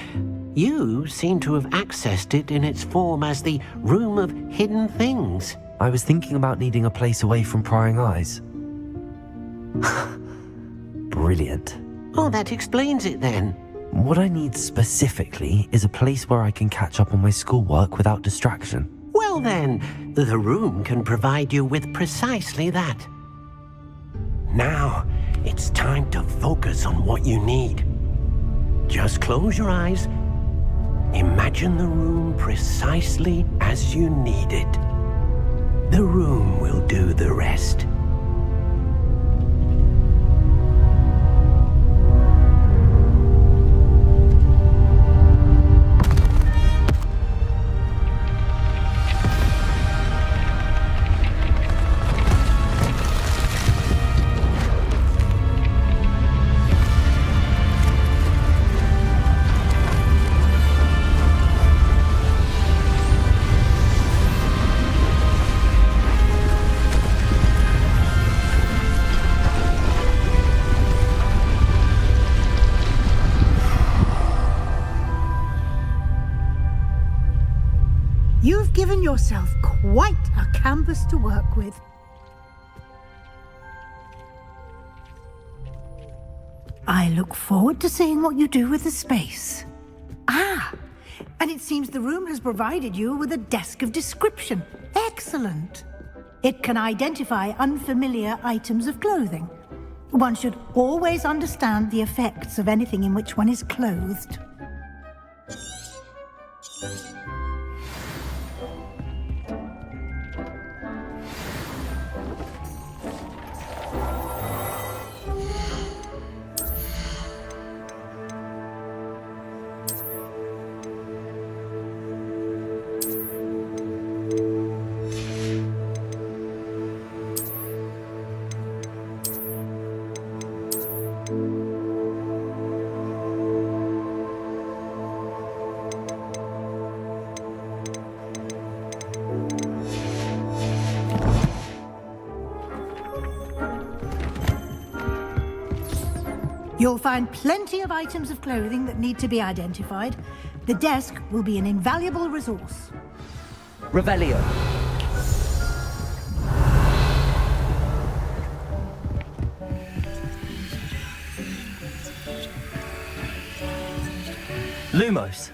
You seem to have accessed it in its form as the Room of Hidden Things. I was thinking about needing a place away from prying eyes. Brilliant. Oh, that explains it then. What I need specifically is a place where I can catch up on my schoolwork without distraction. Well then, the room can provide you with precisely that. Now, it's time to focus on what you need. Just close your eyes. Imagine the room precisely as you need it. The room will do the rest. You've given yourself quite a canvas to work with. I look forward to seeing what you do with the space. Ah, and it seems the room has provided you with a desk of description. Excellent. It can identify unfamiliar items of clothing. One should always understand the effects of anything in which one is clothed. You'll find plenty of items of clothing that need to be identified. The desk will be an invaluable resource. Revelio. Lumos.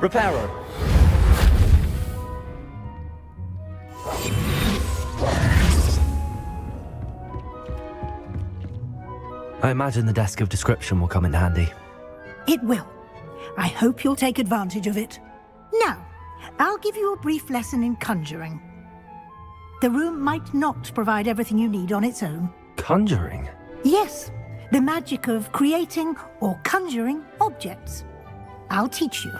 Reparo. I imagine the desk of description will come in handy. It will. I hope you'll take advantage of it. Now, I'll give you a brief lesson in conjuring. The room might not provide everything you need on its own. Conjuring? Yes, the magic of creating or conjuring objects. I'll teach you.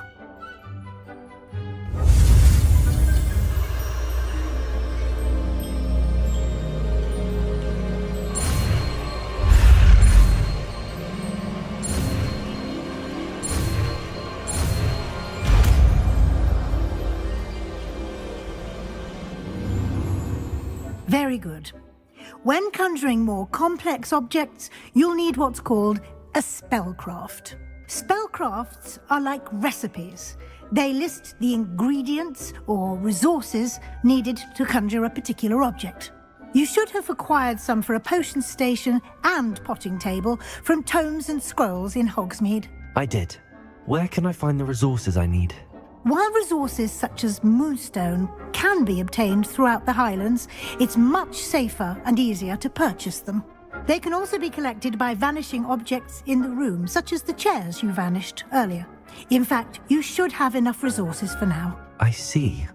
Very good. When conjuring more complex objects, you'll need what's called a spellcraft. Spellcrafts are like recipes. They list the ingredients or resources needed to conjure a particular object. You should have acquired some for a potion station and potting table from tomes and scrolls in Hogsmeade. I did. Where can I find the resources I need? While resources such as moonstone can be obtained throughout the Highlands, it's much safer and easier to purchase them. They can also be collected by vanishing objects in the room, such as the chairs you vanished earlier. In fact, you should have enough resources for now. I see.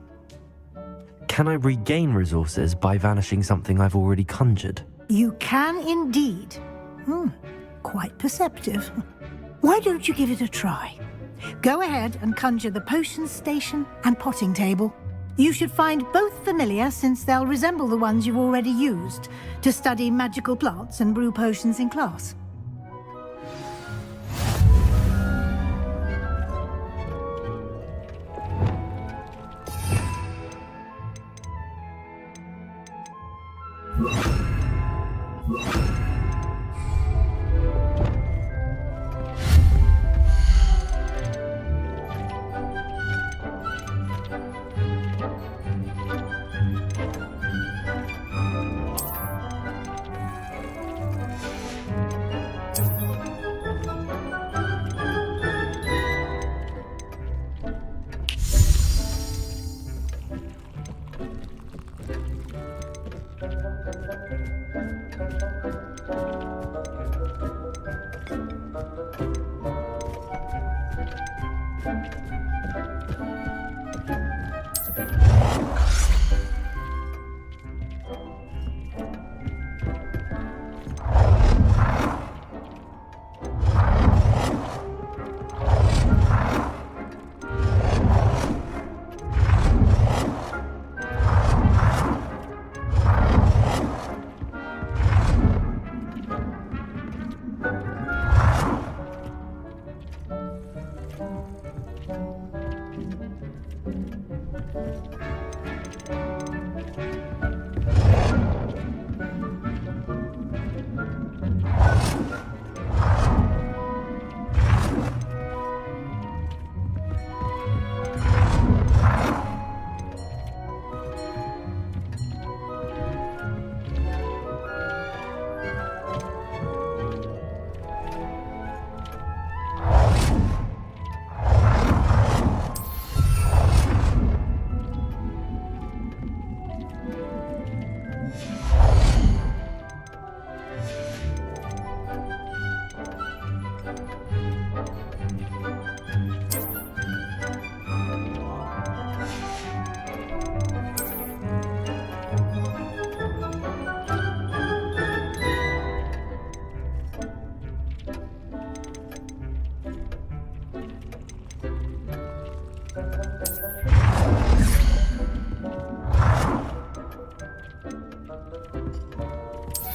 Can I regain resources by vanishing something I've already conjured? You can indeed. Quite perceptive. Why don't you give it a try? Go ahead and conjure the potion station and potting table. You should find both familiar, since they'll resemble the ones you've already used to study magical plants and brew potions in class.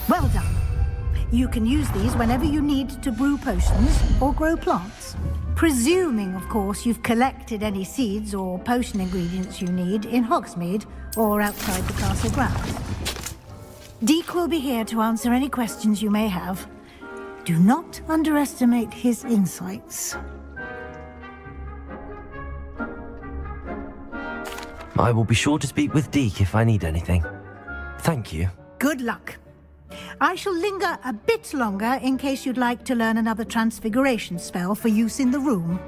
Well done. You can use these whenever you need to brew potions or grow plants. Presuming, of course, you've collected any seeds or potion ingredients you need in Hogsmeade or outside the castle grounds. Deke will be here to answer any questions you may have. Do not underestimate his insights. I will be sure to speak with Deke if I need anything. Thank you. Good luck. I shall linger a bit longer in case you'd like to learn another transfiguration spell for use in the room.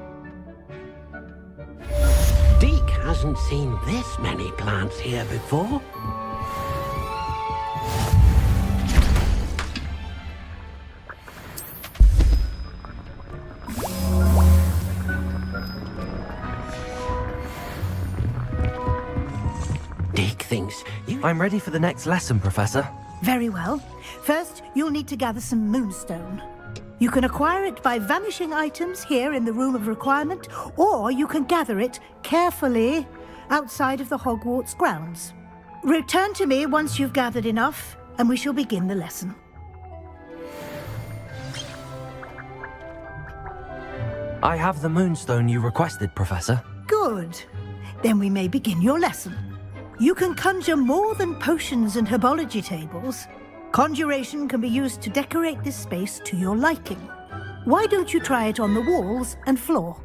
Deke hasn't seen this many plants here before. Deke thinks you... I'm ready for the next lesson, Professor. Very well. First, you'll need to gather some moonstone. You can acquire it by vanishing items here in the Room of Requirement, or you can gather it carefully outside of the Hogwarts grounds. Return to me once you've gathered enough, and we shall begin the lesson. I have the moonstone you requested, Professor. Good. Then we may begin your lesson. You can conjure more than potions and herbology tables. Conjuration can be used to decorate this space to your liking. Why don't you try it on the walls and floor?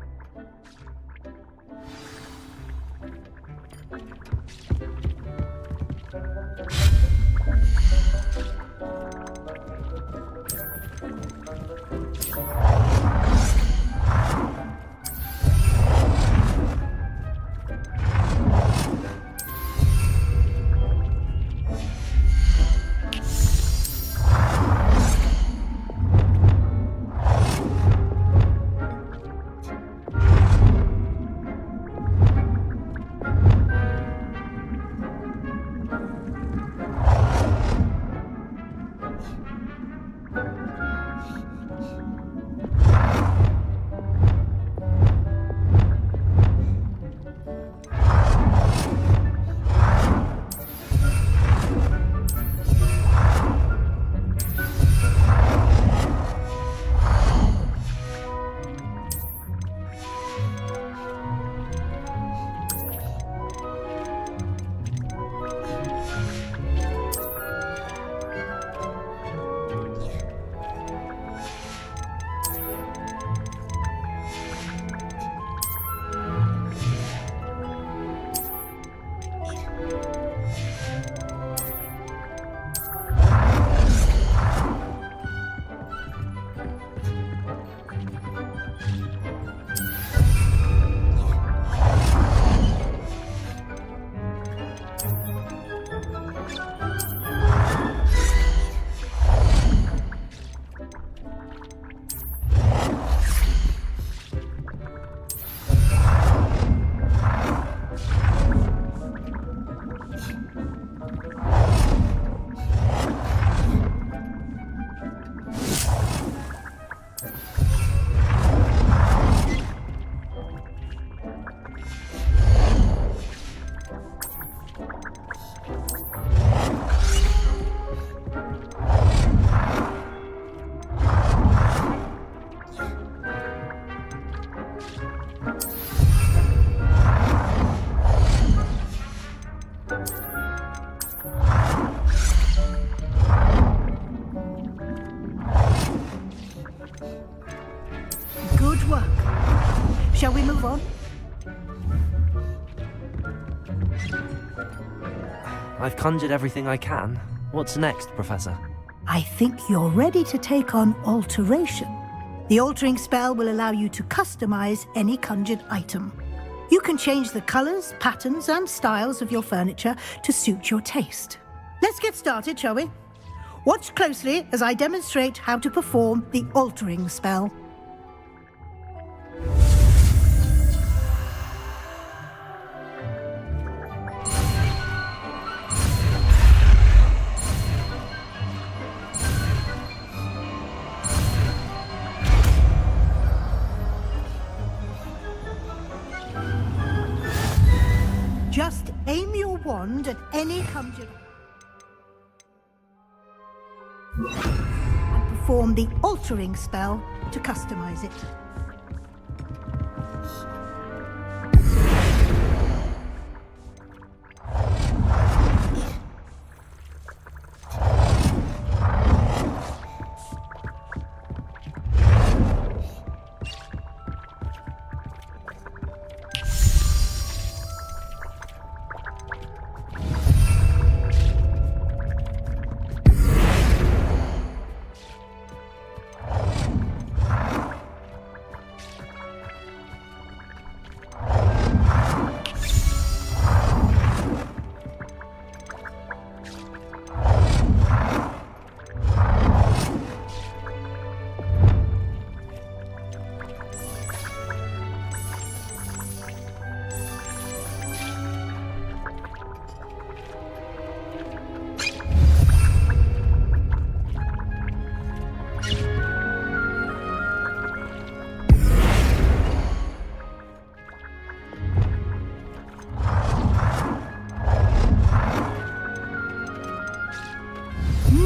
Good work. Shall we move on? I've conjured everything I can. What's next, Professor? I think you're ready to take on alteration. The altering spell will allow you to customize any conjured item. You can change the colors, patterns, and styles of your furniture to suit your taste. Let's get started, shall we? Watch closely as I demonstrate how to perform the altering spell. Just aim your wand at any conjured and perform the altering spell to customize it.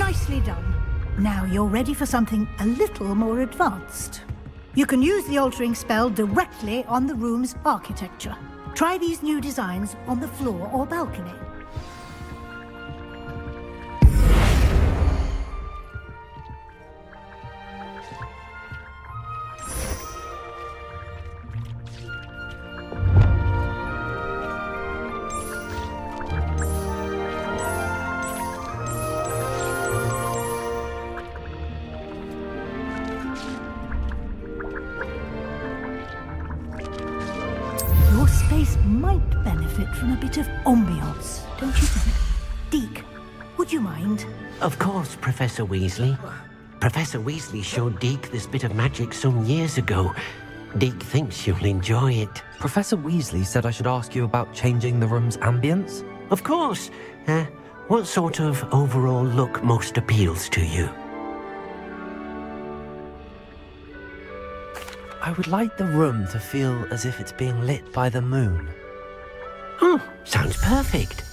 Nicely done. Now you're ready for something a little more advanced. You can use the altering spell directly on the room's architecture. Try these new designs on the floor or balcony. Your space might benefit from a bit of ambiance, don't you think? Deke, would you mind? Of course, Professor Weasley. Professor Weasley showed Deke this bit of magic some years ago. Deke thinks you'll enjoy it. Professor Weasley said I should ask you about changing the room's ambience? Of course. What sort of overall look most appeals to you? I would like the room to feel as if it's being lit by the moon. Oh, sounds perfect.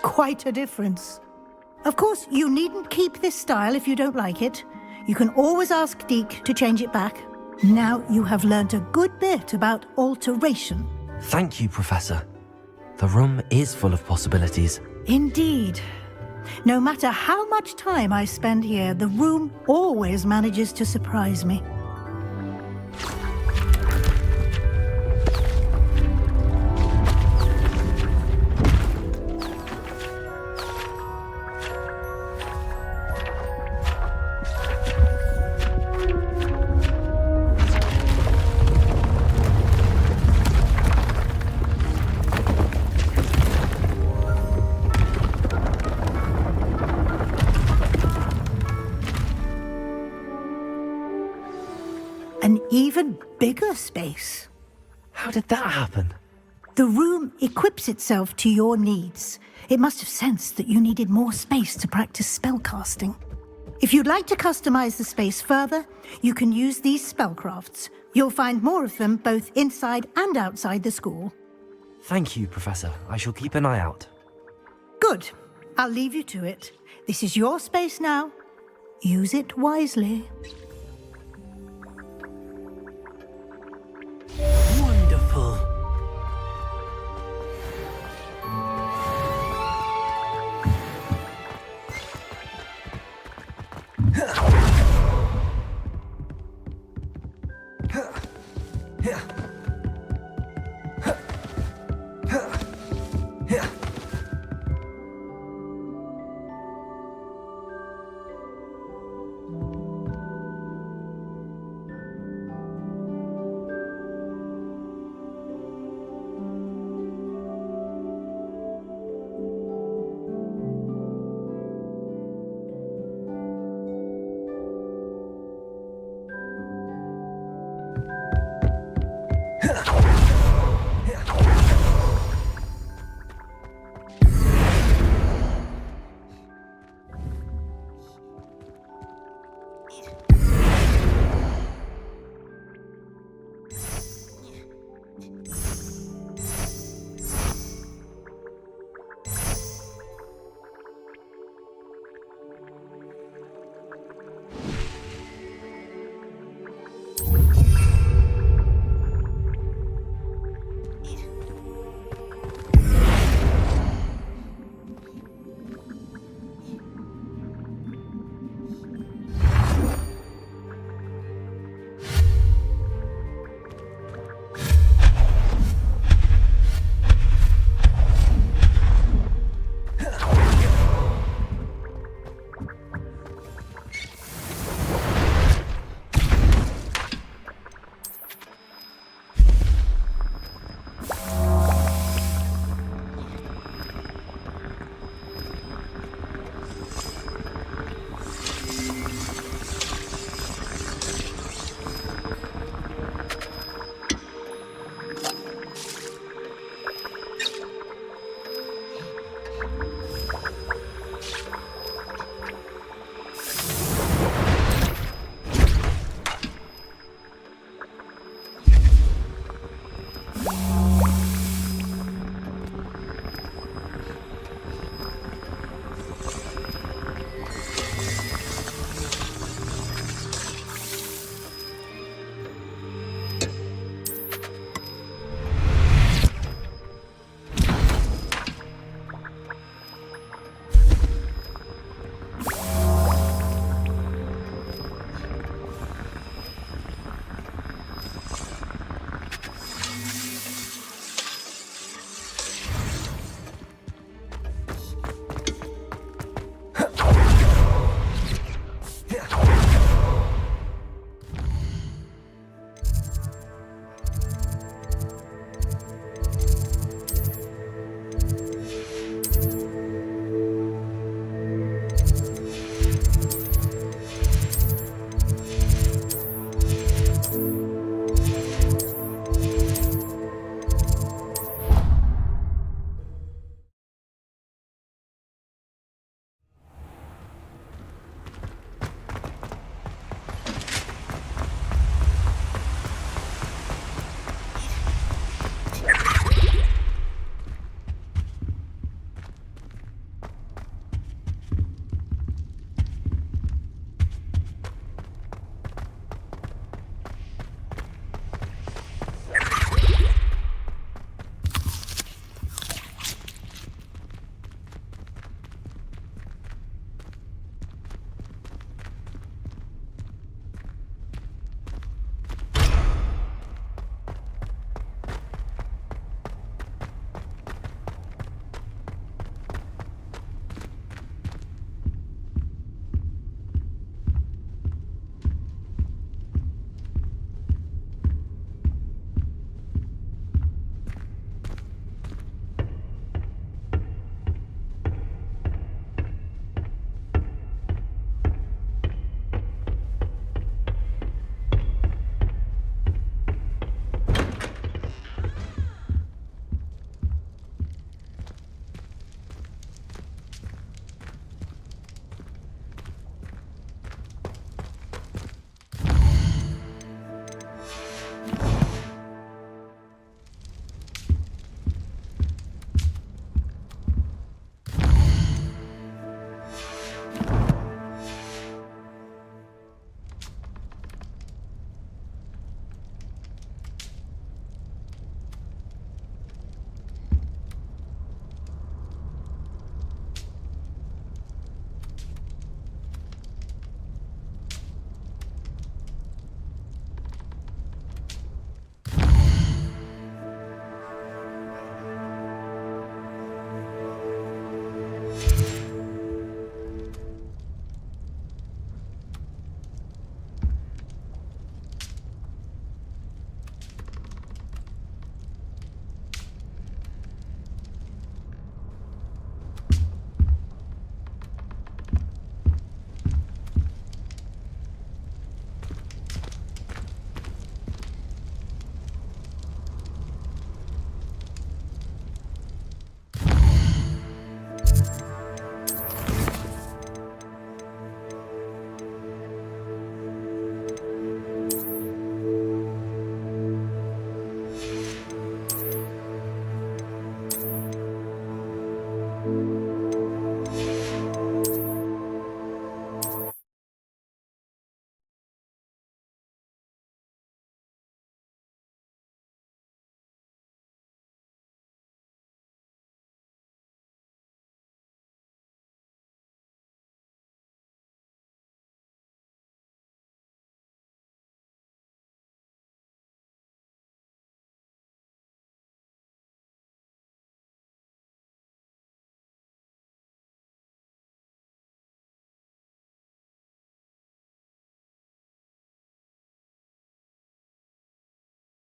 Quite a difference. Of course, you needn't keep this style if you don't like it. You can always ask Deke to change it back. Now you have learnt a good bit about alteration. Thank you, Professor. The room is full of possibilities. Indeed. No matter how much time I spend here, the room always manages to surprise me. An even bigger space. How did that happen? The room equips itself to your needs. It must have sensed that you needed more space to practice spellcasting. If you'd like to customize the space further, you can use these spellcrafts. You'll find more of them both inside and outside the school. Thank you, Professor. I shall keep an eye out. Good. I'll leave you to it. This is your space now. Use it wisely. Wonderful.